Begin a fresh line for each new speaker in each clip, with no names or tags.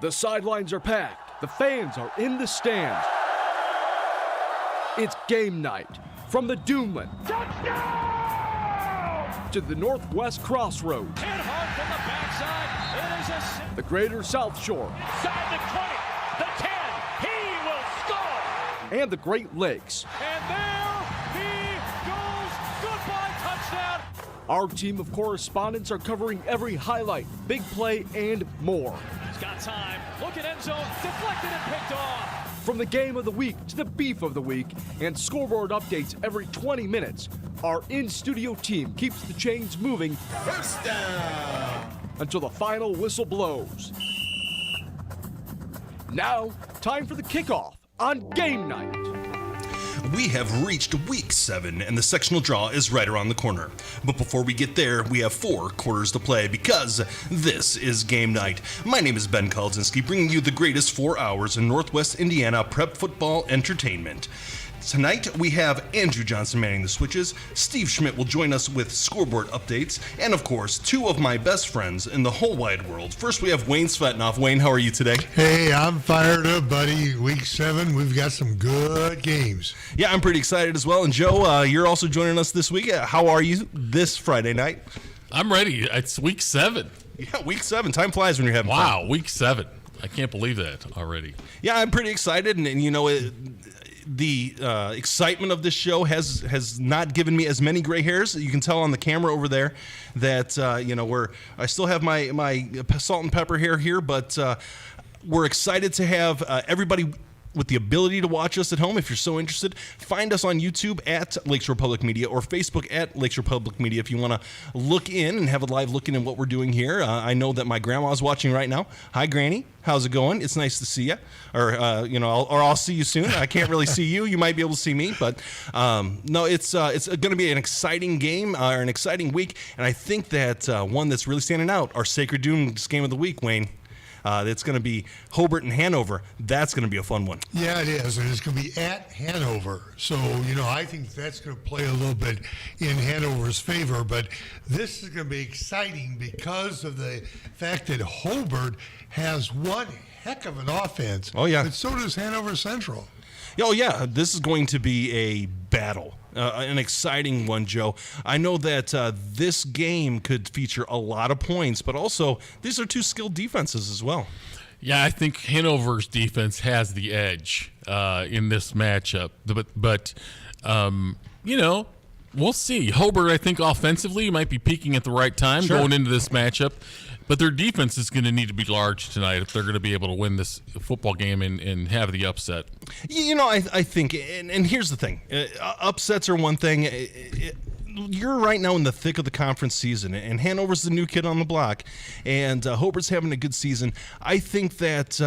The sidelines are packed. The fans are in the stands. It's game night. From the Duneland to the Northwest Crossroads.
Hit hard from the backside. It is
the Greater South Shore.
Inside the 20, the 10. He will score.
And the Great Lakes.
And there he goes. Goodbye touchdown.
Our team of correspondents are covering every highlight, big play, and more.
He's got time. Look at end zone. Deflected and picked off.
From the game of the week to the beef of the week and scoreboard updates every 20 minutes, our in-studio team keeps the chains moving.
First down!
Until the final whistle blows. Now, time for the kickoff on Game Night.
We have reached week 7 and the sectional draw is right around the corner. But before we get there, we have 4 quarters to play because this is Game Night. My name is Ben Kolodzinski, bringing you the greatest 4 hours in Northwest Indiana prep football entertainment. Tonight, we have Andrew Johnson manning the switches, Steve Schmidt will join us with scoreboard updates, and of course, 2 of my best friends in the whole wide world. First, we have Wayne Svetanoff. Wayne, how are you today?
Hey, I'm fired up, buddy. Week 7, we've got some good games.
Yeah, I'm pretty excited as well. And Joe, you're also joining us this week. How are you this Friday night?
I'm ready. It's week 7.
Yeah, week 7. Time flies when you're having fun.
Wow, week 7. I can't believe that already.
Yeah, I'm pretty excited, and you know, the excitement of this show has not given me as many gray hairs. You can tell on the camera over there that I still have my salt and pepper hair here, but we're excited to have everybody with the ability to watch us at home. If you're so interested, find us on YouTube at Lakeshore Public Media or Facebook at Lakeshore Public Media if you want to look in and have a live look in at what we're doing here. I know that my grandma's watching right now. Hi, Granny. How's it going? It's nice to see you. Or I'll see you soon. I can't really see you. You might be able to see me, but no, it's going to be an exciting game or an exciting week, and I think that one that's really standing out, our Sacred Dunes game of the week, Wayne. It's going to be Hobart and Hanover. That's going to be a fun one.
Yeah, it is, and it's going to be at Hanover. So, I think that's going to play a little bit in Hanover's favor, but this is going to be exciting because of the fact that Hobart has one heck of an offense.
Oh, yeah.
But so does Hanover Central.
Oh, yeah. This is going to be a battle. An exciting one, Joe. I know that this game could feature a lot of points, but also these are 2 skilled defenses as well.
Yeah, I think Hanover's defense has the edge in this matchup. But we'll see. Hobart, I think, offensively might be peaking at the right time going into this matchup. But their defense is going to need to be large tonight if they're going to be able to win this football game and have the upset.
I think, and here's the thing. Upsets are one thing. You're right now in the thick of the conference season, and Hanover's the new kid on the block, and Hobart's having a good season. I think that,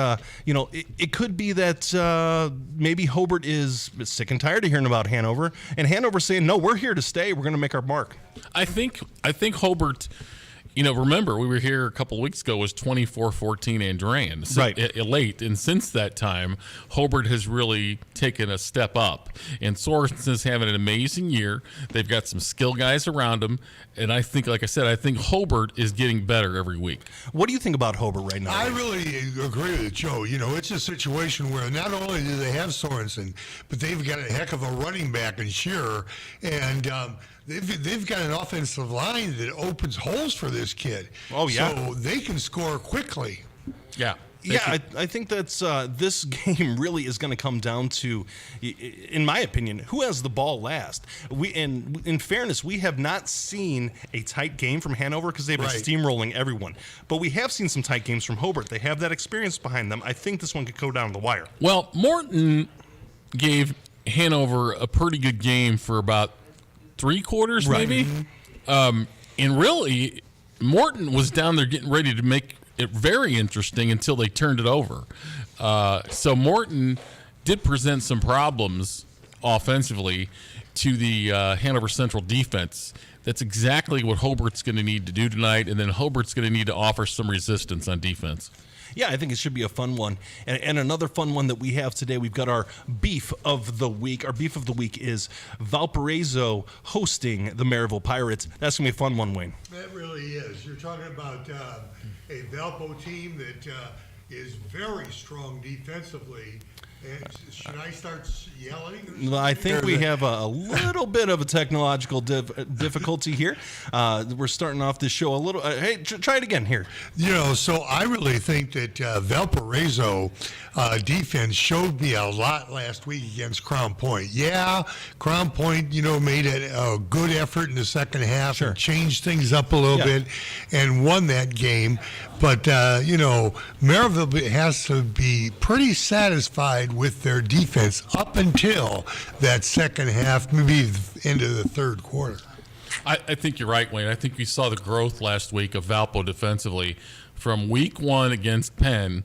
it could be that maybe Hobart is sick and tired of hearing about Hanover, and Hanover's saying, no, we're here to stay. We're going to make our mark.
I think Hobart... remember, we were here a couple of weeks ago, was 24-14 Andrean, late. And since that time, Hobart has really taken a step up. And Sorensen's having an amazing year. They've got some skill guys around him. And I think, like I said, Hobart is getting better every week.
What do you think about Hobart right now?
I really agree with Joe. It's a situation where not only do they have Sorensen, but they've got a heck of a running back in Shearer. And they've got an offensive line that opens holes for this kid.
Oh, yeah.
So they can score quickly.
Yeah.
I think that's this game really is going to come down to, in my opinion, who has the ball last. In fairness, we have not seen a tight game from Hanover because they've been steamrolling everyone. But we have seen some tight games from Hobart. They have that experience behind them. I think this one could go down the wire.
Well, Morton gave Hanover a pretty good game for about 3 quarters, maybe. And really, Morton was down there getting ready to make it very interesting until they turned it over. So Morton did present some problems offensively to the Hanover Central defense. That's exactly what Hobart's going to need to do tonight, and then Hobart's going to need to offer some resistance on defense.
Yeah, I think it should be a fun one. And another fun one that we have today, we've got our beef of the week. Our beef of the week is Valparaiso hosting the Maryville Pirates. That's going to be a fun one, Wayne.
That really is. You're talking about a Valpo team that is very strong defensively. And should I start yelling?
Well, I think we have a little bit of a technological difficulty here. We're starting off this show a little. Hey, try it again here.
So I really think that Valparaiso defense showed me a lot last week against Crown Point. Yeah, Crown Point, made a good effort in the second half and changed things up a little bit and won that game. But, Maryville has to be pretty satisfied with their defense up until that second half, maybe the end of the third quarter.
I think you're right, Wayne. I think we saw the growth last week of Valpo defensively from week 1 against Penn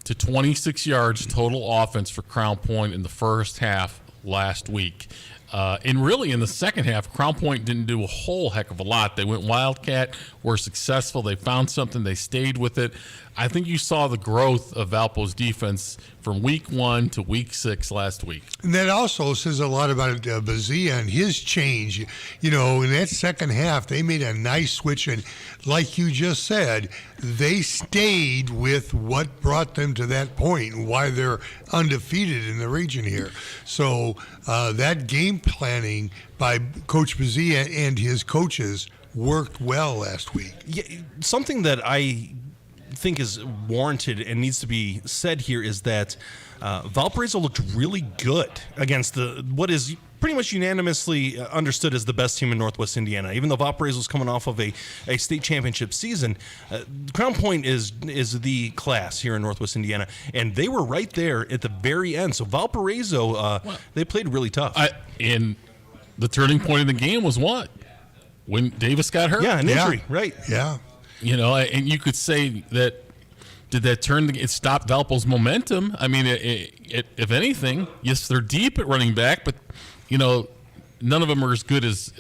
to 26 yards total offense for Crown Point in the first half last week. And really in the second half, Crown Point didn't do a whole heck of a lot. They went Wildcat, were successful. They found something. They stayed with it. I think you saw the growth of Valpo's defense from week 1 to week 6 last week.
And that also says a lot about Bazia and his change. In that second half, they made a nice switch. And like you just said, they stayed with what brought them to that point and why they're undefeated in the region here. So that game planning by Coach Bazia and his coaches worked well last week.
Yeah, something that I think is warranted and needs to be said here is that Valparaiso looked really good against what is pretty much unanimously understood as the best team in Northwest Indiana. Even though Valparaiso is coming off of a state championship season, Crown Point is the class here in Northwest Indiana, and they were right there at the very end. So Valparaiso, they played really tough.
And the turning point of the game was what? When Davis got hurt?
Yeah, an injury, right.
Yeah.
And you could say that it stopped Valpo's momentum? I mean, if anything, yes, they're deep at running back, but none of them are as good as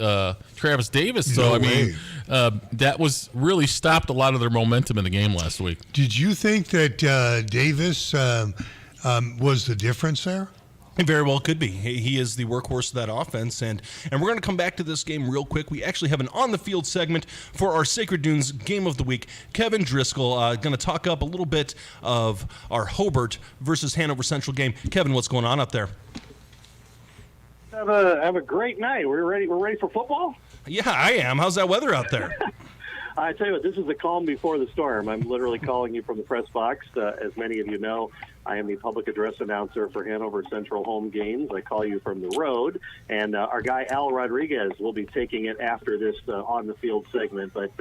Travis Davis. So that was really stopped a lot of their momentum in the game last week.
Did you think that Davis was the difference there?
It very well could be. He is the workhorse of that offense, and we're going to come back to this game real quick. We actually have an on-the-field segment for our Sacred Dunes Game of the Week. Kevin Driscoll going to talk up a little bit of our Hobart versus Hanover Central game. Kevin, what's going on up there?
Have a great night. We're ready for football?
Yeah, I am. How's that weather out there?
I tell you what, this is the calm before the storm. I'm literally calling you from the press box. As many of you know, I am the public address announcer for Hanover Central home games. I call you from the road, and our guy Al Rodriguez will be taking it after this on-the-field segment. But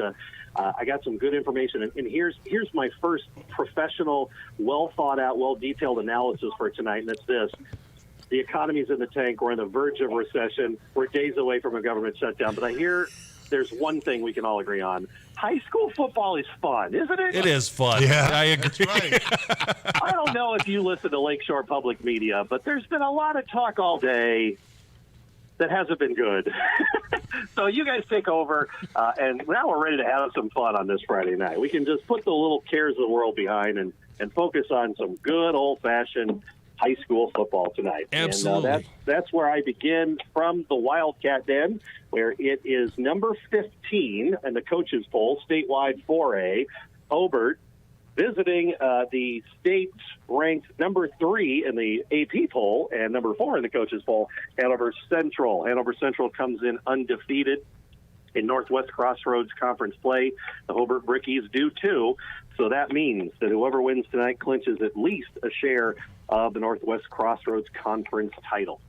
I got some good information, and here's my first professional, well-thought-out, well-detailed analysis for tonight, and it's this. The economy's in the tank. We're on the verge of recession. We're days away from a government shutdown. But I hear there's one thing we can all agree on. High school football is fun, isn't it?
It is fun.
Yeah,
I agree.
That's right.
I don't know if you listen to Lakeshore Public Media, but there's been a lot of talk all day that hasn't been good. So you guys take over, and now we're ready to have some fun on this Friday night. We can just put the little cares of the world behind and focus on some good old-fashioned high school football tonight.
Absolutely.
And that's where I begin from the Wildcat Den, where it is number 15 in the coaches poll, statewide 4A. Hobart visiting the state-ranked number 3 in the AP poll and number 4 in the coaches poll, Hanover Central. Hanover Central comes in undefeated in Northwest Crossroads Conference play. The Hobart Brickies do too. So that means that whoever wins tonight clinches at least a share of the Northwest Crossroads Conference title.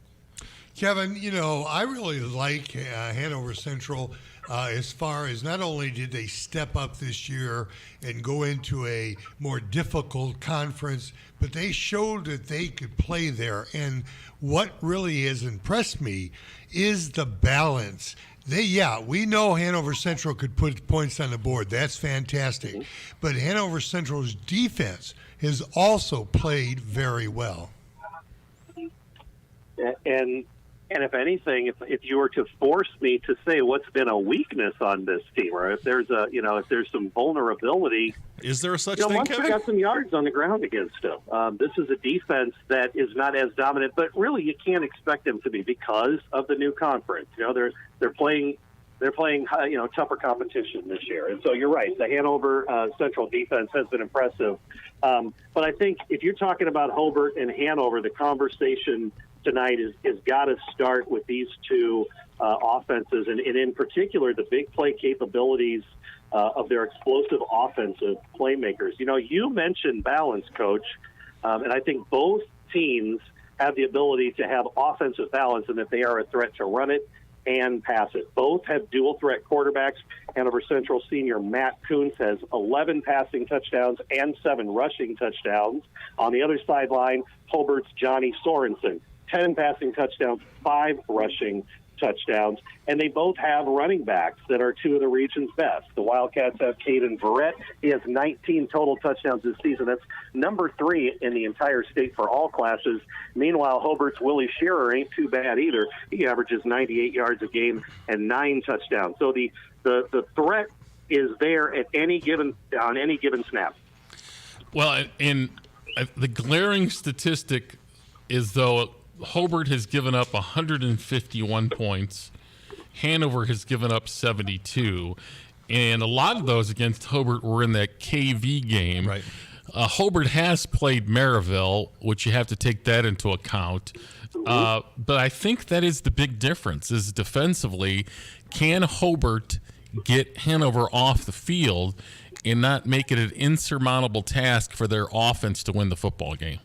Kevin, I really like Hanover Central as far as not only did they step up this year and go into a more difficult conference, but they showed that they could play there. And what really has impressed me is the balance. We know Hanover Central could put points on the board. That's fantastic. Mm-hmm. But Hanover Central's defense has also played very well.
And if anything, if you were to force me to say what's been a weakness on this team, or if there's if there's some vulnerability,
is there a such thing,
Munster
Kevin?
got some yards on the ground against them. This is a defense that is not as dominant, but really you can't expect them to be because of the new conference. They're playing They're playing, tougher competition this year. And so you're right. The Hanover Central defense has been impressive. But I think if you're talking about Hobart and Hanover, the conversation tonight is got to start with these two offenses, and in particular, the big play capabilities of their explosive offensive playmakers. You mentioned balance, Coach, and I think both teams have the ability to have offensive balance and that they are a threat to run it and pass it. Both have dual threat quarterbacks. Hanover Central senior Matt Kuntz has 11 passing touchdowns and 7 rushing touchdowns. On the other sideline, Hobart's Johnny Sorensen, 10 passing touchdowns, 5 rushing touchdowns, and they both have running backs that are 2 of the region's best. The Wildcats have Caden Verrett. He has 19 total touchdowns this season. That's number 3 in the entire state for all classes. Meanwhile, Hobart's Willie Shearer ain't too bad either. He averages 98 yards a game and 9 touchdowns. So the threat is there on any given snap.
Well, and the glaring statistic is, though, Hobart has given up 151 points. Hanover has given up 72. And a lot of those against Hobart were in that KV game.
Right.
Hobart has played Maryville, which you have to take that into account. But I think that is the big difference, is defensively, can Hobart get Hanover off the field and not make it an insurmountable task for their offense to win the football game?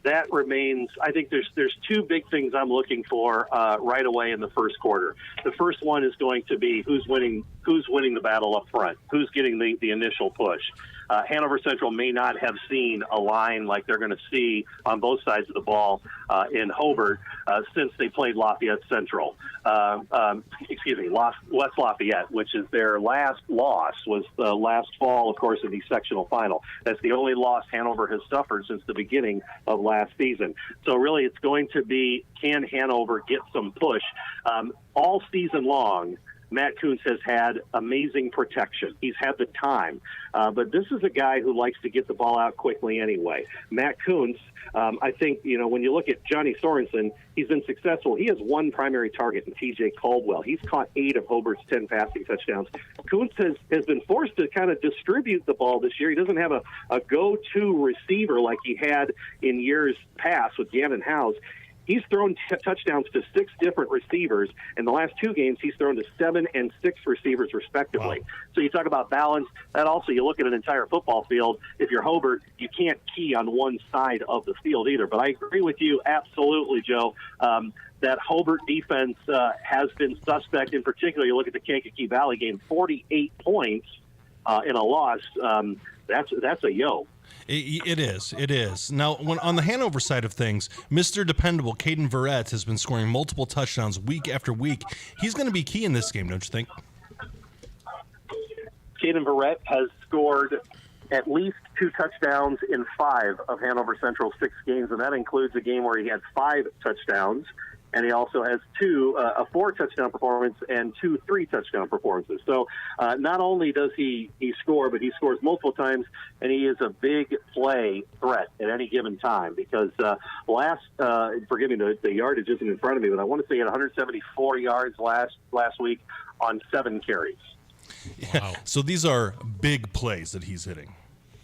That remains. I think there's 2 big things I'm looking for right away in the first quarter. The first one is going to be who's winning the battle up front, who's getting the initial push. Hanover Central may not have seen a line like they're going to see on both sides of the ball in Hobart since they played Lafayette Central. West Lafayette, which is their last loss, was the last fall, of course, in the sectional final. That's the only loss Hanover has suffered since the beginning of last season. So really it's going to be, can Hanover get some push? All season long, Matt Kuntz has had amazing protection. He's had the time. But this is a guy who likes to get the ball out quickly anyway. Matt Kuntz, I think, when you look at Johnny Sorensen, he's been successful. He has 1 primary target in TJ Caldwell. He's caught 8 of Hobart's 10 passing touchdowns. Kuntz has been forced to kind of distribute the ball this year. He doesn't have a go-to receiver like he had in years past with Gannon House. He's thrown touchdowns to 6 different receivers. In the last 2 games, he's thrown to 7 and 6 receivers, respectively. Wow. So you talk about balance. That also, you look at an entire football field. If you're Hobart, you can't key on one side of the field either. But I agree with you absolutely, Joe, that Hobart defense has been suspect. In particular, you look at the Kankakee Valley game, 48 points in a loss. That's a yo.
It is. Now, on the Hanover side of things, Mr. Dependable, Caden Verrett, has been scoring multiple touchdowns week after week. He's going to be key in this game, don't you think?
Caden Verrett has scored at least 2 touchdowns in 5 of Hanover Central's 6 games, and that includes a game where he had 5 touchdowns. And he also has a 4-touchdown performance and 2 3-touchdown performances. So not only does he score, but he scores multiple times, and he is a big play threat at any given time. Because forgive me, the yardage isn't in front of me, but I want to say he had 174 yards last week on 7 carries.
Wow. So these are big plays that he's hitting.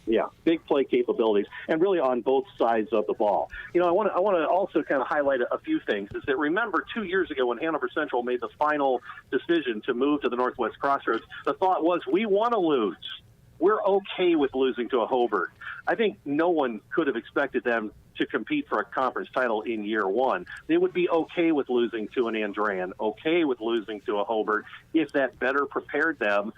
Yeah, big play capabilities, and really on both sides of the ball. I want to also kind of highlight a few things. Is that, remember 2 years ago when Hanover Central made the final decision to move to the Northwest Crossroads, the thought was, we want to lose. We're okay with losing to a Hobart. I think no one could have expected them to compete for a conference title in year 1. They would be okay with losing to an Andran, okay with losing to a Hobart, if that better prepared them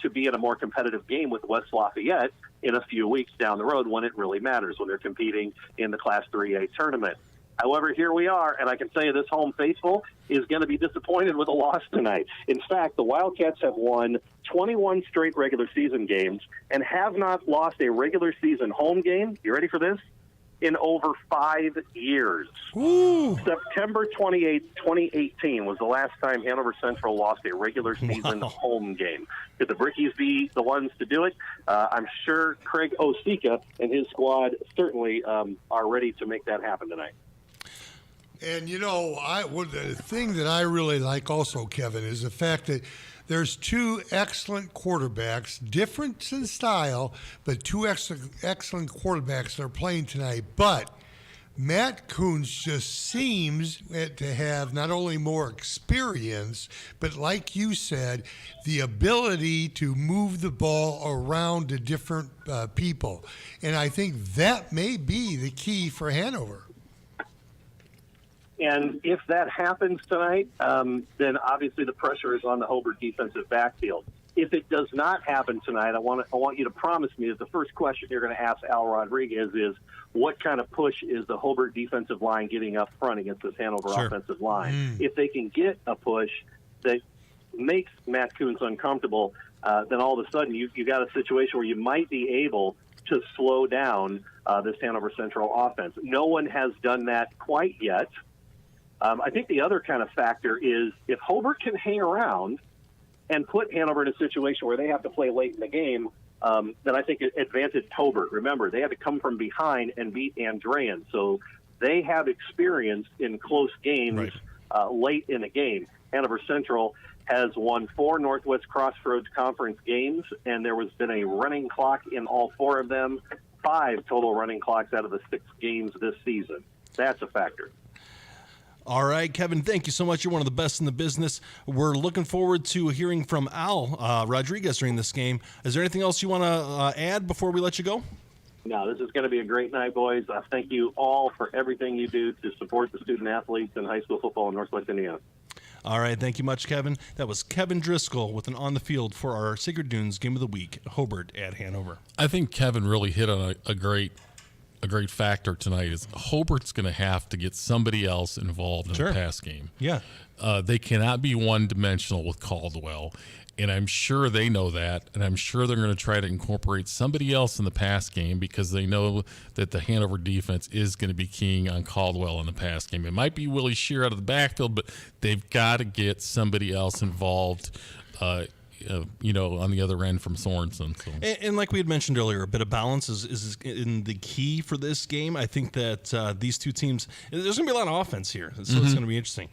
to be in a more competitive game with West Lafayette in a few weeks down the road when it really matters, when they're competing in the Class 3A tournament. However, here we are, and I can tell you this home faithful is going to be disappointed with a loss tonight. In fact, the Wildcats have won 21 straight regular season games and have not lost a regular season home game. You ready for this? In over 5 years.
Ooh.
September 28th, 2018 was the last time Hanover Central lost a regular season home game. Could the Brickies be the ones to do it? I'm sure Craig Osika and his squad certainly are ready to make that happen tonight.
And, the thing that I really like also, Kevin, is the fact that there's two excellent quarterbacks, different in style, but two excellent quarterbacks that are playing tonight. But Matt Kuntz just seems to have not only more experience, but like you said, the ability to move the ball around to different people. And I think that may be the key for Hanover.
And if that happens tonight, then obviously the pressure is on the Hobart defensive backfield. If it does not happen tonight, I want you to promise me that the first question you're going to ask Al Rodriguez is, what kind of push is the Hobart defensive line getting up front against this Hanover offensive line? If they can get a push that makes Matt Kuntz uncomfortable, then all of a sudden you got a situation where you might be able to slow down this Hanover Central offense. No one has done that quite yet. I think the other kind of factor is if Hobart can hang around and put Hanover in a situation where they have to play late in the game, then I think it advantaged Hobart. Remember, they had to come from behind and beat Andrean, so they have experience in close games late in the game. Hanover Central has won 4 Northwest Crossroads Conference games, and there has been a running clock in all 4 of them, 5 total running clocks out of the 6 games this season. That's a factor.
All right, Kevin, thank you so much. You're one of the best in the business. We're looking forward to hearing from Al Rodriguez during this game. Is there anything else you want to add before we let you go?
No, this is going to be a great night, boys. Thank you all for everything you do to support the student athletes in high school football in Northwest Indiana.
All right, thank you much, Kevin. That was Kevin Driscoll with an On the Field for our Sacred Dunes Game of the Week, Hobart at Hanover.
I think Kevin really hit on a great factor tonight. Is Hobart's going to have to get somebody else involved in the pass game.
Yeah.
They cannot be one-dimensional with Caldwell, and I'm sure they know that, and I'm sure they're going to try to incorporate somebody else in the pass game because they know that the Hanover defense is going to be keying on Caldwell in the pass game. It might be Willie Shear out of the backfield, but they've got to get somebody else involved on the other end from Sorensen. So.
And like we had mentioned earlier, a bit of balance is in the key for this game. I think that these two teams, there's going to be a lot of offense here, so it's going to be interesting.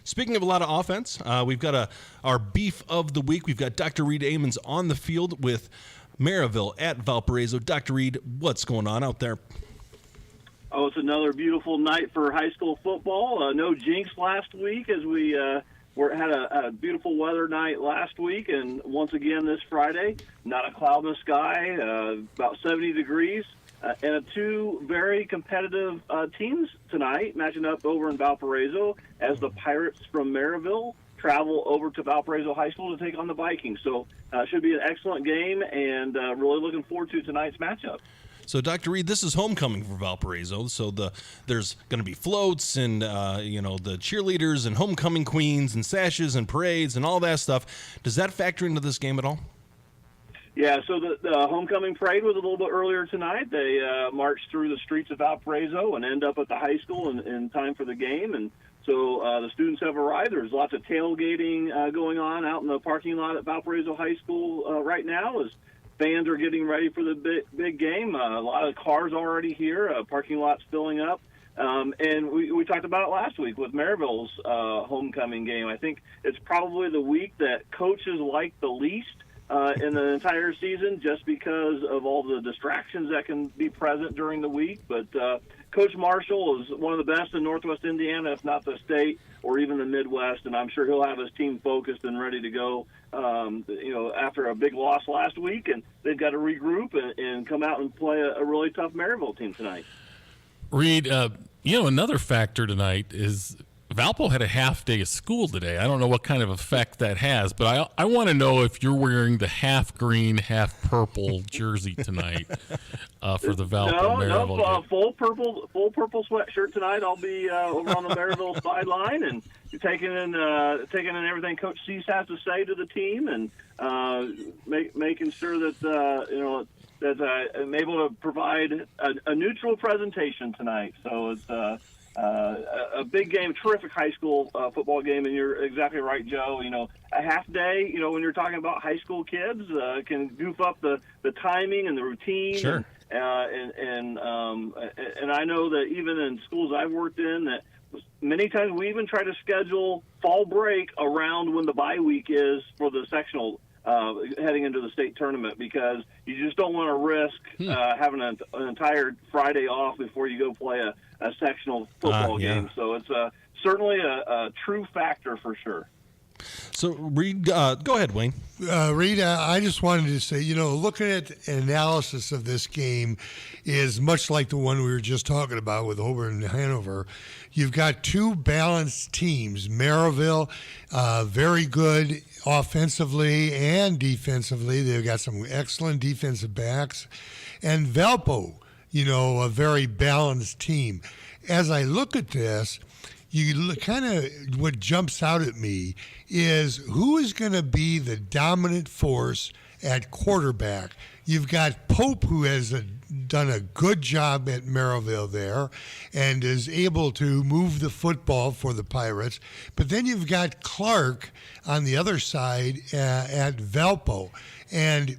Speaking of a lot of offense, we've got our beef of the week. We've got Dr. Reed Amons on the field with Maryville at Valparaiso. Dr. Reed, what's going on out there?
Oh, it's another beautiful night for high school football. No jinx last week as we had a beautiful weather night last week, and once again this Friday, not a cloud in the sky, about 70 degrees, and 2 very competitive teams tonight matching up over in Valparaiso as the Pirates from Maryville travel over to Valparaiso High School to take on the Vikings. So it should be an excellent game, and really looking forward to tonight's matchup.
So, Dr. Reed, this is homecoming for Valparaiso. So there's going to be floats and, the cheerleaders and homecoming queens and sashes and parades and all that stuff. Does that factor into this game at all?
Yeah, so the homecoming parade was a little bit earlier tonight. They marched through the streets of Valparaiso and end up at the high school in time for the game. And so the students have arrived. There's lots of tailgating going on out in the parking lot at Valparaiso High School right now as fans are getting ready for the big game. A lot of cars already here. Parking lots filling up. And we talked about it last week with Maryville's homecoming game. I think it's probably the week that coaches like the least in the entire season just because of all the distractions that can be present during the week. But Coach Marshall is one of the best in Northwest Indiana, if not the state or even the Midwest, and I'm sure he'll have his team focused and ready to go after a big loss last week, and they've got to regroup and come out and play a really tough Maryville team tonight.
Reed, another factor tonight is Valpo had a half day of school today. I don't know what kind of effect that has, but I want to know if you're wearing the half green, half purple jersey tonight for the Valpo Maryville game.
Full purple sweatshirt tonight. I'll be over on the Maryville sideline and taking in everything Coach Cease has to say to the team and making sure that that I'm able to provide a neutral presentation tonight. So it's a big game, terrific high school football game, and you're exactly right, Joe. A half day, when you're talking about high school kids, can goof up the timing and the routine.
Sure.
And I know that even in schools I've worked in, that many times we even try to schedule fall break around when the bye week is for the sectional heading into the state tournament, because you just don't want to risk having an entire Friday off before you go play a sectional football game. So it's certainly a true factor for sure.
So, Reed, go ahead, Wayne.
Reed, I just wanted to say, looking at analysis of this game is much like the one we were just talking about with Auburn and Hanover. You've got two balanced teams. Maryville, very good offensively and defensively. They've got some excellent defensive backs. And Valpo, a very balanced team. As I look at this, what jumps out at me is who is going to be the dominant force at quarterback. You've got Pope, who has done a good job at Maryville there and is able to move the football for the Pirates. But then you've got Clark on the other side at Valpo. And,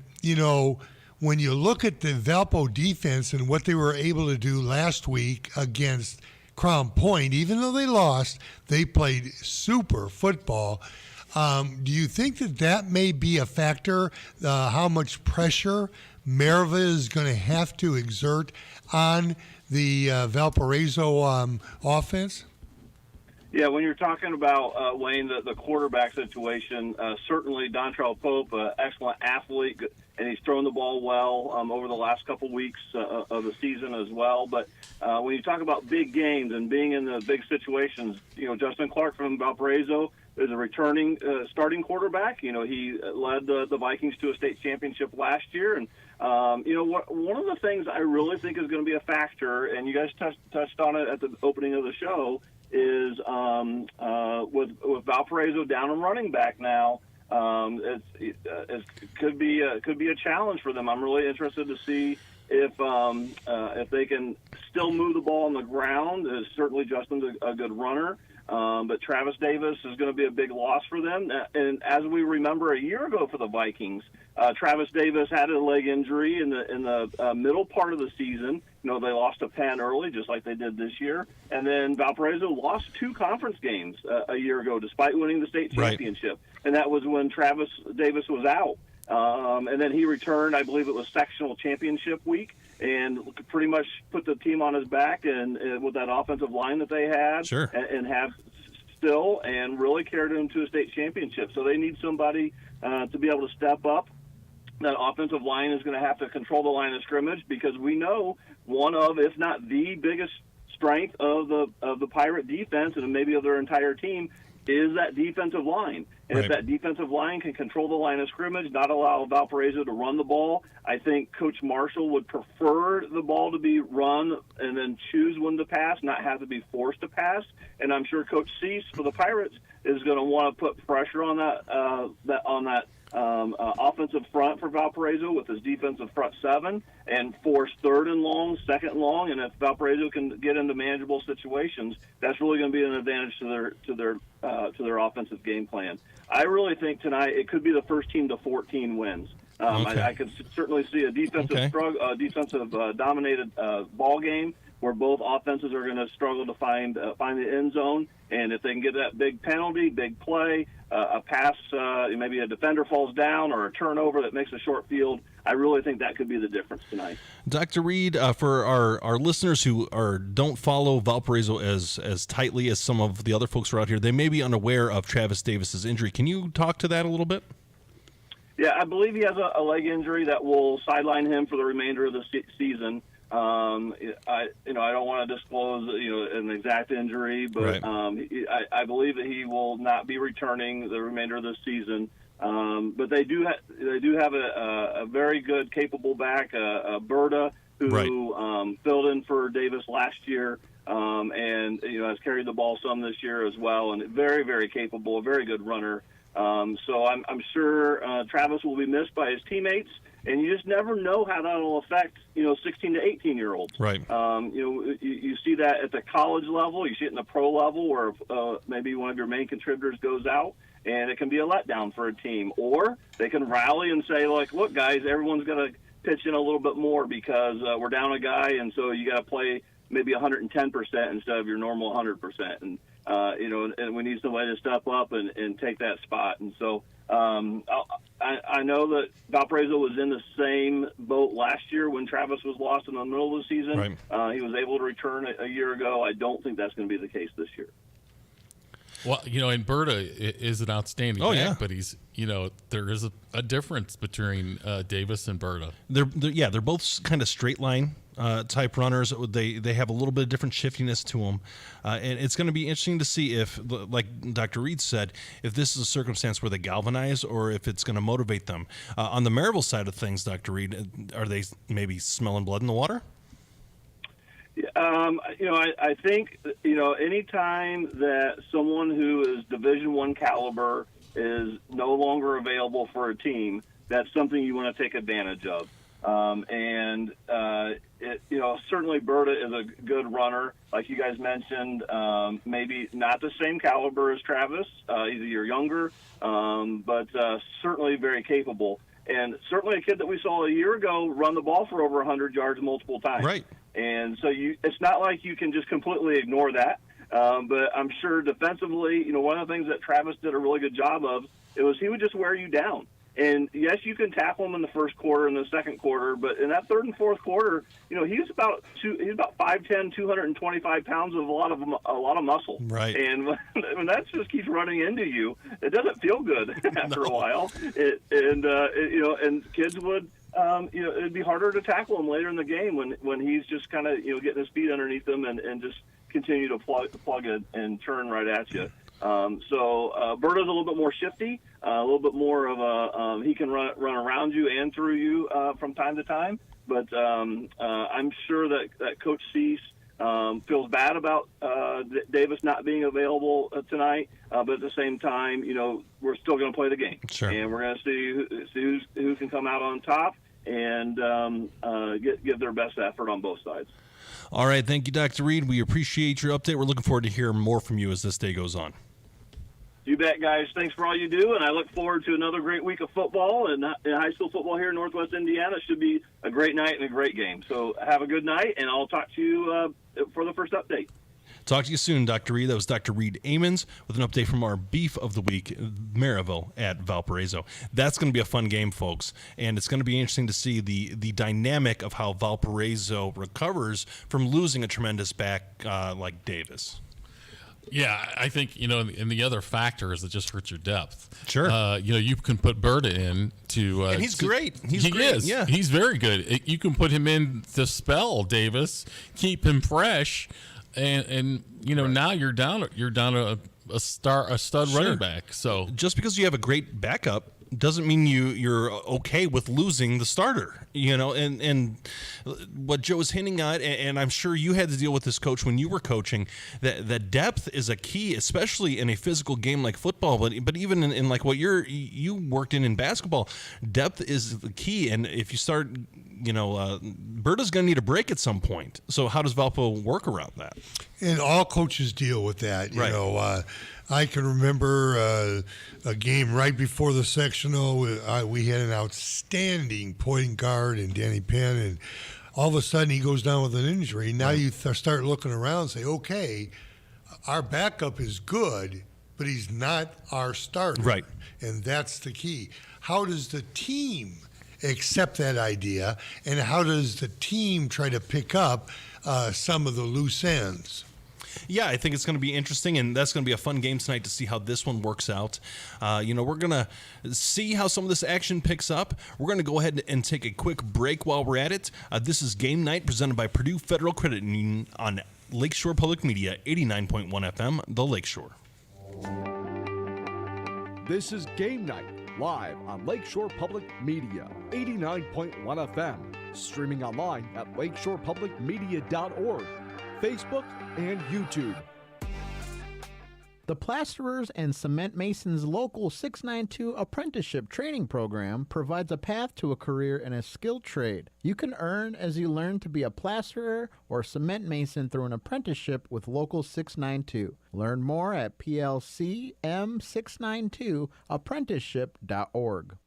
when you look at the Valpo defense and what they were able to do last week against Crown Point, even though they lost, they played super football. Do you think that may be a factor, how much pressure Maryville is going to have to exert on the Valparaiso offense?
Yeah, when you're talking about, Wayne, the quarterback situation, certainly Dontrell Pope, excellent athlete, and he's thrown the ball well over the last couple weeks of the season as well. But when you talk about big games and being in the big situations, Justin Clark from Valparaiso is a returning starting quarterback. He led the Vikings to a state championship last year. And, one of the things I really think is going to be a factor, and you guys touched on it at the opening of the show, is with Valparaiso down and running back now. It could be a challenge for them. I'm really interested to see if they can still move the ball on the ground. Certainly Justin's a good runner, but Travis Davis is going to be a big loss for them. And as we remember a year ago for the Vikings, Travis Davis had a leg injury in the middle part of the season. They lost to Penn early, just like they did this year. And then Valparaiso lost 2 conference games a year ago, despite winning the state championship. Right. And that was when Travis Davis was out. And then he returned, I believe it was sectional championship week, and pretty much put the team on his back and with that offensive line that they had,
sure,
and have still, and really carried them to a state championship. So they need somebody to be able to step up. That offensive line is going to have to control the line of scrimmage, because we know one of, if not the biggest strength of the Pirate defense and maybe of their entire team is that defensive line. And if that defensive line can control the line of scrimmage, not allow Valparaiso to run the ball, I think Coach Marshall would prefer the ball to be run and then choose when to pass, not have to be forced to pass. And I'm sure Coach Cease for the Pirates is going to want to put pressure on that offensive front for Valparaiso with his defensive front 7 and force 3rd and long, 2nd and long. And if Valparaiso can get into manageable situations, that's really going to be an advantage to their offensive game plan. I really think tonight it could be the first team to 14 wins. I could certainly see a defensive dominated ball game where both offenses are going to struggle to find the end zone. And if they can get that big penalty, big play, a pass, maybe a defender falls down, or a turnover that makes a short field, I really think that could be the difference tonight.
Dr. Reed, for our listeners who don't follow Valparaiso as tightly as some of the other folks who are out here, they may be unaware of Travis Davis's injury. Can you talk to that a little bit?
Yeah, I believe he has a leg injury that will sideline him for the remainder of the season. I don't want to disclose an exact injury, but I believe that he will not be returning the remainder of the season. But they do have a very good, capable back, Berta, who filled in for Davis last year, and has carried the ball some this year as well, and very, very capable, a very good runner. So I'm sure Travis will be missed by his teammates. And you just never know how that will affect, 16 to 18-year-olds.
Right.
You see that at the college level. You see it in the pro level where maybe one of your main contributors goes out, and it can be a letdown for a team. Or they can rally and say, look, guys, everyone's going to pitch in a little bit more because we're down a guy, and so you got to play maybe 110% instead of your normal 100%. And and we need somebody to step up and take that spot. And so I know that Valparaiso was in the same boat last year when Travis was lost in the middle of the season.
Right.
He was able to return a year ago. I don't think that's going to be the case this year.
Well, and Berta is an outstanding back,
yeah.
but he's, there is a difference between Davis and Berta.
They're both kind of straight line type runners. They have a little bit of different shiftiness to them, and it's going to be interesting to see if, like Dr. Reed said, if this is a circumstance where they galvanize or if it's going to motivate them. On the Maryville side of things, Dr. Reed, are they maybe smelling blood in the water?
I think, anytime that someone who is Division I caliber is no longer available for a team, that's something you want to take advantage of. Certainly Berta is a good runner, like you guys mentioned. Maybe not the same caliber as Travis. He's a year younger, but certainly very capable. And certainly a kid that we saw a year ago run the ball for over 100 yards multiple times.
Right.
And so it's not like you can just completely ignore that. But I'm sure defensively, one of the things that Travis did a really good job of, he would just wear you down. And yes, you can tackle him in the first quarter and the second quarter, but in that third and fourth quarter, he's about 5'10", 225 pounds of a lot of muscle.
Right.
And when that just keeps running into you, it doesn't feel good after a while. And kids would, it'd be harder to tackle him later in the game when he's just kind of getting his feet underneath him and just continue to plug it and turn right at you. So Berta's a little bit more shifty, a little bit more of a he can run around you and through you from time to time. But I'm sure that Coach Cease feels bad about Davis not being available tonight. But at the same time, we're still going to play the game,
sure.
And we're going to see who can come out on top and give their best effort on both sides.
All right, thank you, Dr. Reed. We appreciate your update. We're looking forward to hearing more from you as this day goes on.
You bet, guys. Thanks for all you do, and I look forward to another great week of football and high school football here in Northwest Indiana. It should be a great night and a great game. So have a good night, and I'll talk to you for the first update.
Talk to you soon, Dr. Reed. That was Dr. Reed Amons with an update from our Beef of the Week, Maryville at Valparaiso. That's going to be a fun game, folks, and it's going to be interesting to see the dynamic of how Valparaiso recovers from losing a tremendous back like Davis.
Yeah, I think, and the other factor is it just hurts your depth.
Sure.
You can put Berta in to...
and he's great.
He is. Yeah. He's very good. You can put him in to spell Davis, keep him fresh, and right. Now you're down a stud
sure.
running back. So
just because you have a great backup doesn't mean you're okay with losing the starter, and what Joe is hinting at, and I'm sure you had to deal with this, Coach, when you were coaching, that depth is a key, especially in a physical game like football, but even in like what you worked in basketball, depth is the key. And if you start, Berta's going to need a break at some point. So how does Valpo work around that?
And all coaches deal with that,
right.
I can remember a game right before the sectional. We had an outstanding point guard in Danny Penn, and all of a sudden he goes down with an injury. Now you start looking around and say, okay, our backup is good, but he's not our starter.
Right.
And that's the key. How does the team accept that idea, and how does the team try to pick up some of the loose ends?
Yeah, I think it's going to be interesting, and that's going to be a fun game tonight to see how this one works out. We're going to see how some of this action picks up. We're going to go ahead and take a quick break while we're at it. This is Game Night presented by Purdue Federal Credit Union on Lakeshore Public Media, 89.1 FM, The Lakeshore.
This is Game Night, live on Lakeshore Public Media, 89.1 FM, streaming online at lakeshorepublicmedia.org, Facebook, and YouTube.
The Plasterers and Cement Masons Local 692 Apprenticeship Training Program provides a path to a career in a skilled trade. You can earn as you learn to be a plasterer or cement mason through an apprenticeship with Local 692. Learn more at plcm692apprenticeship.org.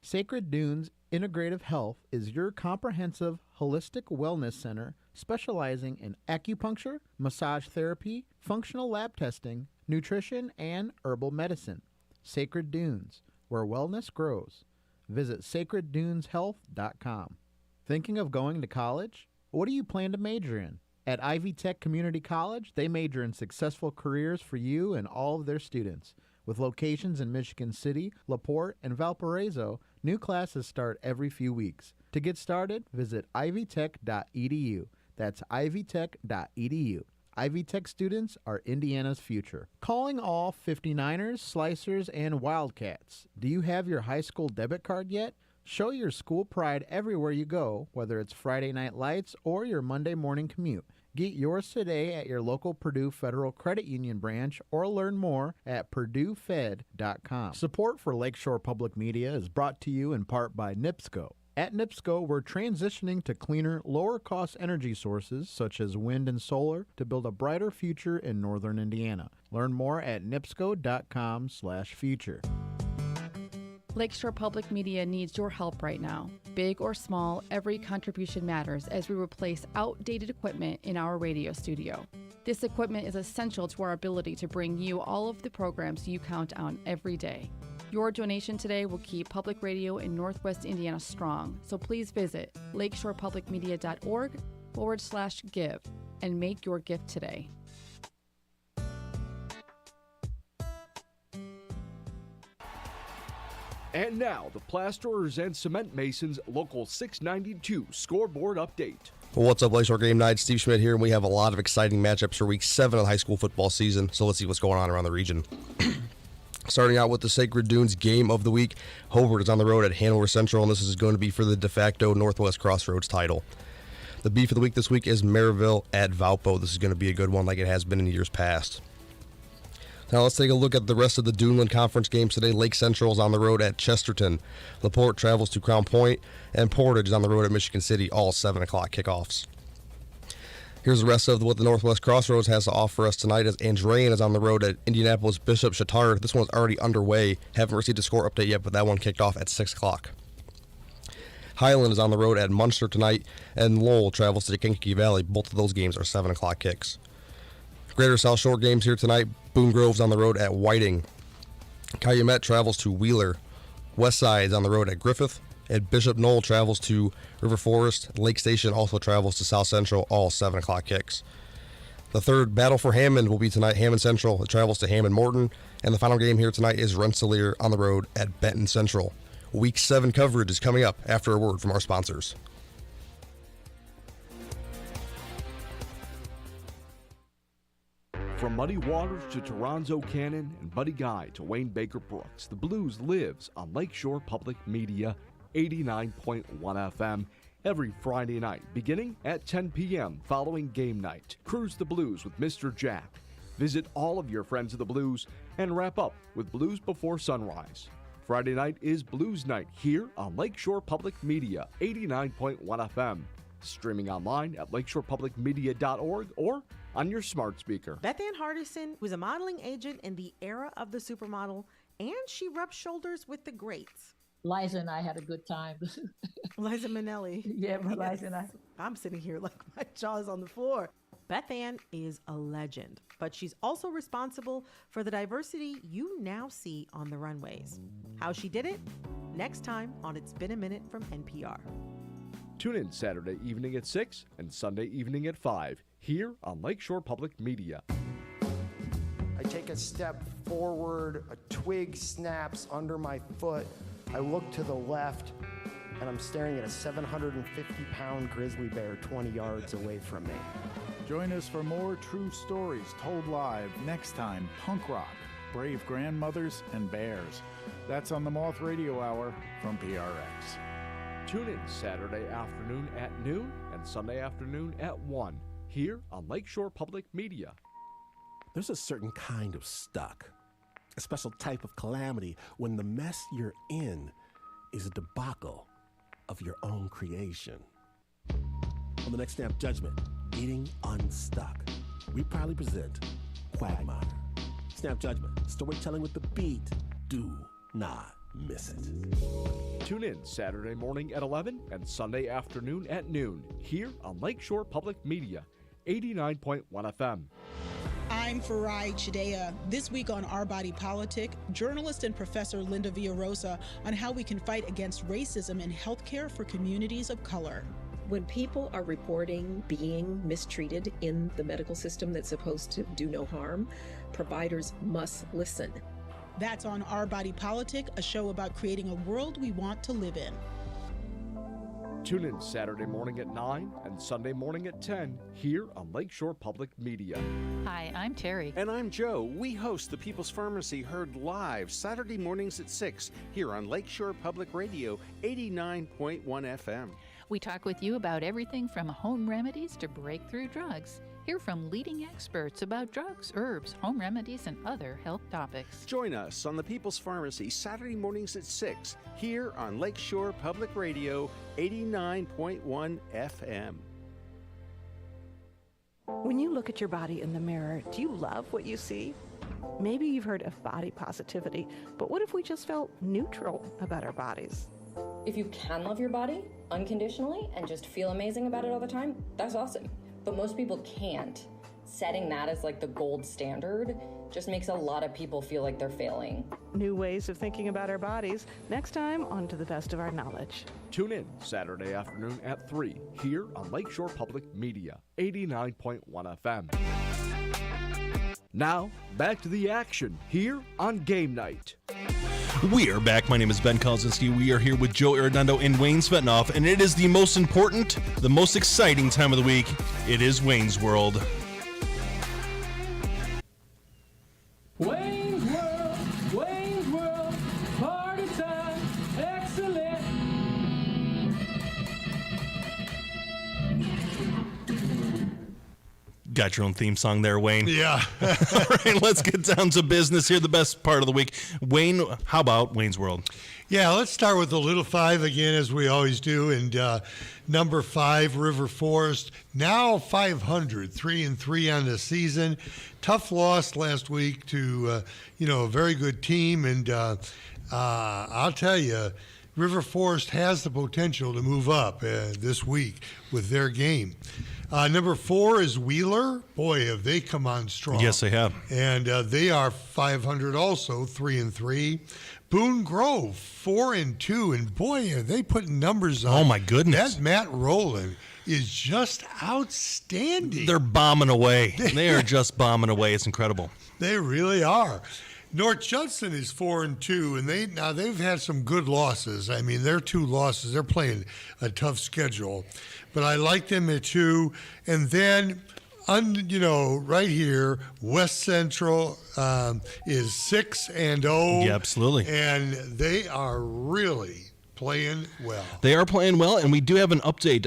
Sacred Dunes Integrative Health is your comprehensive holistic wellness center specializing in acupuncture, massage therapy, functional lab testing, nutrition, and herbal medicine. Sacred Dunes, where wellness grows. Visit sacredduneshealth.com. Thinking of going to college? What do you plan to major in? At Ivy Tech Community College, they major in successful careers for you and all of their students. With locations in Michigan City, LaPorte, and Valparaiso, new classes start every few weeks. To get started, visit ivytech.edu. That's ivytech.edu. Ivy Tech students are Indiana's future. Calling all 59ers, Slicers, and Wildcats. Do you have your high school debit card yet? Show your school pride everywhere you go, whether it's Friday night lights or your Monday morning commute. Get yours today at your local Purdue Federal Credit Union branch or learn more at purduefed.com. Support for Lakeshore Public Media is brought to you in part by NIPSCO. At NIPSCO, we're transitioning to cleaner, lower-cost energy sources such as wind and solar to build a brighter future in northern Indiana. Learn more at nipsco.com/future.
Lakeshore Public Media needs your help right now. Big or small, every contribution matters as we replace outdated equipment in our radio studio. This equipment is essential to our ability to bring you all of the programs you count on every day. Your donation today will keep public radio in Northwest Indiana strong, so please visit lakeshorepublicmedia.org/give and make your gift today.
And now, the Plasterers and Cement Masons Local 692 scoreboard update.
Well, what's up, Lakeshore Game Night? Steve Schmidt here, and we have a lot of exciting matchups for Week 7 of the high school football season, so let's see what's going on around the region. Starting out with the Sacred Dunes Game of the Week, Hobart is on the road at Hanover Central, and this is going to be for the de facto Northwest Crossroads title. The beef of the week this week is Maryville at Valpo. This is going to be a good one like it has been in years past. Now let's take a look at the rest of the Duneland Conference games today. Lake Central is on the road at Chesterton. LaPorte travels to Crown Point, and Portage is on the road at Michigan City, all 7 o'clock kickoffs. Here's the rest of what the Northwest Crossroads has to offer us tonight as Andrean is on the road at Indianapolis Bishop Chatard. This one's already underway. Haven't received a score update yet, but that one kicked off at 6 o'clock. Highland is on the road at Munster tonight, and Lowell travels to the Kankakee Valley. Both of those games are 7 o'clock kicks. Greater South Shore games here tonight. Boone Grove's on the road at Whiting. Calumet travels to Wheeler. Westside is on the road at Griffith. And Bishop Knoll travels to River Forest. Lake Station also travels to South Central, all 7 o'clock kicks. The third battle for Hammond will be tonight. Hammond Central travels to Hammond Morton. And the final game here tonight is Rensselaer on the road at Benton Central. Week 7 coverage is coming up after a word from our sponsors.
From Muddy Waters to Toronzo Cannon and Buddy Guy to Wayne Baker Brooks, the blues lives on Lakeshore Public Media 89.1 FM every Friday night, beginning at 10 p.m. following game night. Cruise the blues with Mr. Jack. Visit all of your friends of the blues and wrap up with Blues Before Sunrise. Friday night is Blues Night here on Lakeshore Public Media 89.1 FM. Streaming online at lakeshorepublicmedia.org or on your smart speaker.
Beth Ann Hardison was a modeling agent in the era of the supermodel, and she rubbed shoulders with the greats.
Liza and I had a good time.
Liza Minnelli.
Yeah, Liza and I.
I'm sitting here like my jaw is on the floor. Beth Ann is a legend, but she's also responsible for the diversity you now see on the runways. How she did it? Next time on It's Been a Minute from NPR.
Tune in Saturday evening at 6 and Sunday evening at 5 here on Lakeshore Public Media.
I take a step forward, a twig snaps under my foot. I look to the left, and I'm staring at a 750-pound grizzly bear 20 yards away from me.
Join us for more true stories told live next time. Punk Rock, Brave Grandmothers and Bears. That's on the Moth Radio Hour from PRX.
Tune in Saturday afternoon at noon and Sunday afternoon at 1 here on Lakeshore Public Media.
There's a certain kind of stuck, a special type of calamity when the mess you're in is a debacle of your own creation. On the next Snap Judgment, Getting Unstuck, we proudly present Quagmire. Snap Judgment, storytelling with the beat. Do not miss it.
Tune in Saturday morning at 11 and Sunday afternoon at noon here on Lakeshore Public Media, 89.1 FM.
I'm Farai Chidea. This week on Our Body Politic, journalist and professor Linda Villarosa on how we can fight against racism in healthcare for communities of color.
When people are reporting being mistreated in the medical system that's supposed to do no harm, providers must listen.
That's on Our Body Politic, a show about creating a world we want to live in.
Tune in Saturday morning at 9 and Sunday morning at 10 here on Lakeshore Public Media.
Hi, I'm Terry.
And I'm Joe. We host the People's Pharmacy heard live Saturday mornings at 6 here on Lakeshore Public Radio, 89.1 FM.
We talk with you about everything from home remedies to breakthrough drugs. Hear from leading experts about drugs, herbs, home remedies, and other health topics.
Join us on the People's Pharmacy Saturday mornings at 6 here on Lakeshore Public Radio, 89.1 FM.
When you look at your body in the mirror, do you love what you see? Maybe you've heard of body positivity, but what if we just felt neutral about our bodies?
If you can love your body unconditionally and just feel amazing about it all the time, that's awesome. But most people can't. Setting that as like the gold standard just makes a lot of people feel like they're failing.
New ways of thinking about our bodies. Next time on To the Best of Our Knowledge.
Tune in Saturday afternoon at 3 here on Lakeshore Public Media, 89.1 FM. Now, back to the action here on Game Night.
We are back. My name is Ben Kolodzinski. We are here with Joe Arredondo and Wayne Svetanoff, and it is the most important, the most exciting time of the week. It is Wayne's World.
Wayne's World, party time, excellent.
Got your own theme song there, Wayne.
Yeah.
All right, let's get down to business here. The best part of the week. Wayne, how about Wayne's World?
Yeah, let's start with the Little Five again, as we always do. And number 5, River Forest, now 500, 3-3 on the season. Tough loss last week to, a very good team. And I'll tell you, River Forest has the potential to move up this week with their game. Number 4 is Wheeler. Boy, have they come on strong.
Yes, they have.
And they are 500 also, 3-3. Boone Grove, 4-2. And boy, are they putting numbers on.
Oh, my goodness.
That Matt Rowland is just outstanding.
They're bombing away. They are just bombing away. It's incredible.
They really are. North Judson is 4-2, and they've had some good losses. I mean, their 2 losses. They're playing a tough schedule, but I like them at 2. And then, right here, West Central is 6-0.
Yeah, absolutely.
And they are really playing well.
They are playing well, and we do have an update.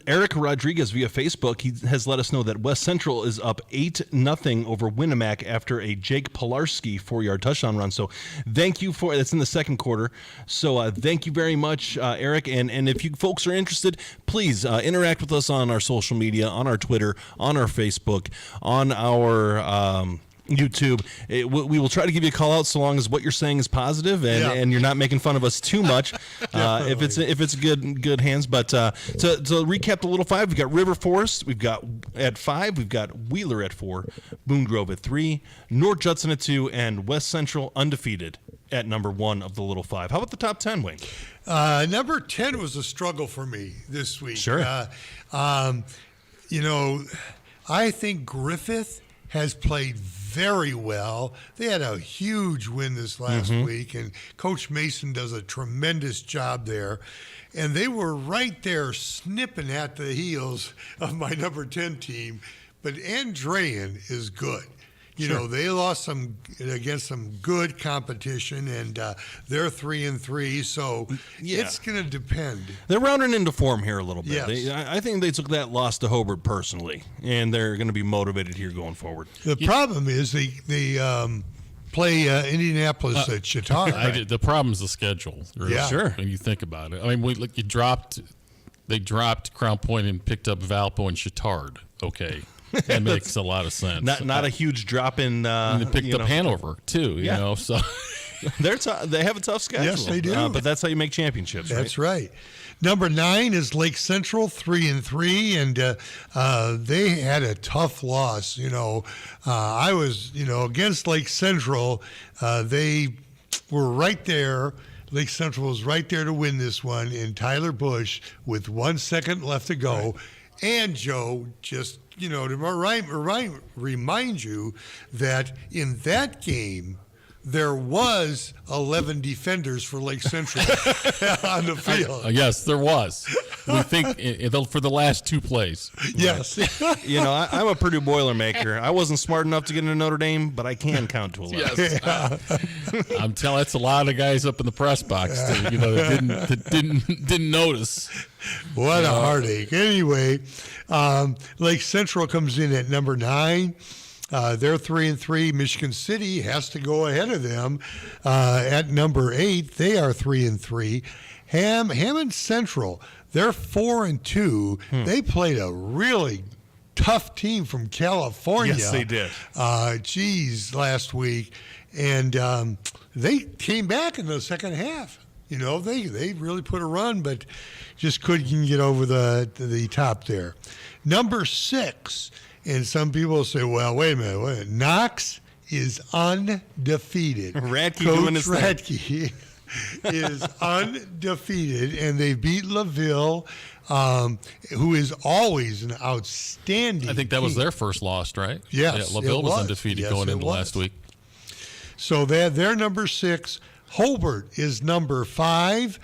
Eric Rodriguez via Facebook, he has let us know that West Central is up 8-0 over Winnemac after a Jake Pilarski 4-yard touchdown run. So thank you for that's in the second quarter. So thank you very much, Eric. And if you folks are interested, please interact with us on our social media, on our Twitter, on our Facebook, on our YouTube. We will try to give you a call out so long as what you're saying is positive and you're not making fun of us too much. If it's good hands. But to recap the Little Five, we've got River Forest. We've got at 5. We've got Wheeler at 4. Boone Grove at 3. North Judson at 2, and West Central undefeated at number 1 of the Little Five. How about the top 10, Wayne?
Number 10 was a struggle for me this week.
Sure.
I think Griffith has played very well. They had a huge win this last week, and Coach Mason does a tremendous job there. And they were right there snipping at the heels of my number 10 team. But Andrean is good. They lost against some good competition, and they're 3-3. So it's going to depend.
They're rounding into form here a little bit.
Yes.
I think they took that loss to Hobart personally, and they're going to be motivated here going forward.
The problem is they play Indianapolis at Chittard.
The problem is the schedule. Really,
Yeah.
Sure. When you think about it, I mean, they dropped Crown Point and picked up Valpo and Chittard. Okay. That makes a lot of sense.
Not a huge drop in.
And they picked up Hanover too. You know, so
They have a tough schedule.
Yes, they do.
But that's how you make championships.
That's right. Number 9 is Lake Central, 3-3, and they had a tough loss. I was, against Lake Central. They were right there. Lake Central was right there to win this one in Tyler Bush with 1 second left to go. Right. And Joe, just, to remind you that in that game, there was 11 defenders for Lake Central on the field.
Yes, there was. We think for the last 2 plays.
Yes.
I'm a Purdue Boilermaker. I wasn't smart enough to get into Notre Dame, but I can count to 11.
Yes. I'm telling that's a lot of guys up in the press box that didn't notice.
What a heartache. Anyway, Lake Central comes in at number 9. They're 3-3. Michigan City has to go ahead of them at number 8. They are 3-3. Hammond Central, they're 4-2. They played a really tough team from California.
Yes, they did.
Last week, and they came back in the second half. They really put a run, but just couldn't get over the top there. Number 6. And some people say, well, wait a minute. Knox is undefeated.
Radke
Coach
doing his thing.
Radke is undefeated, and they beat LaVille, who is always an outstanding
I think that was their first loss, right?
Yes.
Yeah, LaVille was undefeated going into last week.
So they're number 6. Hobart is number 5.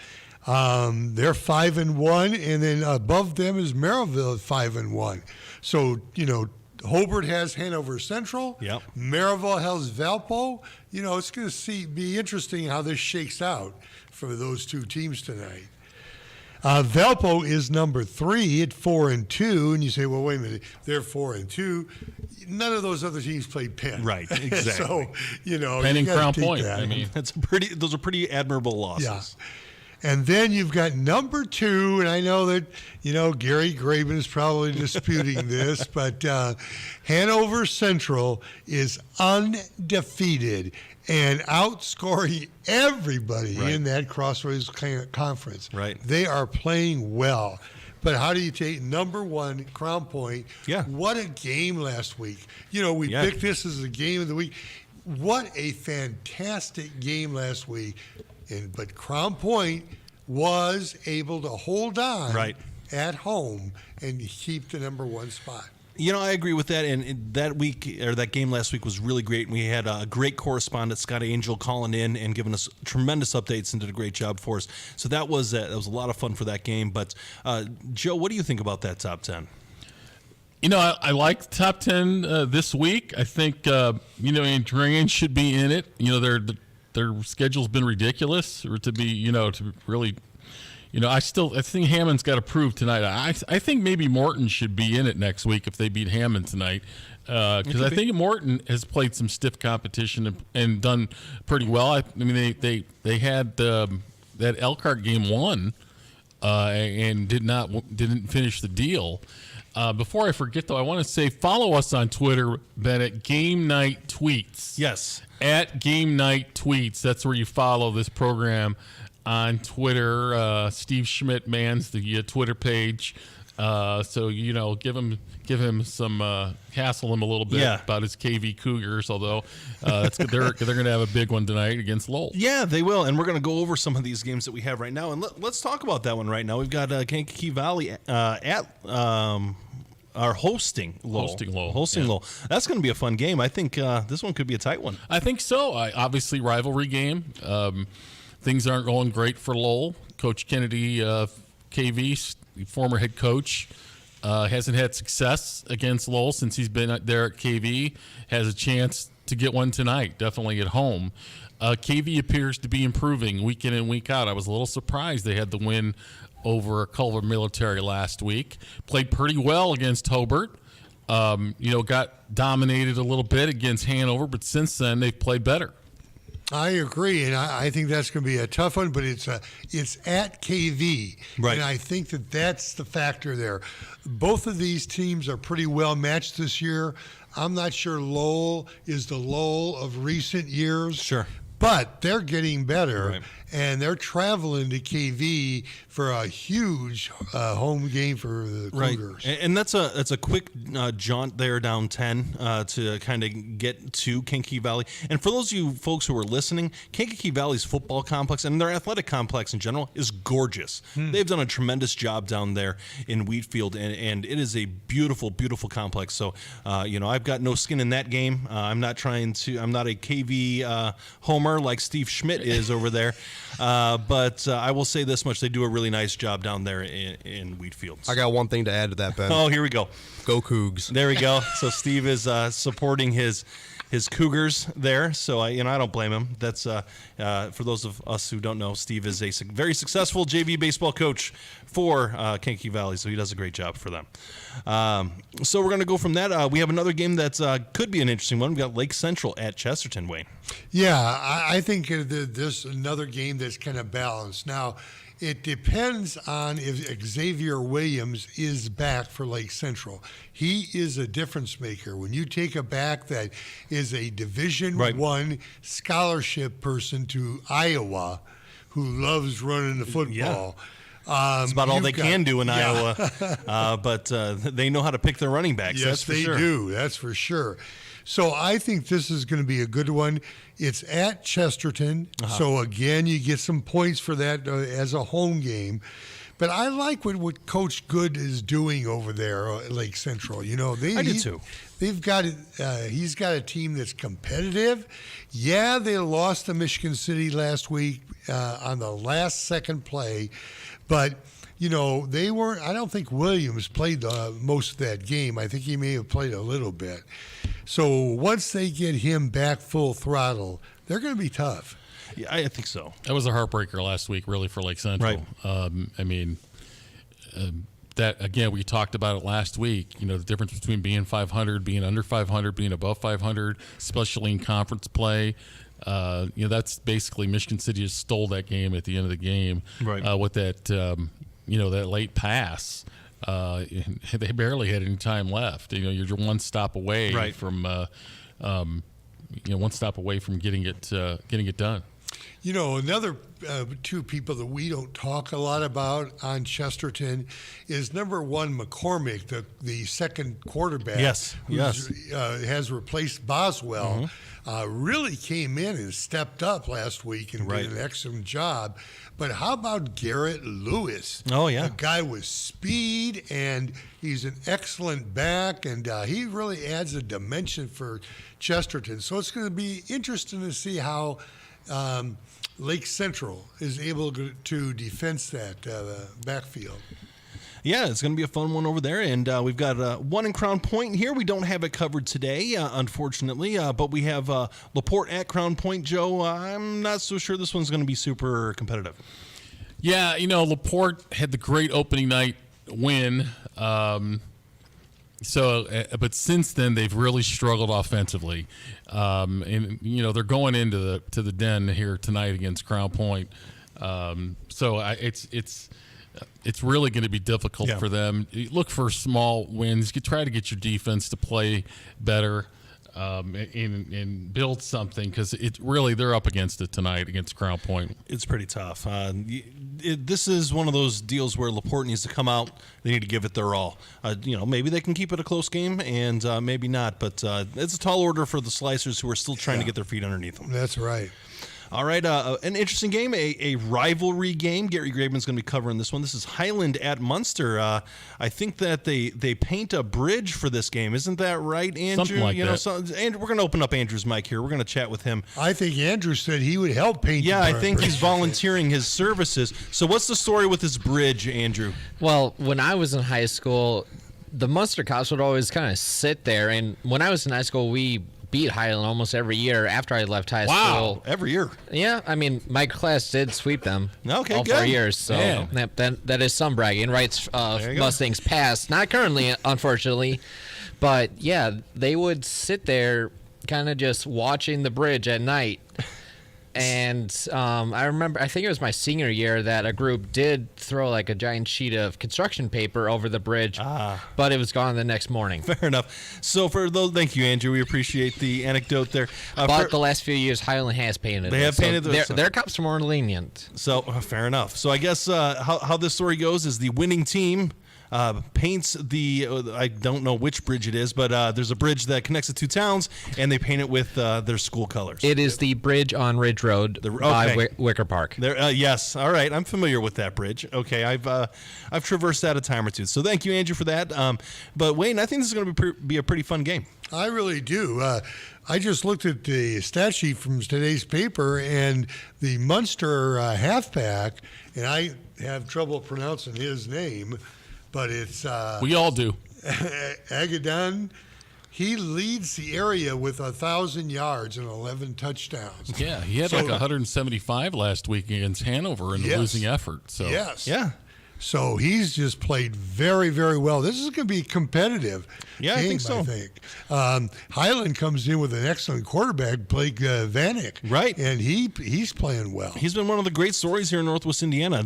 They're 5-1, and then above them is Maryville at 5-1. So, Hobart has Hanover Central.
Yep.
Maryville has Valpo. It's going to be interesting how this shakes out for those 2 teams tonight. Valpo is number 3 at 4-2, and you say, well, wait a minute, they're 4-2. None of those other teams played Penn.
Right, exactly.
So,
Penn and Crown Point.
That.
I mean,
those are pretty admirable losses.
Yeah. And then you've got number 2, and I know that, Gary Graben is probably disputing this, but Hanover Central is undefeated and outscoring everybody in that Crossroads Conference.
Right.
They are playing well. But how do you take number 1, Crown Point?
Yeah.
What a game last week. We picked this as the game of the week. What a fantastic game last week. But Crown Point was able to hold on at home and keep the number 1 spot.
I agree with that. And that week, or that game last week, was really great. We had a great correspondent, Scott Angel, calling in and giving us tremendous updates and did a great job for us. So that was a lot of fun for that game. But Joe, what do you think about that top 10?
I like the top 10 this week. I think Andrean should be in it. Their schedule's been ridiculous, or to be, to really, I think Hammond's got to prove tonight. I think maybe Morton should be in it next week if they beat Hammond tonight, because I think Morton has played some stiff competition and done pretty well. I mean, they had that Elkhart game won, and didn't finish the deal. Before I forget, though, I want to say follow us on Twitter, Ben, at Gamenight Tweets.
Yes.
At Gamenight Tweets. That's where you follow this program on Twitter. Steve Schmidt mans the Twitter page. So, give him some, hassle him a little bit about his KV Cougars, although they're going to have a big one tonight against Lowell.
Yeah, they will. And we're going to go over some of these games that we have right now. And let's talk about that one right now. We've got Kankakee Valley hosting Lowell. Lowell. That's going to be a fun game. I think this one could be a tight one.
I think so. Obviously, rivalry game. Things aren't going great for Lowell. Coach Kennedy, KV, former head coach, hasn't had success against Lowell since he's been there at KV. Has a chance to get one tonight, definitely at home. KV appears to be improving week in and week out. I was a little surprised they had the win over Culver Military last week. Played pretty well against Hobart. Got dominated a little bit against Hanover, but since then they've played better.
I agree, and I think that's going to be a tough one, but it's at KV,
right?
And I think that's the factor there. Both of these teams are pretty well matched this year. I'm not sure Lowell is the Lowell of recent years.
Sure.
But they're getting better, and they're traveling to KV for a huge home game for the Cougars.
And that's a quick jaunt there down 10 to kind of get to Kankakee Valley. And for those of you folks who are listening, Kankakee Valley's football complex and their athletic complex in general is gorgeous. They've done a tremendous job down there in Wheatfield, and it is a beautiful, beautiful complex. So, I've got no skin in that game. I'm not a KV homer like Steve Schmidt is over there. But I will say this much. They do a really nice job down there in Wheatfield.
I got one thing to add to that, Ben.
Oh, here we go.
Go Cougs.
There we go. So Steve is supporting his Cougars there. So I don't blame him. That's for those of us who don't know, Steve is a very successful JV baseball coach for Kankakee Valley. So he does a great job for them. So we're going to go from that. We have another game that could be an interesting one. We've got Lake Central at Chesterton, Wayne.
Yeah, I think there's another game that's kind of balanced. Now, it depends on if Xavier Williams is back for Lake Central. He is a difference maker. When you take a back that is a Division I scholarship person to Iowa who loves running the football.
It's about all they can do in Iowa, but they know how to pick their running backs.
Yes,
that's for sure.
they do. That's for sure. So I think this is going to be a good one. It's at Chesterton, so again, you get some points for that as a home game. But I like what Coach Good is doing over there at Lake Central. I do too. He's got a team that's competitive. Yeah, they lost to Michigan City last week on the last second play, but they weren't. I don't think Williams played most of that game. I think he may have played a little bit. So once they get him back full throttle, they're going to be tough.
Yeah, I think so.
That was a heartbreaker last week, really, for Lake Central.
Right.
That again, we talked about it last week. The difference between being 500, being under 500, being above 500, especially in conference play. That's basically Michigan City just stole that game at the end of the game with that that late pass. They barely had any time left. You're one stop away from one stop away from getting it done.
Another two people that we don't talk a lot about on Chesterton is number one McCormick, the second quarterback.
Yes.
Has replaced Boswell. Really came in and stepped up last week and did an excellent job. But how about Garrett Lewis?
Oh, yeah.
A guy with speed, and he's an excellent back, and he really adds a dimension for Chesterton. So it's going to be interesting to see how Lake Central is able to defense that backfield.
Yeah, it's going to be a fun one over there, and we've got one in Crown Point here. We don't have it covered today, unfortunately, but we have LaPorte at Crown Point. Joe, I'm not so sure this one's going to be super competitive.
Yeah, LaPorte had the great opening night win. But since then they've really struggled offensively, and they're going into the den here tonight against Crown Point. It's really going to be difficult for them. You look for small wins. You try to get your defense to play better and build something, because they're up against it tonight against Crown Point.
It's pretty tough. This is one of those deals where LaPorte needs to come out. They need to give it their all. Maybe they can keep it a close game, and maybe not. But it's a tall order for the Slicers, who are still trying to get their feet underneath them.
That's right.
All right, an interesting game, a rivalry game. Gary Graben's going to be covering this one. This is Highland at Munster. I think that they paint a bridge for this game. Isn't that right, Andrew?
Something like that.
And we're going to open up Andrew's mic here. We're going to chat with him.
I think Andrew said he would help paint the
I think he's volunteering his services. So what's the story with this bridge, Andrew?
Well, when I was in high school, the Munster cops would always kind of sit there. And when I was in high school, we beat Highland almost every year after I left high school.
Wow, every year.
Yeah, my class did sweep them all 4 years, so that is some bragging rights. Mustangs past, not currently, unfortunately, but yeah, they would sit there kind of just watching the bridge at night, And I think it was my senior year that a group did throw like a giant sheet of construction paper over the bridge, but it was gone the next morning.
Fair enough. So for those, thank you, Andrew. We appreciate the anecdote there.
But the last few years, Highland has painted.
They have painted
their cops are more lenient.
So fair enough. So I guess how this story goes is the winning team paints I don't know which bridge it is, but there's a bridge that connects the two towns, and they paint it with their school colors.
It is the bridge on Ridge Road by Wicker Park.
Yes, all right, I'm familiar with that bridge. Okay, I've traversed that a time or two. So thank you, Andrew, for that. But Wayne, I think this is going to be a pretty fun game.
I really do. I just looked at the stat sheet from today's paper, and the Munster halfback, and I have trouble pronouncing his name, but it's
we all do.
Agadon. He leads the area with 1,000 yards and 11 touchdowns.
Yeah, he had like 175 last week against Hanover in a losing effort. So
yeah. So he's just played very, very well. This is going to be competitive.
Yeah,
game,
I think so.
I think. Highland comes in with an excellent quarterback, Blake Vanek.
Right.
And he's playing well.
He's been one of the great stories here in Northwest Indiana.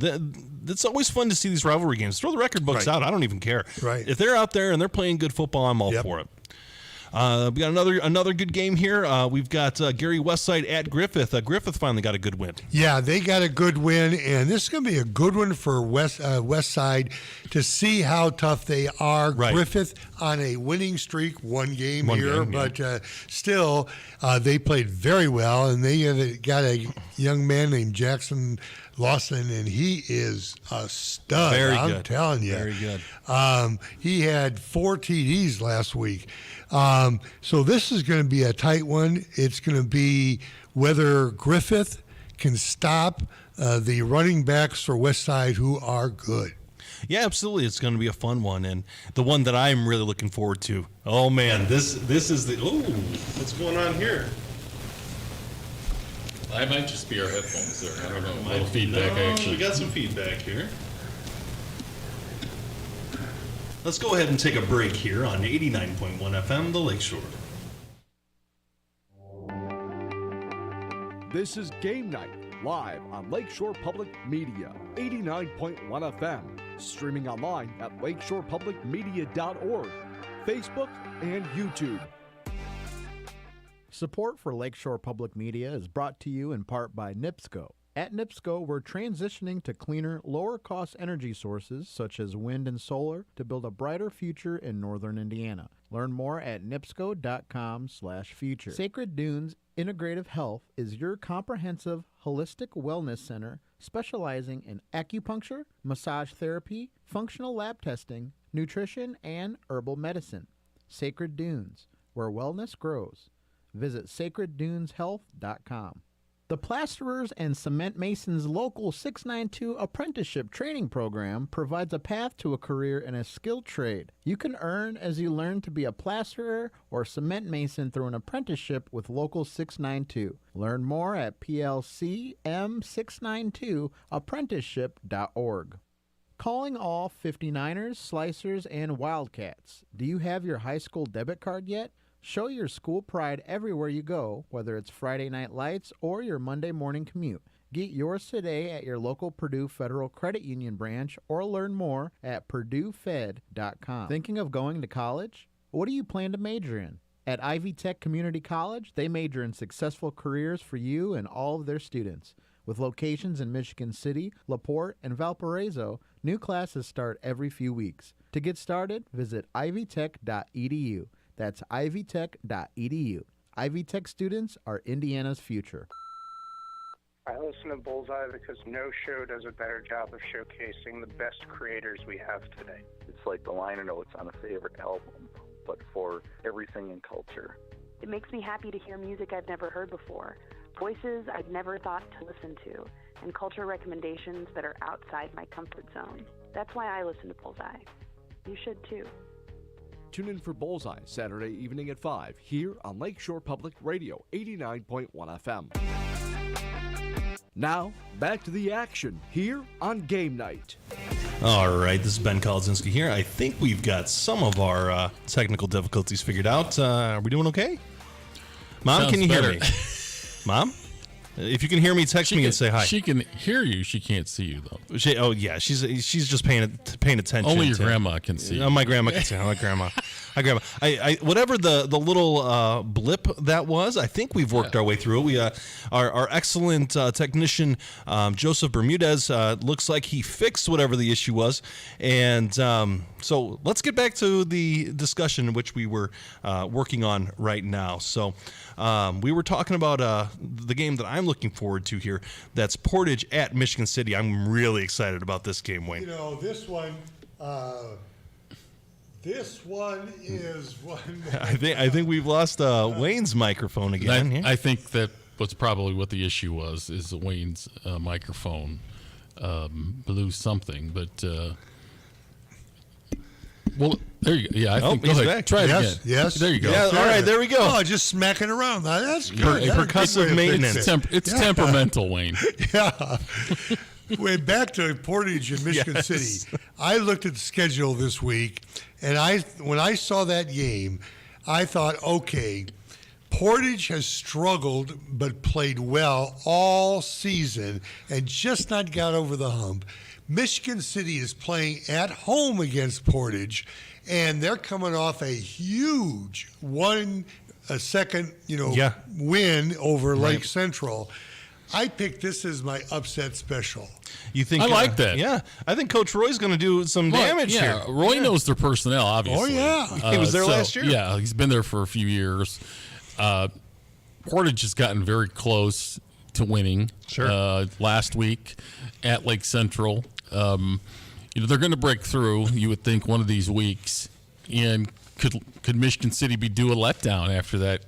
It's always fun to see these rivalry games. Throw the record books out. I don't even care.
Right.
If they're out there and they're playing good football, I'm all for it. We got another good game here. We've got Gary Westside at Griffith. Griffith finally got a good win.
Yeah, they got a good win, and this is going to be a good one for Westside to see how tough they are.
Right.
Griffith on a winning streak, one game, but still, they played very well, and they got a young man named Jackson Lawson, and he is a stud.
Very
I'm
good.
telling you.
Very good.
He had 4 TDs last week. So this is going to be a tight one. It's going to be whether Griffith can stop the running backs for Westside who are good.
Yeah, absolutely. It's going to be a fun one, and the one that I'm really looking forward to. Oh man, this is the what's going on here?
I might just be our headphones there. I don't know. A little feedback, actually.
We got some feedback here. Let's go ahead and take a break here on 89.1 FM, the Lakeshore.
This is Game Night, live on Lakeshore Public Media, 89.1 FM, streaming online at lakeshorepublicmedia.org, Facebook, and YouTube.
Support for Lakeshore Public Media is brought to you in part by NIPSCO. At NIPSCO, we're transitioning to cleaner, lower-cost energy sources such as wind and solar to build a brighter future in northern Indiana. Learn more at nipsco.com/future. Sacred Dunes Integrative Health is your comprehensive, holistic wellness center specializing in acupuncture, massage therapy, functional lab testing, nutrition, and herbal medicine. Sacred Dunes, where wellness grows. Visit sacredduneshealth.com. The Plasterers and Cement Masons Local 692 Apprenticeship Training Program provides a path to a career in a skilled trade. You can earn as you learn to be a plasterer or cement mason through an apprenticeship with Local 692. Learn more at plcm692apprenticeship.org. Calling all 59ers, Slicers, and Wildcats. Do you have your high school debit card yet? Show your school pride everywhere you go, whether it's Friday Night Lights or your Monday morning commute. Get yours today at your local Purdue Federal Credit Union branch or learn more at purduefed.com. Thinking of going to college? What do you plan to major in? At Ivy Tech Community College, they major in successful careers for you and all of their students. With locations in Michigan City, LaPorte, and Valparaiso, new classes start every few weeks. To get started, visit ivytech.edu. That's ivytech.edu. Ivy Tech students are Indiana's future.
I listen to Bullseye because no show does a better job of showcasing the best creators we have today.
It's like the liner notes on a favorite album, but for everything in culture.
It makes me happy to hear music I've never heard before, voices I'd never thought to listen to, and culture recommendations that are outside my comfort zone. That's why I listen to Bullseye. You should too.
Tune in for Bullseye Saturday evening at 5 here on Lakeshore Public Radio 89.1 FM. Now, back to the action here on Game Night.
All right, this is Ben Kolodzinski here. I think we've got some of our technical difficulties figured out. Are we doing okay? Mom,
Sounds
can you
better.
hear me? Mom? If you can hear me, text me and say hi.
She can hear you. She can't see you, though.
She's just paying attention.
Only your grandma can see you.
My grandma can see. My grandma. I whatever the little blip that was, I think we've worked our way through it. We our excellent technician Joseph Bermudez looks like he fixed whatever the issue was, and so let's get back to the discussion which we were working on right now. So we were talking about the game that I'm looking forward to here. That's Portage at Michigan City. I'm really excited about this game, Wayne.
You know, this one is one.
I think we've lost Wayne's microphone again.
I think that what's probably what the issue is Wayne's microphone blew something, but. Well, there you go. Yeah, I think. Go ahead.
Back.
Try it again.
Yes.
There you go.
Yeah, all right, there we go.
Oh, just smacking around. That's good.
Percussive maintenance.
It's temperamental, Wayne.
Yeah. Went back to Portage in Michigan City. I looked at the schedule this week, and when I saw that game, I thought, okay, Portage has struggled but played well all season and just not got over the hump. Michigan City is playing at home against Portage, and they're coming off a huge second win over Lake Central. I picked this as my upset special.
You think?
I like that.
Yeah, I think Coach Roy's going to do some damage here.
Roy knows their personnel, obviously.
Oh yeah,
he was there last year.
Yeah, he's been there for a few years. Portage has gotten very close to winning.
Sure.
Last week at Lake Central, they're going to break through. You would think one of these weeks, and could Michigan City be due a letdown after that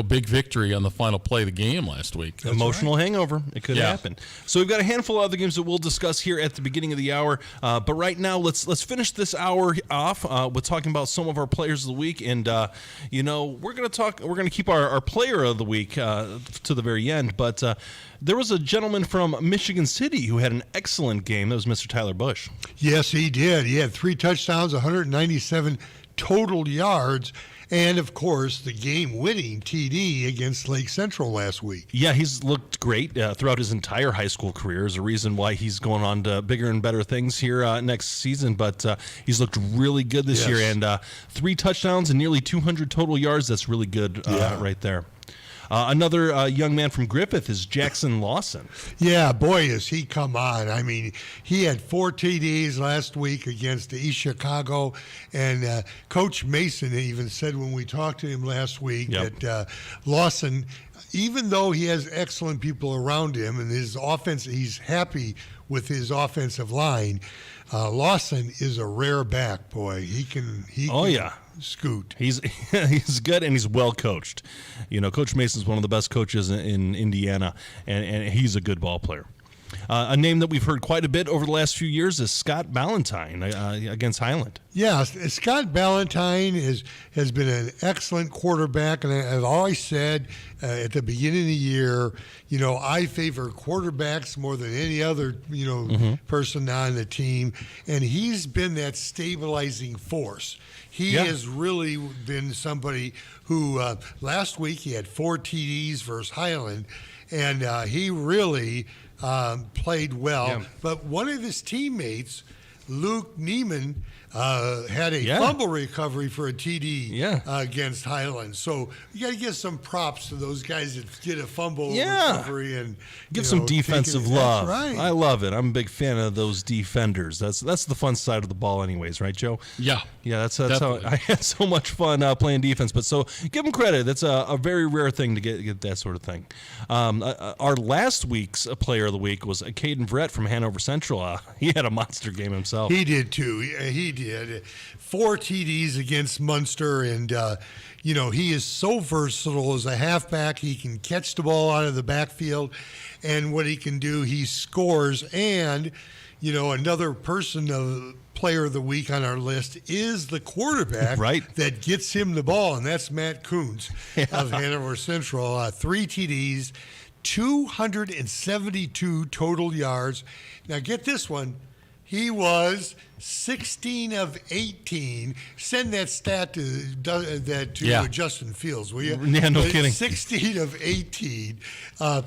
big victory on the final play of the game last week?
That's emotional hangover. It could happen. So we've got a handful of other games that we'll discuss here at the beginning of the hour. But right now, let's finish this hour off with talking about some of our players of the week. And we're going to keep our player of the week to the very end. But there was a gentleman from Michigan City who had an excellent game. That was Mr. Tyler Bush.
Yes, he did. He had 3 touchdowns, 197 total yards. And, of course, the game-winning TD against Lake Central last week.
Yeah, he's looked great throughout his entire high school career. There's a reason why he's going on to bigger and better things here next season. But he's looked really good this year. And 3 touchdowns and nearly 200 total yards. That's really good right there. Another young man from Griffith is Jackson Lawson.
Yeah, boy, does he come on. I mean, he had 4 TDs last week against East Chicago, and Coach Mason even said when we talked to him last week that Lawson, even though he has excellent people around him and his offense, he's happy with his offensive line. Lawson is a rare back, boy. He can scoot.
He's good, and he's well coached. Coach Mason's one of the best coaches in Indiana, and he's a good ball player. A name that we've heard quite a bit over the last few years is Scott Ballantyne against Highland.
Yeah, Scott Ballantyne has been an excellent quarterback, and I've always said at the beginning of the year, I favor quarterbacks more than any other, person on the team, and he's been that stabilizing force. He has really been somebody who last week he had 4 TDs versus Highland, and he really played well. Yeah. But one of his teammates, Luke Neiman, had a fumble recovery for a TD against Highland. So you got to give some props to those guys that get a fumble recovery and
give some defensive love.
That's right.
I love it. I'm a big fan of those defenders. That's the fun side of the ball, anyways, right, Joe?
Yeah.
Yeah, that's how I had so much fun playing defense. But so give them credit. That's a very rare thing to get that sort of thing. Our last week's player of the week was Caden Vrett from Hanover Central. He had a monster game himself.
He did too. He did 4 TDs against Munster, and he is so versatile as a halfback. He can catch the ball out of the backfield, and what he can do, he scores. And another person player of the week on our list is the quarterback that gets him the ball, and that's Matt Coons of Hanover Central. 3 TDs, 272 total yards. Now get this one. He was 16 of 18. Send that stat to Justin Fields, will you?
Yeah, no kidding.
16 of 18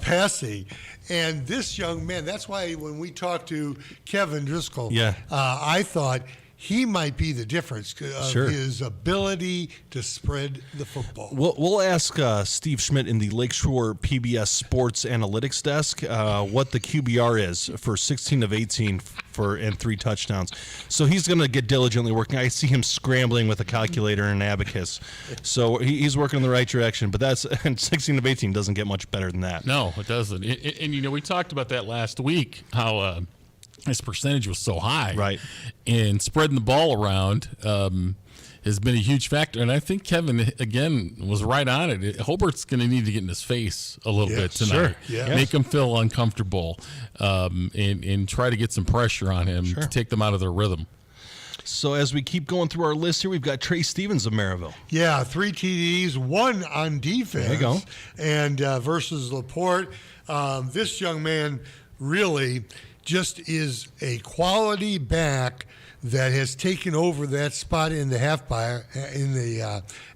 passing. And this young man, that's why when we talked to Kevin Driscoll, I thought he might be the difference of his ability to spread the football.
We'll ask Steve Schmidt in the Lakeshore PBS Sports Analytics Desk what the QBR is for 16 of 18 and 3 touchdowns. So he's going to get diligently working. I see him scrambling with a calculator and an abacus. So he's working in the right direction. But that's 16 of 18 doesn't get much better than that.
No, it doesn't. And we talked about that last week, how his percentage was so high.
Right.
And spreading the ball around has been a huge factor. And I think Kevin, again, was right on it. Hobart's going to need to get in his face a little bit tonight. Make him feel uncomfortable and try to get some pressure on him to take them out of their rhythm.
So as we keep going through our list here, we've got Trey Stevens of Maryville.
Yeah, 3 TDs, 1 on defense.
There you go.
And versus Laporte. This young man really just is a quality back that has taken over that spot in the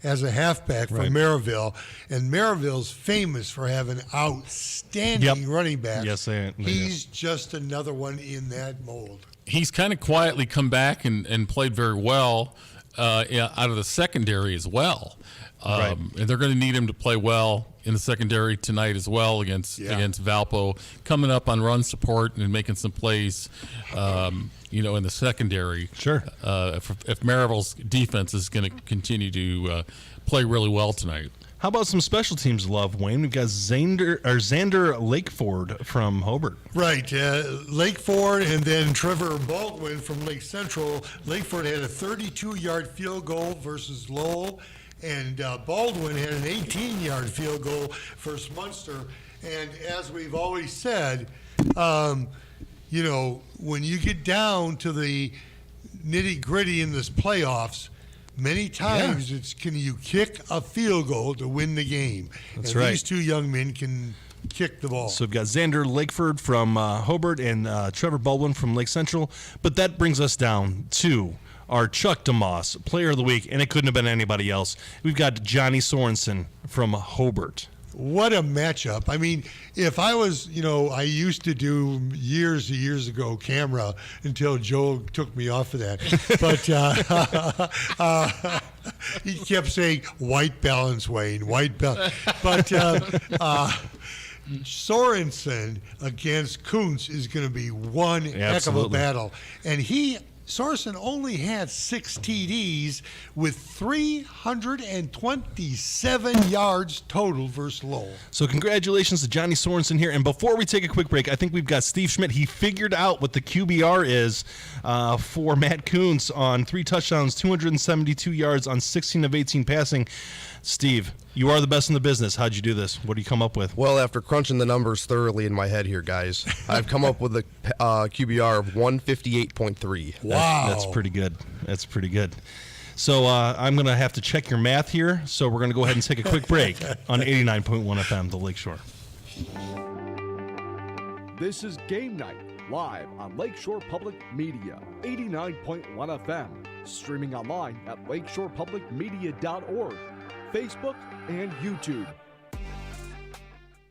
as a halfback for Maryville, and Maryville's famous for having outstanding running backs.
Yes,
he's just another one in that mold.
He's kind of quietly come back and played very well out of the secondary as well. And they're going to need him to play well in the secondary tonight as well against Valpo, coming up on run support and making some plays, in the secondary.
Sure.
If Maryville's defense is going to continue to play really well tonight.
How about some special teams love, Wayne? We've got Xander Lakeford from Hobart.
Right. Lakeford and then Trevor Baldwin from Lake Central. Lakeford had a 32-yard field goal versus Lowell, and Baldwin had an 18-yard field goal versus Munster. And as we've always said, when you get down to the nitty-gritty in this playoffs, many times it's can you kick a field goal to win the game.
That's
and
right.
These two young men can kick the ball.
So we've got Xander Lakeford from Hobart and Trevor Baldwin from Lake Central. But that brings us down to our Chuck DeMoss, Player of the Week, and it couldn't have been anybody else. We've got Johnny Sorensen from Hobart.
What a matchup. I mean, if I was, I used to do years ago camera until Joe took me off of that. But he kept saying, white balance, Wayne, white balance. But Sorensen against Kuntz is going to be one heck of a battle. And Sorensen only had 6 TDs with 327 yards total versus Lowell.
So congratulations to Johnny Sorensen here. And before we take a quick break, I think we've got Steve Schmidt. He figured out what the QBR is for Matt Kuntz on 3 touchdowns, 272 yards on 16 of 18 passing. Steve, you are the best in the business. How'd you do this? What do you come up with?
Well, after crunching the numbers thoroughly in my head here, guys, I've come up with a QBR of 158.3.
Wow.
That's pretty good. That's pretty good. So I'm going to have to check your math here. So we're going to go ahead and take a quick break on 89.1 FM, the Lakeshore.
This is Game Night, live on Lakeshore Public Media, 89.1 FM, streaming online at lakeshorepublicmedia.org, Facebook, and YouTube.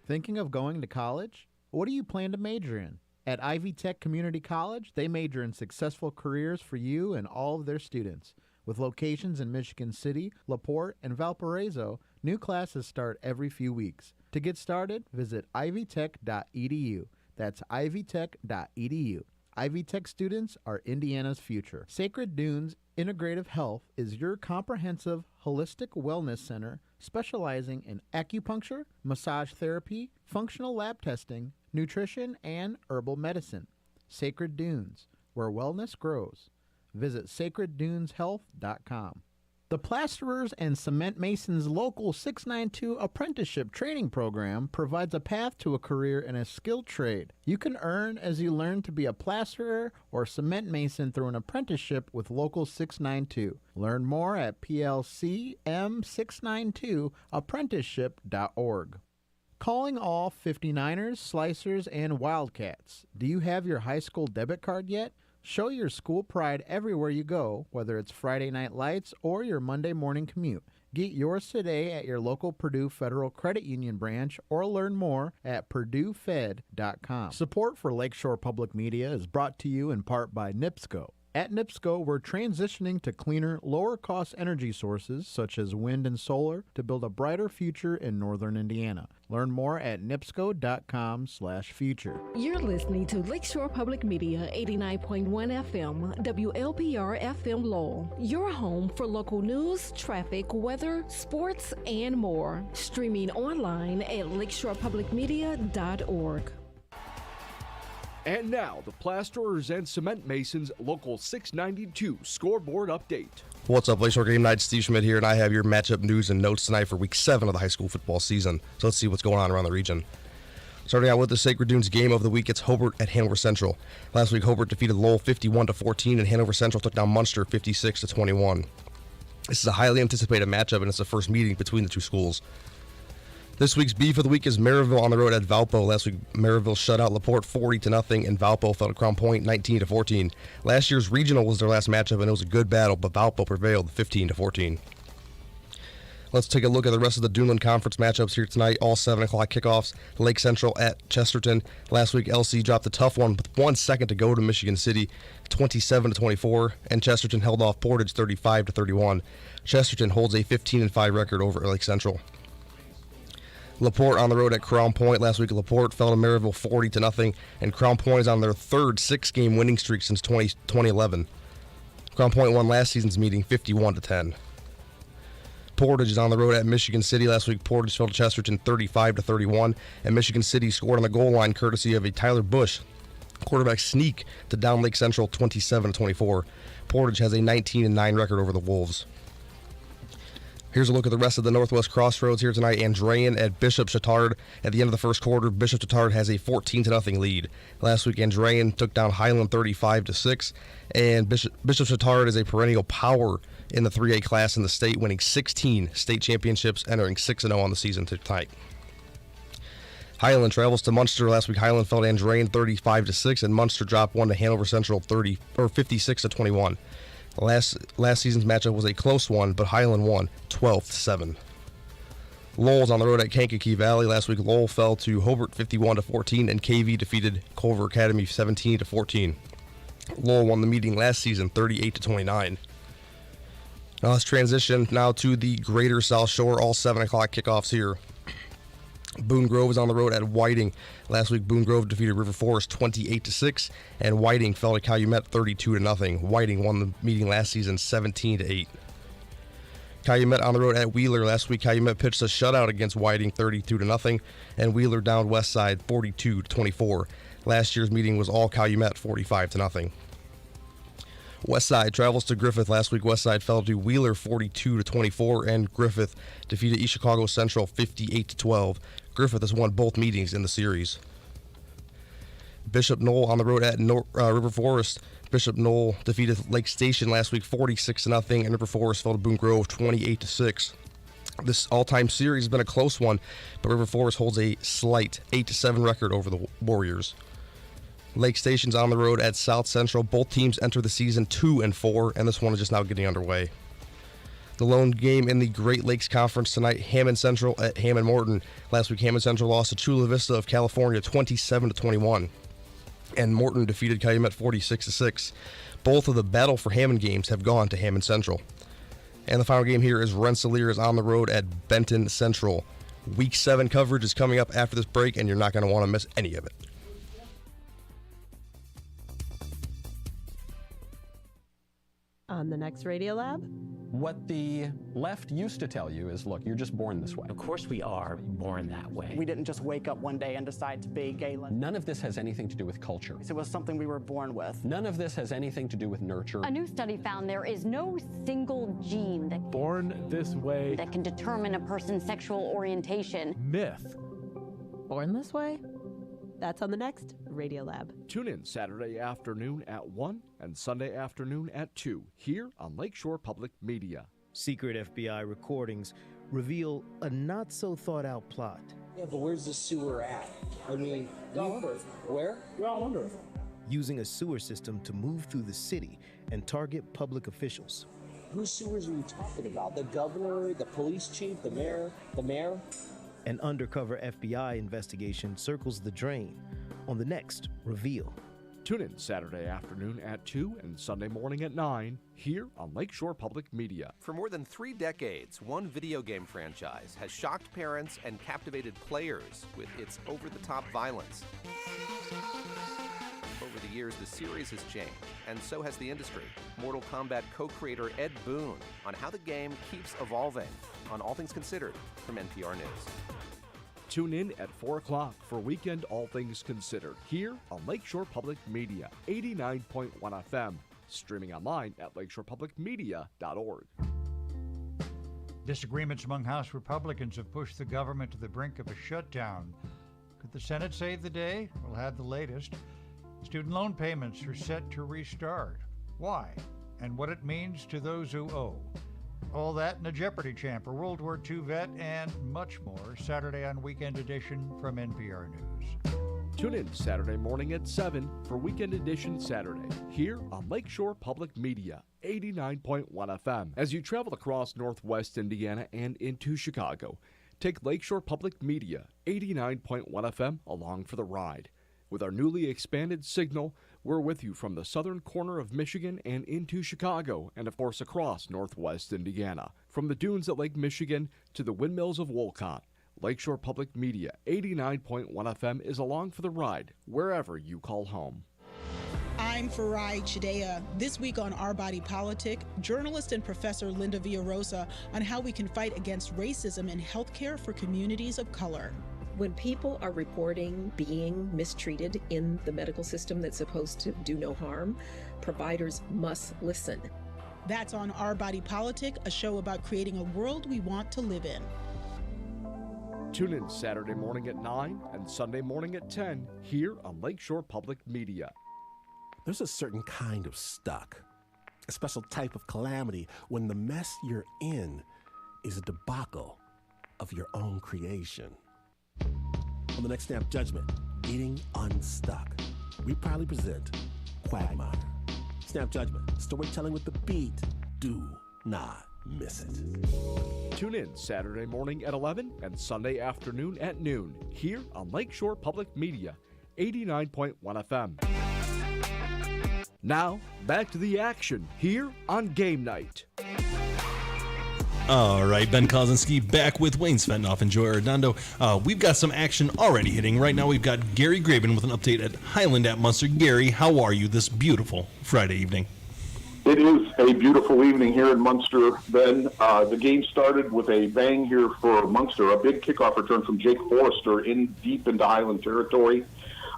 Thinking of going to college? What do you plan to major in? At Ivy Tech Community College, they major in successful careers for you and all of their students. With locations in Michigan City, LaPorte, and Valparaiso, new classes start every few weeks. To get started, visit ivytech.edu. That's ivytech.edu. Ivy Tech students are Indiana's future. Sacred Dunes Integrative Health is your comprehensive holistic wellness center specializing in acupuncture, massage therapy, functional lab testing, nutrition, and herbal medicine. Sacred Dunes, where wellness grows. Visit sacredduneshealth.com. The Plasterers and Cement Masons Local 692 Apprenticeship Training Program provides a path to a career in a skilled trade. You can earn as you learn to be a plasterer or cement mason through an apprenticeship with Local 692. Learn more at plcm692apprenticeship.org. Calling all 59ers, Slicers, and Wildcats. Do you have your high school debit card yet? Show your school pride everywhere you go, whether it's Friday Night Lights or your Monday morning commute. Get yours today at your local Purdue Federal Credit Union branch or learn more at purduefed.com. Support for Lakeshore Public Media is brought to you in part by NIPSCO. At NIPSCO, we're transitioning to cleaner, lower-cost energy sources such as wind and solar to build a brighter future in northern Indiana. Learn more at nipsco.com/future.
You're listening to Lakeshore Public Media 89.1 FM, WLPR FM Lowell. Your home for local news, traffic, weather, sports, and more. Streaming online at lakeshorepublicmedia.org.
And now, the Plasterers and Cement Masons Local 692 scoreboard update.
What's up, Lakeshore Game Night? Steve Schmidt here, and I have your matchup news and notes tonight for Week 7 of the high school football season. So let's see what's going on around the region. Starting out with the Sacred Dunes game of the week, it's Hobart at Hanover Central. Last week, Hobart defeated Lowell 51-14, and Hanover Central took down Munster 56-21. This is a highly anticipated matchup, and it's the first meeting between the two schools. This week's beef of the week is Maryville on the road at Valpo. Last week, Maryville shut out LaPorte 40-0, and Valpo fell to Crown Point 19-14. Last year's regional was their last matchup, and it was a good battle, but Valpo prevailed 15-14. Let's take a look at the rest of the Duneland Conference matchups here tonight. All 7 o'clock kickoffs. Lake Central at Chesterton. Last week, LC dropped a tough one with 1 second to go to Michigan City, 27-24, and Chesterton held off Portage 35-31. Chesterton holds a 15-5 record over Lake Central. LaPorte on the road at Crown Point. Last week, LaPorte fell to Maryville 40-0, and Crown Point is on their third 6-game winning streak since 2011. Crown Point won last season's meeting 51-10. Portage is on the road at Michigan City. Last week, Portage fell to Chesterton 35-31, and Michigan City scored on the goal line courtesy of a Tyler Bush quarterback sneak to down Lake Central 27-24. Portage has a 19-9 record over the Wolves. Here's a look at the rest of the Northwest Crossroads here tonight. Andrean at Bishop Chatard. At the end of the first quarter, Bishop Chatard has a 14-0 lead. Last week, Andrean took down Highland 35-6, and Bishop Chatard is a perennial power in the 3A class in the state, winning 16 state championships, entering 6-0 on the season tonight. Highland travels to Munster. Last week, Highland fell to Andrean 35-6, and Munster dropped one to Hanover Central 56-21. Last season's matchup was a close one, but Highland won 12-7. Lowell's on the road at Kankakee Valley. Last week, Lowell fell to Hobart 51-14, and KV defeated Culver Academy 17-14. Lowell won the meeting last season 38-29. Now let's transition now to the Greater South Shore. All 7 o'clock kickoffs here. Boone Grove is on the road at Whiting. Last week, Boone Grove defeated River Forest 28-6, and Whiting fell to Calumet 32-0. Whiting won the meeting last season 17-8. Calumet on the road at Wheeler. Last week, Calumet pitched a shutout against Whiting 32-0, and Wheeler downed Westside 42-24. Last year's meeting was all Calumet 45-0. Westside travels to Griffith. Last week, Westside fell to Wheeler 42-24, and Griffith defeated East Chicago Central 58-12. Griffith has won both meetings in the series. Bishop Knoll on the road at River Forest. Bishop Knoll defeated Lake Station last week 46-0, and River Forest fell to Boone Grove 28-6. This all-time series has been a close one, but River Forest holds a slight 8-7 record over the Warriors. Lake Station's on the road at South Central. Both teams enter the season 2-4, and this one is just now getting underway. The lone game in the Great Lakes Conference tonight, Hammond Central at Hammond Morton. Last week, Hammond Central lost to Chula Vista of California 27-21, and Morton defeated Calumet 46-6. Both of the Battle for Hammond games have gone to Hammond Central. And the final game here is Rensselaer is on the road at Benton Central. Week 7 coverage is coming up after this break, and you're not going to want to miss any of it.
On the next Radio Lab?
What the left used to tell you is, look, you're just born this way.
Of course we are born that way.
We didn't just wake up one day and decide to be gay.
None of this has anything to do with culture.
It was something we were born with.
None of this has anything to do with nurture.
A new study found there is no single gene that
born this way
that can determine a person's sexual orientation.
Myth.
Born this way? That's on the next Radio Lab.
Tune in Saturday afternoon at 1 and Sunday afternoon at 2 here on Lakeshore Public Media.
Secret FBI recordings reveal a not-so-thought-out plot.
Yeah, but where's the sewer at? I mean,
Where?
Where?
We're on Under Earth. using a sewer system to move through the city and target public officials.
Whose sewers are you talking about? The governor, the police chief, the mayor, the mayor?
An undercover FBI investigation circles the drain on the next Reveal.
Tune in Saturday afternoon at 2 and Sunday morning at 9 here on Lakeshore Public Media.
For more than 3 decades, one video game franchise has shocked parents and captivated players with its over-the-top violence. Over the years, the series has changed, and so has the industry. Mortal Kombat co-creator Ed Boon on how the game keeps evolving on All Things Considered from NPR News.
Tune in at 4 o'clock for Weekend All Things Considered here on Lakeshore Public Media, 89.1 FM. Streaming online at lakeshorepublicmedia.org.
Disagreements among House Republicans have pushed the government to the brink of a shutdown. Could the Senate save the day? We'll have the latest. Student loan payments are set to restart. Why? And what it means to those who owe. All that in a Jeopardy champ, a World War II vet, and much more. Saturday on Weekend Edition from NPR News.
Tune in Saturday morning at 7 for Weekend Edition Saturday here on Lakeshore Public Media, 89.1 FM. As you travel across Northwest Indiana and into Chicago, take Lakeshore Public Media, 89.1 FM along for the ride. With our newly expanded signal, we're with you from the southern corner of Michigan and into Chicago, and of course across Northwest Indiana. From the dunes at Lake Michigan to the windmills of Wolcott, Lakeshore Public Media 89.1 FM is along for the ride, wherever you call home.
I'm Farai Chidea. This week on Our Body Politic, journalist and professor Linda Villarosa on how we can fight against racism in healthcare for communities of color.
When people are reporting being mistreated in the medical system that's supposed to do no harm, providers must listen.
That's on Our Body Politic, a show about creating a world we want to live in.
Tune in Saturday morning at 9 and Sunday morning at 10 here on Lakeshore Public Media.
There's a certain kind of stuck, a special type of calamity when the mess you're in is a debacle of your own creation. On the next Snap Judgment, Getting Unstuck, we proudly present Quagmire. Snap Judgment, storytelling with the beat. Do not miss it.
Tune in Saturday morning at 11 and Sunday afternoon at noon here on Lakeshore Public Media, 89.1 FM. Now, back to the action here on Game Night.
All right, Ben Kolodzinski back with Wayne Svetanoff and Joe Arredondo. We've got some action already hitting. Right now we've got Gary Graben with an update at Highland at Munster. Gary, how are you this beautiful Friday evening?
It is a beautiful evening here in Munster, Ben. The game started with a bang here for Munster, a big kickoff return from Jake Forrester deep into Highland territory.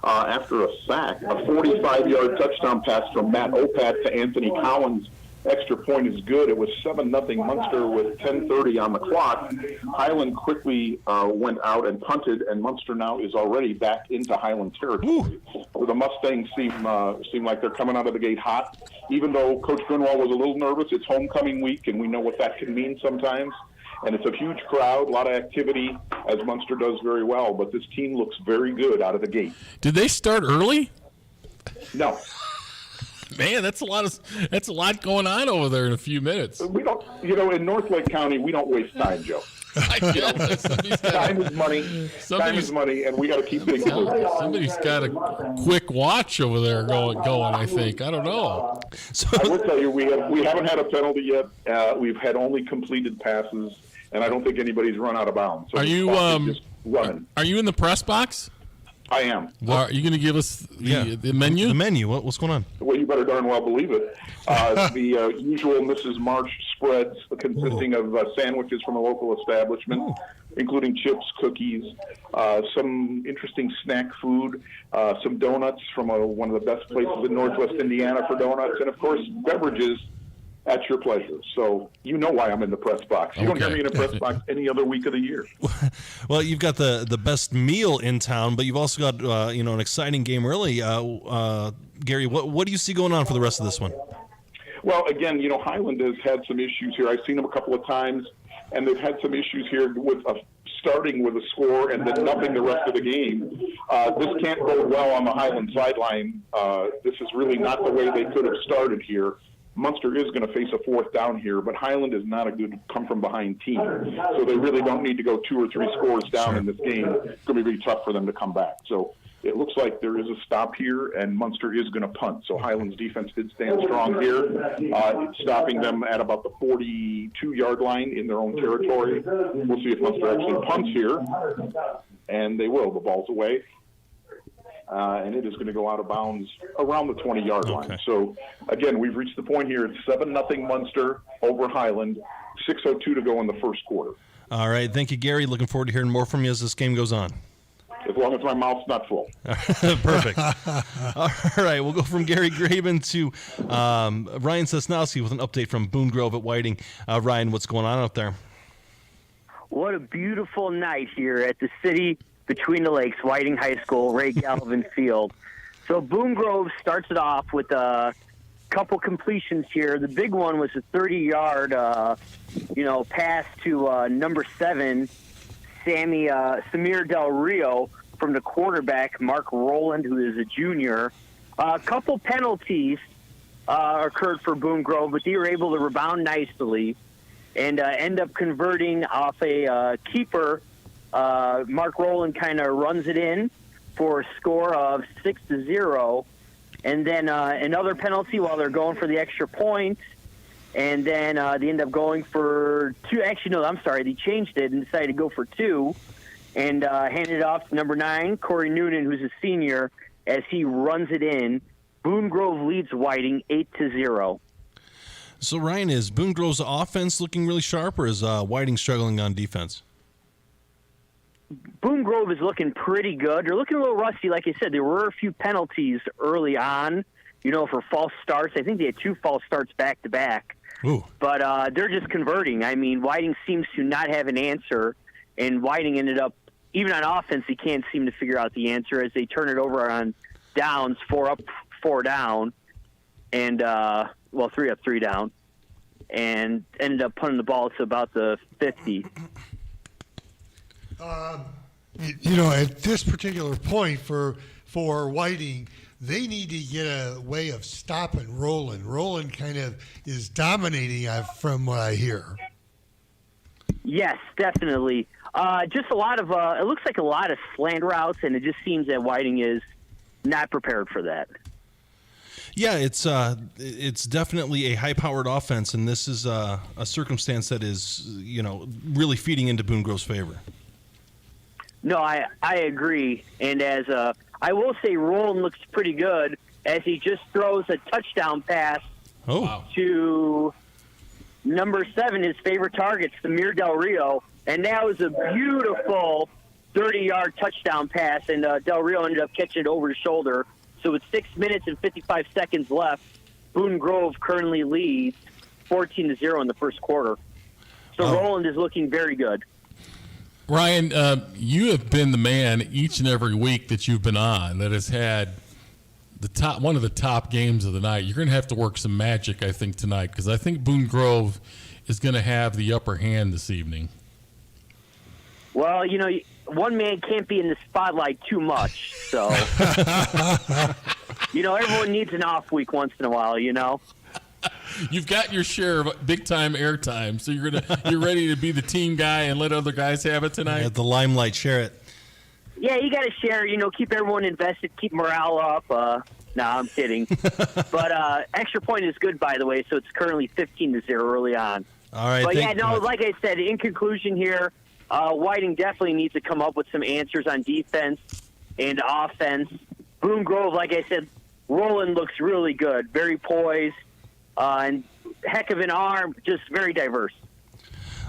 After a sack, a 45-yard touchdown pass from Matt Opat to Anthony Collins. Extra point is good. It was 7-0 Munster with 10:30 on the clock. Highland quickly went out and punted, and Munster now is already back into Highland territory. The Mustangs seem like they're coming out of the gate hot. Even though Coach Grunwald was a little nervous, it's homecoming week, and we know what that can mean sometimes. And it's a huge crowd, a lot of activity, as Munster does very well. But this team looks very good out of the gate.
Did they start early?
No.
Man, that's a lot going on over there in a few minutes.
We don't, in North Lake County, we don't waste time, Joe. Time is money. Time is money, and we got to keep things moving.
Somebody's got a quick watch over there going. I think. I don't know.
I will tell you, we haven't had a penalty yet. We've had only completed passes, and I don't think anybody's run out of bounds. So
are you
just running?
Are you in the press box?
I am.
Are you going to give us the menu?
The menu. What's going on?
Well, you better darn well believe it. The usual Mrs. March spreads consisting of sandwiches from a local establishment, including chips, cookies, some interesting snack food, some donuts from one of the best places in Northwest Indiana for donuts, and, of course, beverages at your pleasure. So you know why I'm in the press box. You don't hear me in a press box any other week of the year.
Well, you've got the best meal in town, but you've also got an exciting game early. Gary, what do you see going on for the rest of this one?
Well, again, Highland has had some issues here. I've seen them a couple of times. and they've had some issues here with starting with a score and then nothing the rest of the game. This can't go well on the Highland sideline. This is really not the way they could have started here. Munster is going to face a fourth down here, but Highland is not a good come-from-behind team. So they really don't need to go 2 or 3 scores down in this game. It's going to be tough for them to come back. So it looks like there is a stop here, and Munster is going to punt. So Highland's defense did stand strong here, stopping them at about the 42-yard line in their own territory. We'll see if Munster actually punts here, and they will. The ball's away. And it is going to go out of bounds around the 20-yard line. So, again, we've reached the point here. It's 7-0 Munster over Highland, 6:02 to go in the first quarter.
All right. Thank you, Gary. Looking forward to hearing more from you as this game goes on.
As long as my mouth's not full.
Perfect. All right. We'll go from Gary Graben to Ryan Sosnowski with an update from Boone Grove at Whiting. Ryan, what's going on out there?
What a beautiful night here at the city between the lakes, Whiting High School, Ray Galvin Field. So Boone Grove starts it off with a couple completions here. The big one was a 30-yard, pass to number 7, Samir Del Rio, from the quarterback, Mark Rowland, who is a junior. A couple penalties occurred for Boone Grove, but they were able to rebound nicely and end up converting off a keeper. Mark Rowland kind of runs it in for a score of 6-0, and then another penalty while they're going for the extra point, and then they end up going for 2. Actually, no, I'm sorry, they changed it and decided to go for 2, and handed it off to number 9, Corey Noonan, who's a senior, as he runs it in. Boone Grove leads Whiting 8-0.
So, Ryan, is Boone Grove's offense looking really sharp, or is Whiting struggling on defense?
Boone Grove is looking pretty good. They're looking a little rusty. Like I said, there were a few penalties early on, for false starts. I think they had 2 false starts back-to-back.
Ooh.
But they're just converting. I mean, Whiting seems to not have an answer, and Whiting ended up, even on offense, he can't seem to figure out the answer as they turn it over on downs, 4 up, 4 down, and, 3 up, 3 down, and ended up punting the ball to about the 50.
At this particular point for Whiting, they need to get a way of stopping Rowland. Rowland kind of is dominating from what I hear.
Yes, definitely. Just a lot of, it looks like a lot of slant routes, and it just seems that Whiting is not prepared for that.
Yeah, it's definitely a high-powered offense, and this is a circumstance that is, really feeding into Boone Grove's favor.
No, I agree. And as I will say, Rowland looks pretty good as he just throws a touchdown pass to number 7, his favorite target, Samir Del Rio. And that was a beautiful 30-yard touchdown pass, and Del Rio ended up catching it over his shoulder. So with 6 minutes and 55 seconds left, Boone Grove currently leads 14-0 in the first quarter. So Rowland is looking very good.
Ryan, you have been the man each and every week that you've been on that has had one of the top games of the night. You're going to have to work some magic, I think, tonight, because I think Boone Grove is going to have the upper hand this evening.
Well, one man can't be in the spotlight too much, so everyone needs an off week once in a while.
You've got your share of big-time airtime, so you're ready to be the team guy and let other guys have it tonight?
At the limelight, share it.
Yeah, you got to share, keep everyone invested, keep morale up. No, I'm kidding. But extra point is good, by the way, so it's currently 15-0 early on.
All right.
But like I said, in conclusion here, Whiting definitely needs to come up with some answers on defense and offense. Boone Grove, like I said, Rowland looks really good, very poised. And heck of an arm, just very diverse.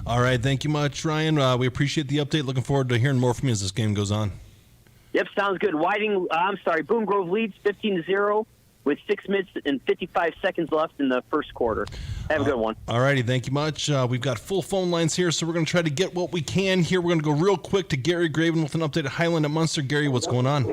All right, thank you much, Ryan. We appreciate the update. Looking forward to hearing more from you as this game goes on.
Yep, sounds good. Boone Grove leads 15-0 with 6 minutes and 55 seconds left in the first quarter. Have a good one.
All righty, thank you much. We've got full phone lines here, so we're going to try to get what we can here. We're going to go real quick to Gary Graven with an update at Highland at Munster. Gary, what's going on?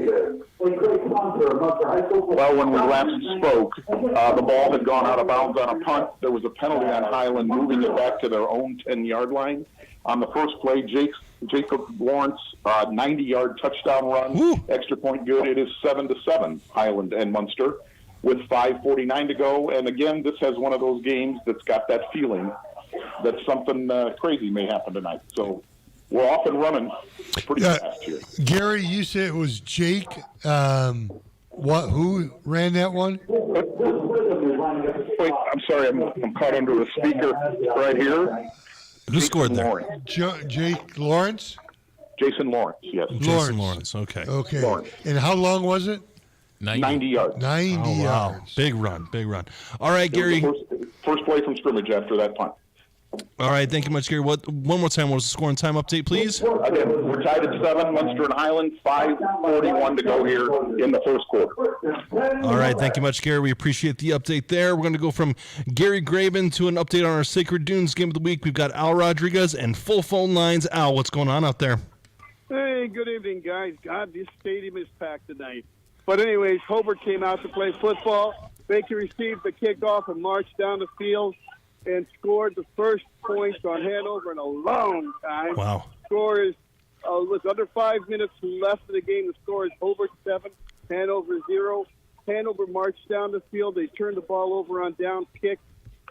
Well, when we last spoke, the ball had gone out of bounds on a punt. There was a penalty on Highland moving it back to their own 10-yard line. On the first play, Jacob Lawrence, 90-yard touchdown run, extra point good. It is 7-7, Highland and Munster, with 5:49 to go. And again, this has one of those games that's got that feeling that something crazy may happen tonight. So we're off and running pretty fast here.
Gary, you said it was Jake. Who ran that one?
Wait, I'm sorry, I'm caught under a speaker right here.
Who scored there?
Jake Lawrence?
Jason Lawrence, yes.
Jason Lawrence, okay.
Okay.
Lawrence.
And how long was it?
90 yards.
90
Oh, wow.
yards.
Big run. All right, Gary.
First play from scrimmage after that punt.
All right, thank you much, Gary. One more time, what was the score and time update, please?
Again, we're tied at 7, Munster and Highland, 5:41 to go here in the first quarter.
All right, thank you much, Gary. We appreciate the update there. We're going to go from Gary Graben to an update on our Sacred Dunes game of the week. We've got Al Rodriguez and full phone lines. Al, what's going on out there?
Hey, good evening, guys. God, this stadium is packed tonight. But anyways, Hobart came out to play football. Baker received the kickoff and marched down the field and scored the first points on Hanover in a long time.
Wow.
Score is with under 5 minutes left in the game. The score is Hobart 7, Hanover 0. Hanover marched down the field. They turned the ball over on down kick.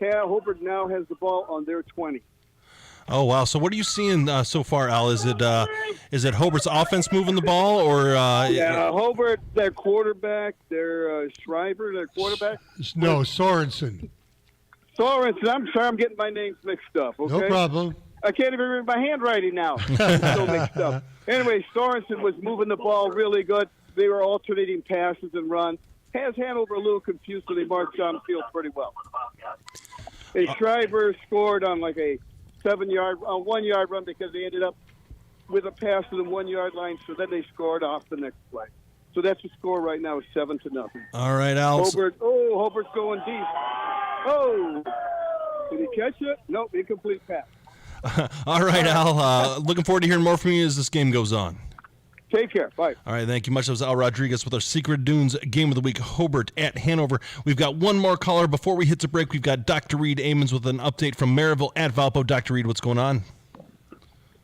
Hobart now has the ball on their 20.
Oh, wow. So what are you seeing so far, Al? Is it Hobart's offense moving the ball? Or
Yeah, Hobart, their quarterback, their Schreiber, their quarterback.
No, Sorensen.
Sorensen, I'm sorry, I'm getting my names mixed up. Okay?
No problem.
I can't even read my handwriting now. It's so mixed up. Anyway, Sorensen was moving the ball really good. They were alternating passes and runs. Has Hanover a little confused, so they marched down the field pretty well. And Schreiber scored on like a 1-yard run because they ended up with a pass to the 1-yard line, so then they scored off the next play. So that's the score right now, is 7-0.
All right, Al.
Hobart's going deep. Oh, did he catch it? Nope, incomplete pass.
All right, Al. Looking forward to hearing more from you as this game goes on.
Take care. Bye.
All right, thank you much. That was Al Rodriguez with our Secret Dunes game of the week, Hobart at Hanover. We've got one more caller before we hit to break. We've got Dr. Reed Amons with an update from Maryville at Valpo. Dr. Reed, what's going on?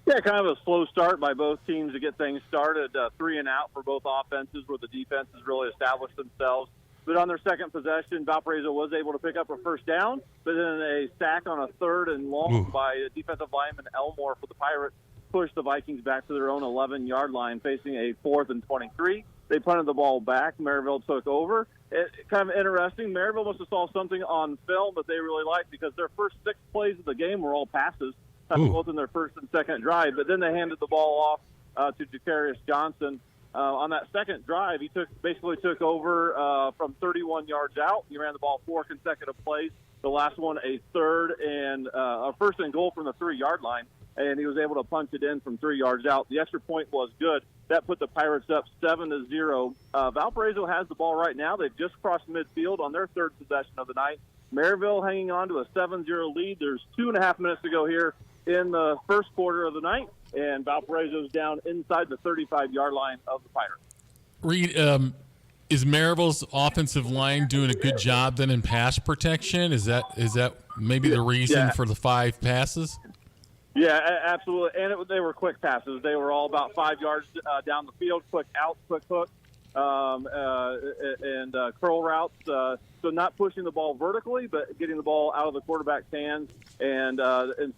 Yeah, kind of a slow start by both teams to get things started. 3 and out for both offenses where the defenses really established themselves. But on their second possession, Valparaiso was able to pick up a first down, but then a sack on a 3rd and long by defensive lineman Elmore for the Pirates pushed the Vikings back to their own 11-yard line, facing a 4th and 23. They punted the ball back. Maryville took over. Kind of interesting. Maryville must have saw something on film that they really liked because their first 6 plays of the game were all passes, both in their first and second drive. But then they handed the ball off to Jacarius Johnson. On that second drive, he basically took over from 31 yards out. He ran the ball 4 consecutive plays. The last one, a 3rd and a 1st and goal from the 3-yard line, and he was able to punch it in from 3 yards out. The extra point was good. That put the Pirates up 7-0. Valparaiso has the ball right now. They've just crossed midfield on their 3rd possession of the night. Maryville hanging on to a 7-0 lead. There's 2.5 minutes to go here in the first quarter of the night, and Valparaiso's down inside the 35-yard line of the Pirates.
Reed, is Maryville's offensive line doing a good job then in pass protection? Is that maybe the reason for the 5 passes?
Yeah, absolutely. And they were quick passes. They were all about 5 yards down the field, quick out, quick hook, and curl routes. So not pushing the ball vertically, but getting the ball out of the quarterback's hands. And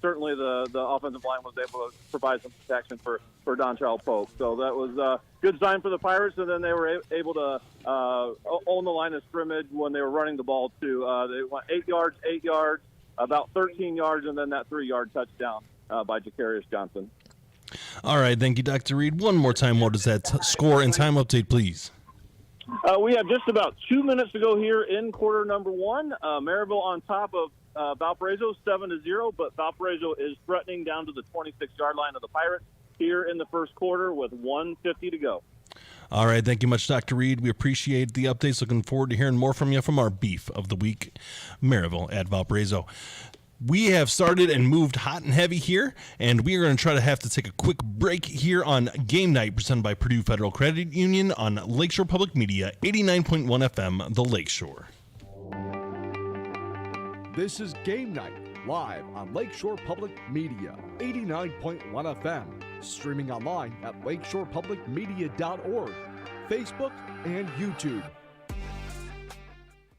certainly the offensive line was able to provide some protection for Dontrell Pope. So that was a good sign for the Pirates. And then they were able to own the line of scrimmage when they were running the ball, too. They went 8 yards, about 13 yards, and then that 3-yard touchdown by Jacarius Johnson.
All right, thank you, Dr. Reed. One more time, what is that score and time update, please?
We have just about 2 minutes to go here in quarter number 1. Maryville on top of Valparaiso, 7-0, but Valparaiso is threatening down to the 26-yard line of the Pirates here in the first quarter with 1:50 to go.
All right, thank you much, Dr. Reed. We appreciate the updates. Looking forward to hearing more from you from our beef of the week, Maryville at Valparaiso. We have started and moved hot and heavy here, and we are going to try to have to take a quick break here on Game Night, presented by Purdue Federal Credit Union on Lakeshore Public Media, 89.1 FM, The Lakeshore.
This is Game Night, live on Lakeshore Public Media, 89.1 FM, streaming online at lakeshorepublicmedia.org, Facebook, and YouTube.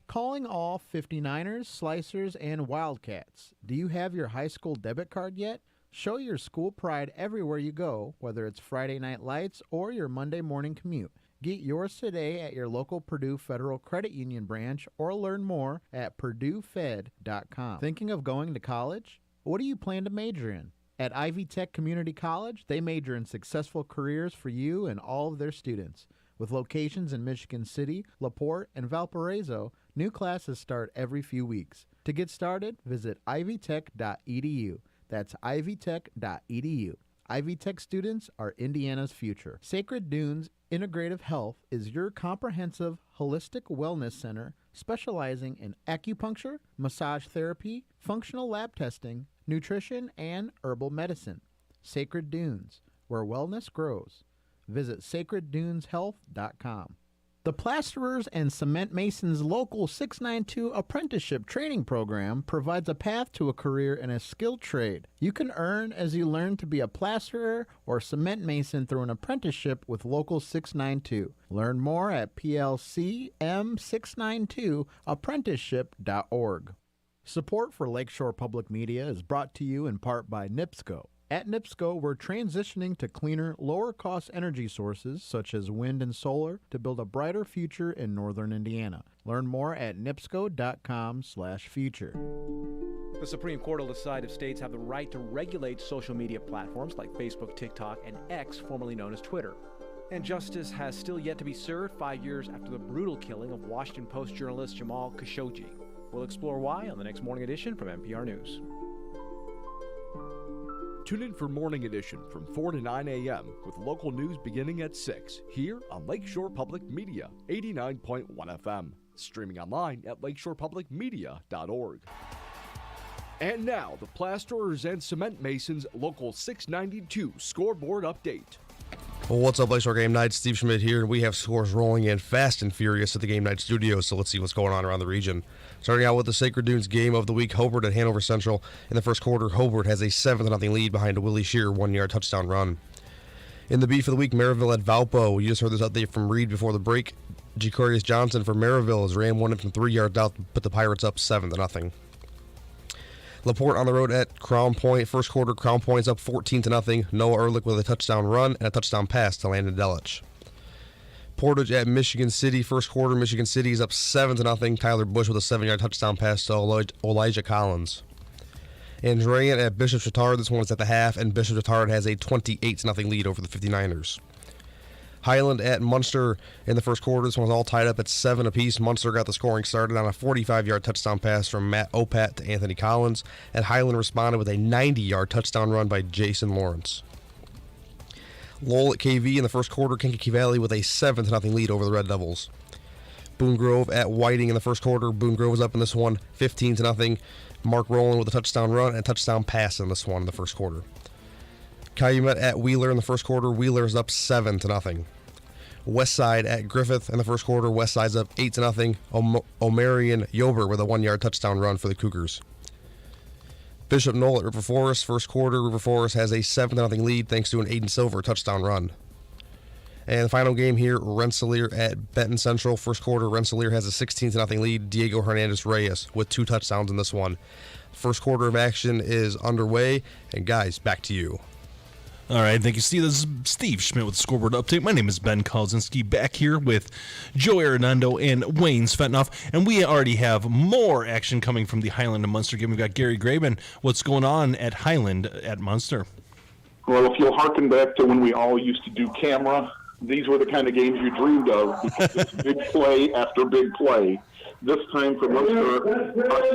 Calling all 59ers, Slicers, and Wildcats. Do you have your high school debit card yet? Show your school pride everywhere you go, whether it's Friday night lights or your Monday morning commute. Get yours today at your local Purdue Federal Credit Union branch or learn more at purduefed.com. Thinking of going to college? What do you plan to major in? At Ivy Tech Community College, they major in successful careers for you and all of their students. With locations in Michigan City, LaPorte, and Valparaiso, new classes start every few weeks. To get started, visit ivytech.edu. That's ivytech.edu. Ivy Tech students are Indiana's future. Sacred Dunes Integrative Health is your comprehensive, holistic wellness center specializing in acupuncture, massage therapy, functional lab testing, nutrition, and herbal medicine. Sacred Dunes, where wellness grows. Visit sacredduneshealth.com. The Plasterers and Cement Masons Local 692 Apprenticeship Training Program provides a path to a career in a skilled trade. You can earn as you learn to be a plasterer or cement mason through an apprenticeship with Local 692. Learn more at plcm692apprenticeship.org. Support for Lakeshore Public Media is brought to you in part by NIPSCO. At NIPSCO, we're transitioning to cleaner, lower-cost energy sources such as wind and solar to build a brighter future in northern Indiana. Learn more at nipsco.com/future.
The Supreme Court will decide if states have the right to regulate social media platforms like Facebook, TikTok, and X, formerly known as Twitter. And justice has still yet to be served 5 years after the brutal killing of Washington Post journalist Jamal Khashoggi. We'll explore why on the next Morning Edition from NPR News.
Tune in for Morning Edition from 4 to 9 a.m. with local news beginning at 6 here on Lakeshore Public Media, 89.1 FM. Streaming online at lakeshorepublicmedia.org. And now, the Plasterers and Cement Masons Local 692 Scoreboard Update.
Well, what's up, Lakeshore Game Night? Steve Schmidt here, and we have scores rolling in fast and furious at the Game Night studios, so let's see what's going on around the region. Starting out with the Sacred Dunes game of the week, Hobart at Hanover Central. In the first quarter, Hobart has a 7-0 lead behind a Willie Shear 1-yard touchdown run. In the beef of the week, Maryville at Valpo. You just heard this update from Reed before the break. Jacarius Johnson for Maryville has ran one in from 3 yards out, put the Pirates up 7-0. LaPorte on the road at Crown Point. First quarter, Crown Point's up 14-0. Noah Ehrlich with a touchdown run and a touchdown pass to Landon Delich. Portage at Michigan City. First quarter, Michigan City is up 7-0. Tyler Bush with a 7-yard touchdown pass to Elijah Collins. Andrean at Bishop Chatard. This one is at the half, and Bishop Chatard has a 28-0 lead over the 59ers. Highland at Munster in the first quarter. This one was all tied up at 7 apiece. Munster got the scoring started on a 45-yard touchdown pass from Matt Opat to Anthony Collins, and Highland responded with a 90-yard touchdown run by Jason Lawrence. Lowell at KV in the first quarter. Kankakee Valley with a 7-0 lead over the Red Devils. Boone Grove at Whiting in the first quarter. Boone Grove was up in this one 15-0. Mark Rowland with a touchdown run and a touchdown pass in this one in the first quarter. Calumet at Wheeler in the first quarter. Wheeler is up 7-0. Westside at Griffith in the first quarter. Westside's up 8-0. Omarion Yober with a 1-yard touchdown run for the Cougars. Bishop Knoll at River Forest. First quarter, River Forest has a 7-0 lead thanks to an Aiden Silver touchdown run. And the final game here, Rensselaer at Benton Central. First quarter, Rensselaer has a 16-0 lead. Diego Hernandez Reyes with 2 touchdowns in this one. First quarter of action is underway. And guys, back to you.
All right, thank you, Steve. This is Steve Schmidt with the Scoreboard Update. My name is Ben Kolodzinski, back here with Joe Arredondo and Wayne Svetanoff, and we already have more action coming from the Highland and Munster game. We've got Gary Graben. What's going on at Highland at Munster?
Well, if you'll harken back to when we all used to do camera, these were the kind of games you dreamed of, because it's big play after big play. This time for Munster, a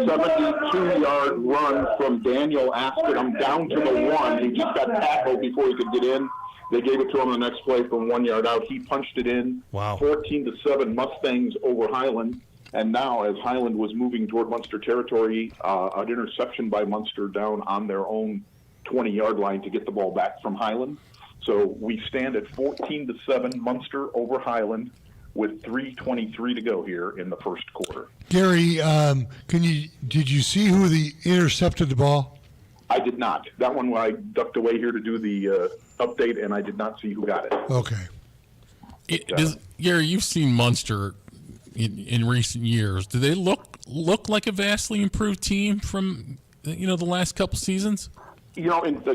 72-yard run from Daniel Aspinall down to the 1. He just got tackled before he could get in. They gave it to him the next play from 1 yard out. He punched it in.
Wow.
14-7 Mustangs over Highland. And now, as Highland was moving toward Munster territory, an interception by Munster down on their own 20-yard line to get the ball back from Highland. So we stand at 14-7 Munster over Highland with 3:23 to go here in the first quarter.
Gary, did you see who intercepted the ball?
I did not. That one I ducked away here to do the update, and I did not see who got it.
Okay.
Gary, you've seen Munster in recent years. Do they look like a vastly improved team from the last couple seasons?
In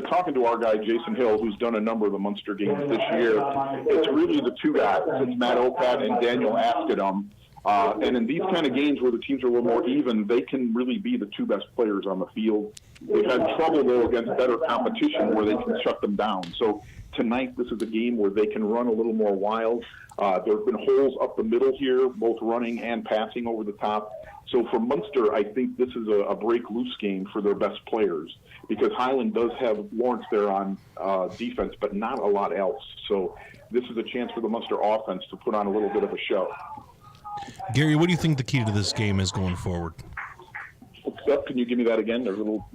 talking to our guy, Jason Hill, who's done a number of the Munster games this year, it's really the two guys. It's Matt Opat and Daniel Askadum. And in these kind of games where the teams are a little more even, they can really be the two best players on the field. They've had trouble, though, against better competition where they can shut them down. So tonight, this is a game where they can run a little more wild. There have been holes up the middle here, both running and passing over the top. So for Munster, I think this is a break-loose game for their best players because Highland does have Lawrence there on defense, but not a lot else. So this is a chance for the Munster offense to put on a little bit of a show.
Gary, what do you think the key to this game is going forward?
Can you give me that again? There's a little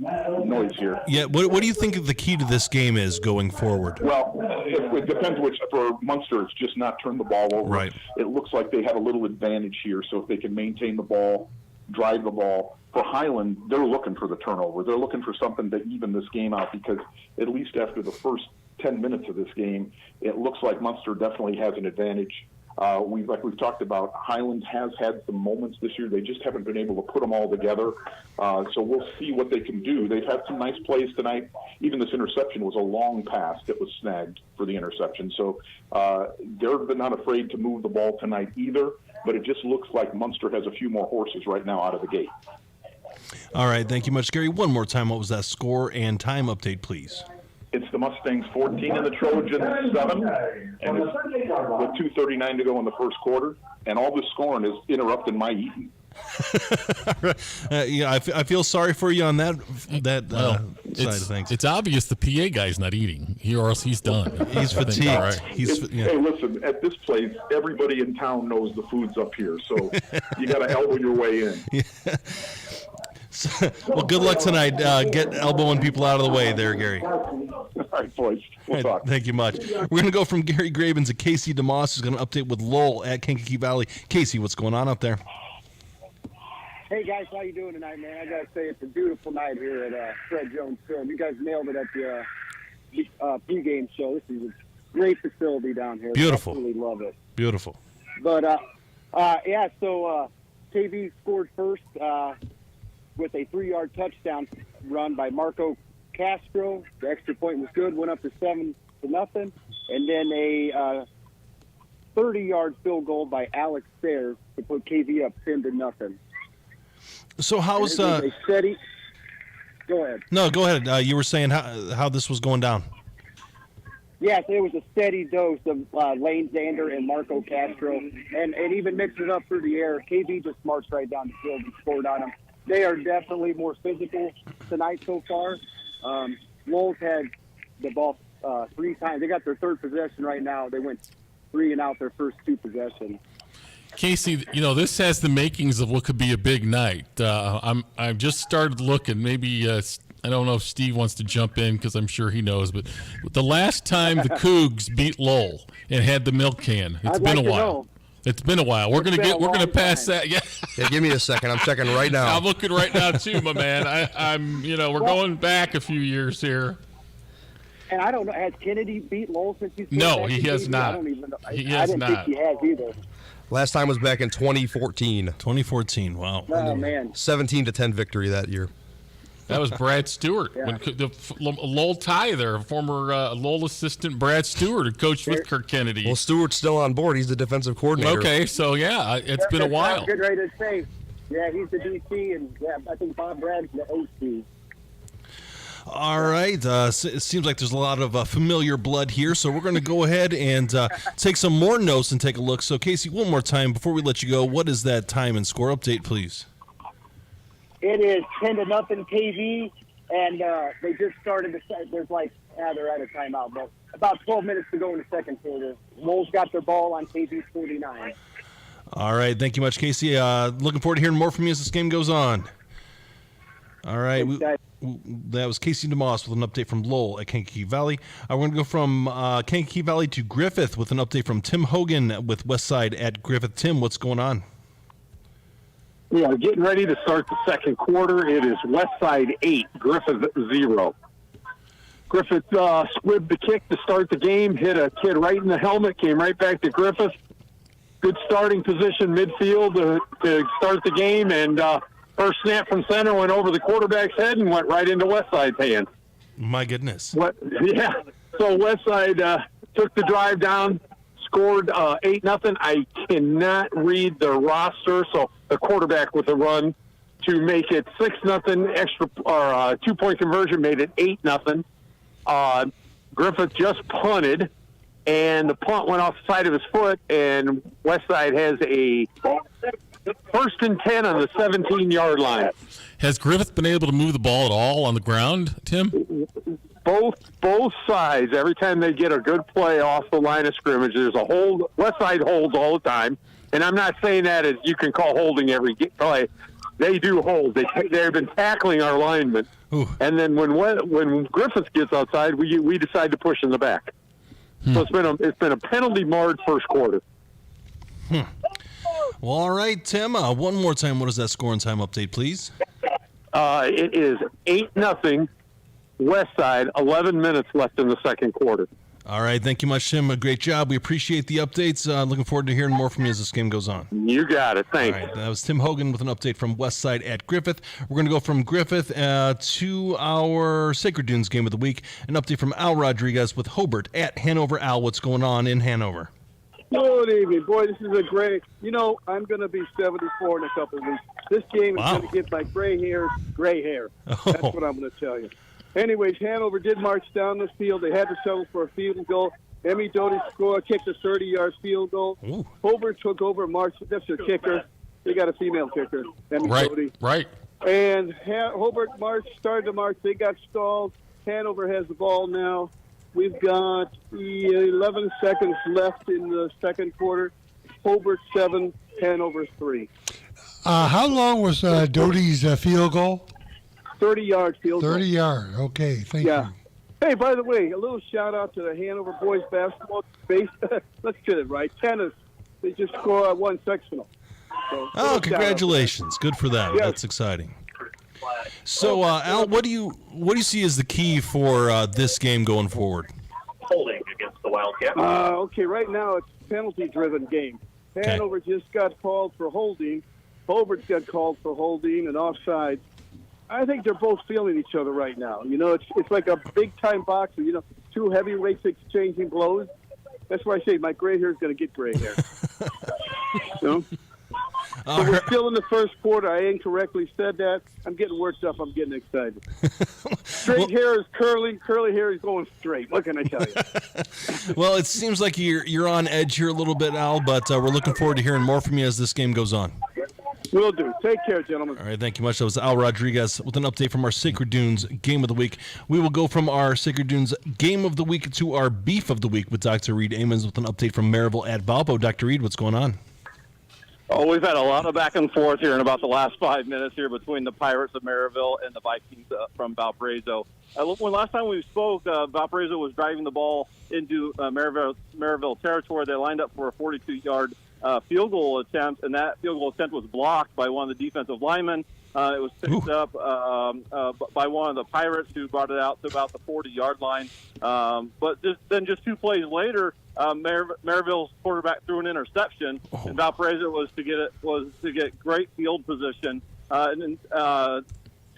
noise here.
Yeah, what do you think the key to this game is going forward?
Well, it depends which. For Munster, it's just not turn the ball over.
Right.
It looks like they have a little advantage here, so if they can maintain the ball, drive the ball. For Highland, they're looking for the turnover. They're looking for something to even this game out because at least after the first 10 minutes of this game, it looks like Munster definitely has an advantage. We've talked about, Highland has had some moments this year. They just haven't been able to put them all together. So we'll see what they can do. They've had some nice plays tonight. Even this interception was a long pass that was snagged for the interception. So they're not afraid to move the ball tonight either. But it just looks like Munster has a few more horses right now out of the gate.
All right, thank you much, Gary. One more time, what was that score and time update, please?
It's the Mustangs 14 and the Trojans 7, and it's with 2:39 to go in the first quarter. And all this scoring is interrupting my eating.
I feel sorry for you on that side of things.
It's obvious the PA guy's not eating, or else he's done.
He's fatigued.
Right.
Hey, listen, at this place, everybody in town knows the food's up here, so you got to elbow your way in.
Yeah. Well, good luck tonight. Get elbowing people out of the way there, Gary.
All right, boys. We'll talk.
Thank you much. We're going to go from Gary Graben to Casey DeMoss, who's going to update with Lowell at Kankakee Valley. Casey, what's going on up there?
Hey, guys, how you doing tonight, man? I got to say, it's a beautiful night here at Fred Jones Field. You guys nailed it at the pregame show. This is a great facility down here.
Beautiful.
I absolutely love it.
Beautiful.
But, so KV scored first with a 3-yard touchdown run by Marco Castro. The extra point was good, went up to 7-0. And then a 30-yard field goal by Alex Sayers to put KV up 10-0.
So how's
Go ahead.
No, go ahead. You were saying how this was going down.
Yes, it was a steady dose of Lane Zander and Marco Castro, and even mixed it up through the air. KV just marched right down the field and scored on them. They are definitely more physical tonight so far. Lowell's had the ball 3 times. They got their third possession right now. They went 3 and out their first 2 possessions.
Casey, this has the makings of what could be a big night. I've just started looking. Maybe I don't know if Steve wants to jump in because I'm sure he knows. But the last time the Cougs beat Lowell and had the milk can, it's been a while. It's been a while. We're gonna pass that. Yeah.
Yeah, give me a second. I'm checking right now.
I'm looking right now too, my man. We're going back a few years here.
And I don't know, has Kennedy beat Lowell since he's
No, he has not.
I don't even know.
He
I
has
didn't
not.
think he has either.
Last time was back in 2014.
2014. Wow.
Oh man.
17-10 victory that year.
That was Brad Stewart.
Yeah.
When the Lowell tie there, former Lowell assistant Brad Stewart, who coached with Kirk Kennedy.
Well, Stewart's still on board. He's the defensive coordinator.
Okay, so yeah, it's been a while.
I'm getting ready to say, yeah, he's the DC, and I think Bob Brad's the OC.
All right. It seems like there's a lot of familiar blood here, so we're going to go ahead and take some more notes and take a look. So, Casey, one more time before we let you go, what is that time and score update, please?
It is 10-0 KV, and they just started to say they're at a timeout, but about 12 minutes to go in the second quarter. Lowell's got their ball on KV's 49.
All right. Thank you much, Casey. Looking forward to hearing more from you as this game goes on. All right. That was Casey DeMoss with an update from Lowell at Kankakee Valley. We're going to go from Kankakee Valley to Griffith with an update from Tim Hogan with Westside at Griffith. Tim, what's going on?
We are getting ready to start the second quarter. It is Westside 8, Griffith 0. Griffith squibbed the kick to start the game, hit a kid right in the helmet, came right back to Griffith. Good starting position midfield to start the game, and first snap from center went over the quarterback's head and went right into Westside's hands.
My goodness.
Yeah. So Westside took the drive down, scored 8-0. I cannot read the roster, so the quarterback with the run to make it 6-0 extra or 2-point conversion made it 8-0. Griffith just punted, and the punt went off the side of his foot, and Westside has a first and 10 on the 17-yard line.
Has Griffith been able to move the ball at all on the ground, Tim?
Both sides, every time they get a good play off the line of scrimmage, there's a hold. Westside holds all the time, and I'm not saying that as you can call holding every play. They do hold. They've been tackling our linemen.
Ooh.
And then when Griffith gets outside, we decide to push in the back. So it's been a penalty marred first quarter.
Well, all right, Tim. One more time. What is that scoring time update, please?
It is 8-0 Westside. 11 minutes left in the second quarter.
All right. Thank you much, Tim. A great job. We appreciate the updates. Looking forward to hearing more from you as this game goes on.
You got it. Thanks.
All right. That was Tim Hogan with an update from Westside at Griffith. We're going to go from Griffith to our Sacred Dunes game of the week. An update from Al Rodriguez with Hobart at Hanover. Al, what's going on in Hanover?
Good evening. Boy, this is a great... I'm going to be 74 in a couple of weeks. This game is going to get my gray hair. That's what I'm going to tell you. Anyways, Hanover did march down the field. They had to settle for a field goal. Emmy Doty kicked a 30-yard field goal.
Ooh.
Hobart took over, marched. That's their kicker. They got a female kicker, Emmy Doty.
Right.
And Hobart started to march. They got stalled. Hanover has the ball now. We've got 11 seconds left in the second quarter. Hobart 7, Hanover 3.
How long was Doty's field goal?
30-yard field goal.
30-yard. Okay, thank you.
Hey, by the way, a little shout-out to the Hanover boys basketbal. Let's get it right. Tennis. They just scored one sectional. So,
congratulations. Good for them. Yes. That's exciting. So, Al, what do you see as the key for this game going forward?
Holding against the Wildcats.
Okay, right now it's a penalty-driven game. Hanover just got called for holding. Hobart's got called for holding and offside. I think they're both feeling each other right now. It's like a big-time boxer. Two heavyweights exchanging blows. That's why I say my gray hair is going to get gray hair. So we're still in the first quarter. I incorrectly said that. I'm getting worked up. I'm getting excited. Straight hair is curly. Curly hair is going straight. What can I tell you?
Well, it seems like you're on edge here a little bit, Al, but we're looking forward to hearing more from you as this game goes on.
Will do. Take care, gentlemen.
All right, thank you much. That was Al Rodriguez with an update from our Sacred Dunes Game of the Week. We will go from our Sacred Dunes Game of the Week to our Beef of the Week with Dr. Reed Amons with an update from Maryville at Valpo. Dr. Reed, what's going on?
Oh, we've had a lot of back and forth here in about the last 5 minutes here between the Pirates of Maryville and the Vikings from Valparaiso. When last time we spoke, Valparaiso was driving the ball into Maryville territory. They lined up for a 42-yard field goal attempt, and that field goal attempt was blocked by one of the defensive linemen. It was picked up by one of the Pirates, who brought it out to about the 40-yard line. But just 2 plays later, Maryville's quarterback threw an interception, and Valparaiso was to get great field position. And then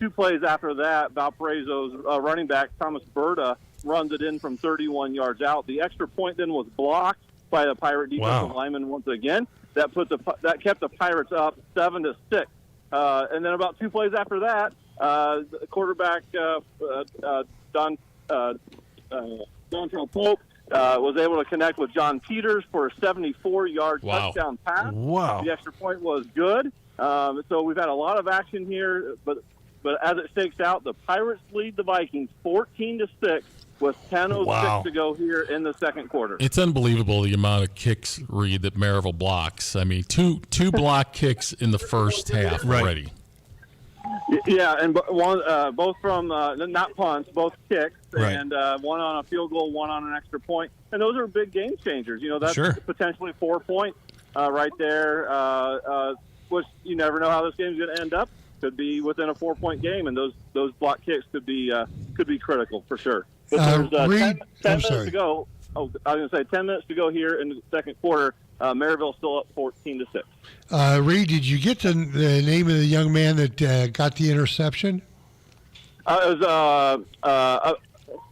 2 plays after that, Valparaiso's running back Thomas Berta runs it in from 31 yards out. The extra point then was blocked by the Pirate defensive lineman once again. That kept the Pirates up 7-6. And then about 2 plays after that, the quarterback Dontrell Pope was able to connect with John Peters for a 74-yard touchdown pass.
Wow!
The extra point was good. So we've had a lot of action here, but as it stakes out, the Pirates lead the Vikings 14-6 with 10:06
Wow.
to go here in the second quarter.
It's unbelievable the amount of kicks, Reed, that Maryville blocks. I mean, two block kicks in the first half already.
Yeah, and both from not punts, both kicks,
Right.
and one on a field goal, one on an extra point. And those are big game changers. You know, that's
Sure.
potentially 4 points right there, which you never know how this game's going to end up. Could be within a 4-point game, and those block kicks could be critical for sure. But there's
Reed,
10
I'm
minutes
sorry.
to go. Oh, I was going to say 10 minutes to go here in the second quarter. Maryville's still up 14-6.
Reed, did you get the name of the young man that got the interception?
It was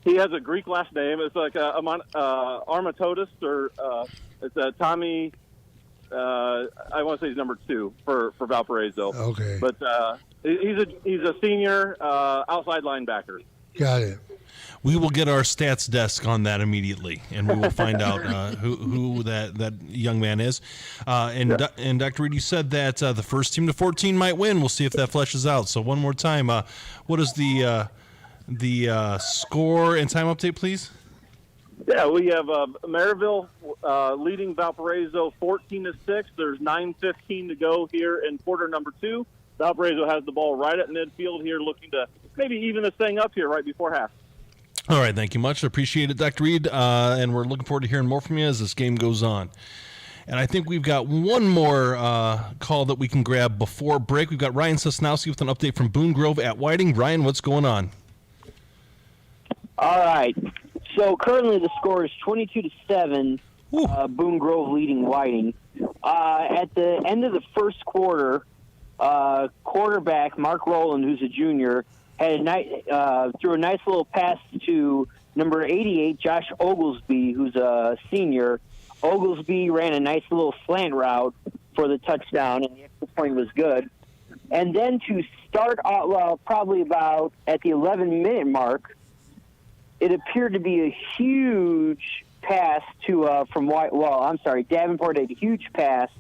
he has a Greek last name. It's like Armatodis, or it's Tommy. I want to say he's number 2 for Valparaiso.
Okay.
But he's a senior outside linebacker.
Got it.
We will get our stats desk on that immediately, and we will find out who that young man is. And Dr. Reed, you said that the first team to 14 might win. We'll see if that fleshes out. So one more time, what is the score and time update, please?
Yeah, we have Maryville leading Valparaiso 14-6. There's 9:15 to go here in quarter number 2. Valparaiso has the ball right at midfield here, looking to maybe even this thing up here right before half.
All right, thank you much. Appreciate it, Dr. Reed, and we're looking forward to hearing more from you as this game goes on. And I think we've got one more call that we can grab before break. We've got Ryan Sosnowski with an update from Boone Grove at Whiting. Ryan, what's going on?
All right. So currently the score is 22-7. Boone Grove leading Whiting. At the end of the first quarter, quarterback Mark Rowland, who's a junior, had threw a nice little pass to number 88, Josh Oglesby, who's a senior. Oglesby ran a nice little slant route for the touchdown, and the extra point was good. And then to start, probably about at the 11-minute mark, it appeared to be a huge pass to Davenport had a huge pass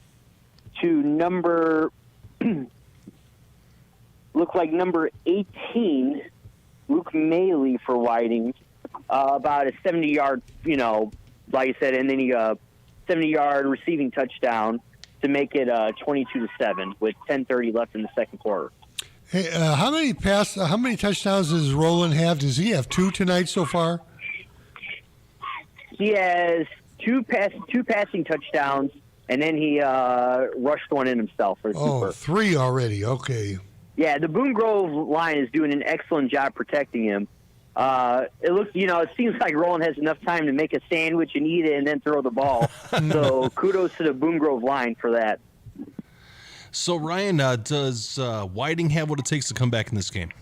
to number looked like number 18, Luke Maley for Whiting, about a 70-yard, like I said, and then he 70-yard receiving touchdown to make it 22-7 with 10:30 left in the second quarter.
Hey, how many touchdowns does Roland have? Does he have 2 tonight so far?
He has two passing touchdowns, and then he rushed one in himself for the keeper.
3 already. Okay.
Yeah, the Boone Grove line is doing an excellent job protecting him. It seems like Roland has enough time to make a sandwich and eat it and then throw the ball. So kudos to the Boone Grove line for that.
So, Ryan, does Whiting have what it takes to come back in this game?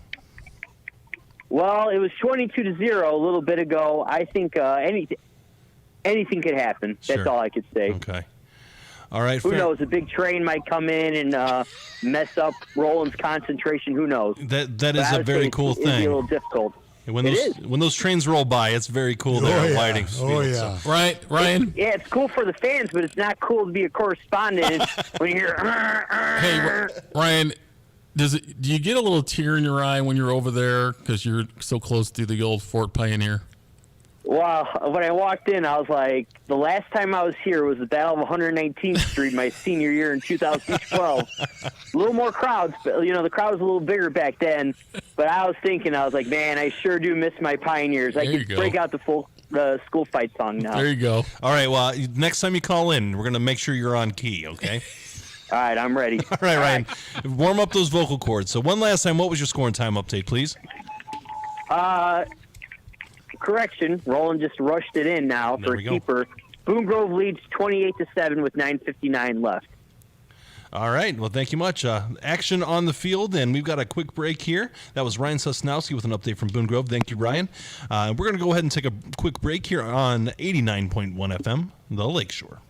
Well, it was 22-0 a little bit ago. I think anything could happen. That's
Sure.
all I could say.
Okay. All right.
Who knows? A big train might come in and mess up Roland's concentration. Who knows?
That is a very cool
It'd be a
thing.
little difficult.
When those trains roll by, it's very cool there at Whiting's Field. So.
Right, Ryan?
Yeah, it's cool for the fans, but it's not cool to be a correspondent when you hear.
Hey, Ryan, do you get a little tear in your eye when you're over there because you're so close to the old Fort Pioneer?
Well, when I walked in, I was like, the last time I was here was the Battle of 119th Street, my senior year in 2012. A little more crowds, but the crowd was a little bigger back then. But I was like, man, I sure do miss my Pioneers. I could break out the school fight song now.
There you go.
All right. Well, next time you call in, we're going to make sure you're on key. Okay.
All right, I'm ready.
All right, Ryan. Warm up those vocal cords. So one last time, what was your score and time update, please?
Correction, Roland just rushed it in now for a keeper. Boone Grove leads 28-7 with 9:59 left.
All right. Well, thank you much. Action on the field, and we've got a quick break here. That was Ryan Sosnowski with an update from Boone Grove. Thank you, Ryan. We're going to go ahead and take a quick break here on 89.1 FM, the Lakeshore.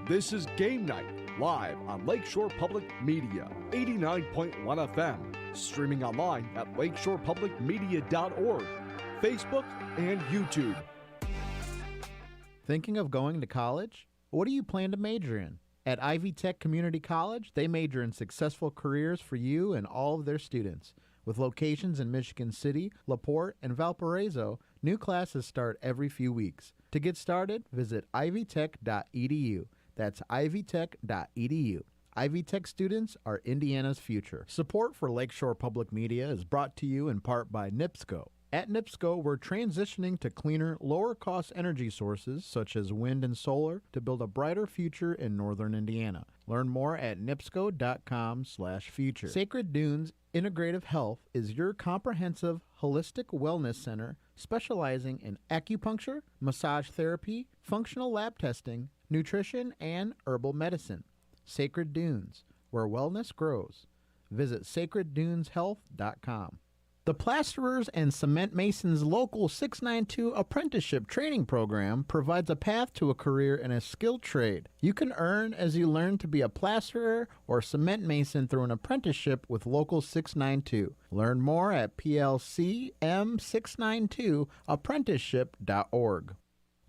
This is Game Night, live on Lakeshore Public Media, 89.1 FM, streaming online at lakeshorepublicmedia.org, Facebook, and YouTube.
Thinking of going to college? What do you plan to major in? At Ivy Tech Community College, they major in successful careers for you and all of their students. With locations in Michigan City, LaPorte, and Valparaiso, new classes start every few weeks. To get started, visit ivytech.edu. That's ivytech.edu. Ivy Tech students are Indiana's future. Support for Lakeshore Public Media is brought to you in part by NIPSCO. At NIPSCO, we're transitioning to cleaner, lower-cost energy sources such as wind and solar to build a brighter future in northern Indiana. Learn more at nipsco.com/future. Sacred Dunes Integrative Health is your comprehensive, holistic wellness center specializing in acupuncture, massage therapy, functional lab testing, nutrition, and herbal medicine. Sacred Dunes, where wellness grows. Visit sacredduneshealth.com. The Plasterers and Cement Masons Local 692 Apprenticeship Training Program provides a path to a career in a skilled trade. You can earn as you learn to be a plasterer or cement mason through an apprenticeship with Local 692. Learn more at plcm692apprenticeship.org.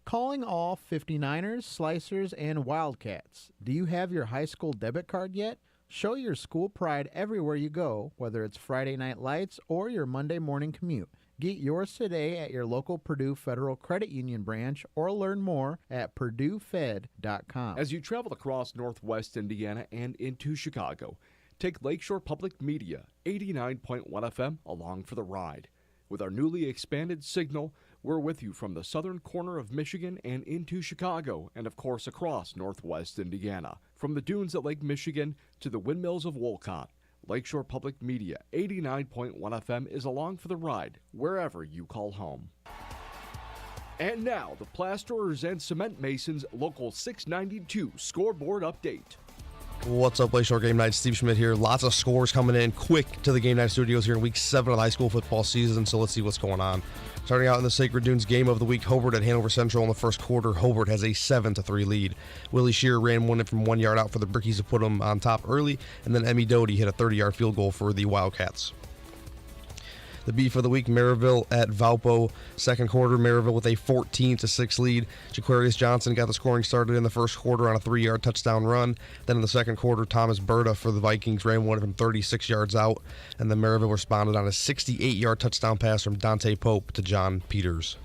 Calling all 59ers, Slicers, and Wildcats. Do you have your high school debit card yet? Show your school pride everywhere you go, whether it's Friday Night Lights or your Monday morning commute. Get yours today at your local Purdue Federal Credit Union branch or learn more at purduefed.com.
As you travel across Northwest Indiana and into Chicago, take Lakeshore Public Media 89.1 FM along for the ride. With our newly expanded signal, we're with you from the southern corner of Michigan and into Chicago, and of course across Northwest Indiana. From the dunes at Lake Michigan to the windmills of Wolcott, Lakeshore Public Media 89.1 FM is along for the ride, wherever you call home. And now, the Plasterers and Cement Masons Local 692 scoreboard update.
What's up, Lakeshore Game Night? Steve Schmidt here. Lots of scores coming in quick to the Game Night studios here in Week 7 of the high school football season, so let's see what's going on. Starting out in the Sacred Dunes game of the week, Hobart at Hanover Central in the first quarter. Hobart has a 7-3 lead. Willie Shearer ran one in from 1 yard out for the Brickies to put them on top early, and then Emmy Doty hit a 30-yard field goal for the Wildcats. The beef of the week, Maryville at Valpo. Second quarter, Maryville with a 14-6 lead. Jaquarius Johnson got the scoring started in the first quarter on a 3-yard touchdown run. Then in the second quarter, Thomas Berta for the Vikings ran one from 36 yards out. And then Maryville responded on a 68-yard touchdown pass from Dante Pope to John Peters.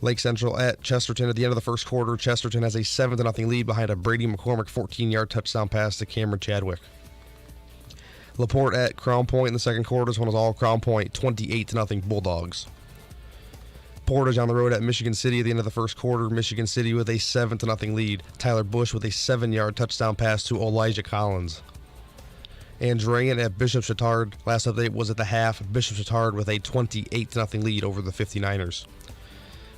Lake Central at Chesterton at the end of the first quarter. Chesterton has a 7-0 lead behind a Brady McCormick 14-yard touchdown pass to Cameron Chadwick. LaPorte at Crown Point in the second quarter. This one was all Crown Point, 28-0 Bulldogs. Portage on the road at Michigan City at the end of the first quarter. Michigan City with a 7-0 lead. Tyler Bush with a 7-yard touchdown pass to Elijah Collins. Andrean at Bishop Chatard. Last update was at the half. Bishop Chatard with a 28-0 lead over the 59ers.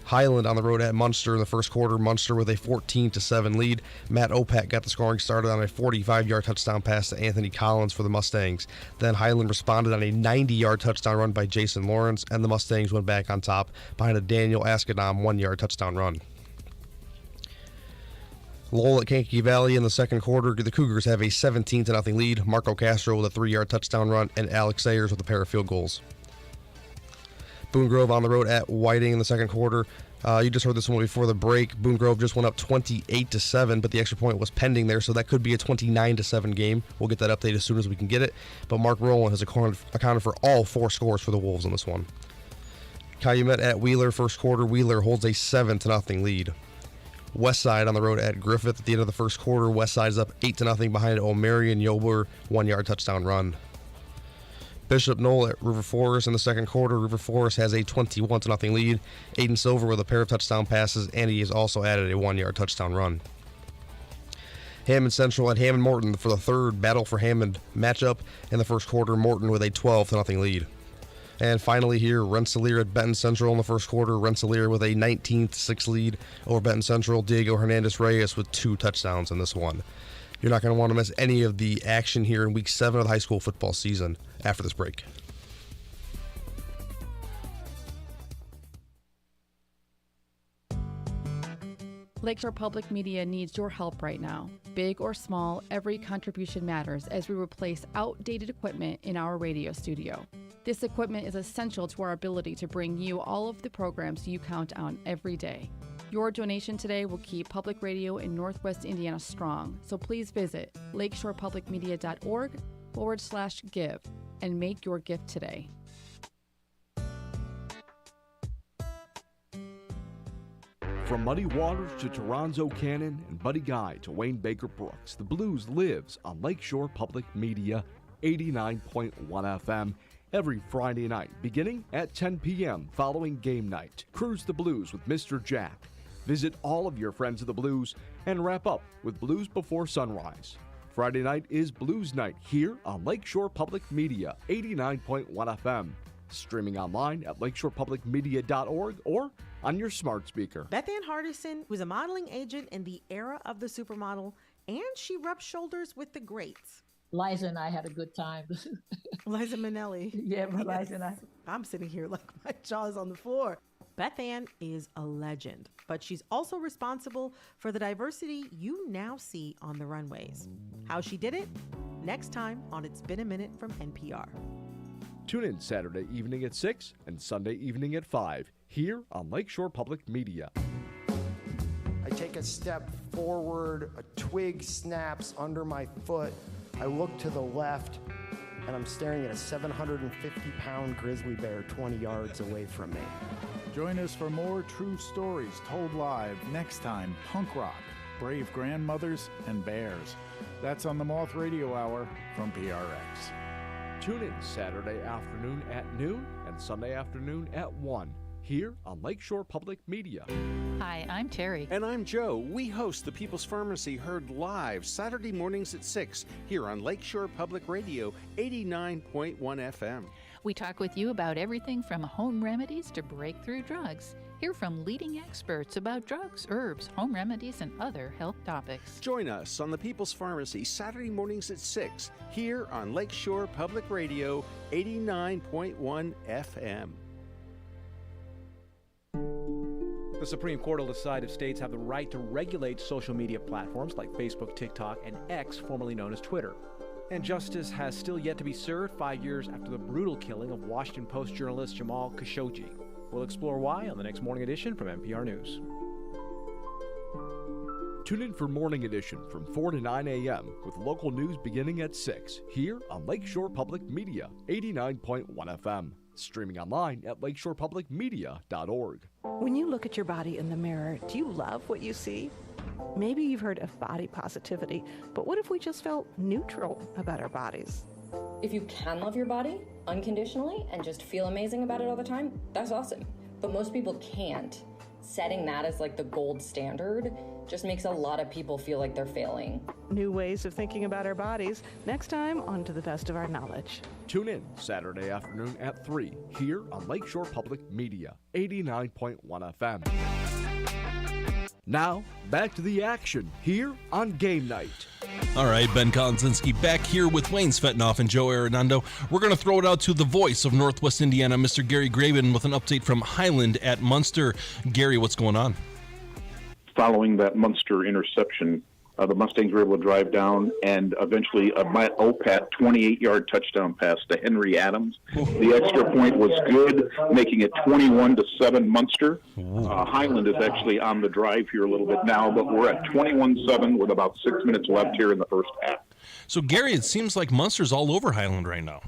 Highland on the road at Munster in the first quarter. Munster with a 14-7 lead. Matt Opak got the scoring started on a 45-yard touchdown pass to Anthony Collins for the Mustangs. Then Highland responded on a 90-yard touchdown run by Jason Lawrence, and the Mustangs went back on top behind a Daniel Askedam 1-yard touchdown run. Lowell at Kankakee Valley in the second quarter. The Cougars have a 17-0 lead. Marco Castro with a 3-yard touchdown run, and Alex Sayers with a pair of field goals. Boone Grove on the road at Whiting in the second quarter. You just heard this one before the break. Boone Grove just went up 28-7, but the extra point was pending there, so that could be a 29-7 game. We'll get that update as soon as we can get it. But Mark Rowland has accounted for all 4 scores for the Wolves in this one. Calumet at Wheeler, first quarter. Wheeler holds a 7-0 lead. Westside on the road at Griffith at the end of the first quarter. Westside is up 8-0 behind O'Marion Yobler, 1-yard touchdown run. Bishop Knoll at River Forest in the second quarter. River Forest has a 21-0 lead. Aiden Silver with a pair of touchdown passes, and he has also added a 1-yard touchdown run. Hammond Central at Hammond Morton for the third Battle for Hammond matchup in the first quarter. Morton with a 12-0 lead. And finally here, Rensselaer at Benton Central in the first quarter. Rensselaer with a 19-6 lead over Benton Central. Diego Hernandez-Reyes with 2 touchdowns in this one. You're not going to want to miss any of the action here in Week 7 of the high school football season after this break.
Lakeshore Public Media needs your help right now. Big or small, every contribution matters as we replace outdated equipment in our radio studio. This equipment is essential to our ability to bring you all of the programs you count on every day. Your donation today will keep public radio in Northwest Indiana strong, so please visit lakeshorepublicmedia.org/give. and make your gift today.
From Muddy Waters to Toronzo Cannon and Buddy Guy to Wayne Baker Brooks, the blues lives on Lakeshore Public Media 89.1 FM every Friday night, beginning at 10 p.m. following game night. Cruise the blues with Mr. Jack. Visit all of your friends of the blues and wrap up with Blues Before Sunrise. Friday night is Blues Night here on Lakeshore Public Media 89.1 FM. Streaming online at lakeshorepublicmedia.org or on your smart speaker.
Beth Ann Hardison was a modeling agent in the era of the supermodel, and she rubbed shoulders with the greats.
Liza and I had a good time.
Liza Minnelli.
Yeah, Liza and I.
I'm sitting here like my jaw is on the floor. Beth Ann is a legend, but she's also responsible for the diversity you now see on the runways. How she did it? Next time on It's Been a Minute from NPR.
Tune in Saturday evening at 6 and Sunday evening at 5 here on Lakeshore Public Media.
I take a step forward, a twig snaps under my foot. I look to the left, and I'm staring at a 750-pound grizzly bear 20 yards away from me.
Join us for more true stories told live next time. Punk rock, brave grandmothers, and bears. That's on the Moth Radio Hour from PRX.
Tune in Saturday afternoon at noon and Sunday afternoon at 1 here on Lakeshore Public Media.
Hi, I'm Terry.
And I'm Joe. We host the People's Pharmacy heard live Saturday mornings at 6 here on Lakeshore Public Radio 89.1 FM.
We talk with you about everything from home remedies to breakthrough drugs. Hear from leading experts about drugs, herbs, home remedies, and other health topics.
Join us on the People's Pharmacy Saturday mornings at 6 here on Lakeshore Public Radio 89.1 FM.
The Supreme Court will decide if states have the right to regulate social media platforms like Facebook, TikTok, and X, formerly known as Twitter. And justice has still yet to be served 5 years after the brutal killing of Washington Post journalist Jamal Khashoggi. We'll explore why on the next Morning Edition from NPR News.
Tune in for Morning Edition from 4 to 9 a.m. with local news beginning at 6 here on Lakeshore Public Media 89.1 FM. Streaming online at lakeshorepublicmedia.org.
When you look at your body in the mirror, do you love what you see? Maybe you've heard of body positivity, but what if we just felt neutral about our bodies?
If you can love your body unconditionally and just feel amazing about it all the time, that's awesome. But most people can't. Setting that as like the gold standard just makes a lot of people feel like they're failing.
New ways of thinking about our bodies, next time on To the Best of Our Knowledge.
Tune in Saturday afternoon at 3 here on Lakeshore Public Media 89.1 FM. Now, back to the action here on Game Night.
All right, Ben Kolodzinski back here with Wayne Svetanoff and Joe Arredondo. We're going to throw it out to the voice of Northwest Indiana, Mr. Gary Graven, with an update from Highland at Munster. Gary, what's going on?
Following that Munster interception, the Mustangs were able to drive down and eventually a OPAT 28-yard touchdown pass to Henry Adams. The extra point was good, making it 21-7 Munster. Highland is actually on the drive here a little bit now, but we're at 21-7 with about 6 minutes left here in the first half.
So, Gary, it seems like Munster's all over Highland right now.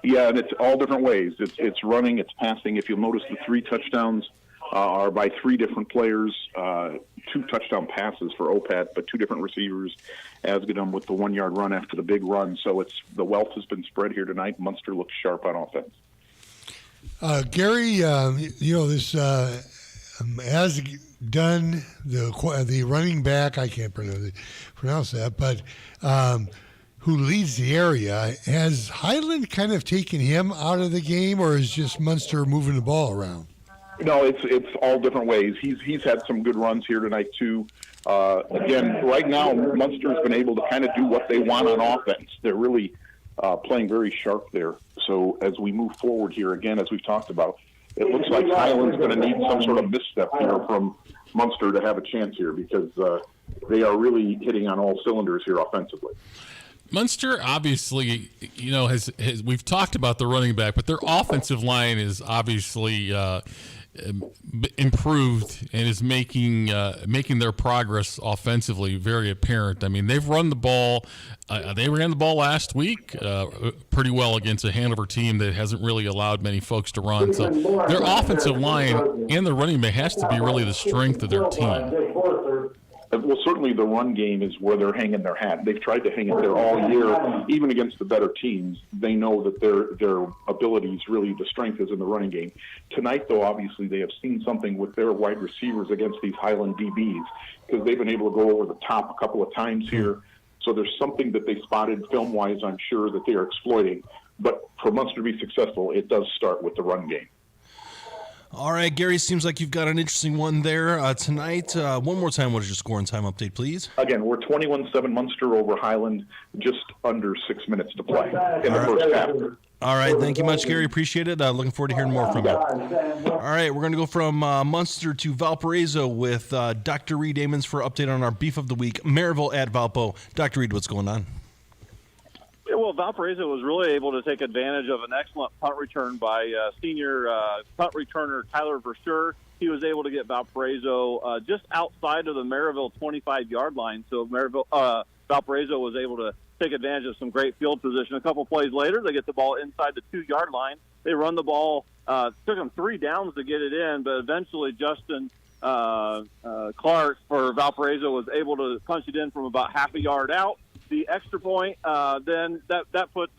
Yeah, and it's all different ways. It's running, it's passing. If you'll notice, the 3 touchdowns are by 3 different players, 2 touchdown passes for OPAT, but 2 different receivers, Asgadum with the 1-yard run after the big run. So the wealth has been spread here tonight. Munster looks sharp on offense.
Gary, this as done the running back, I can't pronounce that, but who leads the area, has Highland kind of taken him out of the game, or is just Munster moving the ball around?
No, it's all different ways. He's had some good runs here tonight too. Again, right now Munster's been able to kind of do what they want on offense. They're really playing very sharp there. So as we move forward here, again, as we've talked about, it looks like Highland's going to need some sort of misstep here from Munster to have a chance here, because they are really hitting on all cylinders here offensively.
Munster obviously, has we've talked about the running back, but their offensive line is obviously improved and is making their progress offensively very apparent. I mean, they've run the ball. They ran the ball last week pretty well against a Hanover team that hasn't really allowed many folks to run. So their offensive line and their running back has to be really the strength of their team.
Well, certainly the run game is where they're hanging their hat. They've tried to hang it there all year, even against the better teams. They know that their abilities, really the strength is in the running game. Tonight, though, obviously they have seen something with their wide receivers against these Highland DBs because they've been able to go over the top a couple of times here. So there's something that they spotted film-wise, I'm sure, that they are exploiting. But for Munster to be successful, it does start with the run game.
All right, Gary, seems like you've got an interesting one there tonight. One more time, what is your score and time update, please?
Again, we're 21-7 Munster over Highland, just under 6 minutes to play in the first half.
All right, thank you much, Gary. Appreciate it. Looking forward to hearing more from you. All right, we're going to go from Munster to Valparaiso with Dr. Reed Amons for an update on our Beef of the Week, Maryville at Valpo. Dr. Reed, what's going on?
Well, Valparaiso was really able to take advantage of an excellent punt return by senior punt returner Tyler Versure. He was able to get Valparaiso just outside of the Maryville 25-yard line. So Valparaiso was able to take advantage of some great field position. A couple plays later, they get the ball inside the 2-yard line. They run the ball. Took them 3 downs to get it in, but eventually Justin Clark for Valparaiso was able to punch it in from about half a yard out. The extra point, then that put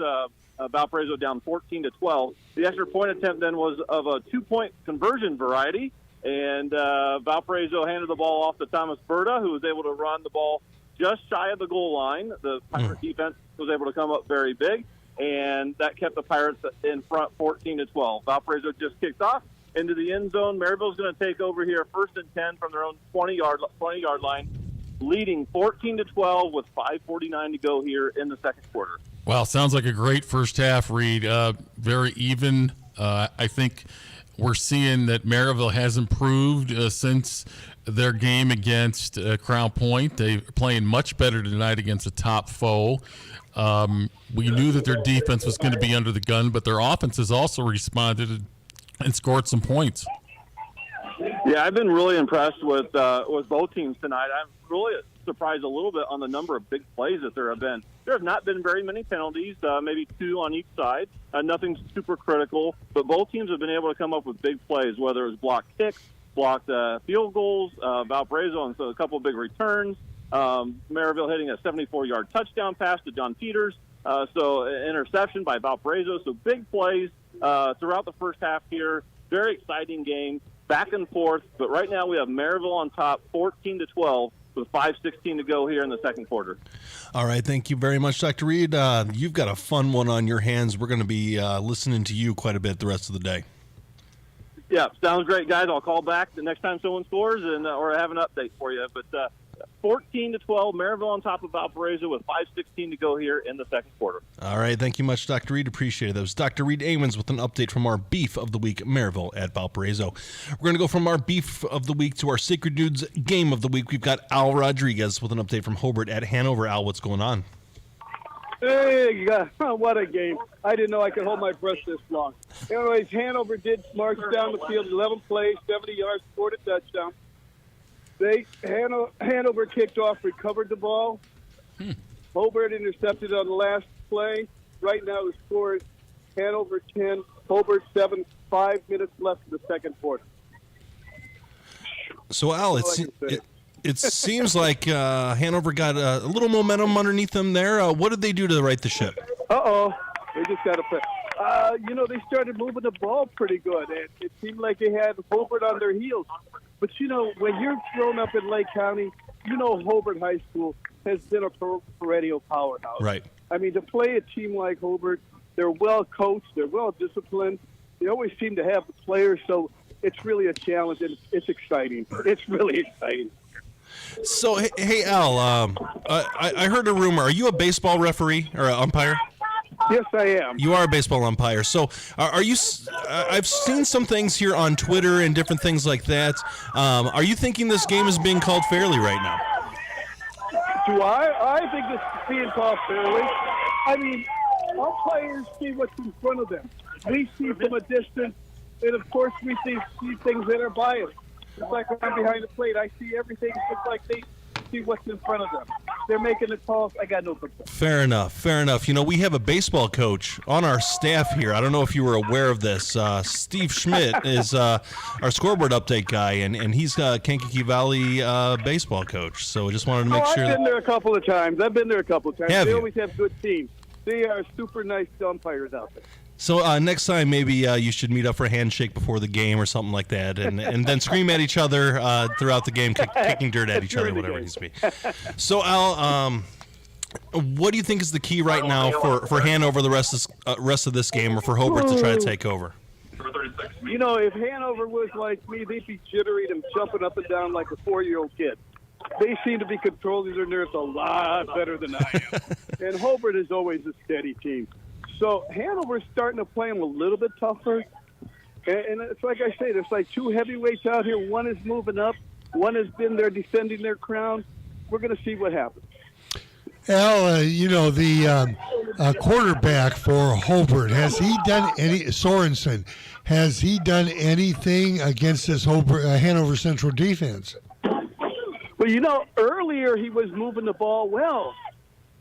Valparaiso down 14-12. The extra point attempt then was of a 2-point conversion variety, and Valparaiso handed the ball off to Thomas Berta, who was able to run the ball just shy of the goal line. The Pirate defense was able to come up very big, and that kept the Pirates in front 14-12. Valparaiso just kicked off into the end zone. Maryville's going to take over here, 1st and 10 from their own 20-yard line, leading 14-12 with 5:49 to go here in the second quarter.
Wow, sounds like a great first half, Reed. Very even. I think we're seeing that Maryville has improved since their game against Crown Point. They're playing much better tonight against a top foe. We knew that their defense was going to be under the gun, but their offense has also responded and scored some points.
Yeah, I've been really impressed with both teams tonight. I'm really surprised a little bit on the number of big plays that there have been. There have not been very many penalties, maybe 2 on each side. Nothing super critical, but both teams have been able to come up with big plays, whether it was blocked kicks, blocked field goals, Valparaiso, and so a couple of big returns. Maryville hitting a 74-yard touchdown pass to John Peters, so an interception by Valparaiso. So big plays throughout the first half here. Very exciting game. Back and forth, but right now we have Maryville on top, 14-12, with 5:16 to go here in the second quarter.
All right, thank you very much, Dr. Reed. You've got a fun one on your hands. We're going to be listening to you quite a bit the rest of the day.
Yeah, sounds great, guys. I'll call back the next time someone scores, and or I have an update for you. But 14-12, Maryville on top of Valparaiso with 5:16 to go here in the second quarter.
All right, thank you much, Dr. Reed. Appreciate it. That was Dr. Reed Amons with an update from our Beef of the Week, Maryville at Valparaiso. We're going to go from our Beef of the Week to our Sacred Dudes Game of the Week. We've got Al Rodriguez with an update from Hobart at Hanover. Al, what's going on?
Hey, what a game. I didn't know I could hold my breath this long. Anyways, Hanover did march down the field, 11 plays, 70 yards, scored a touchdown. Hanover kicked off, recovered the ball. Hobart intercepted on the last play. Right now the score is Hanover 10, Hobart 7, 5 minutes left in the second quarter.
So, Al, it seems like Hanover got a little momentum underneath them there. What did they do to right the ship?
They just got to play. They started moving the ball pretty good. And it seemed like they had Hobart on their heels. But, when you're grown up in Lake County, Hobart High School has been a perennial powerhouse.
Right.
I mean, to play a team like Hobart, they're well coached, they're well disciplined. They always seem to have the players, so it's really a challenge, and it's exciting. It's really exciting.
So, hey Al, I heard a rumor. Are you a baseball referee or an umpire?
Yes, I am.
You are a baseball umpire. So, are you? I've seen some things here on Twitter and different things like that. Are you thinking this game is being called fairly right now?
Do I think this is being called fairly. I mean, umpires see what's in front of them. We see from a distance And of course, we see things that are biased. It's like when I'm behind the plate, I see everything just like they see what's in front of them. They're making the calls. I got no concern.
Fair enough. Fair enough. You know, we have a baseball coach on our staff here. I don't know if you were aware of this. Steve Schmidt is our scoreboard update guy, and he's Kankakee Valley baseball coach. So I just wanted to make sure.
I've been there a couple of times.
Have
They
you?
always have good teams. They are super nice umpires out there.
So next time, maybe you should meet up for a handshake before the game or something like that, and then scream at each other throughout the game, kicking dirt at each other, whatever it needs to be. So, Al, what do you think is the key right now for Hanover the rest of this game, or for Hobart to try to take over?
You know, if Hanover was like me, they'd be jittery and jumping up and down like a 4-year-old kid. They seem to be controlling their nerves a lot better than I am. And Hobart is always a steady team. So Hanover's starting to play them a little bit tougher. And it's like I say, there's like two heavyweights out here. One is moving up. One has been there defending their crown. We're going to see what happens.
Al, the quarterback for Hobart, has he done any, Sorensen, has he done anything against this Hanover Central defense?
Well, you know, earlier he was moving the ball well.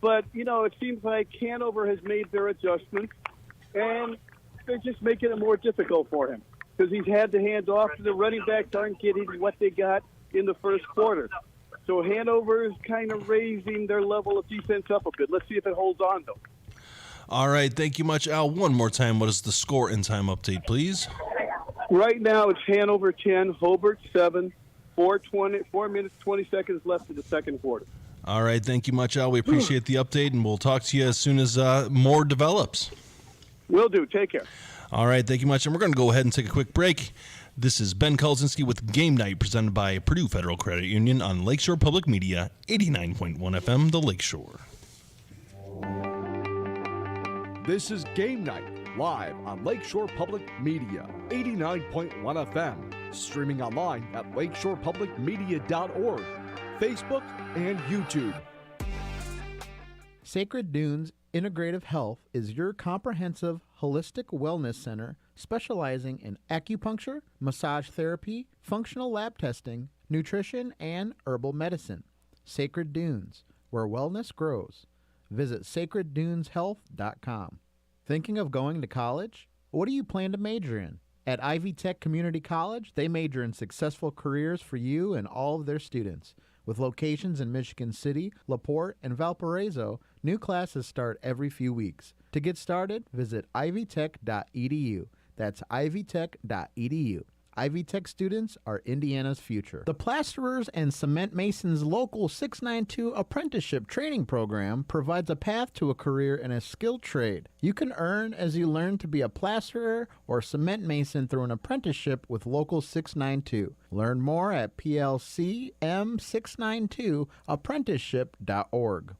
But, you know, it seems like Hanover has made their adjustments, and they're just making it more difficult for him because he's had to hand off to the running backs aren't getting what they got in the first quarter. So Hanover is kind of raising their level of defense up a bit. Let's see if it holds on, though.
All right, thank you much, Al. One more time, what is the score and time update, please?
Right now it's Hanover 10, Hobart 7, 4 minutes, 20 seconds left in the second quarter.
All right, thank you much, Al. We appreciate the update, and we'll talk to you as soon as more develops.
Will do. Take care.
All right, thank you much, and we're going to go ahead and take a quick break. This is Ben Kolodzinski with Game Night, presented by Purdue Federal Credit Union on Lakeshore Public Media, 89.1 FM, The Lakeshore.
This is Game Night, live on Lakeshore Public Media, 89.1 FM, streaming online at lakeshorepublicmedia.org, Facebook, and YouTube.
Sacred Dunes Integrative Health is your comprehensive holistic wellness center specializing in acupuncture, massage therapy, functional lab testing, nutrition, and herbal medicine. Sacred Dunes, where wellness grows. Visit sacredduneshealth.com. Thinking of going to college? What do you plan to major in? At Ivy Tech Community College, they major in successful careers for you and all of their students. With locations in Michigan City, LaPorte, and Valparaiso, new classes start every few weeks. To get started, visit ivytech.edu. That's ivytech.edu. Ivy Tech students are Indiana's future. The Plasterers and Cement Masons Local 692 Apprenticeship Training Program provides a path to a career in a skilled trade. You can earn as you learn to be a plasterer or cement mason through an apprenticeship with Local 692. Learn more at plcm692apprenticeship.org.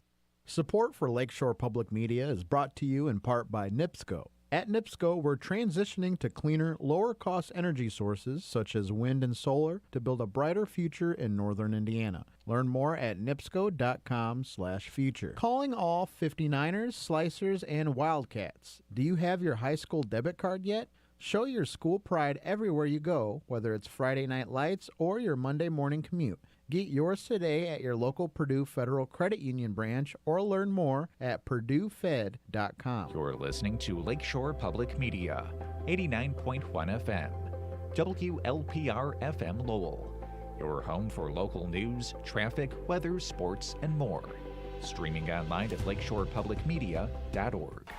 Support for Lakeshore Public Media is brought to you in part by NIPSCO. At NIPSCO, we're transitioning to cleaner, lower-cost energy sources such as wind and solar to build a brighter future in northern Indiana. Learn more at nipsco.com/future. Calling all 59ers, Slicers, and Wildcats. Do you have your high school debit card yet? Show your school pride everywhere you go, whether it's Friday night lights or your Monday morning commute. Get yours today at your local Purdue Federal Credit Union branch or learn more at purduefed.com.
You're listening to Lakeshore Public Media, 89.1 FM, WLPR FM Lowell, your home for local news, traffic, weather, sports, and more. Streaming online at lakeshorepublicmedia.org.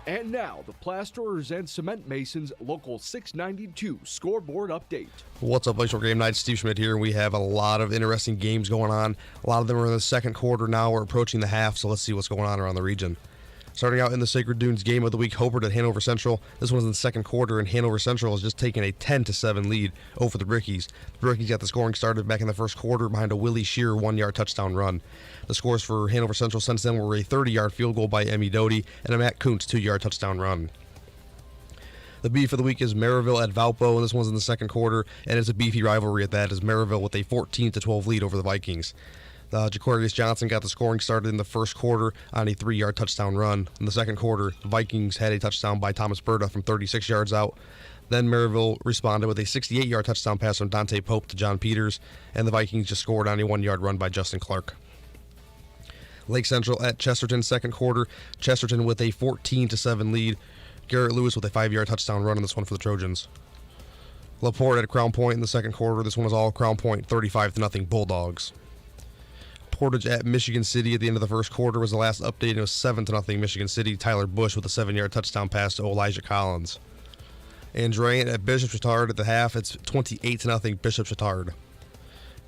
And now, the Plasterers and Cement Masons Local 692 scoreboard update.
What's up, Lakeshore Game Night? Steve Schmidt here, and we have a lot of interesting games going on. A lot of them are in the second quarter now. We're approaching the half, so let's see what's going on around the region. Starting out in the Sacred Dunes game of the week, Hobart at Hanover Central. This one's in the second quarter, and Hanover Central has just taken a 10-7 lead over the Brickies. The Brickies got the scoring started back in the first quarter behind a Willie Shear 1-yard touchdown run. The scores for Hanover Central since then were a 30-yard field goal by Emmy Doty and a Matt Kuntz 2-yard touchdown run. The beef of the week is Maryville at Valpo, and this one's in the second quarter, and it's a beefy rivalry at that, as Maryville with a 14-12 lead over the Vikings. Jacorius Johnson got the scoring started in the first quarter on a 3-yard touchdown run. In the second quarter, the Vikings had a touchdown by Thomas Berta from 36 yards out. Then Maryville responded with a 68-yard touchdown pass from Dante Pope to John Peters, and the Vikings just scored on a 1-yard run by Justin Clark. Lake Central at Chesterton, second quarter. Chesterton with a 14-7 lead. Garrett Lewis with a 5-yard touchdown run on this one for the Trojans. LaPorte at Crown Point in the second quarter. This one was all Crown Point, 35-0 Bulldogs. Portage at Michigan City at the end of the first quarter was the last update. It was 7-0 Michigan City. Tyler Bush with a 7-yard touchdown pass to Elijah Collins. Andrean at Bishop Chatard at the half. It's 28-0 Bishop Chatard.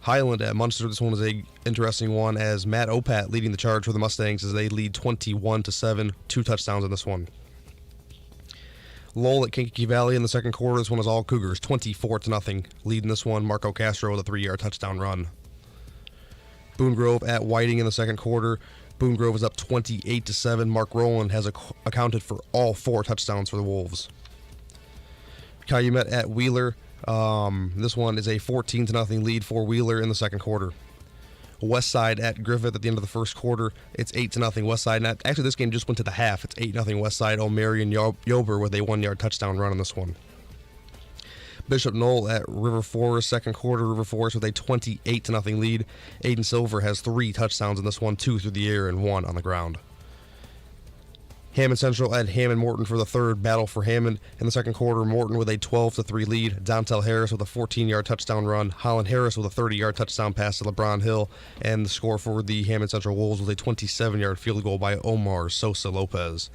Highland at Munster. This one was a interesting one as Matt Opat leading the charge for the Mustangs as they lead 21-7. 2 touchdowns in this one. Lowell at Kankakee Valley in the second quarter. This one was all Cougars, 24-0. Leading this one, Marco Castro with a 3-yard touchdown run. Boone Grove at Whiting in the second quarter. Boone Grove is up 28-7. Mark Rowland has accounted for all 4 touchdowns for the Wolves. Calumet at Wheeler. This one is a 14-0 lead for Wheeler in the second quarter. Westside at Griffith at the end of the first quarter. It's 8-0 Westside. And actually, this game just went to the half. It's 8-0 Westside. O'Marion Yober with a 1-yard touchdown run on this one. Bishop Knoll at River Forest, second quarter. River Forest with a 28-0 lead. Aiden Silver has 3 touchdowns in this one, 2 through the air and 1 on the ground. Hammond Central at Hammond Morton for the third. Battle for Hammond in the second quarter. Morton with a 12-3 lead. Dontel Harris with a 14-yard touchdown run. Holland Harris with a 30-yard touchdown pass to LeBron Hill. And the score for the Hammond Central Wolves with a 27-yard field goal by Omar Sosa Lopez.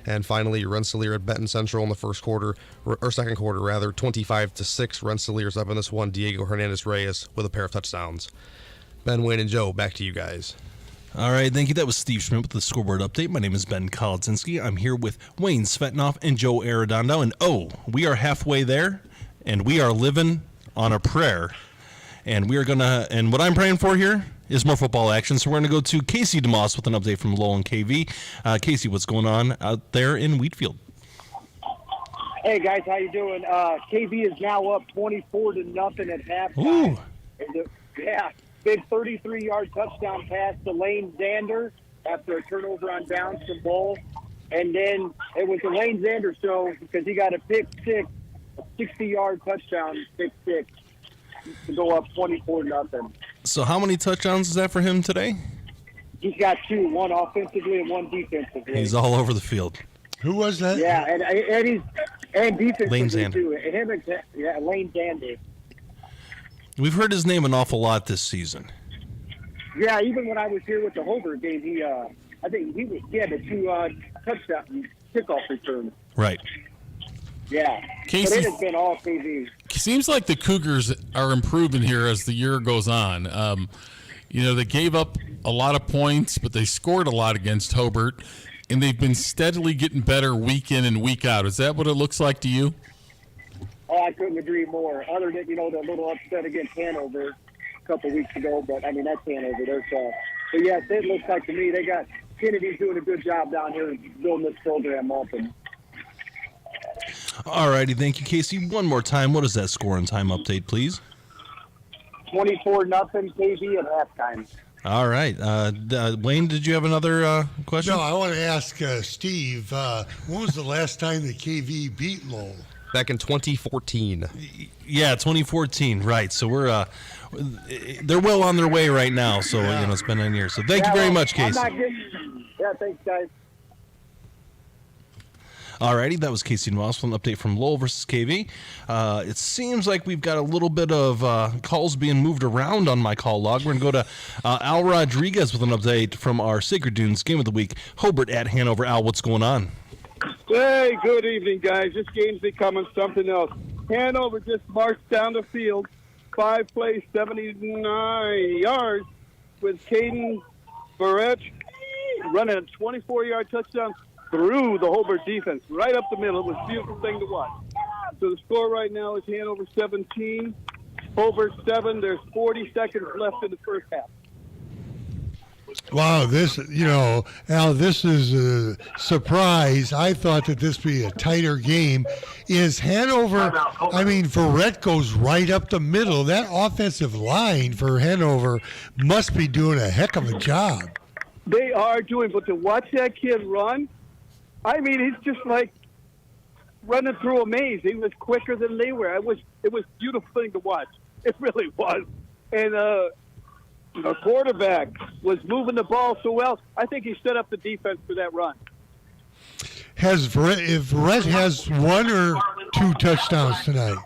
And finally, Rensselaer at Benton Central in the first quarter, or second quarter rather, 25-6. Rensselaer's up in this one. Diego Hernandez Reyes with a pair of touchdowns. Ben, Wayne, and Joe, back to you guys.
All right, thank you. That was Steve Schmidt with the scoreboard update. My name is Ben Kolodzinski. I'm here with Wayne Svetanoff and Joe Arredondo. And we are halfway there, and we are living on a prayer. And we are and what I'm praying for here is more football action. So we're going to go to Casey DeMoss with an update from Lowell and KV. Casey, what's going on out there in Wheatfield?
Hey guys, how you doing? KV is now up 24-0 at halftime. Yeah, big 33-yard touchdown pass to Lane Zander after a turnover on downs from Bull. And then it was the Lane Zander show because he got a pick six, a 60-yard touchdown, pick six, to go up 24-0.
So how many touchdowns is that for him today?
He's got 2, one offensively and one defensively.
He's all over the field.
Who was that?
Yeah, and defensively
Lane Zander.
too. Lane Zander.
We've heard his name an awful lot this season.
Yeah, even when I was here with the Hobart game, he had the 2 touchdown kickoff returns.
Right.
Yeah,
Casey,
but it has been all KV.
Seems like the Cougars are improving here as the year goes on. They gave up a lot of points, but they scored a lot against Hobart, and they've been steadily getting better week in and week out. Is that what it looks like to you?
Oh, I couldn't agree more. Other than, the little upset against Hanover a couple weeks ago, but, that's Hanover. But, yes, it looks like to me they got Kennedy's doing a good job down here building this program up.
All righty, thank you, Casey. One more time, what is that score and time update, please?
24-0 KV at halftime.
All right. Wayne, did you have another question?
No, I want to ask Steve, when was the last time the KV beat Lowell?
Back in 2014.
Yeah, 2014, right. So they're well on their way right now. So, it's been 9 years. So thank you very much, Casey.
Yeah, thanks, guys.
Alrighty, that was Casey Moss with an update from Lowell versus KV. It seems like we've got a little bit of calls being moved around on my call log. We're going to go to Al Rodriguez with an update from our Sacred Dunes Game of the Week. Hobart at Hanover. Al, what's going on?
Hey, good evening, guys. This game's becoming something else. Hanover just marched down the field, 5 plays, 79 yards, with Caden Barrett running a 24-yard touchdown through the Hobart defense, right up the middle. It was a beautiful thing to watch. So the score right now is Hanover 17, Hobart 7. There's 40 seconds left in the first half.
Wow, Al, this is a surprise. I thought that this would be a tighter game. Is Hanover, Verrett goes right up the middle. That offensive line for Hanover must be doing a heck of a job.
They are doing, but to watch that kid run, he's just like running through a maze. He was quicker than they were. It was a beautiful thing to watch. It really was. And our quarterback was moving the ball so well. I think he set up the defense for that run.
If Verrett has 1 or 2 touchdowns tonight?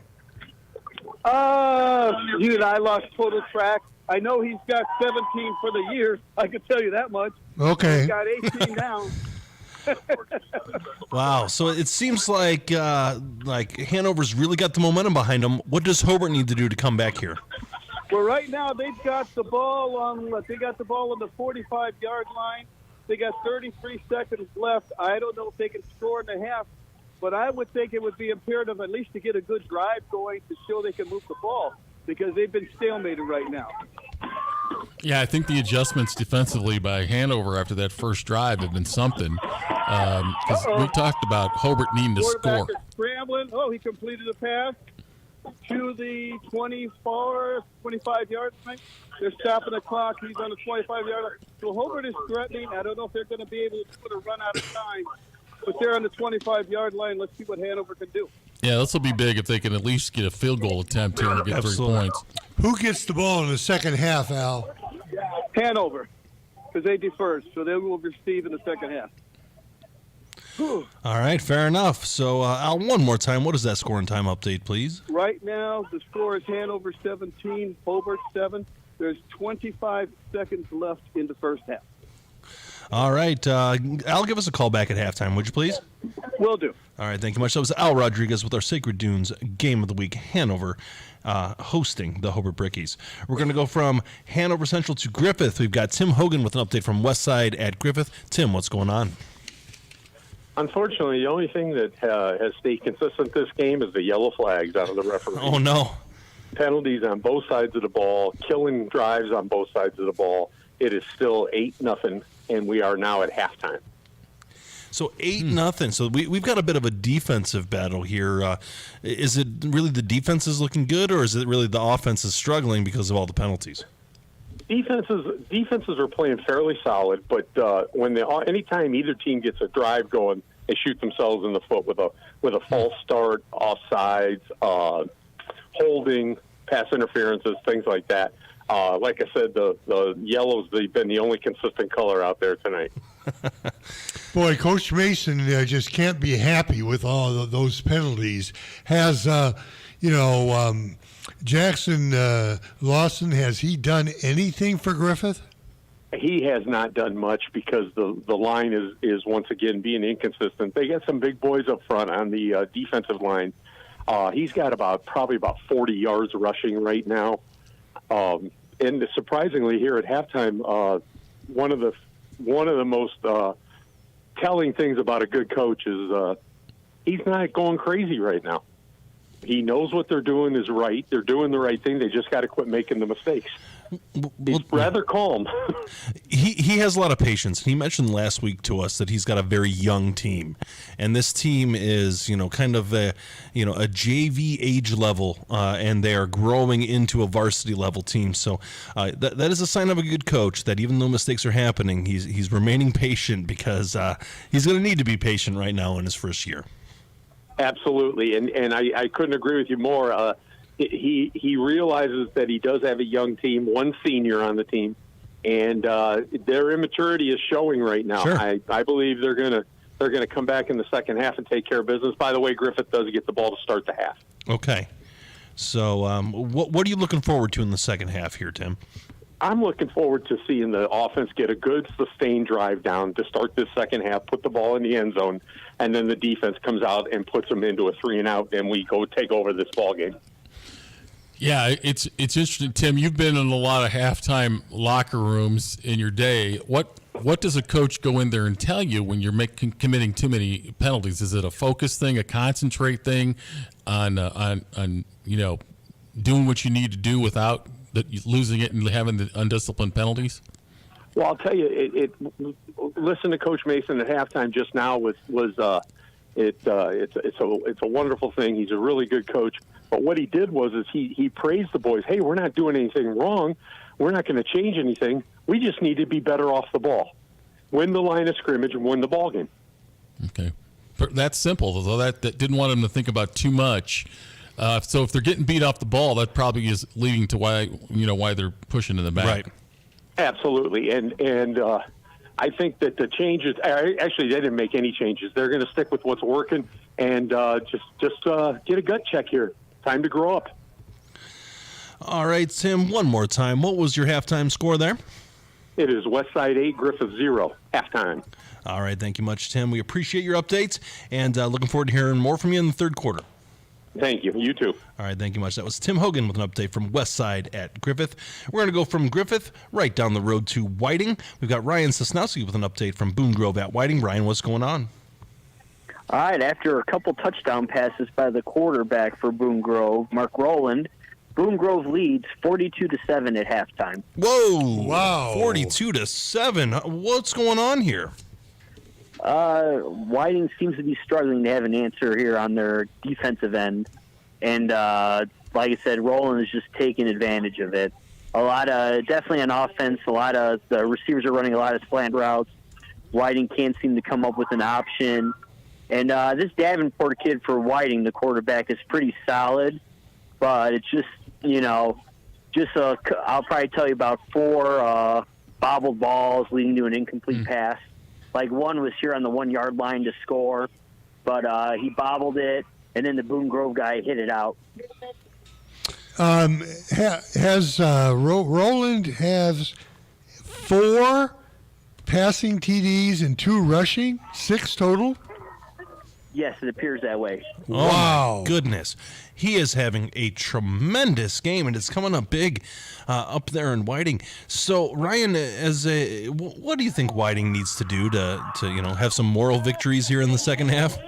Dude, I lost total track. I know he's got 17 for the year. I can tell you that much.
Okay.
He's got 18 now.
Wow. So it seems like Hanover's really got the momentum behind them. What does Hobart need to do to come back here?
Well, right now they've got the ball on the 45-yard line. They got 33 seconds left. I don't know if they can score in the half, but I would think it would be imperative at least to get a good drive going to show they can move the ball, because they've been stalemated right now.
Yeah, I think the adjustments defensively by Hanover after that first drive have been something. Because we talked about Hobart needing to score.
Quarterback is scrambling. Oh, he completed a pass to the 25-yard line. They're stopping the clock. He's on the 25-yard line. So Hobart is threatening. I don't know if they're going to be able to put a run out of time. But they're on the 25-yard line. Let's see what Hanover can do.
Yeah, this will be big if they can at least get a field goal attempt here and get 3 points.
Who gets the ball in the second half, Al?
Hanover, because they deferred, so they will receive in the second half.
All right, fair enough. So, Al, one more time, what is that scoring time update, please?
Right now, the score is Hanover 17, Hobart 7. There's 25 seconds left in the first half.
All right, Al, give us a call back at halftime, would you please?
Will do.
All right, thank you much. That was Al Rodriguez with our Sacred Dunes Game of the Week, Hanover, hosting the Hobart Brickies. We're going to go from Hanover Central to Griffith. We've got Tim Hogan with an update from Westside at Griffith. Tim, what's going on?
Unfortunately, the only thing that has stayed consistent this game is the yellow flags out of the referee.
Oh, no.
Penalties on both sides of the ball, killing drives on both sides of the ball. It is still 8-0, and we are now at halftime.
So 8-0. So we've got a bit of a defensive battle here. Is it really the defense is looking good, or is it really the offense is struggling because of all the penalties?
Defenses are playing fairly solid, but anytime either team gets a drive going, they shoot themselves in the foot with a false start, offsides, holding, pass interferences, things like that. Like I said, the yellows, they've been the only consistent color out there tonight.
Boy, Coach Mason just can't be happy with all of those penalties. Has, Jackson Lawson, has he done anything for Griffith?
He has not done much because the line is once again being inconsistent. They got some big boys up front on the defensive line. He's got probably about 40 yards rushing right now. And surprisingly, here at halftime, one of the most telling things about a good coach is he's not going crazy right now. He knows what they're doing is right. They're doing the right thing. They just got to quit making the mistakes. He's rather calm.
He has a lot of patience. He mentioned last week to us that he's got a very young team, and this team is kind of a JV age level, and they are growing into a varsity level team. So that is a sign of a good coach. That even though mistakes are happening, he's remaining patient, because he's going to need to be patient right now in his first year.
Absolutely, and I couldn't agree with you more. He realizes that he does have a young team, one senior on the team, and their immaturity is showing right now.
Sure.
I believe they're gonna come back in the second half and take care of business. By the way, Griffith does get the ball to start the half.
Okay, so what are you looking forward to in the second half here, Tim?
I'm looking forward to seeing the offense get a good sustained drive down to start this second half, put the ball in the end zone, and then the defense comes out and puts them into a 3-and-out, and we go take over this ball game.
Yeah, it's interesting, Tim. You've been in a lot of halftime locker rooms in your day. What does a coach go in there and tell you when you're committing too many penalties? Is it a focus thing, a concentrate thing, on doing what you need to do without losing it and having the undisciplined penalties?
Well, I'll tell you, listen to Coach Mason at halftime just now it's a wonderful thing. He's a really good coach. But what he did was he praised the boys. Hey, we're not doing anything wrong. We're not going to change anything. We just need to be better off the ball. Win the line of scrimmage and win the ball game.
Okay. That's simple. So that didn't want them to think about too much. So if they're getting beat off the ball, that probably is leading to why they're pushing in the back.
Right. Absolutely, and I think that the changes. Actually, they didn't make any changes. They're going to stick with what's working and just get a gut check here. Time to grow up.
All right, Tim. One more time. What was your halftime score there?
It is Westside 8, Griffith 0, halftime.
All right, thank you much, Tim. We appreciate your updates, and looking forward to hearing more from you in the third quarter.
Thank you. You too.
All right, thank you much. That was Tim Hogan with an update from Westside at Griffith. We're going to go from Griffith right down the road to Whiting. We've got Ryan Sosnowski with an update from Boone Grove at Whiting. Ryan, what's going on?
All right, after a couple touchdown passes by the quarterback for Boone Grove, Mark Rowland, Boone Grove leads 42-7 at halftime.
Whoa!
Wow.
42-7. What's going on here?
Whiting seems to be struggling to have an answer here on their defensive end. And like I said, Rowland is just taking advantage of it. Definitely on offense, a lot of the receivers are running a lot of slant routes. Whiting can't seem to come up with an option. And this Davenport kid for Whiting, the quarterback, is pretty solid. But it's just, I'll probably tell you about 4 bobbled balls leading to an incomplete pass. Like one was here on the 1 yard line to score, but he bobbled it, and then the Boone Grove guy hit it out.
Rowland has 4 passing TDs and 2 rushing, 6 total?
Yes, it appears that way.
Oh, wow. My goodness. He is having a tremendous game, and it's coming up big up there in Whiting. So, Ryan, what do you think Whiting needs to do to have some moral victories here in the second half?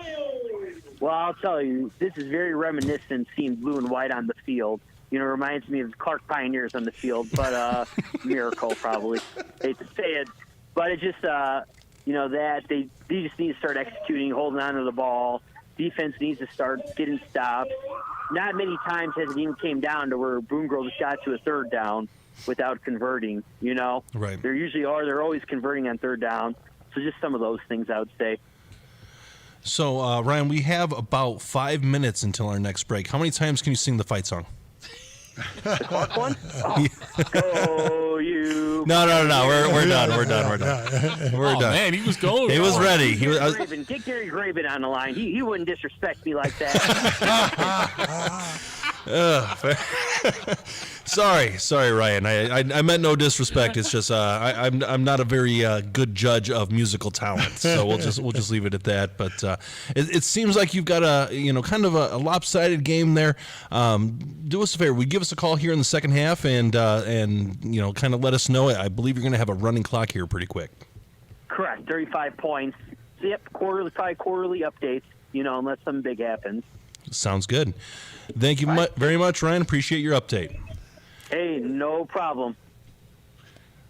Well, I'll tell you, this is very reminiscent seeing blue and white on the field. It reminds me of Clark Pioneers on the field, but miracle probably. Hate to say it, but it just that they just need to start executing, holding on to the ball. Defense needs to start getting stops. Not many times has it even came down to where Boone Grove got to a third down without converting.
Right?
They're always converting on third down. So just some of those things I would say.
So Ryan, we have about 5 minutes until our next break. How many times can you sing the fight song?
The Clark one? Oh, go you.
No. We're done. We're done.
Man, he was going.
He was ready.
Get Gary Graben on the line. He wouldn't disrespect me like that.
Sorry, Ryan. I meant no disrespect. It's just I'm not a very good judge of musical talent, so we'll just leave it at that. But it seems like you've got a kind of a lopsided game there. Do us a favor. Give us a call here in the second half, and kind of let us know. I believe you're going to have a running clock here pretty quick.
Correct. 35 points. So, yep. Quarterly updates. Unless something big happens.
Sounds good. Thank you very much, Ryan. Appreciate your update.
Hey, no problem.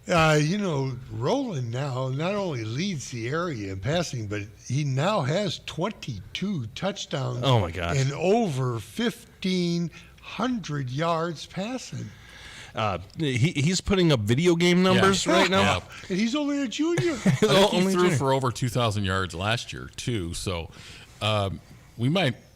Rowland now not only leads the area in passing, but he now has 22 touchdowns.
Oh, my gosh.
And over 1,500 yards passing.
He's putting up video game numbers right now.
Yeah. And he's only a junior.
He threw for over 2,000 yards last year, too. So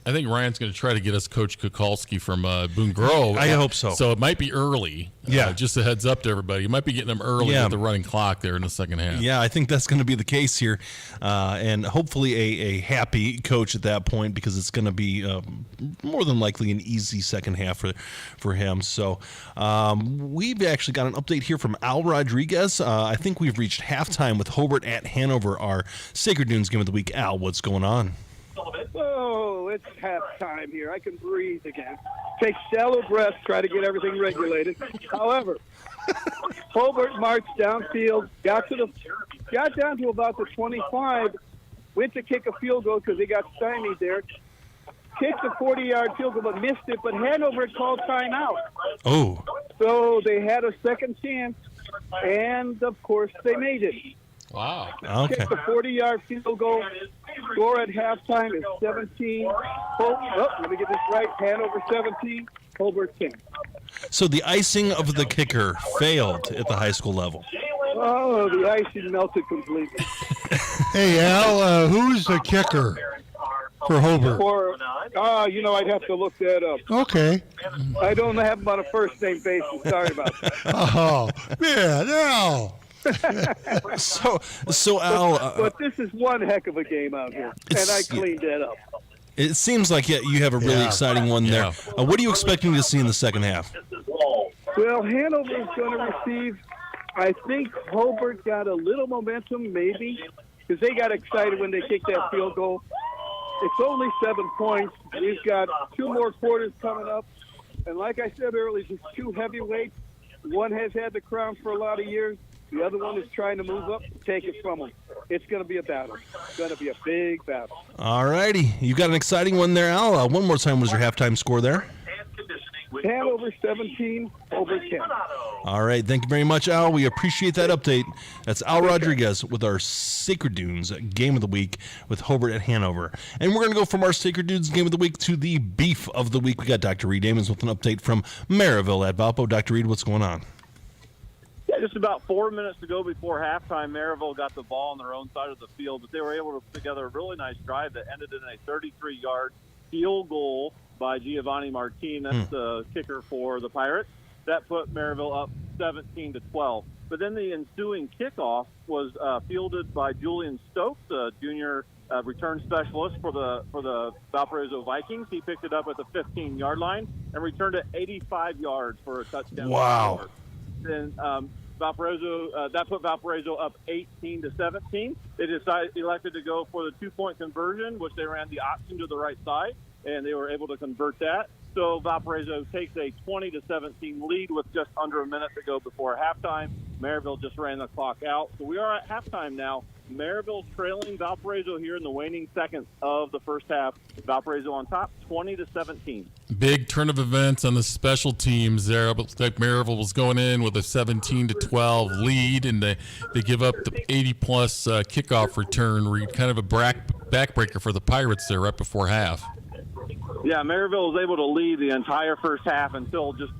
I think Ryan's going to try to get us Coach Kukalski from Boone Grove.
I hope so.
So it might be early.
Yeah.
Just a heads up to everybody. You might be getting them early with the running clock there in the second half.
Yeah, I think that's going to be the case here. And hopefully a happy coach at that point, because it's going to be more than likely an easy second half for him. So we've actually got an update here from Al Rodriguez. I think we've reached halftime with Hobart at Hanover, our Sacred Dunes game of the week. Al, what's going on?
Oh, it's halftime here. I can breathe again. Take shallow breaths, try to get everything regulated. However, Hobart marched downfield, got down to about the 25, went to kick a field goal because they got stymied there. Kicked a 40-yard field goal, but missed it. But Hanover called timeout.
Oh.
So they had a second chance, and, of course, they made it.
Wow.
Okay.
Kicked a 40-yard field goal. Score at halftime is 17. Let me get this right. Hanover 17, Hobart 10.
So the icing of the kicker failed at the high school level.
Oh, the icing melted completely.
Hey, Al, who's the kicker? for Hobart?
I'd have to look that up.
Okay.
I don't have him on a first name basis. Sorry about that.
Oh, man, no.
So Al,
but this is one heck of a game out here, and I cleaned that up.
it seems like you have a really exciting one there. What are you expecting to see in the second half?
Well, Hanover is going to receive. I think Hobart got a little momentum, maybe, because they got excited when they kicked that field goal. It's only 7 points. We've got 2 more quarters coming up. And like I said earlier, just 2 heavyweights. One has had the crown for a lot of years. The other one is trying to move up to take it from them. It's going to be a battle. It's going to be a big battle.
All righty. You got an exciting one there, Al. One more time, was your halftime score there?
Hanover 17, Hobart 10.
All right. Thank you very much, Al. We appreciate that update. That's Al Rodriguez with our Sacred Dunes Game of the Week with Hobart at Hanover. And we're going to go from our Sacred Dunes Game of the Week to the Beef of the Week. We got Dr. Reed Amons with an update from Maryville at Valpo. Dr. Reed, what's going on?
Yeah, just about 4 minutes to go before halftime, Maryville got the ball on their own side of the field, but they were able to put together a really nice drive that ended in a 33-yard field goal by Giovanni Martin. That's the kicker for the Pirates. That put Maryville up 17-12. But then the ensuing kickoff was fielded by Julian Stokes, a junior return specialist for the Valparaiso Vikings. He picked it up at the 15-yard line and returned it 85 yards for a touchdown.
Wow.
Then Valparaiso, that put Valparaiso up 18-17. They elected to go for the 2-point conversion, which they ran the option to the right side, and they were able to convert that. So Valparaiso takes a 20-17 lead with just under a minute to go before halftime. Maryville just ran the clock out. So we are at halftime now. Maryville trailing Valparaiso here in the waning seconds of the first half. Valparaiso on top, 20-17.
Big turn of events on the special teams there. It looks like Maryville was going in with a 17-12 lead, and they give up the 80-plus kickoff return. Kind of a backbreaker for the Pirates there right before half.
Yeah, Maryville was able to lead the entire first half until just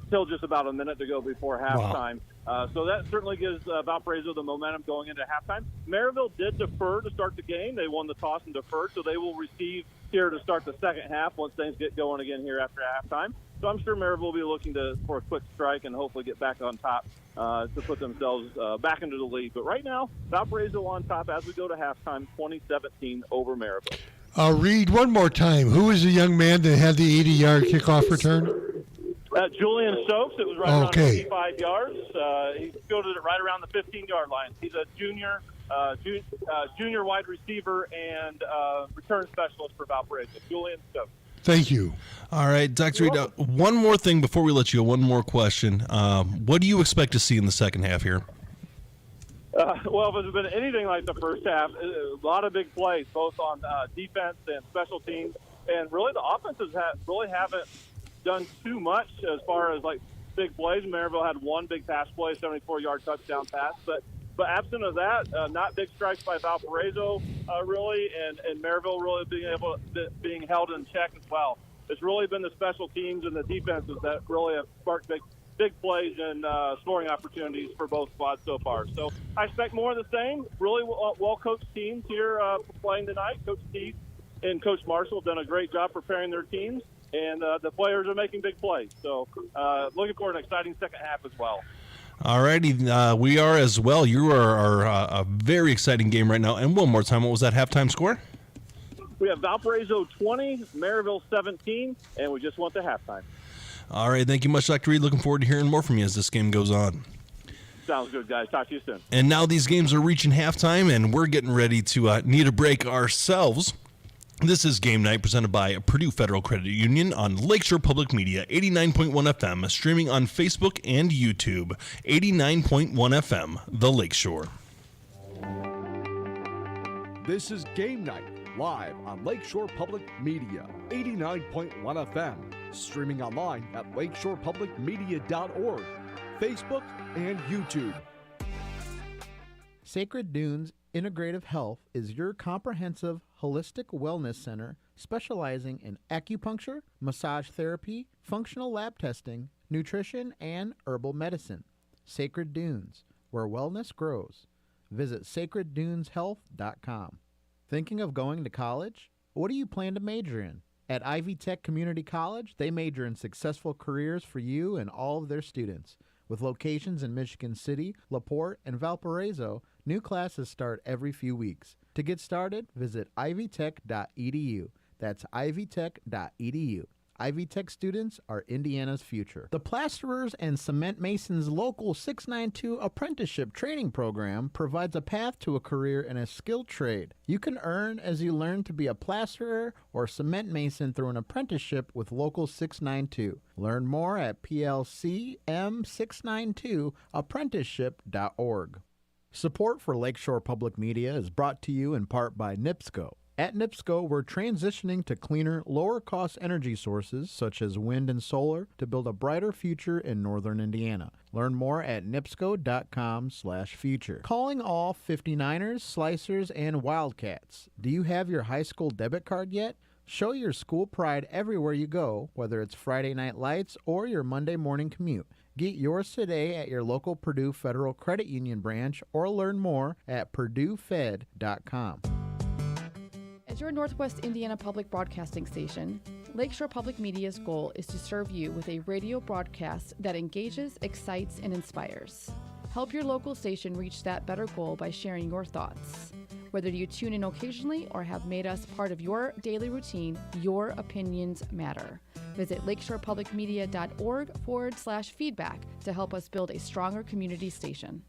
about a minute to go before halftime. Wow. So that certainly gives Valparaiso the momentum going into halftime. Maryville did defer to start the game. They won the toss and deferred, so they will receive here to start the second half once things get going again here after halftime. So I'm sure Maryville will be looking for a quick strike and hopefully get back on top to put themselves back into the lead. But right now, Valparaiso on top as we go to halftime, 20-17 over Maryville.
Reed, one more time. Who was the young man that had the 80-yard kickoff return?
Julian Stokes. It was right around 55 yards. He fielded it right around the 15-yard line. He's a junior wide receiver and return specialist for Valparaiso. Julian Stokes.
Thank you.
All right, Dr. Reed, one more thing before we let you go, one more question. What do you expect to see in the second half here?
Well, if it's been anything like the first half, a lot of big plays, both on defense and special teams. And really the offenses haven't done too much as far as, like, big plays. Maryville had one big pass play, 74-yard touchdown pass. But absent of that, not big strikes by Valparaiso, really, and Maryville really being held in check as well. It's really been the special teams and the defenses that really have sparked big plays and scoring opportunities for both squads so far. So I expect more of the same. Really well-coached teams here playing tonight. Coach Steve and Coach Marshall have done a great job preparing their teams, and the players are making big plays. So looking for an exciting second half as well.
All righty. We are as well. You are a very exciting game right now. And one more time, what was that halftime score?
We have Valparaiso 20, Maryville 17, and we just went to halftime.
All right, thank you much, Dr. Reed. Looking forward to hearing more from you as this game goes on.
Sounds good, guys. Talk to you soon.
And now these games are reaching halftime, and we're getting ready to need a break ourselves. This is Game Night presented by Purdue Federal Credit Union on Lakeshore Public Media, 89.1 FM, streaming on Facebook and YouTube, 89.1 FM, The Lakeshore.
This is Game Night, live on Lakeshore Public Media, 89.1 FM. Streaming online at lakeshorepublicmedia.org, Facebook, and YouTube.
Sacred Dunes Integrative Health is your comprehensive holistic wellness center specializing in acupuncture, massage therapy, functional lab testing, nutrition, and herbal medicine. Sacred Dunes, where wellness grows. Visit sacredduneshealth.com. Thinking of going to college? What do you plan to major in? At Ivy Tech Community College, they major in successful careers for you and all of their students. With locations in Michigan City, LaPorte, and Valparaiso, new classes start every few weeks. To get started, visit ivytech.edu. That's ivytech.edu. Ivy Tech students are Indiana's future. The Plasterers and Cement Masons Local 692 Apprenticeship Training Program provides a path to a career in a skilled trade. You can earn as you learn to be a plasterer or cement mason through an apprenticeship with Local 692. Learn more at plcm692apprenticeship.org. Support for Lakeshore Public Media is brought to you in part by NIPSCO. At NIPSCO, we're transitioning to cleaner, lower-cost energy sources such as wind and solar to build a brighter future in northern Indiana. Learn more at nipsco.com/future. Calling all 59ers, Slicers, and Wildcats. Do you have your high school debit card yet? Show your school pride everywhere you go, whether it's Friday night lights or your Monday morning commute. Get yours today at your local Purdue Federal Credit Union branch or learn more at purduefed.com.
As your Northwest Indiana public broadcasting station, Lakeshore Public Media's goal is to serve you with a radio broadcast that engages, excites, and inspires. Help your local station reach that better goal by sharing your thoughts. Whether you tune in occasionally or have made us part of your daily routine, your opinions matter. Visit lakeshorepublicmedia.org/feedback to help us build a stronger community station.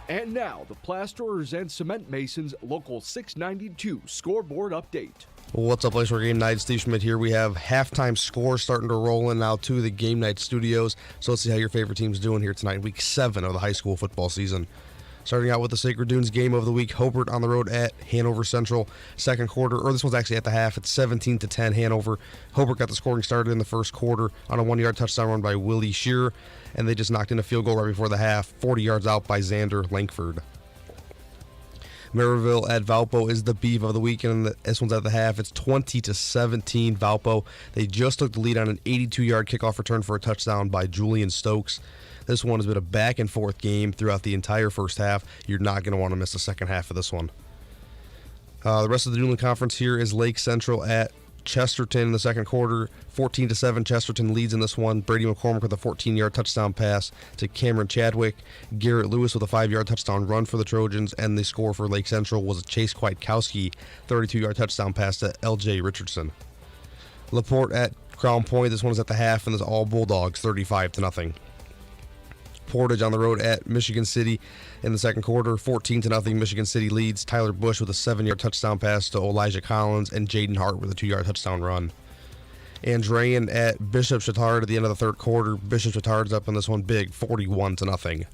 And now, the Plasterers and Cement Masons Local 692 scoreboard update.
What's up, Lakeshore Game Night? Steve Schmidt here. We have halftime scores starting to roll in now to the Game Night studios. So let's see how your favorite team's doing here tonight, week 7 of the high school football season. Starting out with the Sacred Dunes game of the week, Hobart on the road at Hanover Central. Second quarter, or this one's actually at the half, it's 17-10 Hanover. Hobart got the scoring started in the first quarter on a 1-yard touchdown run by Willie Shearer, and they just knocked in a field goal right before the half, 40 yards out by Xander Langford. Maryville at Valpo is the beef of the week, and this one's at the half. It's 20-17 Valpo. They just took the lead on an 82-yard kickoff return for a touchdown by Julian Stokes. This one has been a back-and-forth game throughout the entire first half. You're not going to want to miss the second half of this one. The rest of the Newland Conference here is Lake Central at Chesterton in the second quarter. 14-7 Chesterton leads in this one. Brady McCormick with a 14-yard touchdown pass to Cameron Chadwick. Garrett Lewis with a 5-yard touchdown run for the Trojans. And the score for Lake Central was a Chase Kwiatkowski 32-yard touchdown pass to L.J. Richardson. LaPorte at Crown Point. This one is at the half, and it's all Bulldogs, 35-0. Portage on the road at Michigan City in the second quarter, 14-0 Michigan City leads. Tyler Bush with a 7-yard touchdown pass to Elijah Collins, and Jaden Hart with a 2-yard touchdown run. Andrean at Bishop Chatard at the end of the third quarter. Bishop Chatard's up in this one big, 41-0.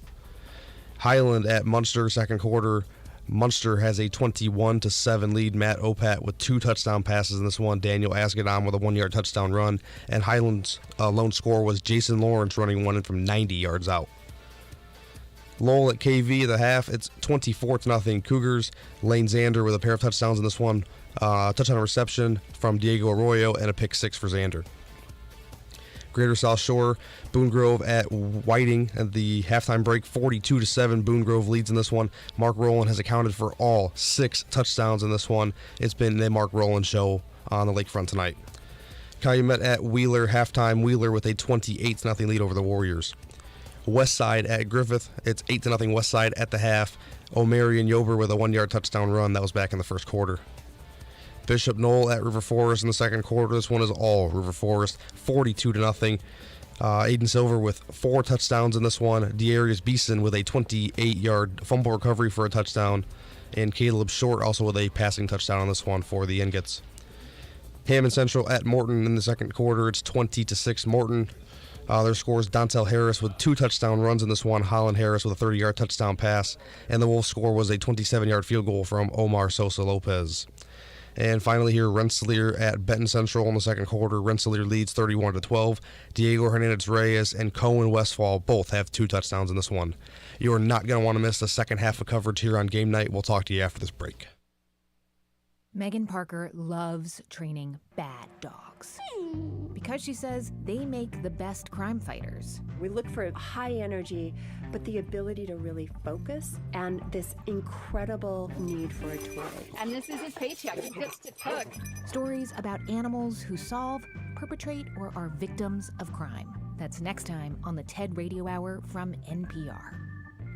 Highland at Munster, second quarter. Munster has a 21-7 lead. Matt Opat with 2 touchdown passes in this one. Daniel Asgadon with a 1-yard touchdown run. And Highland's lone score was Jason Lawrence running one in from 90 yards out. Lowell at KV at the half, it's 24-0 Cougars. Lane Zander with a pair of touchdowns in this one. Touchdown reception from Diego Arroyo and a pick 6 for Zander. Greater South Shore, Boone Grove at Whiting at the halftime break, 42-7. Boone Grove leads in this one. Mark Rowland has accounted for all 6 touchdowns in this one. It's been the Mark Rowland show on the lakefront tonight. Calumet at Wheeler, halftime. Wheeler with a 28-0 lead over the Warriors. Westside at Griffith, it's 8-0 Westside at the half. O'Marion Yober with a 1-yard touchdown run. That was back in the first quarter. Bishop Knoll at River Forest in the second quarter. This one is all River Forest, 42-0. Aiden Silver with 4 touchdowns in this one. Dearius Beeson with a 28-yard fumble recovery for a touchdown. And Caleb Short also with a passing touchdown on this one for the Ingots. Hammond Central at Morton in the second quarter. It's 20-6 Morton. Their scores Dontel Harris with 2 touchdown runs in this one. Holland Harris with a 30-yard touchdown pass. And the Wolves' score was a 27-yard field goal from Omar Sosa Lopez. And finally here, Rensselaer at Benton Central in the second quarter. Rensselaer leads 31-12. Diego Hernandez-Reyes and Cohen Westfall both have 2 touchdowns in this one. You are not going to want to miss the second half of coverage here on Game Night. We'll talk to you after this break.
Megan Parker loves training bad dogs because she says they make the best crime fighters.
We look for high energy, but the ability to really focus and this incredible need for a toy.
And this is his paycheck. He gets to cook.
Stories about animals who solve, perpetrate, or are victims of crime. That's next time on the TED Radio Hour from NPR.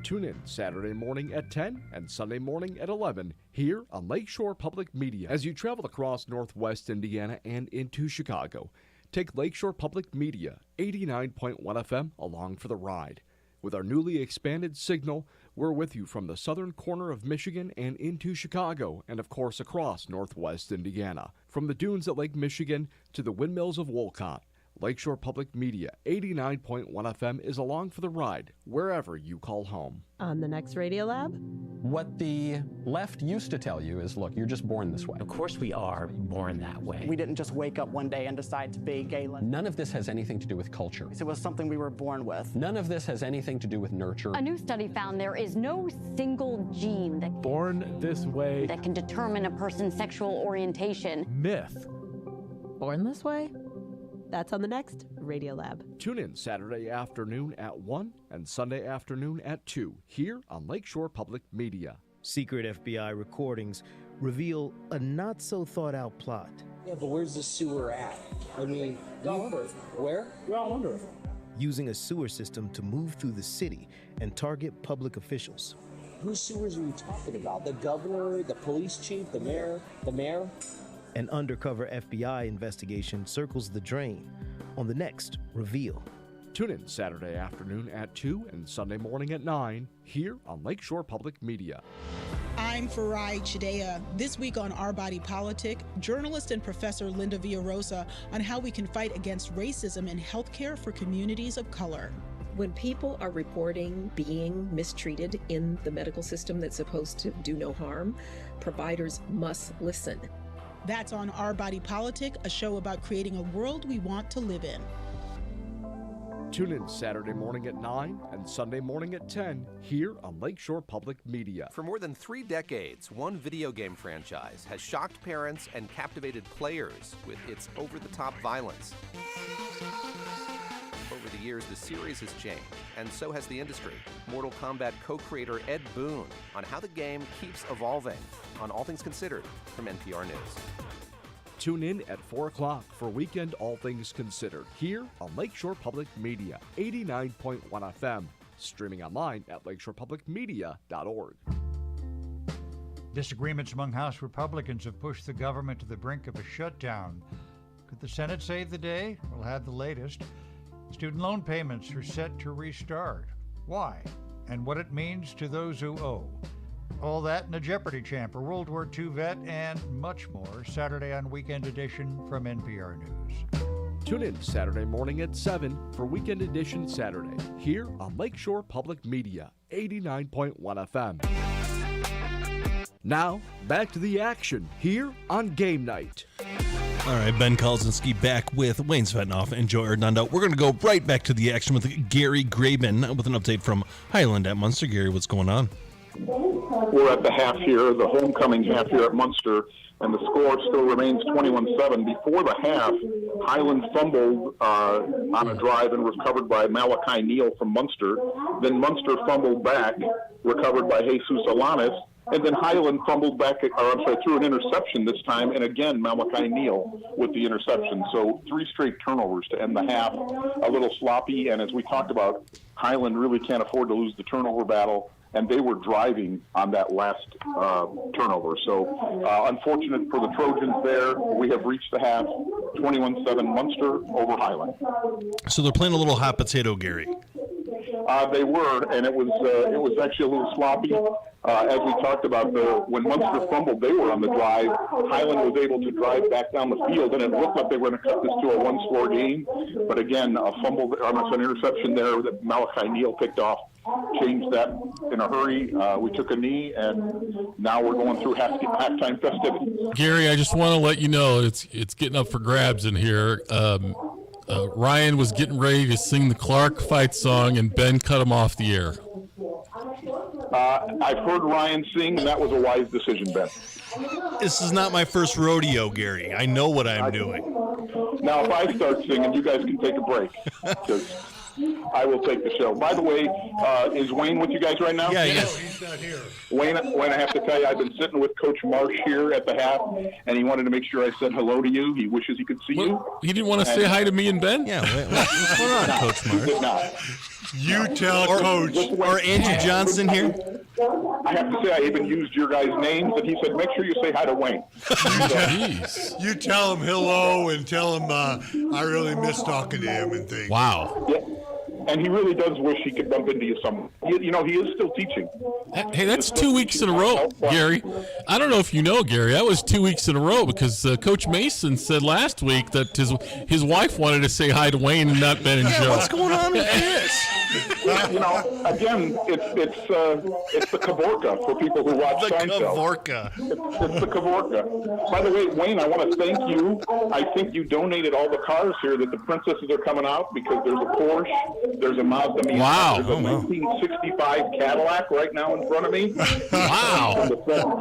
Tune in Saturday morning at 10 and Sunday morning at 11 here on Lakeshore Public Media. As you travel across Northwest Indiana and into Chicago, take Lakeshore Public Media 89.1 FM along for the ride. With our newly expanded signal, we're with you from the southern corner of Michigan and into Chicago, and of course across Northwest Indiana. From the dunes at Lake Michigan to the windmills of Wolcott, Lakeshore Public Media 89.1 FM is along for the ride wherever you call home.
On the next Radio Lab?
What the left used to tell you is, look, you're just born this way.
Of course we are born that way.
We didn't just wake up one day and decide to be gay.
None of this has anything to do with culture.
It was something we were born with.
None of this has anything to do with nurture.
A new study found there is no single gene that
born this way
that can determine a person's sexual orientation.
Myth.
Born this way? That's on the next Radio Lab.
Tune in Saturday afternoon at 1 and Sunday afternoon at 2 here on Lakeshore Public Media.
Secret FBI recordings reveal a not-so-thought-out plot.
Yeah, but where's the sewer at? I mean, where? We're all under it.
Using a sewer system to move through the city and target public officials.
Whose sewers are you talking about? The governor, the police chief, the mayor? The mayor?
An undercover FBI investigation circles the drain on the next Reveal.
Tune in Saturday afternoon at 2 and Sunday morning at 9 here on Lakeshore Public Media.
I'm Farai Chidea. This week on Our Body Politic, journalist and professor Linda Villarosa on how we can fight against racism in healthcare for communities of color.
When people are reporting being mistreated in the medical system that's supposed to do no harm, providers must listen.
That's on Our Body Politic, a show about creating a world we want to live in.
Tune in Saturday morning at 9 and Sunday morning at 10 here on Lakeshore Public Media.
For more than 3 decades, one video game franchise has shocked parents and captivated players with its over-the-top violence. Over the years, the series has changed, and so has the industry. Mortal Kombat co-creator Ed Boon on how the game keeps evolving on All Things Considered from NPR News.
Tune in at 4 o'clock for Weekend All Things Considered here on Lakeshore Public Media, 89.1 FM, streaming online at lakeshorepublicmedia.org.
Disagreements among House Republicans have pushed the government to the brink of a shutdown. Could the Senate save the day? We'll have the latest. Student loan payments are set to restart. Why? And what it means to those who owe. All that in a Jeopardy champ, a World War II vet, and much more. Saturday on Weekend Edition from NPR News.
Tune in Saturday morning at 7 for Weekend Edition Saturday here on Lakeshore Public Media, 89.1 FM. Now, back to the action here on Game Night.
All right, Ben Kolodzinski back with Wayne Svetanoff and Joe Arredondo. We're going to go right back to the action with Gary Graben with an update from Highland at Munster. Gary, what's going on?
We're at the half here, the homecoming half here at Munster, and the score still remains 21-7. Before the half, Highland fumbled on a drive and recovered by Malachi Neal from Munster. Then Munster fumbled back, recovered by Jesus Alanis. And then Highland fumbled back, threw an interception this time, and again, Malachi Neal with the interception. So 3 straight turnovers to end the half, a little sloppy, and as we talked about, Highland really can't afford to lose the turnover battle, and they were driving on that last turnover. So unfortunate for the Trojans there. We have reached the half, 21-7 Munster over Highland.
So they're playing a little hot potato, Gary.
They were, and it was actually a little sloppy. As we talked about, when Munster fumbled, they were on the drive. Highland was able to drive back down the field, and it looked like they were going to cut this to a one-score game. But again, an interception there that Malachi Neal picked off changed that in a hurry. We took a knee, and now we're going through halftime festivities.
Gary, I just want to let you know it's getting up for grabs in here. Ryan was getting ready to sing the Clark fight song, and Ben cut him off the air.
I've heard Ryan sing, and that was a wise decision, Ben.
This is not my first rodeo, Gary. I know what I'm doing.
Now, if I start singing, you guys can take a break. I will take the show. By the way, is Wayne with you guys right now?
Yeah,
No, he's not here.
Wayne, I have to tell you, I've been sitting with Coach Marsh here at the half, and he wanted to make sure I said hello to you. He wishes he could see you.
He didn't want to say hi to me and Ben?
Yeah, what's going on, Coach
He did
Marsh?
not.
You tell Coach.
Or Andrew Johnson here?
I have to say, I even used your guys' names, and he said, make sure you say hi to Wayne.
You tell him hello and tell him I really miss talking to him and things.
Wow.
Yeah. And he really does wish he could bump into you some. You know, he is still teaching.
Hey, that's 2 weeks in a row, Gary. I don't know if you know, Gary. That was 2 weeks in a row because Coach Mason said last week that his wife wanted to say hi to Wayne and not Ben and Joe.
What's going on with this?
You know, again, it's the Kavorka for people who watch Seinfeld.
Kavorka.
It's the Kavorka. By the way, Wayne, I want to thank you. I think you donated all the cars here that the princesses are coming out because there's a Porsche, there's a Mazda Miata,
Wow.
there's a 1965 Cadillac right now in front of me.
Wow.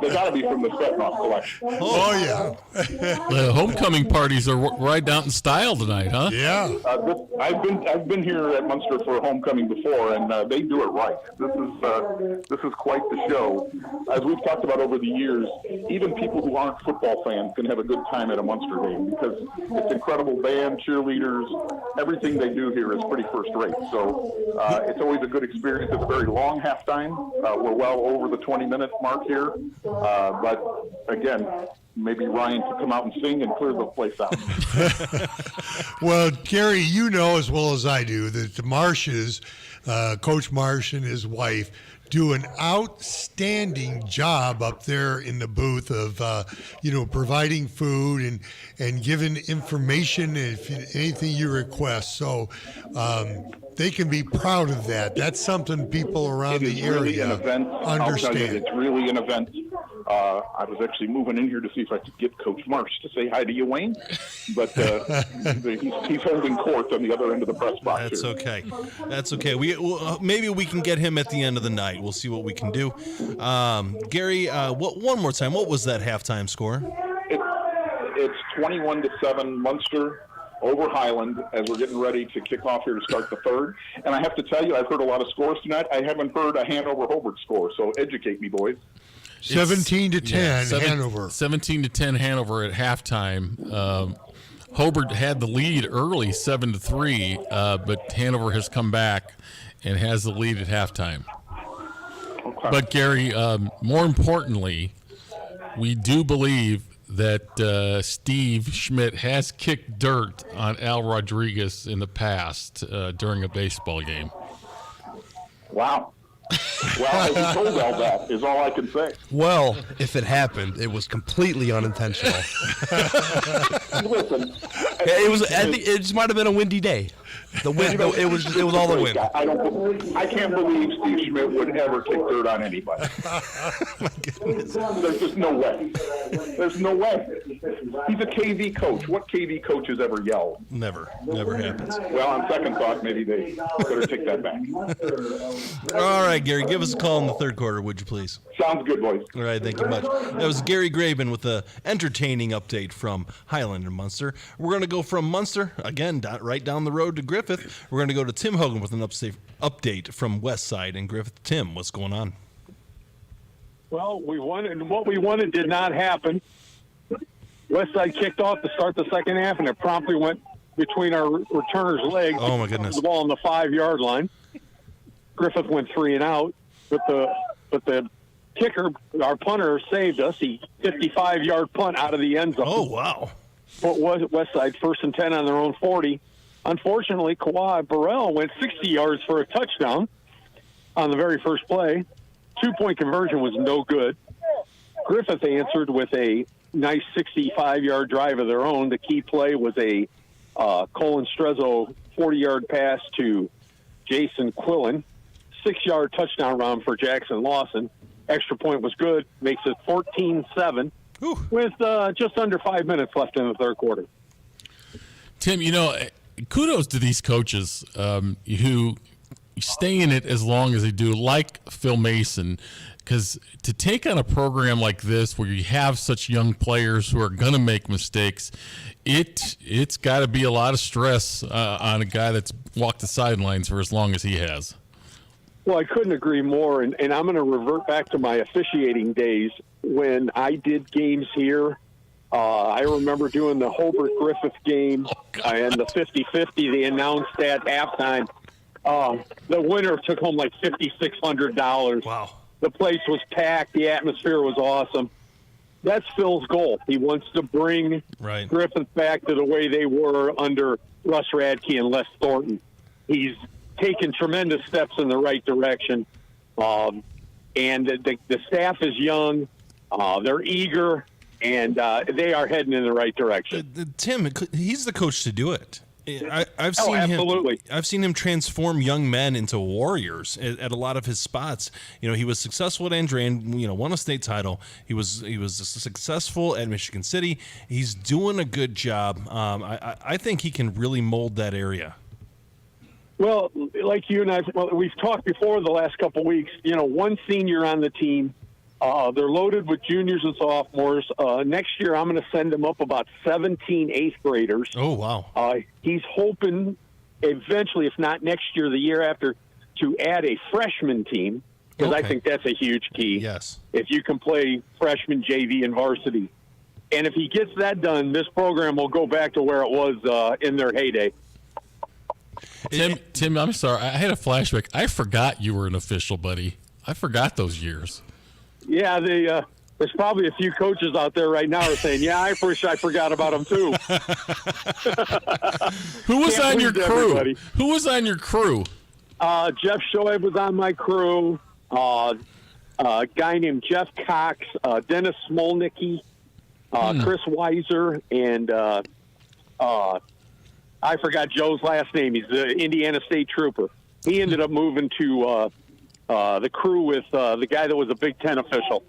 They got to be from the Svetanoff collection.
Oh, yeah.
The homecoming parties are right out in style tonight, huh?
Yeah.
I've been here at Munster for a homecoming before, and they do it right. This is quite the show. As we've talked about over the years, even people who aren't football fans can have a good time at a Munster game because it's incredible band, cheerleaders, everything they do here is pretty first rate. So it's always a good experience. It's a very long halftime. We're well over the 20-minute mark here, but again, maybe Ryan could come out and sing and clear the place out.
Well, Gary, you know as well as I do that the Marshes, Coach Marsh and his wife, do an outstanding job up there in the booth of, providing food and giving information if anything you request. So they can be proud of that. That's something people around the area understand.
I'll tell you, it's really an event. I was actually moving in here to see if I could get Coach Marsh to say hi to you, Wayne, but he's holding court on the other end of the press box.
That's
here.
okay. That's okay. Maybe we can get him at the end of the night. We'll see what we can do. Gary, one more time. What was that halftime score?
It's 21-7 Munster over Highland as we're getting ready to kick off here to start the third. And I have to tell you, I've heard a lot of scores tonight. I haven't heard a Hanover-Hobart score, so educate me, boys.
17-10 Hanover.
17-10 Hanover at halftime. Hobart had the lead early, 7-3, but Hanover has come back and has the lead at halftime.
Okay.
But Gary, more importantly, we do believe that Steve Schmidt has kicked dirt on Al Rodriguez in the past during a baseball game.
Wow. Well, as he told Al that is all I can say.
Well, if it happened, it was completely unintentional.
Listen,
it was. I think it just might have been a windy day. The wind. It was all the wind.
I can't believe Steve Schmidt would ever kick dirt on anybody.
My goodness.
There's just no way. There's no way. He's a KV coach. What KV coach has ever yelled?
Never happens.
Well, on second thought, maybe they better take that back.
All right, Gary, give us a call in the third quarter, would you please?
Sounds good, boys.
All right, thank you much. That was Gary Graben with an entertaining update from Highland and Munster. We're going to go from Munster, again, right down the road to Griffith. We're going to go to Tim Hogan with an update from West Side and Griffith. Tim, what's going on?
Well, we wanted what we wanted did not happen. West Side kicked off to start the second half, and it promptly went between our returner's legs.
Oh, my goodness.
The ball on the 5-yard line. Griffith went 3 and out, but the kicker, our punter, saved us. He 55-yard punt out of the end zone.
Oh, wow.
Put West Side 1st and 10 on their own 40. Unfortunately, Kawhi Burrell went 60 yards for a touchdown on the very first play. 2-point conversion was no good. Griffith answered with a nice 65-yard drive of their own. The key play was a Colin Strezzo 40-yard pass to Jason Quillen. 6-yard touchdown run for Jackson Lawson. Extra point was good. Makes it 14-7 with just under 5 minutes left in the third quarter.
Tim, kudos to these coaches who stay in it as long as they do, like Phil Mason, because to take on a program like this where you have such young players who are going to make mistakes, it's got to be a lot of stress on a guy that's walked the sidelines for as long as he has.
Well, I couldn't agree more, and I'm going to revert back to my officiating days when I did games here. I remember doing the Hobart-Griffith game and the 50-50 they announced at halftime. The winner took home like $5,600.
Wow.
The place was packed. The atmosphere was awesome. That's Phil's goal. He wants to bring Griffith back to the way they were under Russ Radke and Les Thornton. He's taken tremendous steps in the right direction. And the staff is young. They're eager. And they are heading in the right direction.
Tim, he's the coach to do it. I've seen
absolutely.
I've seen him transform young men into warriors at a lot of his spots. You know, he was successful at Andrean. You know, won a state title. He was successful at Michigan City. He's doing a good job. I think he can really mold that area.
Well, like you and I, we've talked before the last couple of weeks. You know, one senior on the team. They're loaded with juniors and sophomores. Next year, I'm going to send them up about 17 eighth graders.
Oh, wow.
He's hoping eventually, if not next year, the year after, to add a freshman team, because I think that's a huge key.
Yes.
If you can play freshman, JV, and varsity. And if he gets that done, this program will go back to where it was in their heyday.
Tim, I'm sorry. I had a flashback. I forgot you were an official, buddy. I forgot those years.
Yeah, there's probably a few coaches out there right now who are saying, yeah, I wish I forgot about them too.
Who was on your crew? Everybody. Who was on your crew?
Jeff Shoaib was on my crew. A guy named Jeff Cox, Dennis Smolnicki, Chris Weiser, and I forgot Joe's last name. He's the Indiana State Trooper. He ended up moving to the crew with the guy that was a Big Ten official.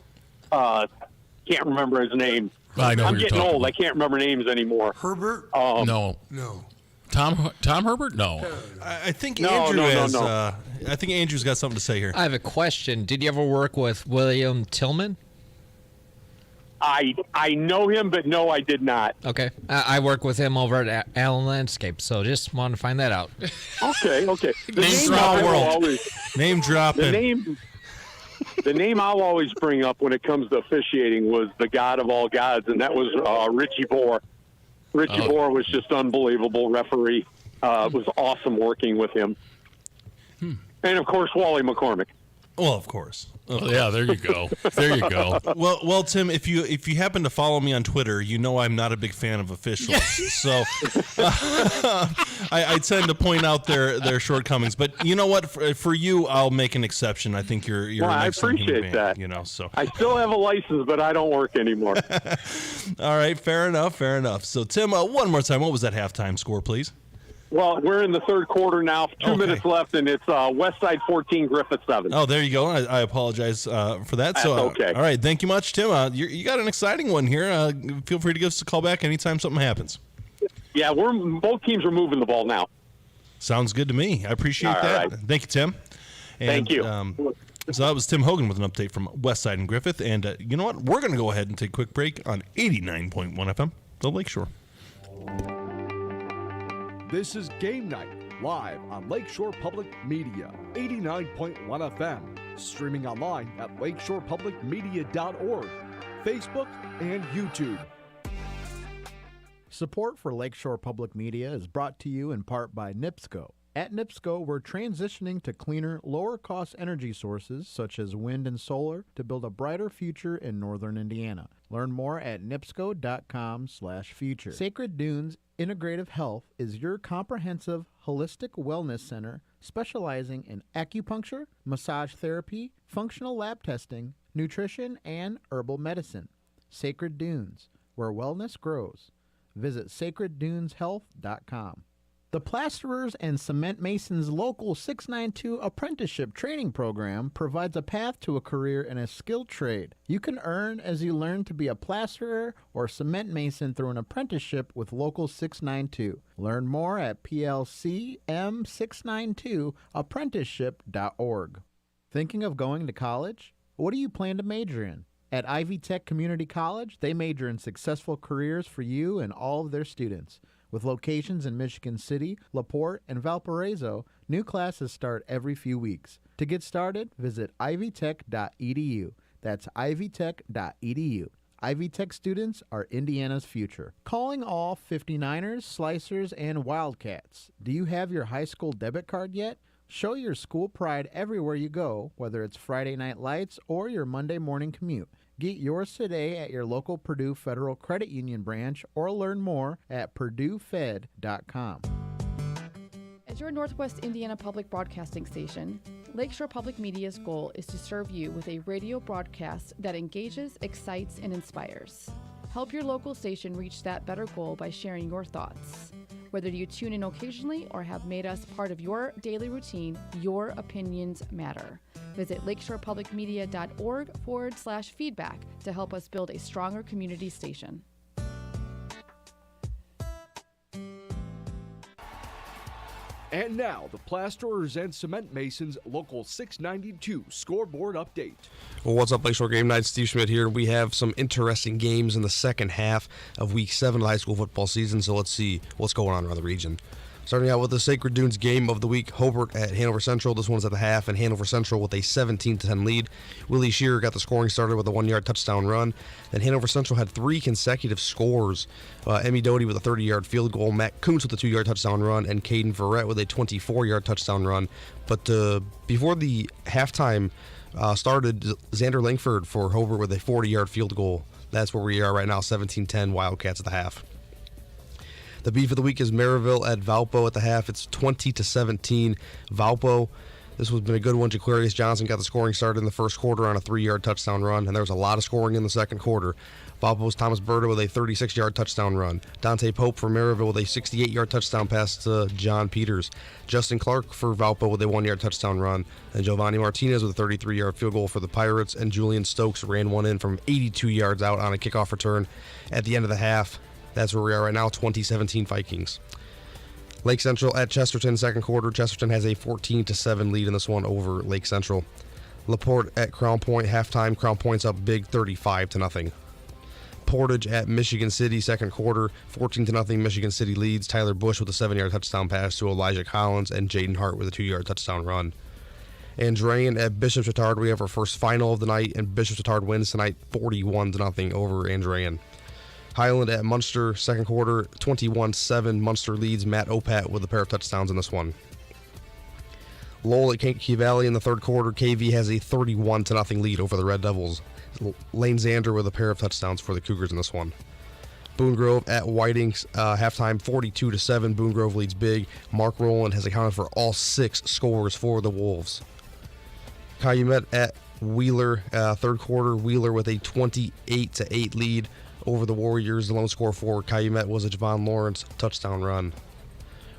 Can't remember his name. I'm getting old. I can't remember names anymore.
Herbert?
No. Tom Herbert? No.
I think Andrew has. I think Andrew's got something to say here.
I have a question. Did you ever work with William Tillman?
I know him, but no, I did not.
Okay. I work with him over at Allen Landscape, so just wanted to find that out.
Okay.
Name dropping.
The name I'll always bring up when it comes to officiating was the God of all gods, and that was Richie Bohr. Richie Bohr was just unbelievable referee. It was awesome working with him. And, of course, Wally McCormick.
Well, of course.
Yeah, there you go.
Well, Tim, if you happen to follow me on Twitter, you know I'm not a big fan of officials. So I tend to point out their shortcomings. But you know what? For you, I'll make an exception. I think you're an
I
excellent human
appreciate
being,
that.
You know, so
I still have a license, but I don't work anymore.
All right, fair enough. So, Tim, one more time. What was that halftime score, please?
Well, we're in the third quarter now. 2 minutes left, and it's Westside 14, Griffith 7.
Oh, there you go. I apologize for that.
That's
so,
okay.
All right, thank you much, Tim. You got an exciting one here. Feel free to give us a call back anytime something happens.
Yeah, both teams are moving the ball now.
Sounds good to me. I appreciate that. Right. Thank you, Tim. And,
thank you.
So that was Tim Hogan with an update from Westside and Griffith. And you know what? We're going to go ahead and take a quick break on 89.1 FM, the Lakeshore.
This is Game Night, live on Lakeshore Public Media, 89.1 FM, streaming online at lakeshorepublicmedia.org, Facebook, and YouTube.
Support for Lakeshore Public Media is brought to you in part by NIPSCO. At NIPSCO, we're transitioning to cleaner, lower-cost energy sources such as wind and solar to build a brighter future in northern Indiana. Learn more at nipsco.com/future. Sacred Dunes Integrative Health is your comprehensive, holistic wellness center specializing in acupuncture, massage therapy, functional lab testing, nutrition, and herbal medicine. Sacred Dunes, where wellness grows. Visit sacredduneshealth.com. The Plasterers and Cement Masons Local 692 Apprenticeship Training Program provides a path to a career in a skilled trade. You can earn as you learn to be a plasterer or cement mason through an apprenticeship with Local 692. Learn more at plcm692apprenticeship.org. Thinking of going to college? What do you plan to major in? At Ivy Tech Community College, they major in successful careers for you and all of their students. With locations in Michigan City, LaPorte, and Valparaiso, new classes start every few weeks. To get started, visit ivytech.edu. That's ivytech.edu. Ivy Tech students are Indiana's future. Calling all 59ers, Slicers, and Wildcats. Do you have your high school debit card yet? Show your school pride everywhere you go, whether it's Friday night lights or your Monday morning commute. Get yours today at your local Purdue Federal Credit Union branch or learn more at purduefed.com.
As your Northwest Indiana public broadcasting station, Lakeshore Public Media's goal is to serve you with a radio broadcast that engages, excites, and inspires. Help your local station reach that better goal by sharing your thoughts. Whether you tune in occasionally or have made us part of your daily routine, your opinions matter. Visit lakshorepublicmedia.org/feedback to help us build a stronger community station.
And now, the Plasterers and Cement Masons Local 692 scoreboard update.
Well, what's up, Lakeshore Game Night? Steve Schmidt here. We have some interesting games in the second half of Week 7 of the high school football season, so let's see what's going on around the region. Starting out with the Sacred Dunes game of the week, Hobart at Hanover Central. This one's at the half, and Hanover Central with a 17-10 lead. Willie Shearer got the scoring started with a 1-yard touchdown run. Then Hanover Central had 3 consecutive scores. Emmy Doty with a 30-yard field goal, Matt Kuntz with a 2-yard touchdown run, and Caden Verrett with a 24-yard touchdown run. But before the halftime started, Xander Langford for Hobart with a 40-yard field goal. That's where we are right now, 17-10 Wildcats at the half. The beef of the week is Maryville at Valpo at the half. It's 20-17 Valpo. This has been a good one. Jaquarius Johnson got the scoring started in the first quarter on a 3-yard touchdown run, and there was a lot of scoring in the second quarter. Valpo's Thomas Berta with a 36-yard touchdown run. Dante Pope for Maryville with a 68-yard touchdown pass to John Peters. Justin Clark for Valpo with a 1-yard touchdown run. And Giovanni Martinez with a 33-yard field goal for the Pirates. And Julian Stokes ran one in from 82 yards out on a kickoff return at the end of the half. That's where we are right now, 2017 Vikings. Lake Central at Chesterton, second quarter. Chesterton has a 14-7 lead in this one over Lake Central. LaPorte at Crown Point, halftime. Crown Point's up big, 35-0. Portage at Michigan City, second quarter. 14-0 Michigan City leads. Tyler Bush with a 7-yard touchdown pass to Elijah Collins, and Jaden Hart with a 2-yard touchdown run. Andrean at Bishop Chatard. We have our first final of the night, and Bishop Chatard wins tonight 41-0 over Andrean. Highland at Munster, second quarter, 21-7. Munster leads. Matt Opat with a pair of touchdowns in this one. Lowell at Kankakee Valley in the third quarter. KV has a 31-0 lead over the Red Devils. Lane Zander with a pair of touchdowns for the Cougars in this one. Boone Grove at Whiting, halftime, 42-7. Boone Grove leads big. Mark Rowland has accounted for all 6 scores for the Wolves. Calumet at Wheeler, third quarter. Wheeler with a 28-8 lead over the Warriors. The lone score for Calumet was a Javon Lawrence touchdown run.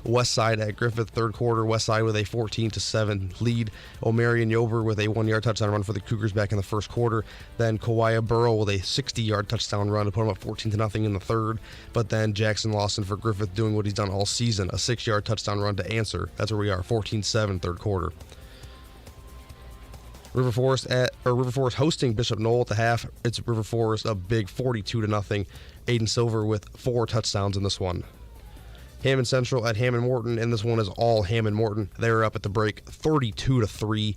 Westside at Griffith, third quarter. Westside with a 14-7 lead. O'Marion Yober with a 1-yard touchdown run for the Cougars back in the first quarter. Then Kawhi Burrow with a 60-yard touchdown run to put them up 14-0 in the third. But then Jackson Lawson for Griffith doing what he's done all season, a 6-yard touchdown run to answer. That's where we are, 14-7 third quarter. River Forest hosting Bishop Knoll at the half. It's River Forest a big 42-0. Aiden Silver with 4 touchdowns in this one. Hammond Central at Hammond Morton, and this one is all Hammond Morton. They're up at the break 32-3.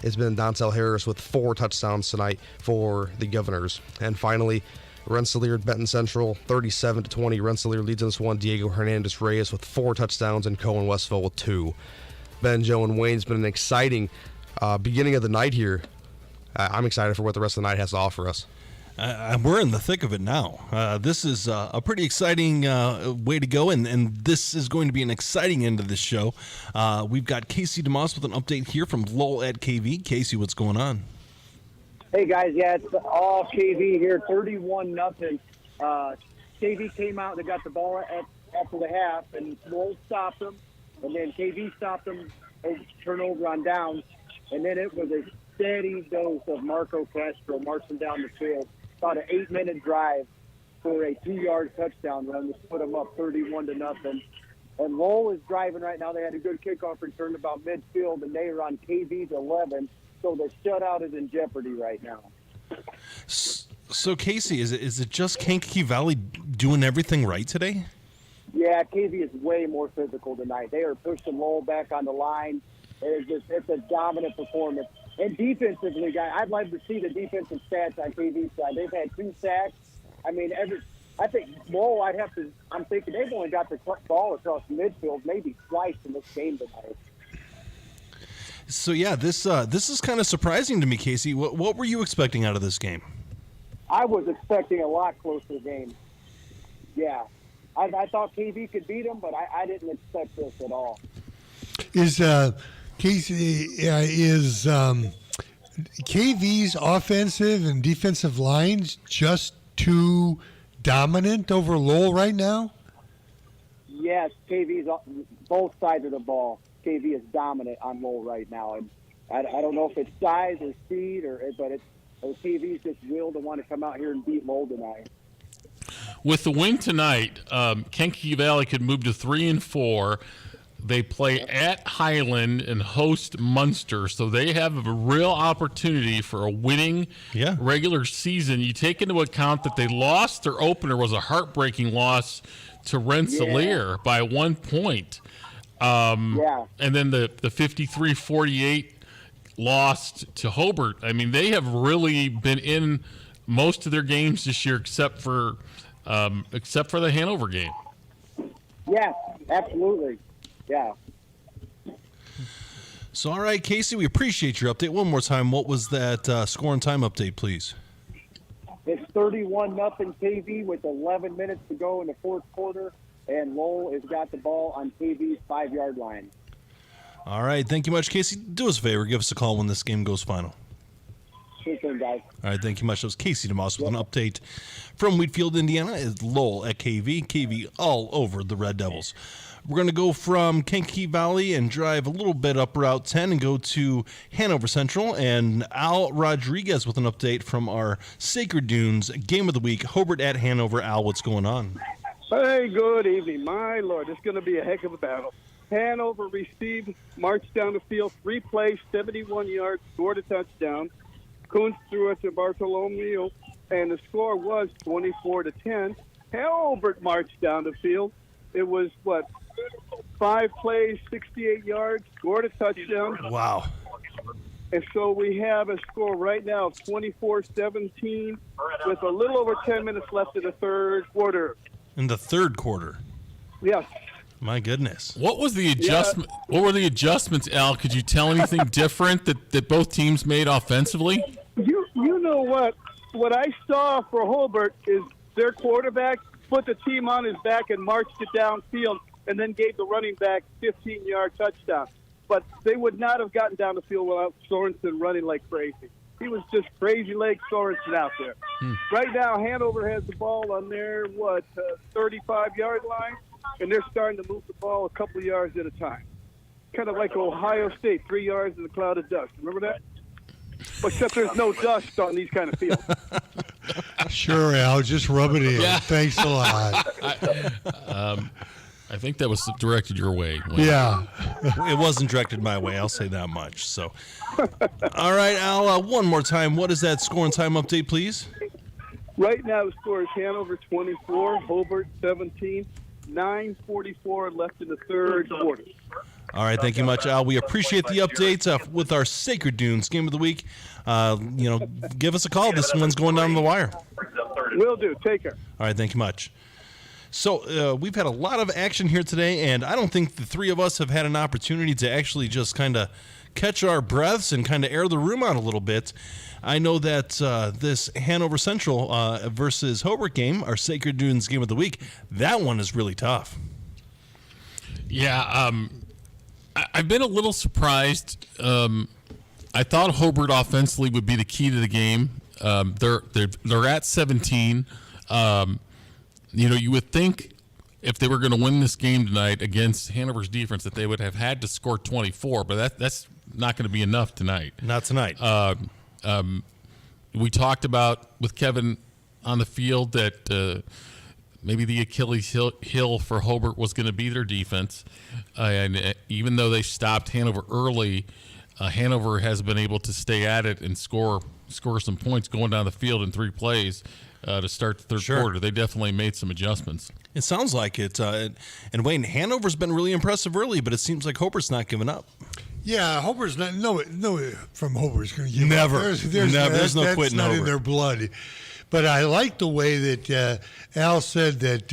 It's been Dontel Harris with 4 touchdowns tonight for the Governors. And finally, Rensselaer at Benton Central, 37-20. Rensselaer leads in this one. Diego Hernandez Reyes with 4 touchdowns, and Cohen Westville with 2. Ben, Joe, and Wayne's been an exciting beginning of the night here. I'm excited for what the rest of the night has to offer us.
We're in the thick of it now. This is a pretty exciting way to go, and this is going to be an exciting end of this show. We've got Casey DeMoss with an update here from Lowell at KV. Casey, what's going on?
Hey, guys. Yeah, it's all KV here, 31-0. KV came out and they got the ball after the half, and Lowell stopped them, and then KV stopped them, turnover on downs. And then it was a steady dose of Marco Castro marching down the field. About an 8-minute drive for a 2-yard touchdown run to put them up 31-0. And Lowell is driving right now. They had a good kickoff return about midfield, and they are on KV's 11. So the shutout is in jeopardy right now.
So Casey, is it just Kankakee Valley doing everything right today?
Yeah, KV is way more physical tonight. They are pushing Lowell back on the line. It's a dominant performance. And defensively, guys, I'd like to see the defensive stats on KV's side. They've had 2 sacks. I mean, I think Lowell, I'm thinking they've only got the ball across midfield maybe twice in this game tonight.
So yeah, this is kind of surprising to me, Casey. What were you expecting out of this game?
I was expecting a lot closer game. Yeah, I thought KV could beat them, but I didn't expect this at all.
Is Casey KV's offensive and defensive lines just too dominant over Lowell right now?
Yes, KV's both sides of the ball. KV is dominant on Lowell right now, and I don't know if it's size or speed, but KV's just will to want to come out here and beat Lowell tonight.
With the win tonight, Kankakee Valley could move to 3-4. They play at Highland and host Munster, so they have a real opportunity for a winning regular season. You take into account that they lost their opener, was a heartbreaking loss to Rensselaer by 1 point. And then the 53-48 lost to Hobart. I mean, they have really been in most of their games this year, except for the Hanover game.
Yeah, absolutely. Yeah.
So, all right, Casey, we appreciate your update. One more time, what was that score and time update, please?
It's 31-0 KV with 11 minutes to go in the fourth quarter, and Lowell has got the ball on KV's 5-yard line.
All right, thank you much, Casey. Do us a favor, give us a call when this game goes final.
Sure thing, guys.
All right, thank you much. That was Casey DeMoss with an update from Wheatfield, Indiana. It's Lowell at KV. KV all over the Red Devils. We're going to go from Kankakee Valley and drive a little bit up Route 10 and go to Hanover Central. And Al Rodriguez with an update from our Sacred Dunes Game of the Week. Hobart at Hanover. Al, what's going on?
Hey, good evening. My Lord, it's going to be a heck of a battle. Hanover received, marched down the field, 3 plays, 71 yards, scored a touchdown. Kuntz threw it to Bartolomeo, and the score was 24-10. Hobart marched down the field. It was, 5 plays, 68 yards, scored a touchdown.
Wow.
And so we have a score right now of 24-17 with a little over 10 minutes left in the third quarter.
In the third quarter?
Yes.
My goodness.
What was the adjustment? Yeah. What were the adjustments, Al? Could you tell anything different that both teams made offensively?
You know what? What I saw for Hobart is their quarterback put the team on his back and marched it downfield and then gave the running back 15-yard touchdown. But they would not have gotten down the field without Sorensen running like crazy. He was just crazy leg Sorensen out there. Right now, Hanover has the ball on their, 35-yard line, and they're starting to move the ball a couple of yards at a time. Kind of like Ohio State, 3 yards in a cloud of dust. Remember that? Except there's no dust on these kind of fields.
Sure, Al. Just rub it in.
Yeah.
Thanks a lot.
I think that was directed your way.
Yeah.
It wasn't directed my way. I'll say that much. So, all right, Al, one more time. What is that score and time update, please?
Right now, the score is Hanover 24, Hobart 17, 9:44 left in the third quarter.
All right, thank you much, Al. We appreciate the updates with our Sacred Dunes Game of the Week. Give us a call. This one's going down the wire.
Will do. Take care.
All right, thank you much. So we've had a lot of action here today, and I don't think the three of us have had an opportunity to actually just kind of catch our breaths and kind of air the room out a little bit. I know that this Hanover Central versus Hobart game, our Sacred Dunes Game of the Week, that one is really tough.
Yeah, I've been a little surprised. I thought Hobart offensively would be the key to the game. They're at 17. You would think if they were going to win this game tonight against Hanover's defense that they would have had to score 24, but that's not going to be enough tonight.
Not tonight.
We talked about with Kevin on the field that maybe the Achilles heel for Hobart was going to be their defense. And even though they stopped Hanover early, Hanover has been able to stay at it and score some points going down the field in 3 plays. to start the third quarter. They definitely made some adjustments.
It sounds like it. And Wayne, Hanover's been really impressive early, but it seems like Hobart's not giving up.
Yeah, Hobart's not. No, from Hobart's going to give
never.
up.
There's no quitting.
That's not in their blood. But I like the way that Al said that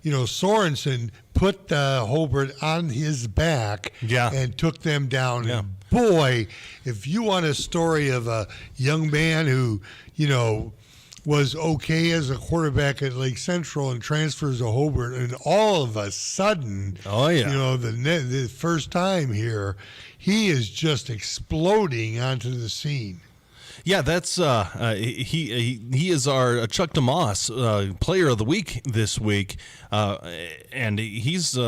Sorensen put Hobart on his back and took them down.
Yeah.
And boy, if you want a story of a young man who was okay as a quarterback at Lake Central and transfers to Hobart, and all of a sudden, the first time here, he is just exploding onto the scene.
Yeah, that's he is our Chuck DeMoss Player of the Week this week, and he's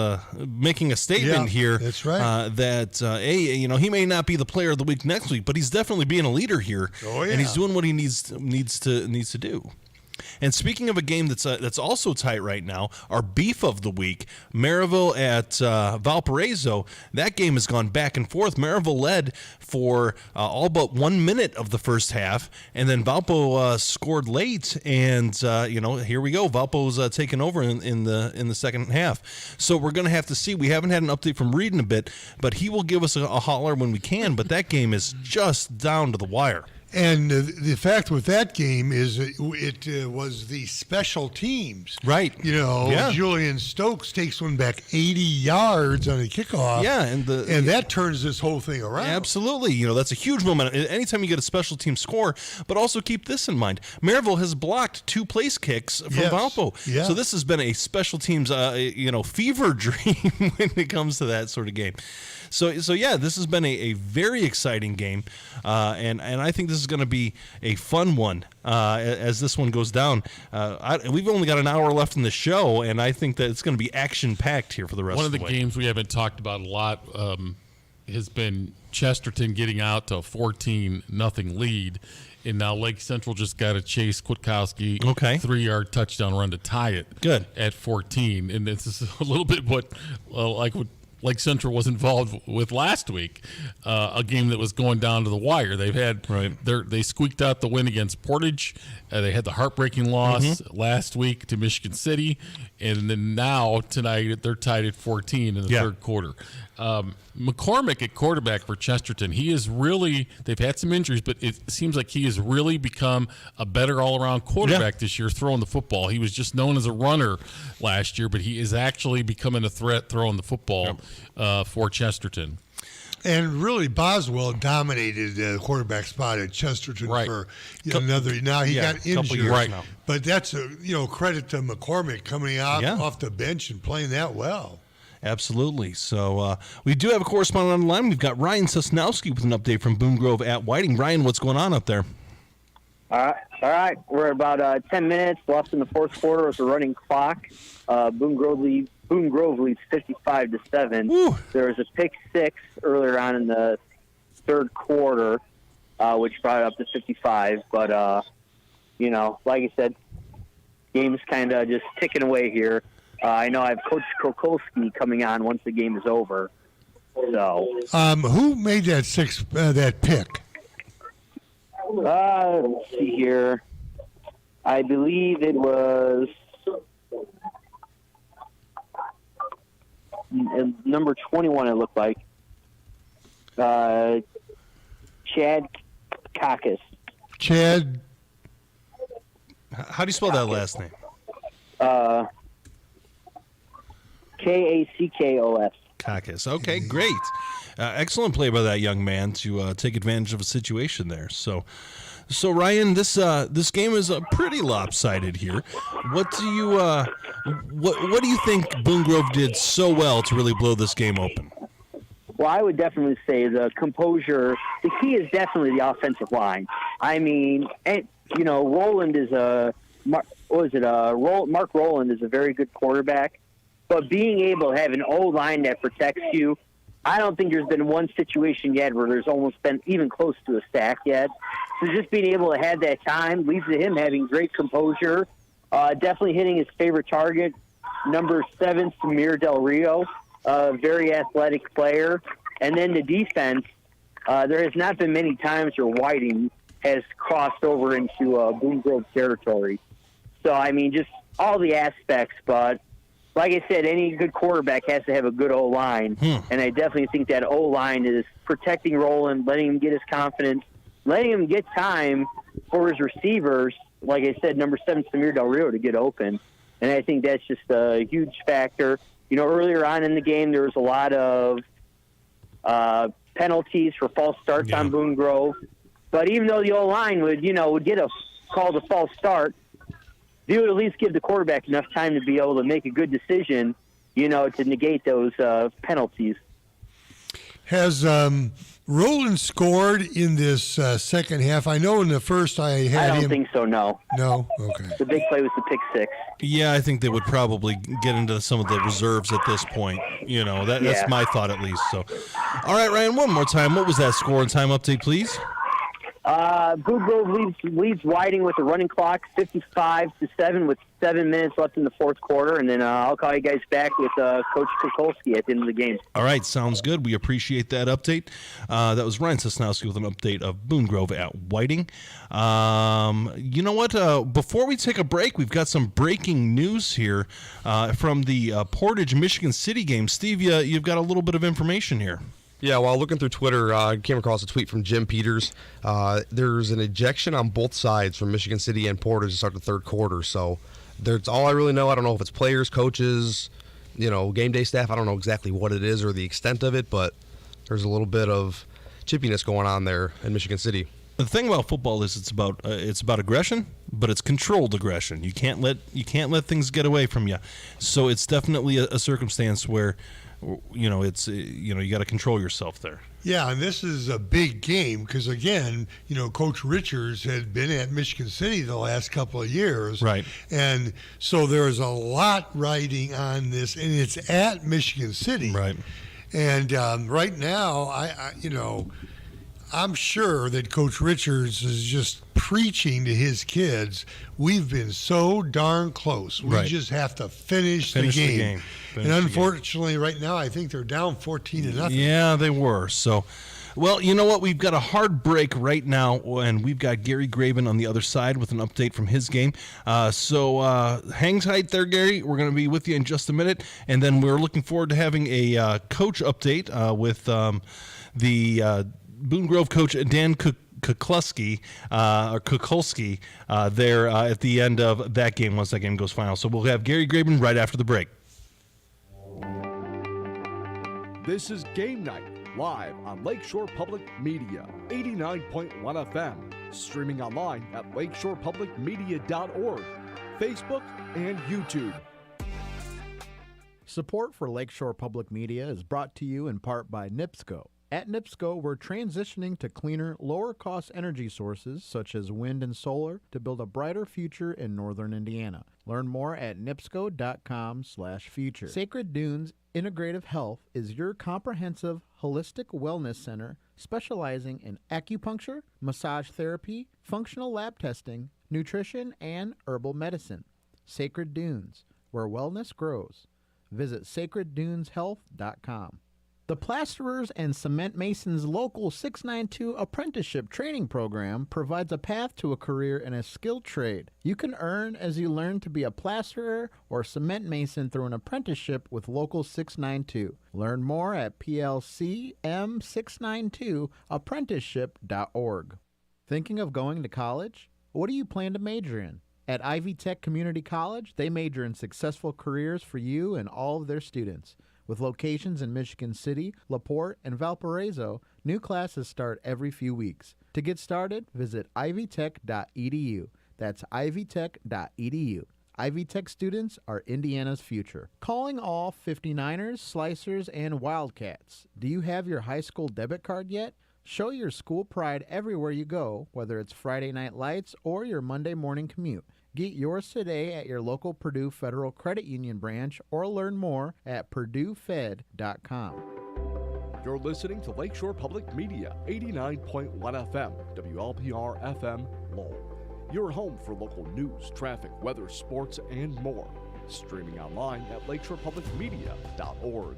making a statement here.
That's right.
That he may not be the Player of the Week next week, but he's definitely being a leader here.
Oh yeah,
and he's doing what he needs to do. And speaking of a game that's also tight right now, our beef of the week, Maryville at Valparaiso. That game has gone back and forth. Maryville led for all but 1 minute of the first half, and then Valpo scored late. And here we go. Valpo's taking over in the second half. So we're going to have to see. We haven't had an update from Reed in a bit, but he will give us a holler when we can. But that game is just down to the wire.
And the fact with that game is it was the special teams.
Right.
Julian Stokes takes one back 80 yards on a kickoff.
Yeah, and
that turns this whole thing around.
Absolutely. That's a huge momentum. Anytime you get a special team score, but also keep this in mind. Maryville has blocked 2 place kicks from Valpo.
Yeah.
So this has been a special teams fever dream when it comes to that sort of game. So yeah, this has been a very exciting game, and I think this is going to be a fun one as this one goes down. We've only got an hour left in the show, and I think that it's going to be action-packed here for the rest of the way.
One of the games we haven't talked about a lot has been Chesterton getting out to a 14-0 lead. And now Lake Central just got a Chase Kwiatkowski 3-yard touchdown run to tie it.
Good.
At 14. And this is a little bit what Lake Central was involved with last week, a game that was going down to the wire. They've had they squeaked out the win against Portage. They had the heartbreaking loss last week to Michigan City, and then now tonight they're tied at 14 in the third quarter. McCormick at quarterback for Chesterton, they've had some injuries, but it seems like he has really become a better all-around quarterback this year throwing the football. He was just known as a runner last year, but he is actually becoming a threat throwing the football for Chesterton.
And really, Boswell dominated the quarterback spot at Chesterton for another. Now he got injured, but that's credit to McCormick coming out off the bench and playing that well.
Absolutely. So we do have a correspondent on the line. We've got Ryan Sosnowski with an update from Boone Grove at Whiting. Ryan, what's going on up there?
All right. We're about 10 minutes left in the fourth quarter with a running clock. Boone Grove leads 55-7. There was a pick six earlier on in the third quarter, which brought it up to 55. But like I said, game's kind of just ticking away here. I know I have Coach Kolodzinski coming on once the game is over. So,
who made that pick?
Let's see here. I believe it was number 21. It looked like Chad Kakis.
Chad.
How do you spell that last name?
Kackos.
Kakis. Okay, great. Excellent play by that young man to take advantage of a situation there. So Ryan, this game is pretty lopsided here. What do you think Boone Grove did so well to really blow this game open?
Well, I would definitely say the composure. The key is definitely the offensive line. I mean, Roland is Mark Roland is a very good quarterback. But being able to have an O-line that protects you, I don't think there's been one situation yet where there's almost been even close to a sack yet. So just being able to have that time leads to him having great composure, definitely hitting his favorite target, number 7, Samir Del Rio, a very athletic player. And then the defense, there has not been many times where Whiting has crossed over into Boone Grove territory. So, I mean, just all the aspects. But like I said, any good quarterback has to have a good O-line. And I definitely think that O-line is protecting Roland, letting him get his confidence, letting him get time for his receivers. Like I said, number 7, Samir Del Rio, to get open. And I think that's just a huge factor. You know, earlier on in the game, there was a lot of penalties for false starts on Boone Grove. But even though the O-line would get a call to false start, they would at least give the quarterback enough time to be able to make a good decision, to negate those penalties.
Has Roland scored in this second half? I know in the first I had him.
I don't think so, no.
No? Okay.
The big play was the pick 6.
Yeah, I think they would probably get into some of the reserves at this point. That's my thought at least. So, all right, Ryan, one more time. What was that score and time update, please?
Boone Grove leads Whiting with a running clock, 55-7, with 7 minutes left in the fourth quarter, and then I'll call you guys back with Coach Kolodzinski at the end of the game.
All right, sounds good. We appreciate that update. That was Ryan Svetanoff with an update of Boone Grove at Whiting. You know what? Before we take a break, we've got some breaking news here from the Portage Michigan City game. Steve, you've got a little bit of information here.
Yeah, while looking through Twitter, I came across a tweet from Jim Peters. There's an ejection on both sides from Michigan City and Portage to start the third quarter. So that's all I really know. I don't know if it's players, coaches, game day staff. I don't know exactly what it is or the extent of it, but there's a little bit of chippiness going on there in Michigan City.
The thing about football is it's about aggression, but it's controlled aggression. You can't let things get away from you. So it's definitely a circumstance where you got to control yourself there.
Yeah, and this is a big game because, again, Coach Richards had been at Michigan City the last couple of years.
Right.
And so there's a lot riding on this, and it's at Michigan City.
Right.
And right now, I'm sure that Coach Richards is just preaching to his kids, we've been so darn close. We just have to finish the game. And unfortunately, right now, I think they're down 14-0.
Yeah, they were. So, well, you know what? We've got a hard break right now, and we've got Gary Graben on the other side with an update from his game. So hang tight there, Gary. We're going to be with you in just a minute. And then we're looking forward to having a coach update with the Boone Grove coach, Dan Kukulski there at the end of that game once that game goes final. So we'll have Gary Graben right after the break.
This is Game Night, live on Lakeshore Public Media, 89.1 FM, streaming online at lakeshorepublicmedia.org, Facebook, and YouTube.
Support for Lakeshore Public Media is brought to you in part by NIPSCO. At NIPSCO, we're transitioning to cleaner, lower-cost energy sources such as wind and solar to build a brighter future in northern Indiana. Learn more at nipsco.com/future. Sacred Dunes Integrative Health is your comprehensive, holistic wellness center specializing in acupuncture, massage therapy, functional lab testing, nutrition, and herbal medicine. Sacred Dunes, where wellness grows. Visit sacredduneshealth.com. The Plasterers and Cement Masons Local 692 Apprenticeship Training Program provides a path to a career in a skilled trade. You can earn as you learn to be a plasterer or cement mason through an apprenticeship with Local 692. Learn more at plcm692apprenticeship.org. Thinking of going to college? What do you plan to major in? At Ivy Tech Community College, they major in successful careers for you and all of their students. With locations in Michigan City, LaPorte, and Valparaiso, new classes start every few weeks. To get started, visit ivytech.edu. That's ivytech.edu. Ivy Tech students are Indiana's future. Calling all 59ers, Slicers, and Wildcats. Do you have your high school debit card yet? Show your school pride everywhere you go, whether it's Friday Night Lights or your Monday morning commute. Get yours today at your local Purdue Federal Credit Union branch or learn more at purduefed.com.
You're listening to Lakeshore Public Media, 89.1 FM, WLPR FM, Lowell. Your home for local news, traffic, weather, sports, and more. Streaming online at lakeshorepublicmedia.org.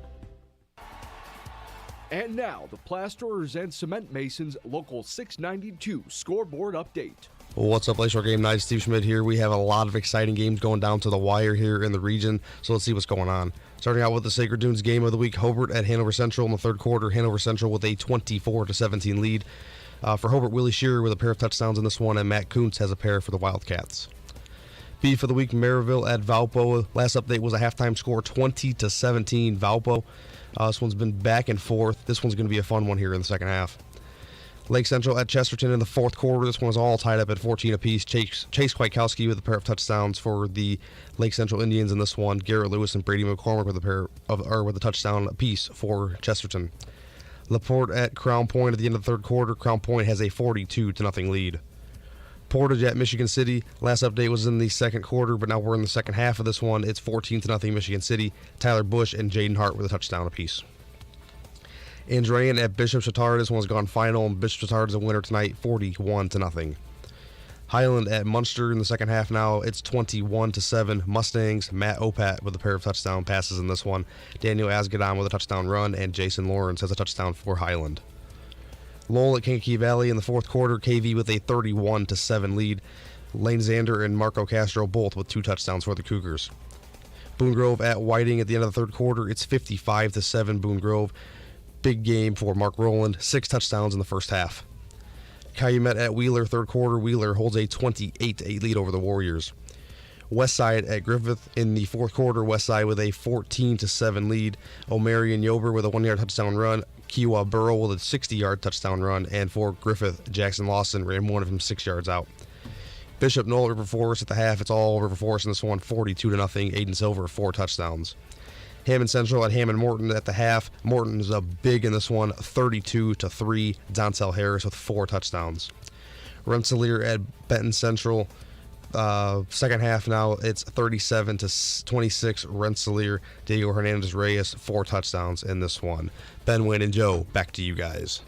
And now, the Plasterers and Cement Masons Local 692 Scoreboard Update.
What's up, Lakeshore Game Night? Steve Schmidt here. We have a lot of exciting games going down to the wire here in the region, so let's see what's going on. Starting out with the Sacred Dunes game of the week, Hobart at Hanover Central in the third quarter. Hanover Central with a 24-17 lead. For Hobart, Willie Shearer with a pair of touchdowns in this one, and Matt Kuntz has a pair for the Wildcats. B for the week, Maryville at Valpo. Last update was a halftime score, 20-17 Valpo. This one's been back and forth. This one's going to be a fun one here in the second half. Lake Central at Chesterton in the fourth quarter. This one was all tied up at 14 apiece. Chase Kwiatkowski with a pair of touchdowns for the Lake Central Indians in this one. Garrett Lewis and Brady McCormick with a touchdown apiece for Chesterton. LaPorte at Crown Point at the end of the third quarter. Crown Point has a 42-0 lead. Portage at Michigan City. Last update was in the second quarter, but now we're in the second half of this one. It's 14-0 Michigan City. Tyler Bush and Jaden Hart with a touchdown apiece. Andrean at Bishop Chatard. This one's gone final, and Bishop Chatard is a winner tonight, 41-0. Highland at Munster in the second half now. It's 21-7 Mustangs. Matt Opat with a pair of touchdown passes in this one. Daniel Asgadon with a touchdown run, and Jason Lawrence has a touchdown for Highland. Lowell at Kankakee Valley in the fourth quarter. KV with a 31-7 lead. Lane Zander and Marco Castro both with 2 touchdowns for the Cougars. Boone Grove at Whiting at the end of the third quarter. It's 55-7 Boone Grove. Big game for Mark Rowland, 6 touchdowns in the first half. Calumet at Wheeler, third quarter. Wheeler holds a 28-8 lead over the Warriors. Westside at Griffith in the fourth quarter. Westside with a 14-7 lead. O'Marion Yober with a 1-yard touchdown run. Kiowa Burrow with a 60-yard touchdown run. And for Griffith, Jackson Lawson ran one of them 6 yards out. Bishop Knoll, River Forest at the half. It's all River Forest in this one, 42-0. Aiden Silver, 4 touchdowns. Hammond Central at Hammond Morton at the half. Morton is up big in this one, 32-3. Dontel Harris with 4 touchdowns. Rensselaer at Benton Central. Second half now, it's 37-26 Rensselaer. Diego Hernandez Reyes, 4 touchdowns in this one. Ben, Wayne, and Joe, back to you guys.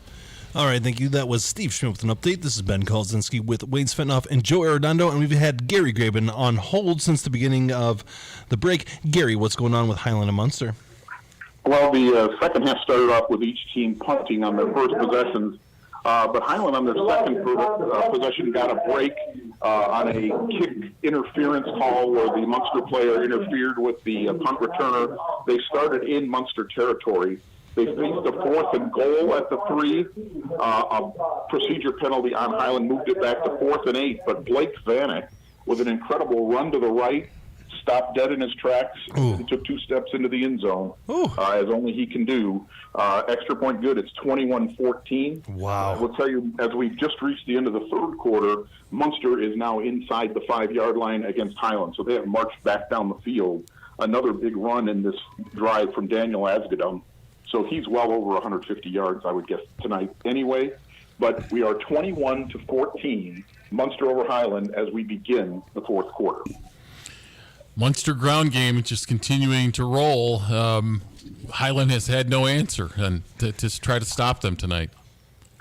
All right, thank you. That was Steve Schmidt with an update. This is Ben Kolodzinski with Wayne Svetanoff and Joe Arredondo, and we've had Gary Graben on hold since the beginning of the break. Gary, what's going on with Highland and Munster?
Well, the second half started off with each team punting on their first possessions, but Highland on their second possession got a break on a kick interference call where the Munster player interfered with the punt returner. They started in Munster territory. They faced a 4th and goal at the 3. A procedure penalty on Highland moved it back to 4th and 8. But Blake Vanek, with an incredible run to the right, stopped dead in his tracks and took 2 steps into the end zone, as only he can do. Extra point good. It's 21-14.
Wow.
I will tell you, as we've just reached the end of the third quarter, Munster is now inside the 5-yard line against Highland. So they have marched back down the field. Another big run in this drive from Daniel Asgadon. So he's well over 150 yards, I would guess, tonight anyway. But we are 21-14, Munster over Highland, as we begin the fourth quarter.
Munster ground game just continuing to roll. Highland has had no answer and to try to stop them tonight.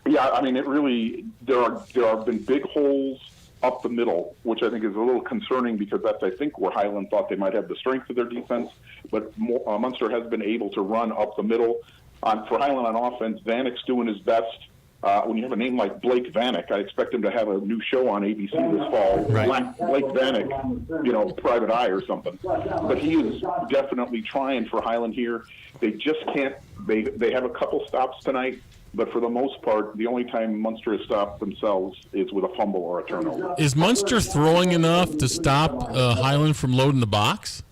Yeah, I mean, it really, there have been big holes up the middle, which I think is a little concerning because that's, I think, where Highland thought they might have the strength of their defense. But Munster has been able to run up the middle. For Highland on offense, Vanek's doing his best. When you have a name like Blake Vanek, I expect him to have a new show on ABC this fall. Right. Blake Vanek, Private Eye or something. But he is definitely trying for Highland here. They just can't. They have a couple stops tonight. But for the most part, the only time Munster has stopped themselves is with a fumble or a turnover.
Is Munster throwing enough to stop Highland from loading the box?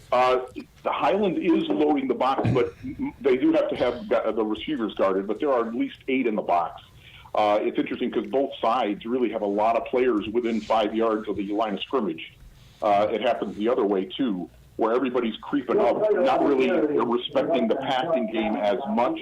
The Highland is loading the box, but they do have to have the receivers guarded, but there are at least 8 in the box. It's interesting because both sides really have a lot of players within 5 yards of the line of scrimmage. It happens the other way, too, where everybody's creeping up, not really respecting the passing game as much.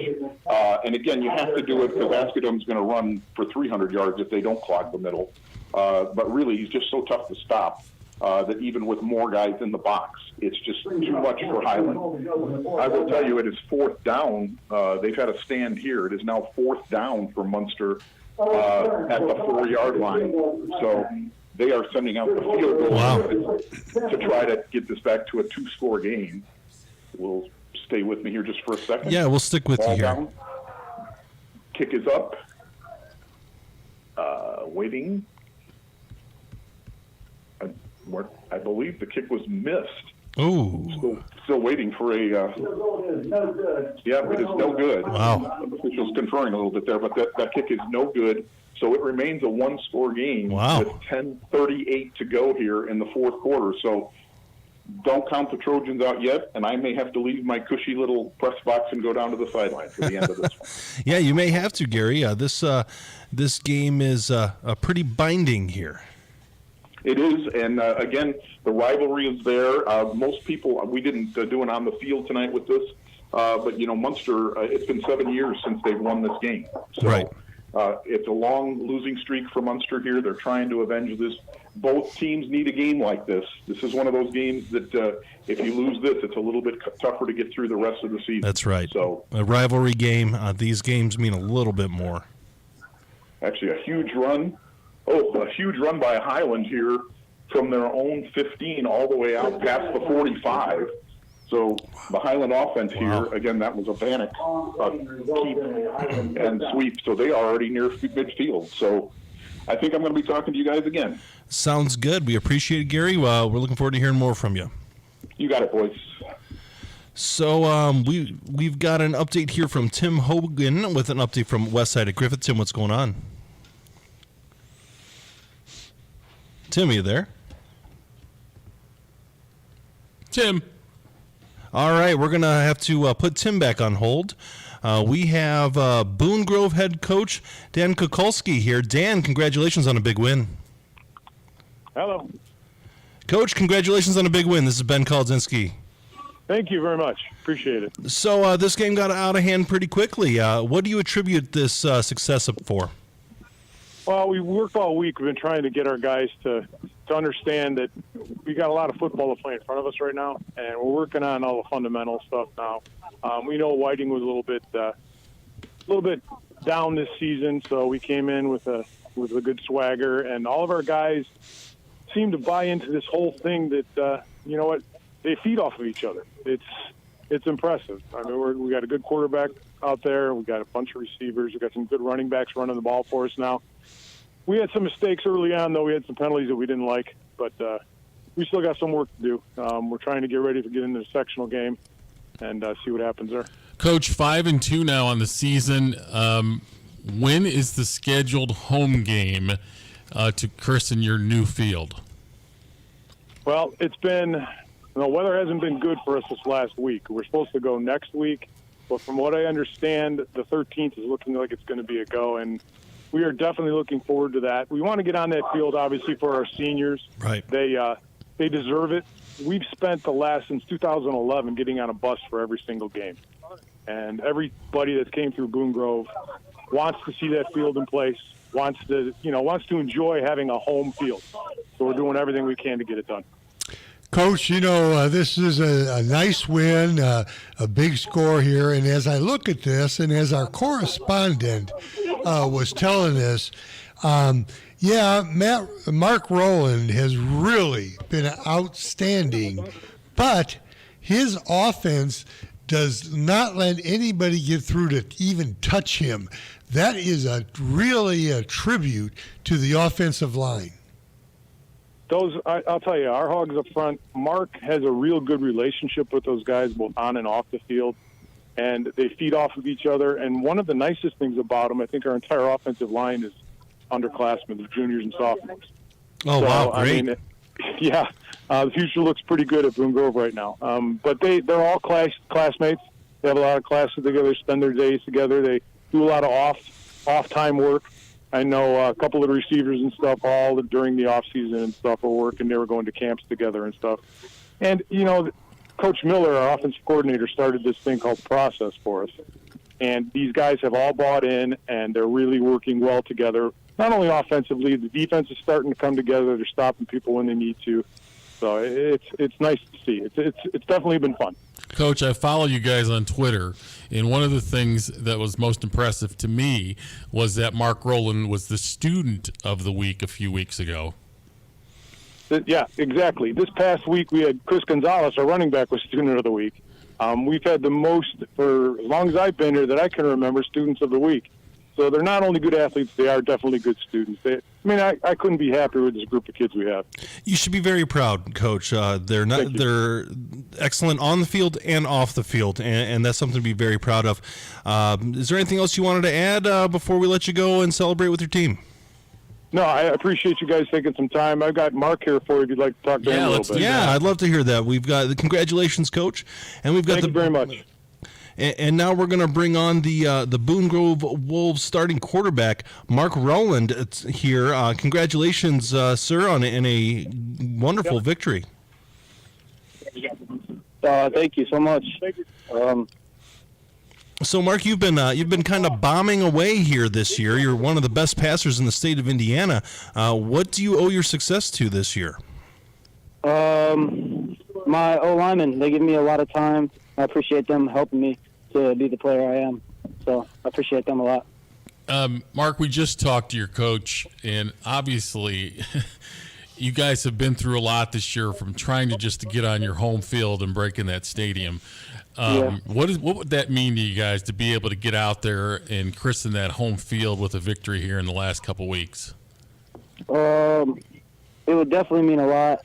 And again, you have to do it because Askedum's going to run for 300 yards if they don't clog the middle. But really, he's just so tough to stop that even with more guys in the box, it's just too much for Highland. I will tell you, it is 4th down. They've had a stand here. It is now 4th down for Munster at the 4-yard line. So they are sending out the field goal to try to get this back to a 2-score game. We'll stay with me here just for a second.
Yeah, we'll stick with you here.
Down. Kick is up. Waiting. I believe the kick was missed.
Ooh.
Still waiting for a. Yeah, it is no good.
Wow.
Officials conferring a little bit there, but that kick is no good. So it remains a one-score game with 10:38 to go here in the fourth quarter. So don't count the Trojans out yet, and I may have to leave my cushy little press box and go down to the sideline for the end of this one.
Yeah, you may have to, Gary. This game is pretty binding here.
It is, and again, the rivalry is there. Most people, we didn't do it on the field tonight with this, but, Munster, it's been 7 years since they've won this game. So,
right.
It's a long losing streak for Munster here. They're trying to avenge this. Both teams need a game like this. This is one of those games that if you lose this, it's a little bit tougher to get through the rest of the season.
That's right.
So
a rivalry game, these games mean a little bit more.
Actually, a huge run by Highland here from their own 15 all the way out past the 45. So the Highland offense here, again, that was a Bannock keep and sweep. So they are already near midfield. So I think I'm going to be talking to you guys again.
Sounds good. We appreciate it, Gary. We're looking forward to hearing more from you.
You got it, boys.
So we've got an update here from Tim Hogan with an update from Westside at Griffith. Tim, what's going on? Tim, are you there?
Tim.
All right, we're going to have to put Tim back on hold. We have Boone Grove head coach Dan Kukulski here. Dan, congratulations on a big win.
Hello.
Coach, congratulations on a big win. This is Ben Kolodzinski.
Thank you very much. Appreciate it.
So this game got out of hand pretty quickly. What do you attribute this success for?
Well, we worked all week. We've been trying to get our guys to understand that we got a lot of football to play in front of us right now, and we're working on all the fundamental stuff now. We know Whiting was a little bit down this season, so we came in with a good swagger, and all of our guys seem to buy into this whole thing that you know what, they feed off of each other. It's impressive. I mean, we got a good quarterback out there. We got a bunch of receivers. We got some good running backs running the ball for us now. We had some mistakes early on, though. We had some penalties that we didn't like, but we still got some work to do. We're trying to get ready to get into the sectional game and see what happens there.
Coach, 5-2 now on the season. When is the scheduled home game to christen your new field?
Well, it's been the weather hasn't been good for us this last week. We're supposed to go next week, but from what I understand, the 13th is looking like it's going to be a go, and we are definitely looking forward to that. We want to get on that field, obviously, for our seniors.
Right.
They deserve it. We've spent since 2011 getting on a bus for every single game. And everybody that came through Boone Grove wants to see that field in place, wants to enjoy having a home field. So we're doing everything we can to get it done.
Coach, this is a nice win, a big score here. And as I look at this, and as our correspondent was telling us, Mark Rowland has really been outstanding, but his offense does not let anybody get through to even touch him. That is really a tribute to the offensive line.
I'll tell you, our Hogs up front, Mark has a real good relationship with those guys, both on and off the field, and they feed off of each other. And one of the nicest things about them, I think our entire offensive line is underclassmen, the juniors and sophomores.
Oh, so, wow, great.
The future looks pretty good at Boone Grove right now. But they're all classmates. They have a lot of classes together, spend their days together. They do a lot of off-time work. I know a couple of the receivers and stuff all during the off season and stuff are working. They were going to camps together and stuff. And, Coach Miller, our offensive coordinator, started this thing called Process for us. And these guys have all bought in, and they're really working well together. Not only offensively, the defense is starting to come together. They're stopping people when they need to. So it's nice to see. It's definitely been fun.
Coach, I follow you guys on Twitter, and one of the things that was most impressive to me was that Mark Rowland was the student of the week a few weeks ago.
Yeah, exactly. This past week we had Chris Gonzalez, our running back, was student of the week. We've had the most, for as long as I've been here, that I can remember, students of the week. So they're not only good athletes, they are definitely good students. I couldn't be happier with this group of kids we have.
You should be very proud, Coach. They're excellent on the field and off the field, and that's something to be very proud of. Is there anything else you wanted to add before we let you go and celebrate with your team?
No, I appreciate you guys taking some time. I've got Mark here for you if you'd like to talk to him a little bit.
Yeah, I'd love to hear that. We've got the congratulations, Coach, and we've got
Thank you very much.
And now we're going to bring on the Boone Grove Wolves starting quarterback, Mark Rowland, here. Congratulations, sir, on a wonderful victory.
Thank you so much.
So, Mark, you've been kind of bombing away here this year. You're one of the best passers in the state of Indiana. What do you owe your success to this year?
My O-linemen, they give me a lot of time. I appreciate them helping me to be the player I am. So I appreciate them a lot.
Mark, we just talked to your coach, and obviously you guys have been through a lot this year from trying to get on your home field and break in that stadium. What would that mean to you guys to be able to get out there and christen that home field with a victory here in the last couple weeks?
It would definitely mean a lot.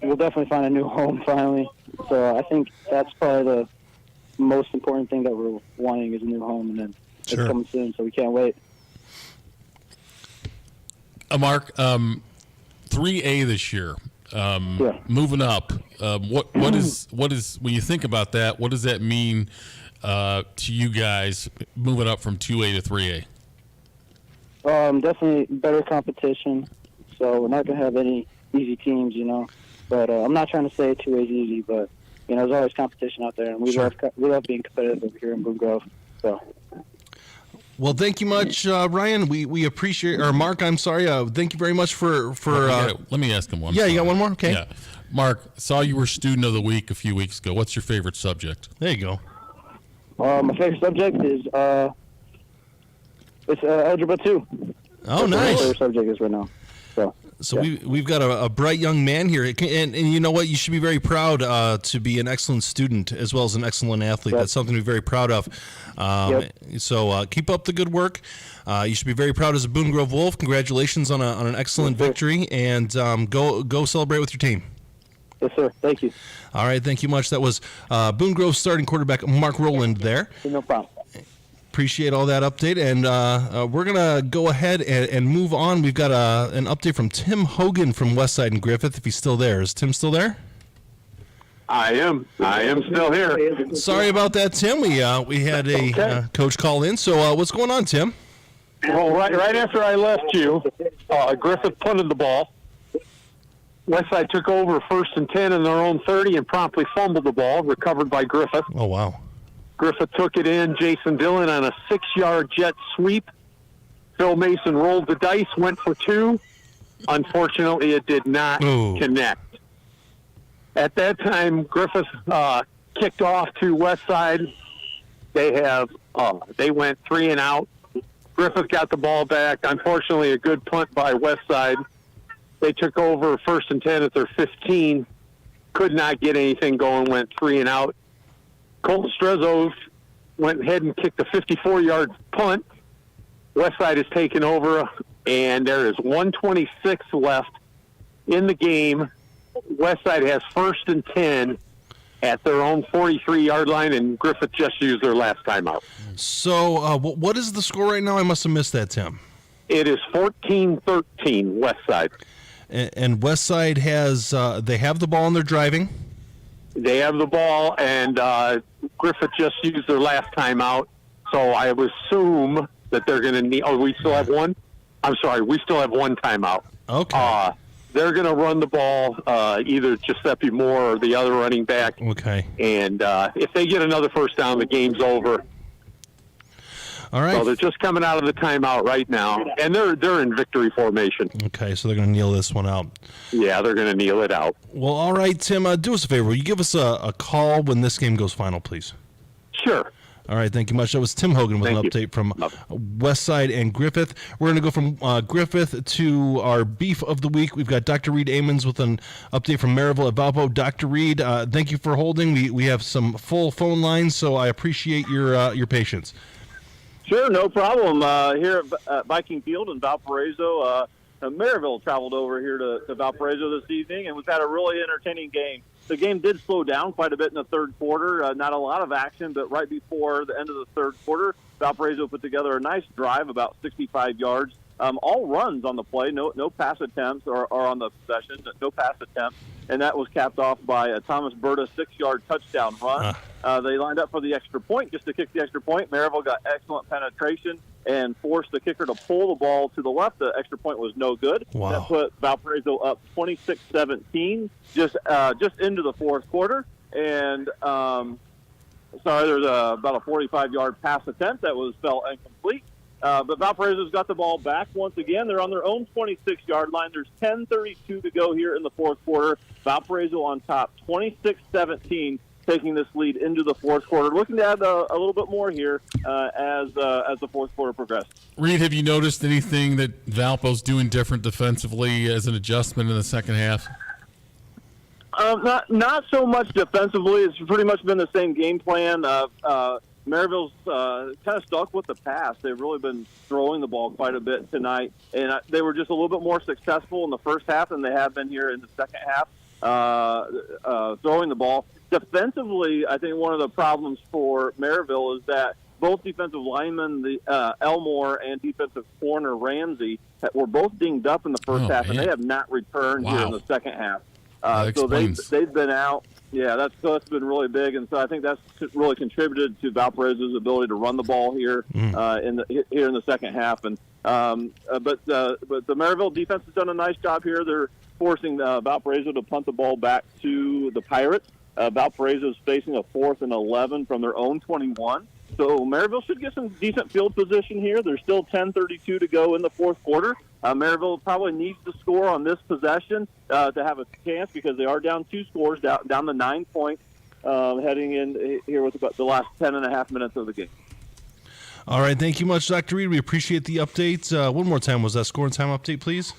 We'll definitely find a new home finally. So I think that's probably the most important thing that we're wanting is a new home, and then it's coming soon, so we can't wait.
Mark, 3A this year, moving up. What is when you think about that? What does that mean to you guys moving up from 2A to
3A? Definitely better competition. So we're not going to have any easy teams, But I'm not trying to say 2A is easy, but there's always competition out there, and we love being competitive over here in Boone Grove. So.
Well, thank you much, Ryan. We appreciate, or Mark, I'm sorry. Thank you very much for.
Let me ask him one.
Yeah, you got one more? Okay.
Yeah. Mark, saw you were student of the week a few weeks ago. What's your favorite subject?
There you go.
My favorite subject is it's Algebra 2.
Oh,
That's
nice.
My favorite subject is right now.
So we've got a bright young man here, and you know what? You should be very proud to be an excellent student as well as an excellent athlete. That's something to be very proud of. So keep up the good work. You should be very proud as a Boone Grove Wolf. Congratulations on an excellent victory, and go celebrate with your team.
Yes, sir. Thank you.
All right, thank you much. That was Boone Grove starting quarterback Mark Rowland there.
No problem.
Appreciate all that update, and we're going to go ahead and move on. We've got an update from Tim Hogan from Westside and Griffith, if he's still there. Is Tim still there?
I am still here.
Sorry about that, Tim. We had a coach call in, so what's going on, Tim?
Well, right after I left you, Griffith punted the ball. Westside took over 1st and 10 in their own 30 and promptly fumbled the ball, recovered by Griffith.
Oh, wow.
Griffith took it in. Jason Dillon on a 6-yard jet sweep. Phil Mason rolled the dice, went for 2. Unfortunately, it did not connect. At that time, Griffith kicked off to Westside. They went 3 and out. Griffith got the ball back. Unfortunately, a good punt by Westside. They took over 1st and 10 at their 15. Could not get anything going, went 3 and out. Colton Strezov went ahead and kicked a 54-yard punt. Westside has taken over, and there is 1:26 left in the game. Westside has 1st and 10 at their own 43-yard line, and Griffith just used their last timeout.
So what is the score right now? I must have missed that, Tim.
It is 14-13 Westside.
And Westside has they have the ball and they're driving.
They have the ball, and Griffith just used their last timeout. So I would assume that they're going to need. Oh, we still have one? I'm sorry, we still have one timeout.
Okay.
They're going to run the ball, either Giuseppe Moore or the other running back.
Okay.
And if they get another first down, the game's over.
All right.
So they're just coming out of the timeout right now, and they're in victory formation.
Okay, so they're going to kneel this one out.
Yeah, they're going to kneel it out.
Well, all right, Tim, do us a favor. Will you give us a call when this game goes final, please?
Sure.
All right, thank you much. That was Tim Hogan with an update from Westside and Griffith. We're going to go from Griffith to our beef of the week. We've got Dr. Reed Amons with an update from Maryville at Valpo. Dr. Reed, thank you for holding. We have some full phone lines, so I appreciate your patience.
Sure, no problem. Here at Viking Field in Valparaiso, Maryville traveled over here to Valparaiso this evening, and we've had a really entertaining game. The game did slow down quite a bit in the third quarter. Not a lot of action, but right before the end of the third quarter, Valparaiso put together a nice drive, about 65 yards. All runs on the play, no pass attempts or on the possession, no pass attempts. And that was capped off by a Thomas Berta 6-yard touchdown run. They lined up for the extra point just to kick the extra point. Maryville got excellent penetration and forced the kicker to pull the ball to the left. The extra point was no good.
Wow.
That put Valparaiso up 26-17 just into the fourth quarter. And, there's about a 45-yard pass attempt that fell incomplete. But Valparaiso's got the ball back once again. They're on their own 26-yard line. There's 10:32 to go here in the fourth quarter. Valparaiso on top, 26-17, taking this lead into the fourth quarter. Looking to add a little bit more here as the fourth quarter progresses.
Reed, have you noticed anything that Valpo's doing different defensively as an adjustment in the second half?
Not so much defensively. It's pretty much been the same game plan. Maryville's kind of stuck with the pass. They've really been throwing the ball quite a bit tonight, and they were just a little bit more successful in the first half than they have been here in the second half throwing the ball. Defensively, I think one of the problems for Maryville is that both defensive linemen, Elmore and defensive corner Ramsey, were both dinged up in the first half, and they have not returned here in the second half. So they've been out. Yeah, that's been really big, and so I think that's really contributed to Valparaiso's ability to run the ball here in the second half. And but the Maryville defense has done a nice job here. They're forcing Valparaiso to punt the ball back to the Pirates. Valparaiso is facing a 4th and 11 from their own 21. So Maryville should get some decent field position here. There's still 10:32 to go in the fourth quarter. Maryville probably needs to score on this possession to have a chance because they are down 2 scores, down to 9 points, heading in here with about the last 10.5 minutes of the game.
All right, thank you much, Dr. Reed. We appreciate the update. One more time, was that score and time update, please?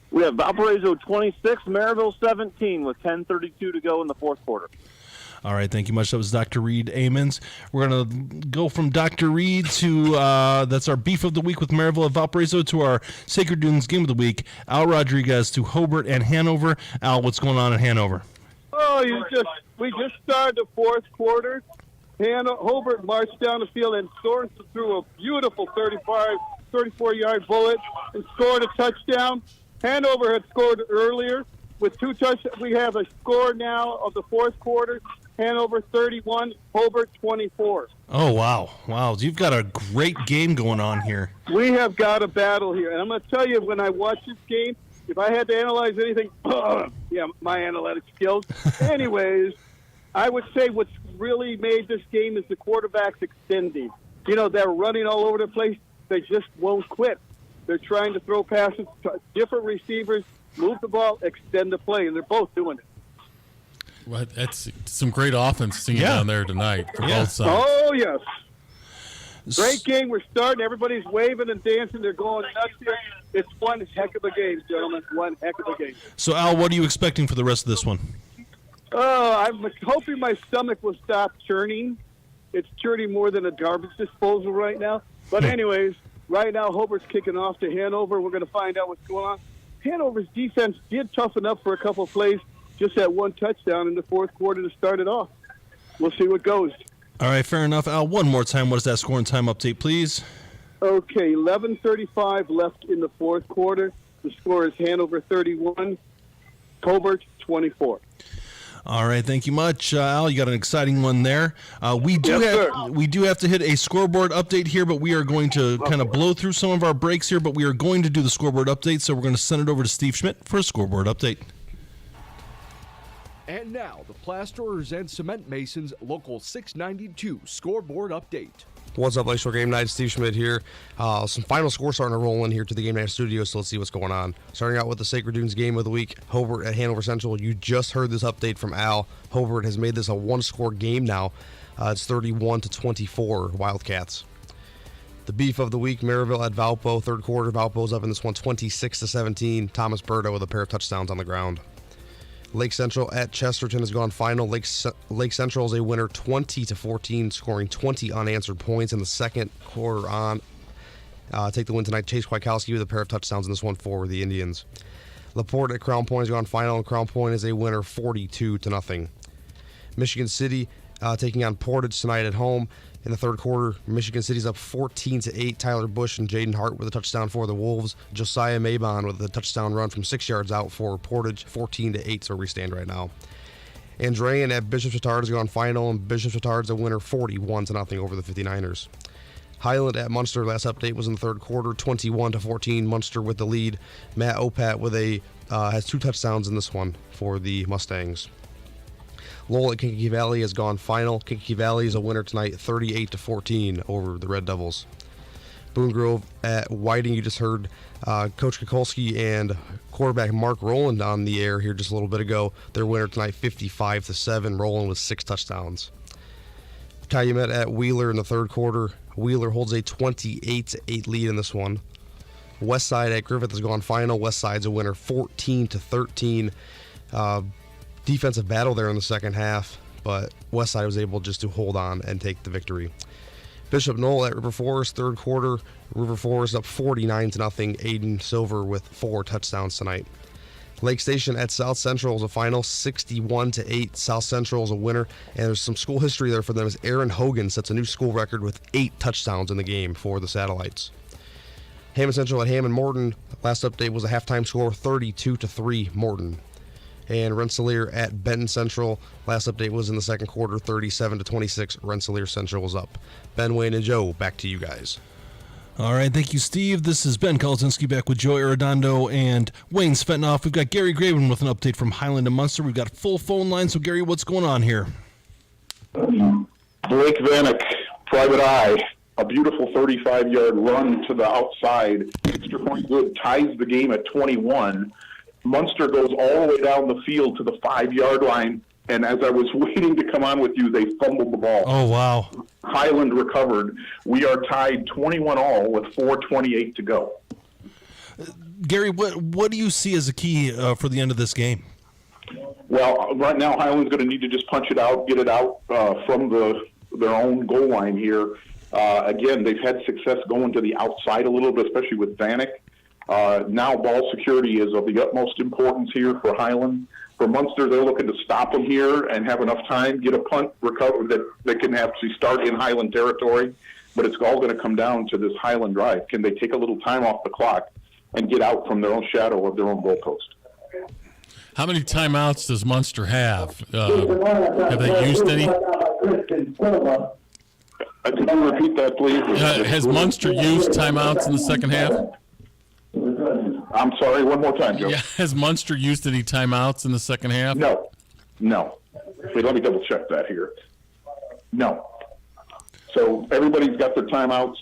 We have Valparaiso 26, Maryville 17 with 10:32 to go in the fourth quarter.
All right, thank you much. That was Dr. Reed Amons. We're going to go from Dr. Reed to, that's our Beef of the Week with Maryville at Valparaiso, to our Sacred Dunes Game of the Week, Al Rodriguez, to Hobart and Hanover. Al, what's going on in Hanover?
Oh, we just started the fourth quarter. Hobart marched down the field and soared through a beautiful 34-yard bullet and scored a touchdown. Hanover had scored earlier with 2 touchdowns. We have a score now of the fourth quarter. Hanover 31, Hobart 24.
Oh, wow. Wow. You've got a great game going on here.
We have got a battle here. And I'm going to tell you, when I watch this game, if I had to analyze anything, my analytic skills. Anyways, I would say what's really made this game is the quarterbacks extending. You know, they're running all over the place. They just won't quit. They're trying to throw passes to different receivers, move the ball, extend the play, and they're both doing it.
Well, that's some great offense down there tonight for both sides.
Oh, yes. Great game. We're starting. Everybody's waving and dancing. They're going nuts here. It's one heck of a game, gentlemen. One heck of a game.
So, Al, what are you expecting for the rest of this one?
I'm hoping my stomach will stop churning. It's churning more than a garbage disposal right now. But anyways, right now Hobart's kicking off to Hanover. We're going to find out what's going on. Hanover's defense did toughen up for a couple of plays, just that one touchdown in the fourth quarter to start it off. We'll see what goes.
All right, fair enough. Al, one more time, what is that score and time update, please?
Okay, 11:35 left in the fourth quarter. The score is Hanover 31, Hobart 24.
All right, thank you much, Al. You got an exciting one there. We do have to hit a scoreboard update here, but we are going to kind of blow through some of our breaks here, but we are going to do the scoreboard update, so we're going to send it over to Steve Schmidt for a scoreboard update.
And now, the Plasterers and Cement Masons Local 692 Scoreboard Update.
What's up, Lakeshore Game Night? Steve Schmidt here. Some final scores starting to roll in here to the Game Night studio, so let's see what's going on. Starting out with the Sacred Dunes Game of the Week, Hobart at Hanover Central. You just heard this update from Al. Hobart has made this a one-score game now. It's 31-24 Wildcats. The Beef of the Week, Maryville at Valpo. Third quarter, Valpo's up in this one 26-17. Thomas Berto with a pair of touchdowns on the ground. Lake Central at Chesterton has gone final. Lake Central is a winner 20-14, scoring 20 unanswered points in the second quarter on. Take the win tonight. Chase Kwiatkowski with a pair of touchdowns in this one for the Indians. LaPorte at Crown Point has gone final, and Crown Point is a winner 42-0. Michigan City taking on Portage tonight at home. In the third quarter, Michigan City's up 14-8. Tyler Bush and Jaden Hart with a touchdown for the Wolves. Josiah Mabon with a touchdown run from 6 yards out for Portage. 14-8 is where we stand right now. Andrean at Bishop Chatard has gone final, and Bishop Chatard's a winner 41-0 over the 59ers. Highland at Munster, last update was in the third quarter, 21-14. Munster with the lead. Matt Opat with has 2 touchdowns in this one for the Mustangs. Lowell at Kankakee Valley has gone final. Kankakee Valley is a winner tonight, 38-14 over the Red Devils. Boone Grove at Whiting, you just heard Coach Kukulski and quarterback Mark Rowland on the air here just a little bit ago. Their winner tonight, 55-7. Rowland with 6 touchdowns. Calumet at Wheeler in the third quarter. Wheeler holds a 28-8 lead in this one. Westside at Griffith has gone final. Westside's a winner, 14-13. Defensive battle there in the second half, but Westside was able just to hold on and take the victory. Bishop Knoll at River Forest, third quarter. River Forest up 49-0. Aiden Silver with 4 touchdowns tonight. Lake Station at South Central is a final, 61-8. South Central is a winner, and there's some school history there for them as Aaron Hogan sets a new school record with 8 touchdowns in the game for the Satellites. Hammond Central at Hammond Morton, last update was a halftime score, 32-3 Morton. And Rensselaer at Benton Central, last update was in the second quarter, 37-26. Rensselaer Central was up. Ben, Wayne, and Joe, back to you guys.
All right, thank you, Steve. This is Ben Kolodzinski back with Joe Arredondo and Wayne Svetanoff. We've got Gary Graven with an update from Highland and Munster. We've got a full phone line. So, Gary, what's going on here?
Blake Vanek, private eye, a beautiful 35-yard run to the outside. Extra point good, ties the game at 21. Munster goes all the way down the field to the 5-yard line, and as I was waiting to come on with you, they fumbled the ball.
Oh, wow.
Highland recovered. We are tied 21-all with 4:28 to go.
Gary, what do you see as a key for the end of this game?
Well, right now, Highland's going to need to just punch it out, get it out from their own goal line here. Again, they've had success going to the outside a little bit, especially with Vanek. Now ball security is of the utmost importance here for Highland. For Munster, they're looking to stop them here and have enough time, get a punt recover that they can actually start in Highland territory. But it's all going to come down to this Highland drive. Can they take a little time off the clock and get out from their own shadow of their own goalpost?
How many timeouts does Munster have? Have they used any?
Can you repeat that, please?
Has Munster used timeouts in the second half?
I'm sorry, one more time, Joe.
Yeah, has Munster used any timeouts in the second half?
No. Wait, let me double check that here. No. So everybody's got their timeouts.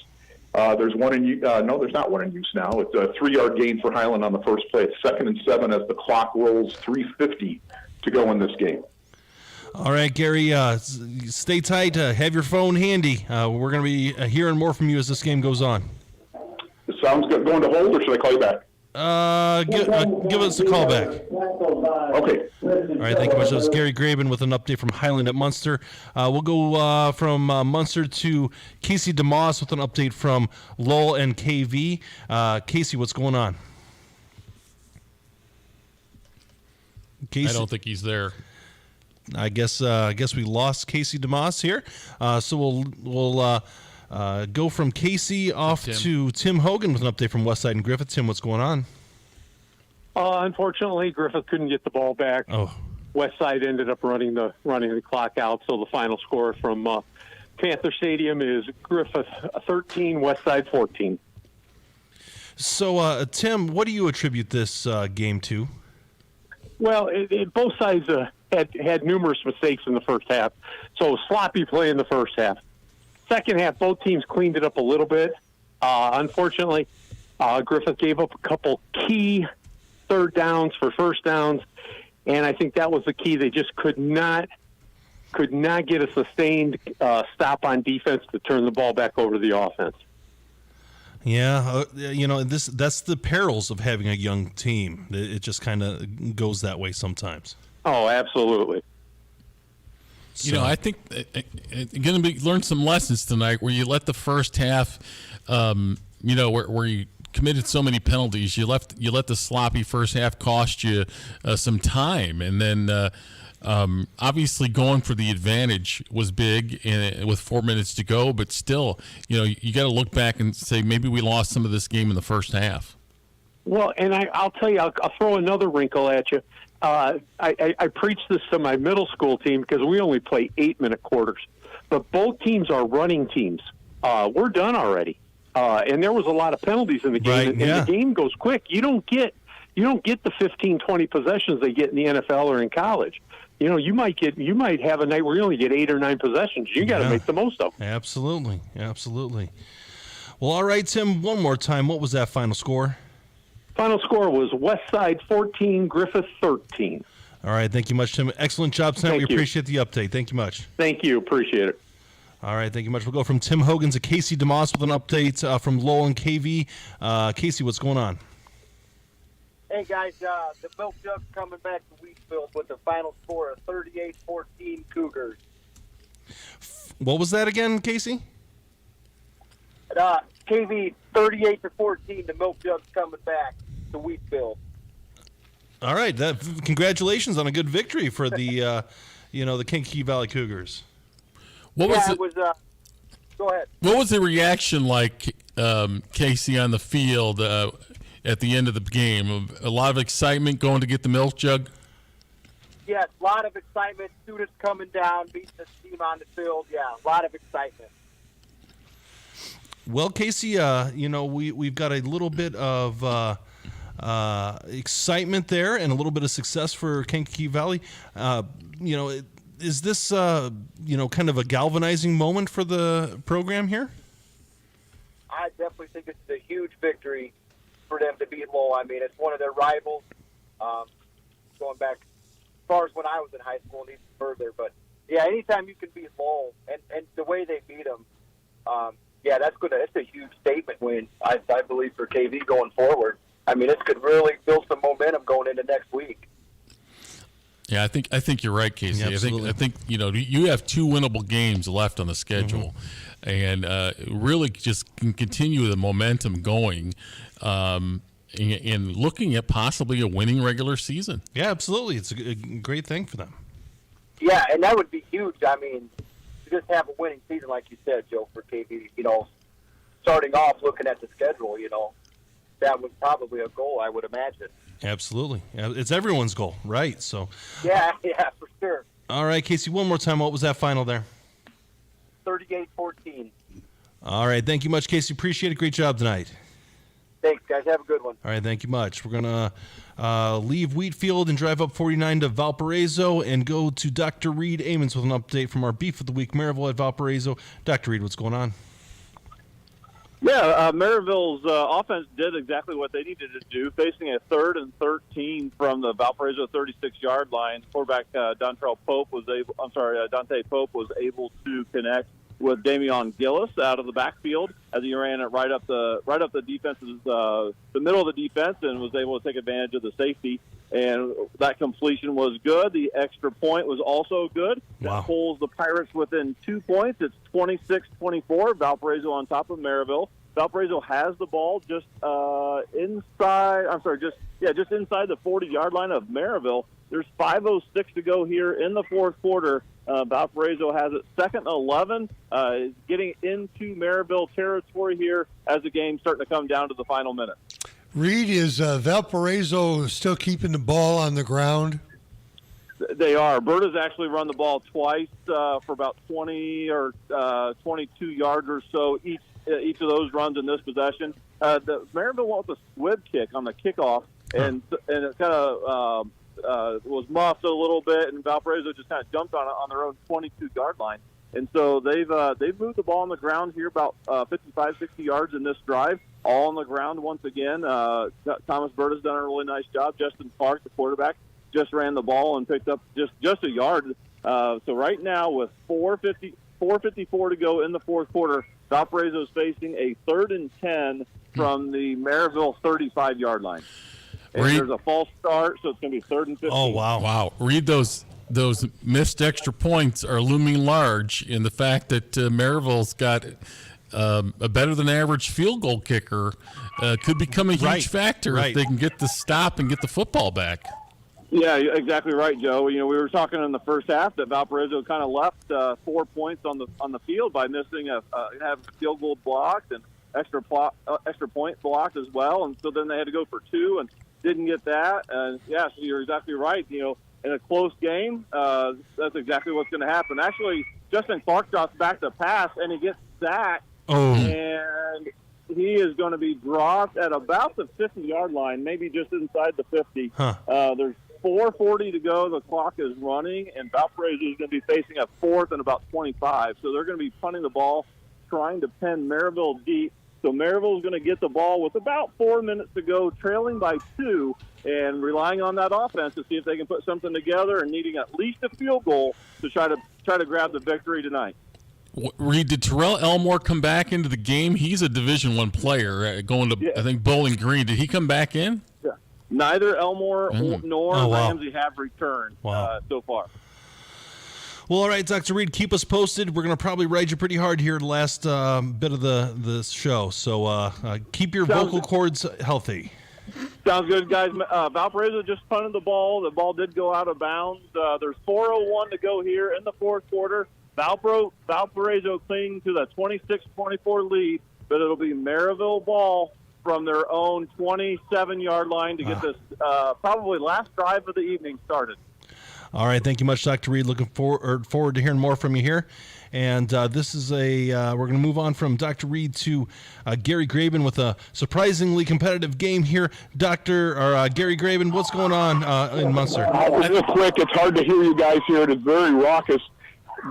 There's one in use. No, there's not one in use now. It's a 3-yard gain for Highland on the first play. It's 2nd and 7 as the clock rolls, 3:50 to go in this game.
All right, Gary, stay tight. Have your phone handy. We're going to be hearing more from you as this game goes on.
Sounds good. Going to hold, or should I call you back?
Give us a call back.
Okay.
All right, thank you much. That was Gary Graben with an update from Highland at Munster. We'll go from Munster to Casey DeMoss with an update from Lowell and KV. Casey, what's going on? Casey?
I don't think he's there.
I guess we lost Casey DeMoss here. So we'll go from Casey off to Tim Hogan with an update from Westside and Griffith. Tim, what's going on?
Unfortunately, Griffith couldn't get the ball back.
Oh.
Westside ended up running the clock out. So the final score from Panther Stadium is Griffith 13, Westside 14.
So, Tim, what do you attribute this game to?
Well, both sides had numerous mistakes in the first half. So sloppy play in the first half. Second half, both teams cleaned it up a little bit. Unfortunately, Griffith gave up a couple key third downs for first downs, and I think that was the key. They just could not get a sustained stop on defense to turn the ball back over to the offense.
Yeah, that's the perils of having a young team. It just kind of goes that way sometimes.
Oh, absolutely.
You know, I think going to learn some lessons tonight where you let the first half, where you committed so many penalties, you let the sloppy first half cost you some time, and then obviously going for the advantage was big with 4 minutes to go, but still, you got to look back and say maybe we lost some of this game in the first half.
Well, and I'll tell you, I'll throw another wrinkle at you. I preach this to my middle school team because we only play 8-minute quarters, but both teams are running teams. We're done already, and there was a lot of penalties in the game, and the game goes quick. You don't get the 15, 20 possessions they get in the NFL or in college. You might have a night where you only get 8 or 9 possessions. You got to make the most of them.
Absolutely. Well, all right, Tim. One more time. What was that final score?
Final score was Westside 14, Griffith 13.
All right, thank you much, Tim. Excellent job tonight.
Thank
We
you.
appreciate the update. Thank you much.
Thank you. Appreciate it.
All right, thank you much. We'll go from Tim Hogan to Casey DeMoss with an update from Lowell and KV. Casey, what's going on?
Hey, guys, the Milk Jug's coming back to Wheatsville with the final score of 38-14 Cougars.
What was that again, Casey?
KV 38-14, the Milk Jug's coming back to Wheatsville.
All right, congratulations on a good victory for the, the Kankakee Valley Cougars.
Go ahead.
What was the reaction like, Casey, on the field at the end of the game? A lot of excitement going to get the milk jug?
Yes, a lot of excitement. Students coming down, beating the team on the field. Yeah, a lot of excitement.
Well, Casey, we've got a little bit of excitement there and a little bit of success for Kankakee Valley. Is this, kind of a galvanizing moment for the program here?
I definitely think it's a huge victory for them to beat Lowell. I mean, it's one of their rivals, going back as far as when I was in high school and even further. But, yeah, anytime you can beat Lowell and the way they beat them, it's a huge statement win, I believe, for KV going forward. I mean, this could really build some momentum going into next week.
Yeah, I think you're right, Casey.
Yeah, absolutely.
I think you have 2 winnable games left on the schedule, and really just can continue the momentum going, and looking at possibly a winning regular season.
Yeah, absolutely. It's a great thing for them.
Yeah, and that would be huge. I mean, to just have a winning season, like you said, Joe, for KV. Starting off looking at the schedule, that was probably a goal, I would imagine.
Absolutely. It's everyone's goal, right? So.
Yeah, for sure.
All right, Casey, one more time. What was that final there?
38-14.
All right. Thank you much, Casey. Appreciate it. Great job tonight.
Thanks, guys. Have a good one.
All right. Thank you much. We're going to leave Wheatfield and drive up 49 to Valparaiso and go to Dr. Reed Amons with an update from our Beef of the Week, Maryville at Valparaiso. Dr. Reed, what's going on?
Yeah, Maryville's offense did exactly what they needed to do, facing a 3rd and 13 from the Valparaiso 36-yard line. Quarterback Dante Pope was able to connect with Damian Gillis out of the backfield as he ran it right up the defense's the middle of the defense and was able to take advantage of the safety. And that completion was good. The extra point was also good.
Wow.
That pulls the Pirates within 2 points. It's 26-24. Valparaiso on top of Maryville. Valparaiso has the ball just inside the 40-yard line of Maryville. There's 5:06 to go here in the fourth quarter. Valparaiso has it 2nd and 11, is getting into Maryville territory here as the game's starting to come down to the final minute.
Reed, is Valparaiso still keeping the ball on the ground?
They are. Berta's actually run the ball twice for about 20 or 22 yards or so each of those runs in this possession. The Maryville went with a squib kick on the kickoff, and it kind of was muffed a little bit, and Valparaiso just kind of jumped on their own 22-yard line. And so they've moved the ball on the ground here about 55, 60 yards in this drive, all on the ground once again. Thomas Berta's done a really nice job. Justin Clark, the quarterback, just ran the ball and picked up just a yard. So right now with 4:54 to go in the fourth quarter, Valparaiso is facing a 3rd and 10 from the Maryville 35-yard line. And there's a false start, so it's going to be 3rd and 15.
Oh, wow.
Wow. Reed, those missed extra points are looming large in the fact that Maryville's got a better-than-average field goal kicker. Could become a huge factor if they can get the stop and get the football back.
Yeah, exactly right, Joe. You know, we were talking in the first half that Valparaiso kind of left 4 points on the field by missing having a field goal blocked and extra point blocked as well, and so then they had to go for 2 and didn't get that. And yeah, so you're exactly right. You know, in a close game, that's exactly what's going to happen. Actually, Justin Clark drops back to pass and he gets sacked, and he is going to be dropped at about the 50-yard line, maybe just inside the 50. There's 4:40 to go. The clock is running, and Valparaiso is going to be facing a 4th and about 25. So they're going to be punting the ball, trying to pin Maryville deep. So Maryville is going to get the ball with about 4 minutes to go, trailing by 2, and relying on that offense to see if they can put something together and needing at least a field goal to try to grab the victory tonight.
Reed, did Terrell Elmore come back into the game? He's a Division I player going to, I think, Bowling Green. Did he come back in?
Yeah. Neither Elmore nor Ramsey have returned so far.
Well, all right, Dr. Reed, keep us posted. We're going to probably ride you pretty hard here the last bit of the show. So keep your vocal cords healthy.
Sounds good, guys. Valparaiso just punted the ball. The ball did go out of bounds. There's 4:01 to go here in the fourth quarter. Valparaiso clinging to the 26-24 lead, but it'll be Maryville ball from their own 27-yard line to get this probably last drive of the evening started.
All right, thank you much, Dr. Reed. Looking forward to hearing more from you here. And this is we're going to move on from Dr. Reed to Gary Graben with a surprisingly competitive game here. Gary Graben, what's going on in Munster?
Real quick, it's hard to hear you guys here. It is very raucous.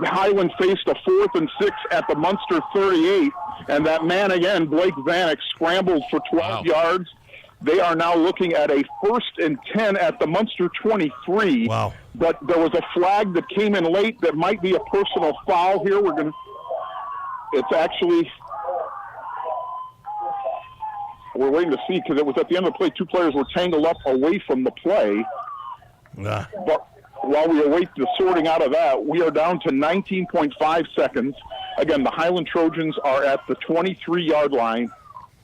Highland faced a 4th and 6 at the Munster 38, and that man again, Blake Vanek, scrambled for 12 yards. They are now looking at a 1st and 10 at the Munster 23.
Wow.
But there was a flag that came in late that might be a personal foul here. It's actually, we're waiting to see because it was at the end of the play. 2 players were tangled up away from the play. But while we await the sorting out of that, we are down to 19.5 seconds. Again, the Highland Trojans are at the 23-yard line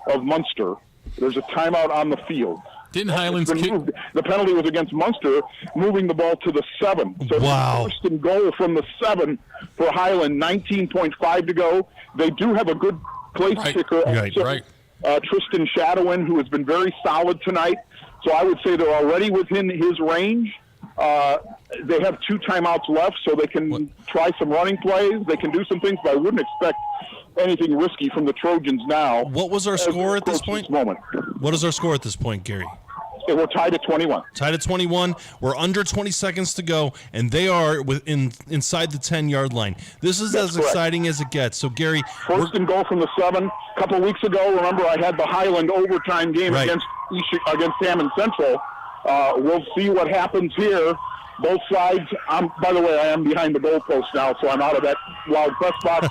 of Munster. There's a timeout on the field.
Didn't Highlands kick?
The penalty was against Munster, moving the ball to the 7. So first and goal from the 7 for Highland, 19.5 to go. They do have a good place kicker. Tristan Shadowin, who has been very solid tonight. So I would say they're already within his range. They have 2 timeouts left, so they can try some running plays. They can do some things, but I wouldn't expect anything risky from the Trojans now.
What was our score at this point? What is our score at this point, Gary?
We're tied at 21.
Tied at 21. We're under 20 seconds to go, and they are inside the 10-yard line. This is as exciting as it gets. So, Gary,
first and goal from the 7. A couple of weeks ago, remember, I had the Highland overtime game against Salmon Central. We'll see what happens here. Both sides. By the way, I am behind the goalpost now, so I'm out of that loud press box.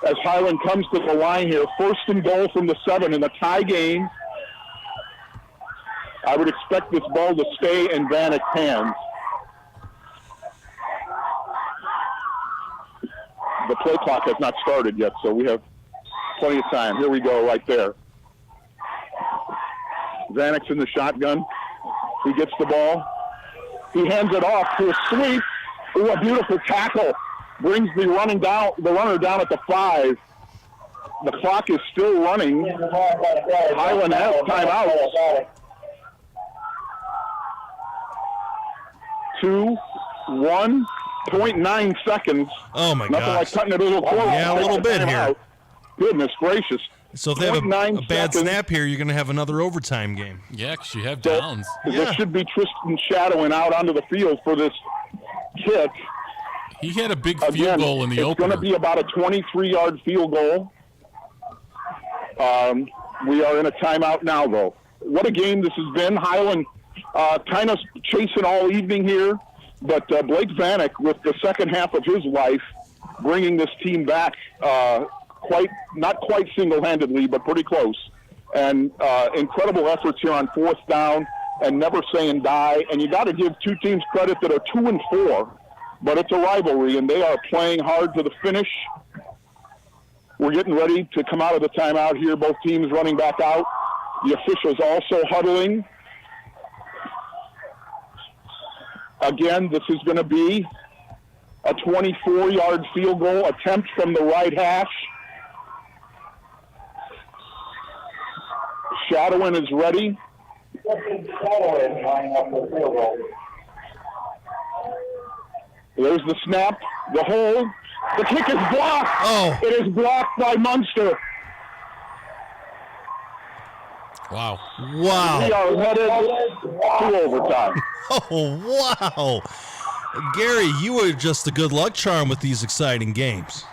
As Highland comes to the line here, first and goal from the 7 in a tie game. I would expect this ball to stay in Vanek's hands. The play clock has not started yet, so we have plenty of time. Here we go, right there. Vanek's in the shotgun. He gets the ball. He hands it off to a sweep. Ooh, a beautiful tackle. Brings the runner down at the 5. The clock is still running. Highland has timeouts. 1.9 seconds.
Oh, my God.
Nothing like cutting it a little close.
Yeah, a little bit here.
Goodness gracious.
So if they have a bad snap here, you're going to have another overtime game.
Yeah, because you have downs.
There should be Tristan Shadowin out onto the field for this kick.
He had a big field goal in the opener.
It's going to be about a 23-yard field goal. We are in a timeout now, though. What a game this has been. Highland kind of chasing all evening here, but Blake Vanek, with the second half of his life, bringing this team back not quite single-handedly, but pretty close. And incredible efforts here on 4th down. and never saying die. And you got to give two teams credit that are 2-4, but it's a rivalry, and they are playing hard to the finish. We're getting ready to come out of the timeout here. Both teams running back out. The officials also huddling. Again, this is going to be a 24-yard field goal attempt from the right hash. Shadowin is ready. There's the snap, the hold. The kick is blocked.
Oh.
It is blocked by Munster.
Wow.
We are headed to overtime.
Oh, wow. Gary, you are just a good luck charm with these exciting games.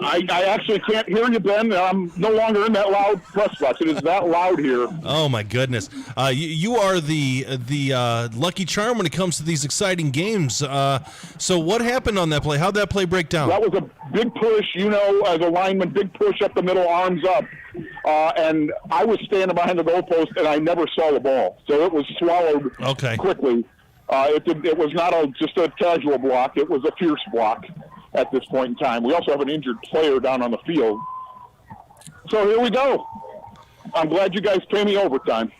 I actually can't hear you, Ben. I'm no longer in that loud press box. It is that loud here.
Oh, my goodness. You are the lucky charm when it comes to these exciting games. So what happened on that play? How'd that play break down?
That was a big push, as a lineman, big push up the middle, arms up. And I was standing behind the goalpost, and I never saw the ball. So it was swallowed quickly. It was not just a casual block. It was a fierce block at this point in time. We also have an injured player down on the field. So here we go. I'm glad you guys pay me overtime.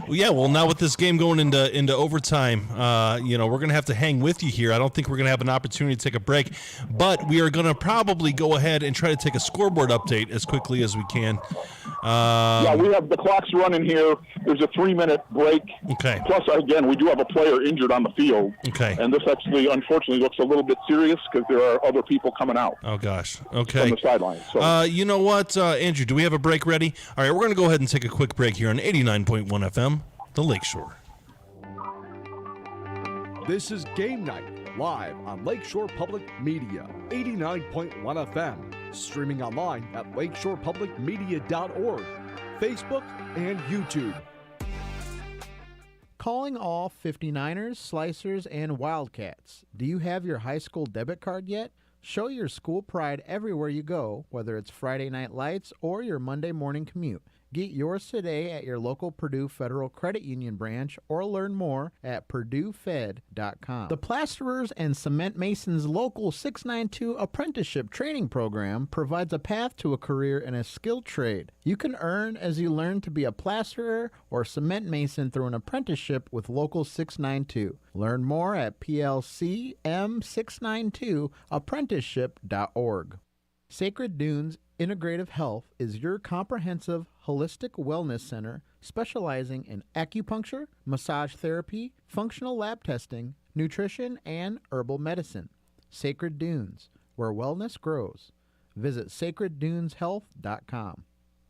Well, now with this game going into overtime, we're going to have to hang with you here. I don't think we're going to have an opportunity to take a break, but we are going to probably go ahead and try to take a scoreboard update as quickly as we can.
We have the clock's running here. There's a 3-minute break.
Okay.
Plus, again, we do have a player injured on the field.
Okay.
And this actually, unfortunately, looks a little bit serious because there are other people coming out.
Oh, gosh. Okay.
From the sideline. So.
You know what, Andrew, do we have a break ready? All right, we're going to go ahead and take a quick break here on 89.1 FM, the Lakeshore.
This is Game Night, live on Lakeshore Public Media, 89.1 FM, streaming online at lakeshorepublicmedia.org, Facebook, and YouTube.
Calling all 59ers, Slicers, and Wildcats. Do you have your high school debit card yet? Show your school pride everywhere you go, whether it's Friday Night Lights or your Monday morning commute. Get yours today at your local Purdue Federal Credit Union branch or learn more at purduefed.com. The Plasterers and Cement Masons Local 692 Apprenticeship Training Program provides a path to a career in a skilled trade. You can earn as you learn to be a plasterer or cement mason through an apprenticeship with Local 692. Learn more at plcm692apprenticeship.org. Sacred Dunes Integrative Health is your comprehensive holistic wellness center specializing in acupuncture, massage therapy, functional lab testing, nutrition, and herbal medicine. Sacred Dunes, where wellness grows. Visit sacredduneshealth.com.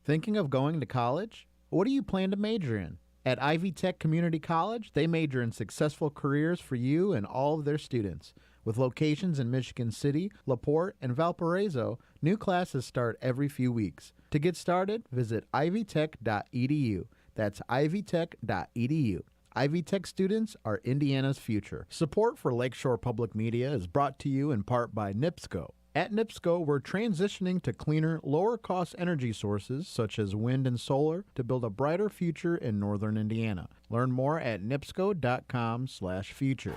Thinking of going to college? What do you plan to major in? At Ivy Tech Community College, they major in successful careers for you and all of their students. With locations in Michigan City, LaPorte, and Valparaiso, new classes start every few weeks. To get started, visit ivytech.edu. That's ivytech.edu. Ivy Tech students are Indiana's future. Support for Lakeshore Public Media is brought to you in part by NIPSCO. At NIPSCO, we're transitioning to cleaner, lower-cost energy sources such as wind and solar to build a brighter future in northern Indiana. Learn more at nipsco.com/future.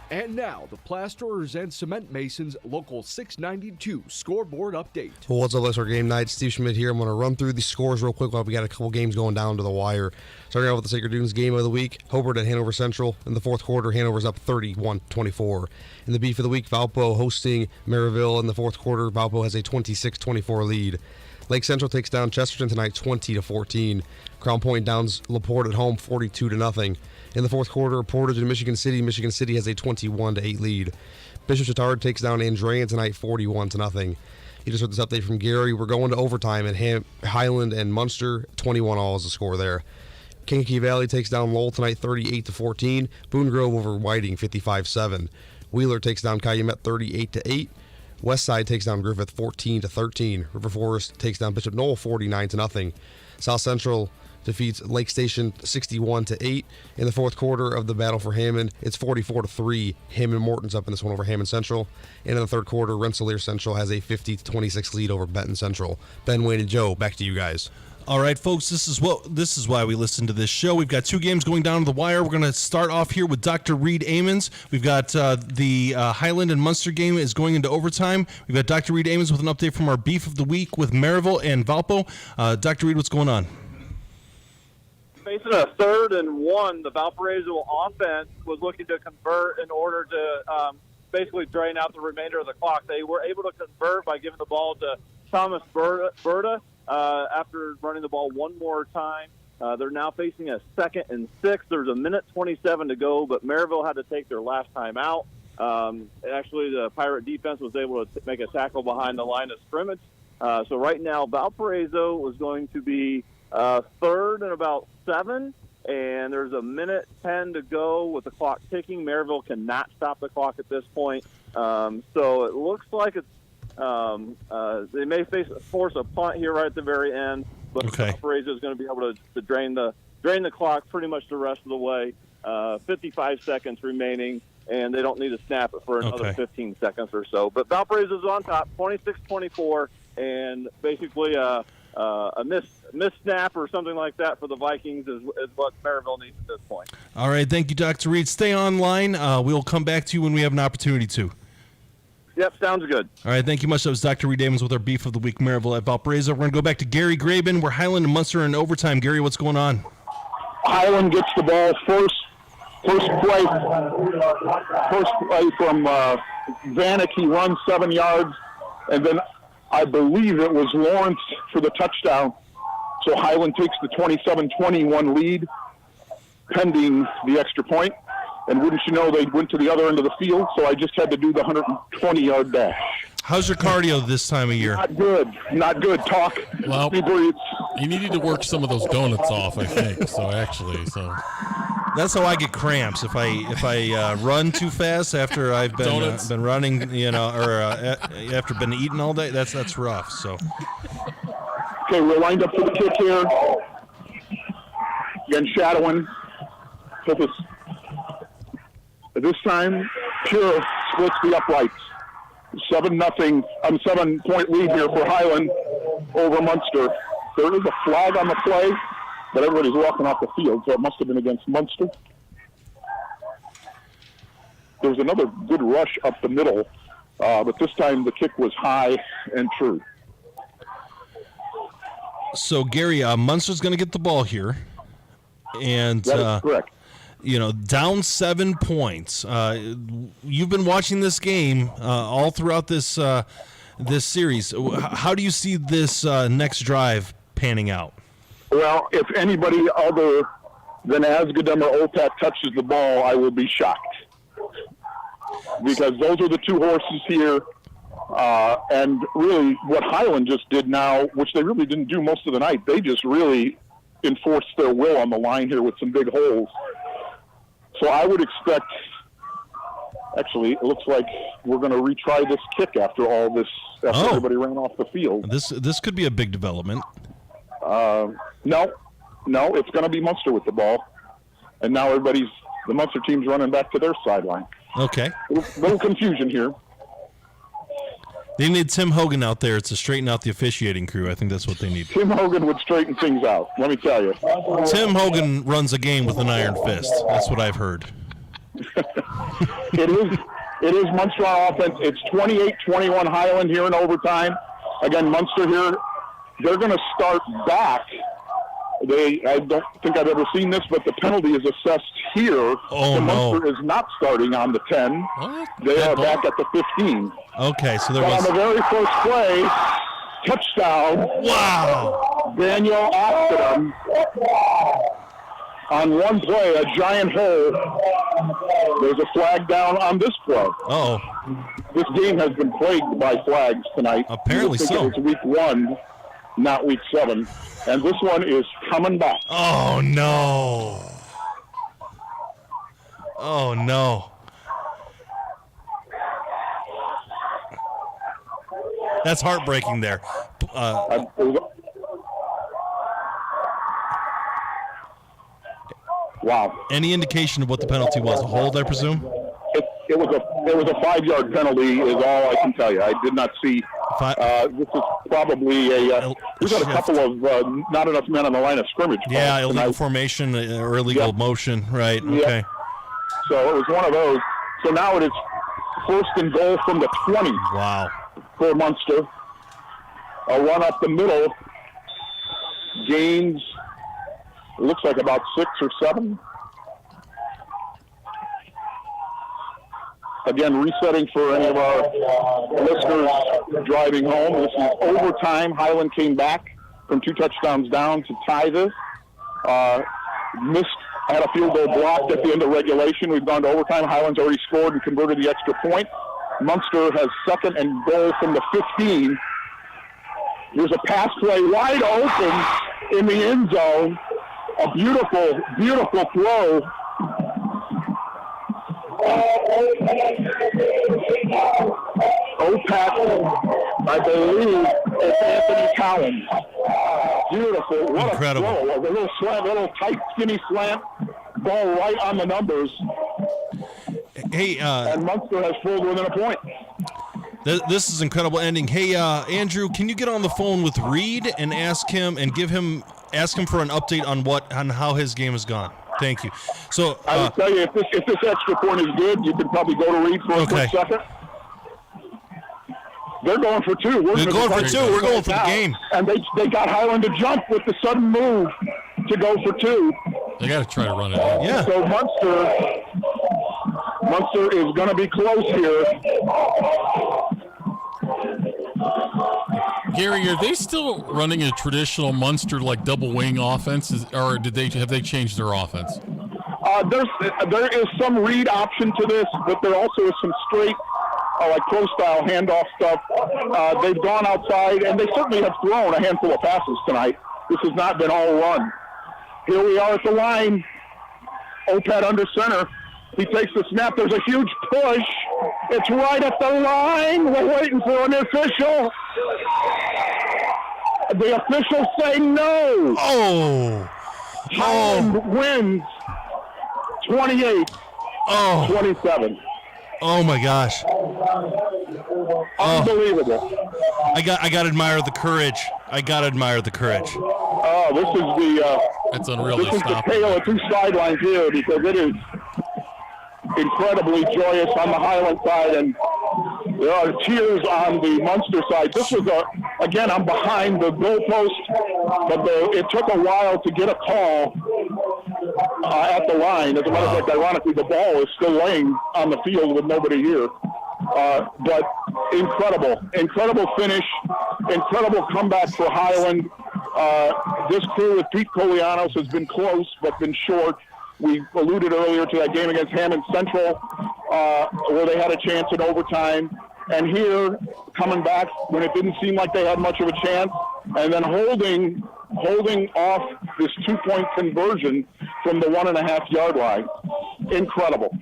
And now, the Plasterers and Cement Masons Local 692 scoreboard update.
Well, what's up, Lakeshore Game Night? Steve Schmidt here. I'm going to run through the scores real quick while we got a couple games going down to the wire. Starting out with the Sacred Dunes game of the week, Hobart at Hanover Central. In the fourth quarter, Hanover's up 31-24. In the beef of the week, Valpo hosting Maryville. In the fourth quarter, Valpo has a 26-24 lead. Lake Central takes down Chesterton tonight 20-14. Crown Point downs LaPorte at home 42-0. In the fourth quarter, Portage and Michigan City. Michigan City has a 21-8 lead. Bishop Chatard takes down Andrean tonight 41-0. You just heard this update from Gary. We're going to overtime at Highland and Munster. 21-all is the score there. Kankakee Valley takes down Lowell tonight 38-14. Boone Grove over Whiting 55-7. Wheeler takes down Calumet 38-8. Westside takes down Griffith 14-13. River Forest takes down Bishop Knoll 49-0. South Central defeats Lake Station 61-8. In the fourth quarter of the battle for Hammond, it's 44-3. Hammond Morton's up in this one over Hammond Central. And in the third quarter, Rensselaer Central has a 50-26 lead over Benton Central. Ben, Wayne, and Joe, back to you guys.
All right, folks, this is why we listen to this show. We've got 2 games going down to the wire. We're going to start off here with Dr. Reed Amons. We've got the Highland and Munster game is going into overtime. We've got Dr. Reed Amons with an update from our Beef of the Week with Maryville and Valpo. Dr. Reed, what's going on?
Facing a 3rd and 1, the Valparaiso offense was looking to convert in order to basically drain out the remainder of the clock. They were able to convert by giving the ball to Thomas Berta after running the ball one more time. They're now facing a 2nd and 6. There's a minute 27 to go, but Maryville had to take their last time out. Actually, the Pirate defense was able to make a tackle behind the line of scrimmage. So right now, Valparaiso was going to be 3rd and about 7, and there's a minute 10 to go with the clock ticking. Maryville cannot stop the clock at this point. So it looks like it's they may force a punt here right at the very end, but Valparaiso is going to be able to drain the clock pretty much the rest of the way. 55 seconds remaining, and they don't need to snap it for another 15 seconds or so. But Valparaiso is on top, 26-24, and basically a miss snap or something like that for the Vikings is what Maryville needs at this point.
All right, thank you, Dr. Reed. Stay online. We'll come back to you when we have an opportunity to.
Yep, sounds good.
All right, thank you much. That was Dr. Reed Amons with our Beef of the Week, Maryville at Valparaiso. We're going to go back to Gary Graben. We're Highland and Munster in overtime. Gary, what's going on?
Highland gets the ball first play from Vanek. He runs 7 yards, and then I believe it was Lawrence for the touchdown. So Highland takes the 27-21 lead, pending the extra point. And wouldn't you know, they went to the other end of the field, so I just had to do the 120-yard dash.
How's your cardio this time of year?
Not good. Talk.
Well, you needed to work some of those donuts off, I think.
That's how I get cramps. If I run too fast after I've been running, or after been eating all day, that's rough. So.
Okay, we're lined up for the kick here. Again, shadowing. This time, Pure splits the uprights. 7-point lead here for Highland over Munster. There is a flag on the play, but everybody's walking off the field, so it must have been against Munster. There was another good rush up the middle, but this time the kick was high and true.
So, Gary, Munster's going to get the ball here. And
that is correct.
Down 7 points. You've been watching this game all throughout this series. How do you see this next drive panning out?
Well, if anybody other than Asgadem or Opat touches the ball, I will be shocked. Because those are the 2 horses here. And really what Highland just did now, which they really didn't do most of the night, they just really enforced their will on the line here with some big holes. So I would expect, actually, it looks like we're going to retry this kick after all this, everybody ran off the field.
This could be a big development.
No, it's going to be Munster with the ball. And now the Munster team's running back to their sideline.
Okay.
Little confusion here.
They need Tim Hogan out there to straighten out the officiating crew. I think that's what they need.
Tim Hogan would straighten things out, let me tell you.
Tim Hogan runs a game with an iron fist. That's what I've heard.
It is Munster on offense. It's 28-21 Highland here in overtime. Again, Munster here, they're going to start back. I don't think I've ever seen this, but the penalty is assessed here. Munster is not starting on the 10.
What?
They are back at the 15.
Okay, so there
but
was...
on the very first play, touchdown.
Wow.
Daniel Oxford on one play, a giant hole. There's a flag down on this play.
Oh.
This game has been plagued by flags tonight.
Apparently so.
It's week 1, not week 7. And this one is coming back.
Oh, no. Oh, no. That's heartbreaking there.
Wow.
Any indication of what the penalty was? A hold, I presume?
It was a 5-yard penalty is all I can tell you. I did not see. This is probably we've got a couple of not enough men on the line of scrimmage.
Yeah, illegal formation or illegal motion. Right. Okay.
So it was one of those. So now it is 1st and goal from the 20.
Wow.
For Munster. A run up the middle. Gains, it looks like about 6 or 7. Again, resetting for any of our listeners driving home. This is overtime. Highland came back from 2 touchdowns down to tie this. Had a field goal blocked at the end of regulation. We've gone to overtime. Highland's already scored and converted the extra point. Munster has 2nd and goal from the 15. There's a pass play wide open in the end zone. A beautiful, beautiful throw. OPAC, I believe, it's Anthony Collins. Beautiful. What
incredible.
A throw. A little slant, a little tight, skinny slant. Ball right on the numbers.
Hey,
and Munster has pulled within a point.
This is incredible ending. Hey, Andrew, can you get on the phone with Reed and ask him for an update on how his game has gone? Thank you. So
I will tell you, if this extra point is good, you can probably go to Reed for a quick second. They're going for 2.
We're going for 2. We're going for the game.
And they got Highland to jump with the sudden move to go for 2.
They got to try to run it.
Yeah.
So Munster is going to be close here.
Gary, are they still running a traditional Munster like double wing offense, or have they changed their offense?
There is some read option to this, but there also is some straight like pro style handoff stuff. They've gone outside, and they certainly have thrown a handful of passes tonight. This has not been all run. Here we are at the line. Opet under center. He takes the snap. There's a huge push. It's right at the line. We're waiting for an official. The officials say no.
Oh.
Highland wins 28-27.
Oh my gosh.
Unbelievable.
I got to admire the courage.
Oh, this is
that's unreal.
This is the tale of 2 sidelines here, because it is incredibly joyous on the Highland side, and there are tears on the Munster side. This was again, I'm behind the goalpost, but it took a while to get a call at the line. As a matter of fact, ironically, the ball is still laying on the field with nobody here. But incredible finish, incredible comeback for Highland. This crew with Pete Kolianos has been close, but been short. We alluded earlier to that game against Hammond Central, where they had a chance in overtime. And here, coming back when it didn't seem like they had much of a chance, and then holding off this 2-point conversion from the 1.5-yard line. Incredible.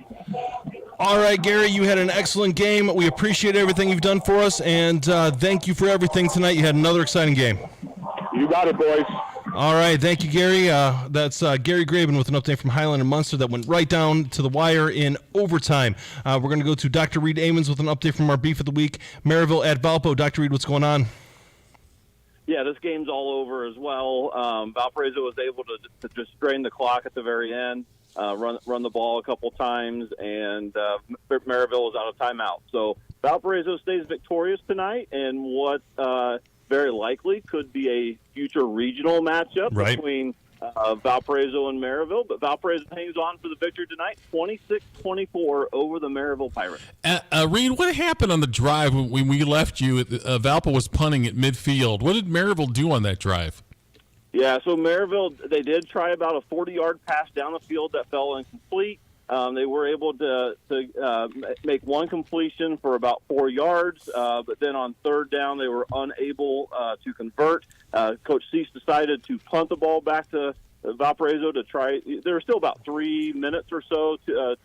All right, Gary, you had an excellent game. We appreciate everything you've done for us, and thank you for everything tonight. You had another exciting game.
You got it, boys.
All right, thank you, Gary. That's Gary Graben with an update from Highland and Munster that went right down to the wire in overtime. We're going to go to Dr. Reed Amons with an update from our Beef of the Week, Maryville at Valpo. Dr. Reed, what's going on?
Yeah, this game's all over as well. Valparaiso was able to just drain the clock at the very end, run the ball a couple times, and Maryville was out of timeout. So Valparaiso stays victorious tonight, and what very likely could be a future regional matchup between Valparaiso and Maryville. But Valparaiso hangs on for the victory tonight, 26-24 over the Maryville Pirates.
Reed, what happened on the drive when we left you? Valpo was punting at midfield. What did Maryville do on that drive?
Yeah, so Maryville, they did try about a 40-yard pass down the field that fell incomplete. They were able to make one completion for about 4 yards, but then on third down they were unable to convert. Coach Cease decided to punt the ball back to Valparaiso to try. There were still about 3 minutes or so to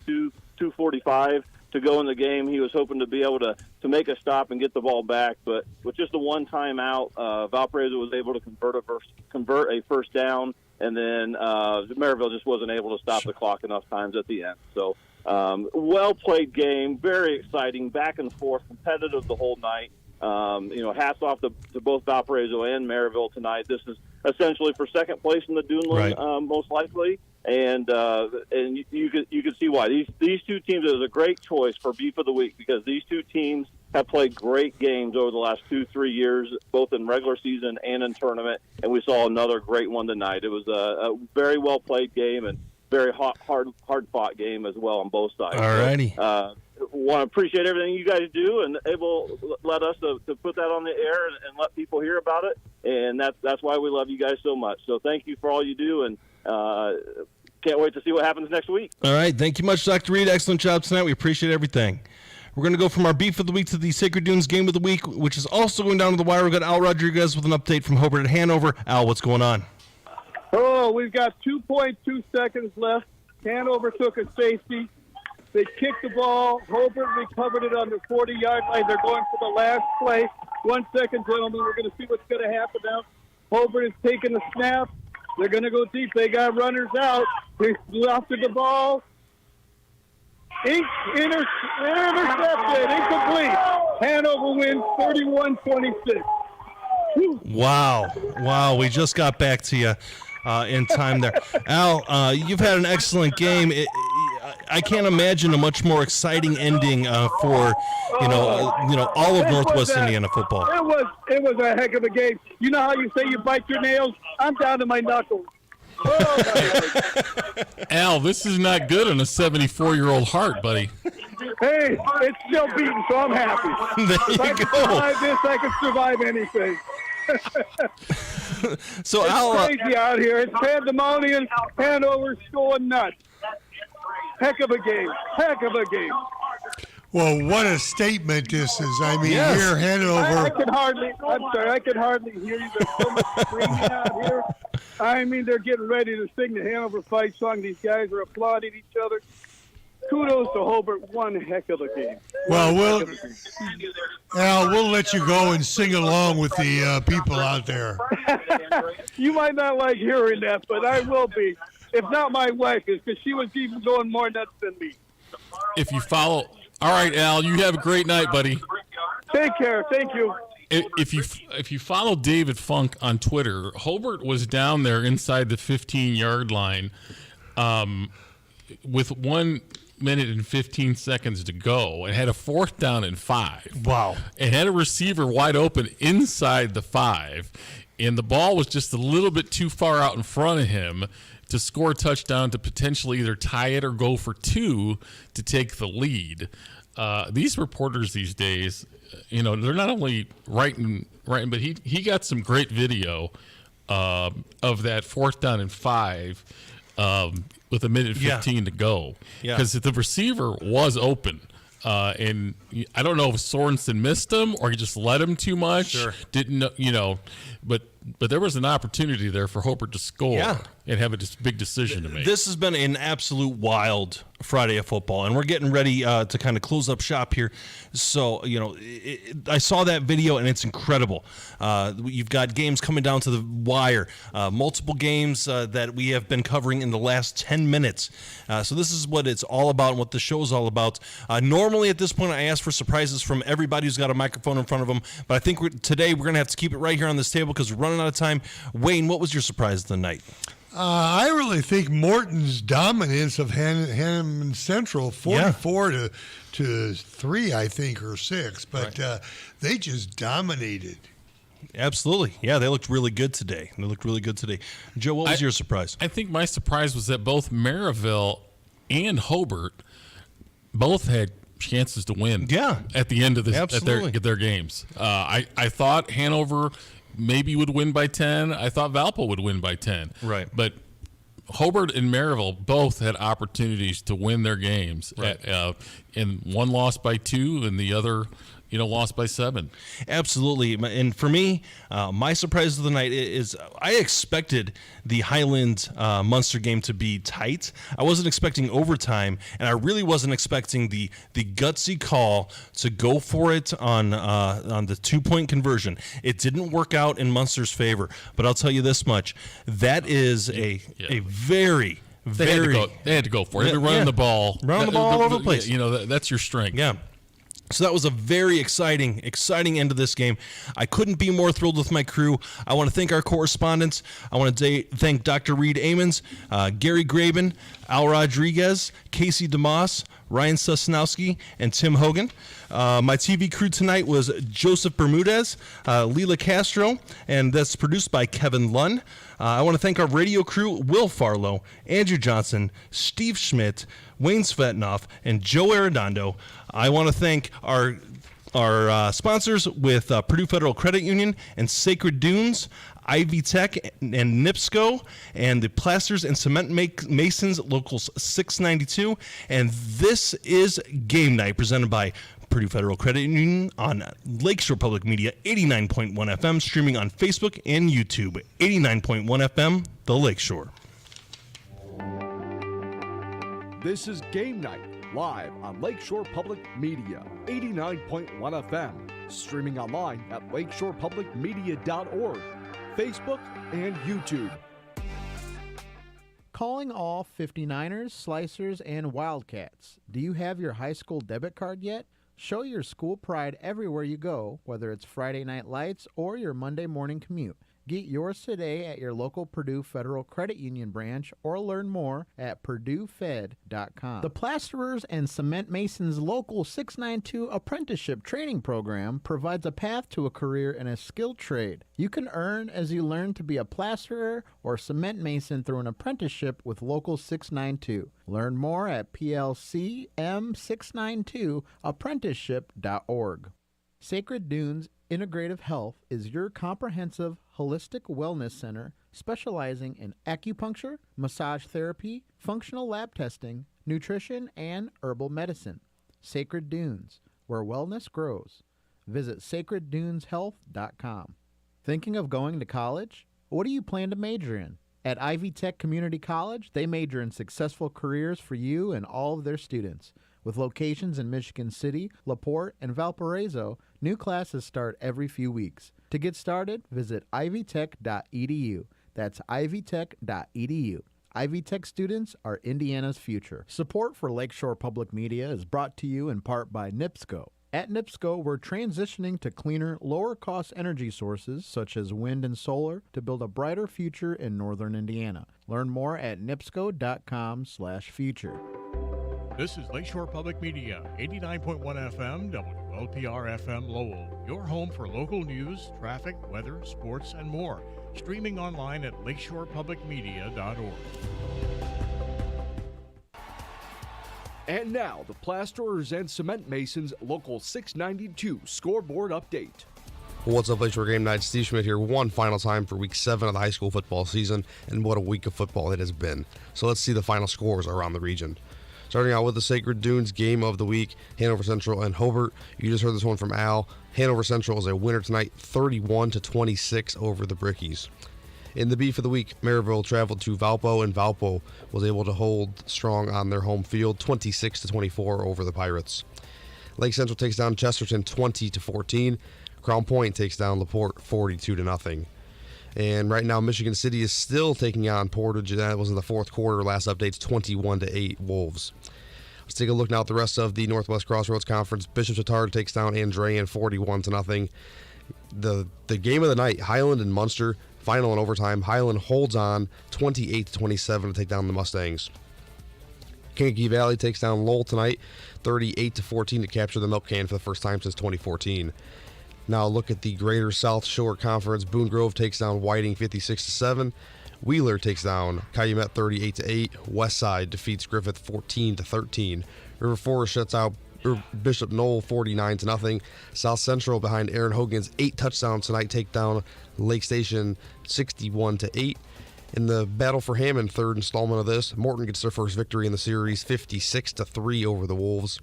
2:45 to go in the game. He was hoping to be able to make a stop and get the ball back, but with just a one timeout, Valparaiso was able to convert a first down. And then Maryville just wasn't able to stop the clock enough times at the end. So Well-played game, very exciting, back and forth, competitive the whole night. Hats off to both Valparaiso and Maryville tonight. This is essentially for second place in the Duneland, most likely. And you can see why these two teams is a great choice for Beef of the Week, because these two teams have played great games over the last 2-3 years, both in regular season and in tournament. And we saw another great one tonight. It was a very well played game and very hard fought game as well on both sides.
All righty.
Want to appreciate everything you guys do, and able let us to put that on the air and let people hear about it. And that's why we love you guys so much. So thank you for all you do, and can't wait to see what happens next week.
All right. Thank you much, Dr. Reed. Excellent job tonight. We appreciate everything. We're going to go from our Beef of the Week to the Sacred Dunes Game of the Week, which is also going down to the wire. We've got Al Rodriguez with an update from Hobart at Hanover. Al, what's going on?
Oh, we've got 2.2 seconds left. Hanover took a safety. They kicked the ball. Hobart recovered it on the 40-yard line. They're going for the last play. 1 second, gentlemen. We're going to see what's going to happen now. Hobart is taking the snap. They're going to go deep. They got runners out. They lofted the ball. Intercepted. Incomplete. Hanover wins 31-26.
Wow. We just got back to you in time there. Al, you've had an excellent game. I can't imagine a much more exciting ending for all of Northwest Indiana football.
It was a heck of a game. You know how you say you bite your nails? I'm down to my knuckles.
Al, this is not good on a 74-year-old heart, buddy.
Hey, it's still beating, so I'm happy. If I can survive this, I can survive anything.
So
it's
Al,
crazy out here. It's pandemonium. Hanover's going nuts. Heck of a game.
Well, what a statement this is. I mean,
Yes.
here, Hanover.
I can hardly hear you. There's so much screaming out here. I mean, they're getting ready to sing the Hanover fight song. These guys are applauding each other. Kudos to Hobart. One heck of a game.
Well, we'll let you go and sing along with the people out there.
You might not like hearing that, but I will be. If not my wife is, because she was even going more nuts than me.
If you follow, all right, Al, you have a great night, buddy.
Take care. Thank you.
If you follow David Funk on Twitter, Hobart was down there inside the 15-yard line, with 1 minute and 15 seconds to go, and had a 4th down and 5.
Wow!
And had a receiver wide open inside the 5, and the ball was just a little bit too far out in front of him to score a touchdown to potentially either tie it or go for 2 to take the lead. These reporters these days, they're not only writing, but he got some great video of that 4th down and 5 with 1 minute 15 to go, because the receiver was open. And I don't know if Sorensen missed him or he just let him too much.
Sure.
Didn't know, but there was an opportunity there for Hobart to score and have a big decision to make.
This has been an absolute wild Friday of football, and we're getting ready to kind of close up shop here. So, I saw that video, and it's incredible. You've got games coming down to the wire, multiple games that we have been covering in the last 10 minutes. So this is what it's all about and what the show is all about. Normally at this point, I ask for surprises from everybody who's got a microphone in front of them, but I think today we're going to have to keep it right here on this table because we're running out of time. Wayne, what was your surprise of the night?
I really think Morton's dominance of Hanneman Central, 44 to 3, I think, or 6, but they just dominated.
Absolutely. Yeah, they looked really good today. Joe, what was your surprise?
I think my surprise was that both Maryville and Hobart both had chances to win at the end of their games. I thought Hanover maybe would win by 10. I thought Valpo would win by 10.
Right.
But Hobart and Maryville both had opportunities to win their games.
Right.
And one lost by 2 and the other lost by 7.
Absolutely. And for me, my surprise of the night is I expected the Highland Munster game to be tight. I wasn't expecting overtime, and I really wasn't expecting the gutsy call to go for it on the 2-point conversion. It didn't work out in Munster's favor, but I'll tell you this much. That is a very,
They had to go for it. They've been running the ball.
Running the ball all over the place.
You know, that's your strength.
Yeah. So that was a very exciting end of this game. I couldn't be more thrilled with my crew. I want to thank our correspondents. I want to thank Dr. Reed Amons, Gary Graben, Al Rodriguez, Casey DeMoss, Ryan Sosnowski, and Tim Hogan. My TV crew tonight was Joseph Bermudez, Leela Castro, and that's produced by Kevin Lunn. I want to thank our radio crew, Will Farlow, Andrew Johnson, Steve Schmidt, Wayne Svetanoff, and Joe Arredondo. I want to thank our sponsors with Purdue Federal Credit Union and Sacred Dunes, Ivy Tech and NIPSCO, and the Plasters and Cement Masons, Locals 692. And this is Game Night, presented by Purdue Federal Credit Union on Lakeshore Public Media 89.1 FM, streaming on Facebook and YouTube. 89.1 FM, The Lakeshore.
This is Game Night, live on Lakeshore Public Media 89.1 FM, streaming online at lakeshorepublicmedia.org, Facebook, and YouTube.
Calling all 59ers, Slicers, and Wildcats. Do you have your high school debit card yet? Show your school pride everywhere you go, whether it's Friday Night Lights or your Monday morning commute. Get yours today at your local Purdue Federal Credit Union branch or learn more at purduefed.com. The Plasterers and Cement Masons Local 692 Apprenticeship Training Program provides a path to a career in a skilled trade. You can earn as you learn to be a plasterer or cement mason through an apprenticeship with Local 692. Learn more at plcm692apprenticeship.org. Sacred Dunes Integrative Health is your comprehensive holistic wellness center specializing in acupuncture, massage therapy, functional lab testing, nutrition, and herbal medicine. Sacred Dunes, where wellness grows. Visit sacredduneshealth.com. Thinking of going to college? What do you plan to major in? At Ivy Tech Community College, they major in successful careers for you and all of their students. With locations in Michigan City, LaPorte, and Valparaiso, new classes start every few weeks. To get started, visit ivytech.edu. That's ivytech.edu. Ivy Tech students are Indiana's future. Support for Lakeshore Public Media is brought to you in part by NIPSCO. At NIPSCO, we're transitioning to cleaner, lower-cost energy sources such as wind and solar to build a brighter future in northern Indiana. Learn more at nipsco.com/future.
This is Lakeshore Public Media, 89.1 FM, WLPR FM Lowell, your home for local news, traffic, weather, sports, and more. Streaming online at lakeshorepublicmedia.org.
And now, the Plasterers and Cement Masons Local 692 scoreboard update.
What's up, Lakeshore Game Night? Steve Schmidt here one final time for Week 7 of the high school football season, and what a week of football it has been. So let's see the final scores around the region. Starting out with the Sacred Dunes game of the week, Hanover Central and Hobart. You just heard this one from Al. Hanover Central is a winner tonight, 31-26 over the Brickies. In the beef of the week, Maryville traveled to Valpo, and Valpo was able to hold strong on their home field, 26-24 over the Pirates. Lake Central takes down Chesterton 20-14. Crown Point takes down LaPorte 42-0. And right now, Michigan City is still taking on Portage. That was in the fourth quarter. Last update's 21-8 Wolves. Let's take a look now at the rest of the Northwest Crossroads Conference. Bishop Chatard takes down Andrean 41-0. The game of the night, Highland and Munster, final in overtime. Highland holds on 28-27 to take down the Mustangs. Kankakee Valley takes down Lowell tonight, 38-14 to capture the Milk Can for the first time since 2014. Now look at the Greater South Shore Conference. Boone Grove takes down Whiting 56-7. Wheeler takes down Calumet 38-8. Westside defeats Griffith 14-13. River Forest shuts out Bishop Knoll 49-0. South Central behind Aaron Hogan's 8 touchdowns tonight take down Lake Station 61-8. In the battle for Hammond, third installment of this, Morton gets their first victory in the series, 56-3 over the Wolves.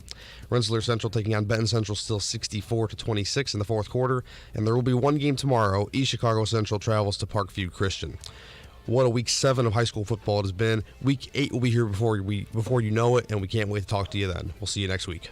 Rensselaer Central taking on Benton Central, still 64-26 in the fourth quarter. And there will be one game tomorrow. East Chicago Central travels to Parkview Christian. What a Week 7 of high school football it has been. Week 8 will be here before you know it, and we can't wait to talk to you then. We'll see you next week.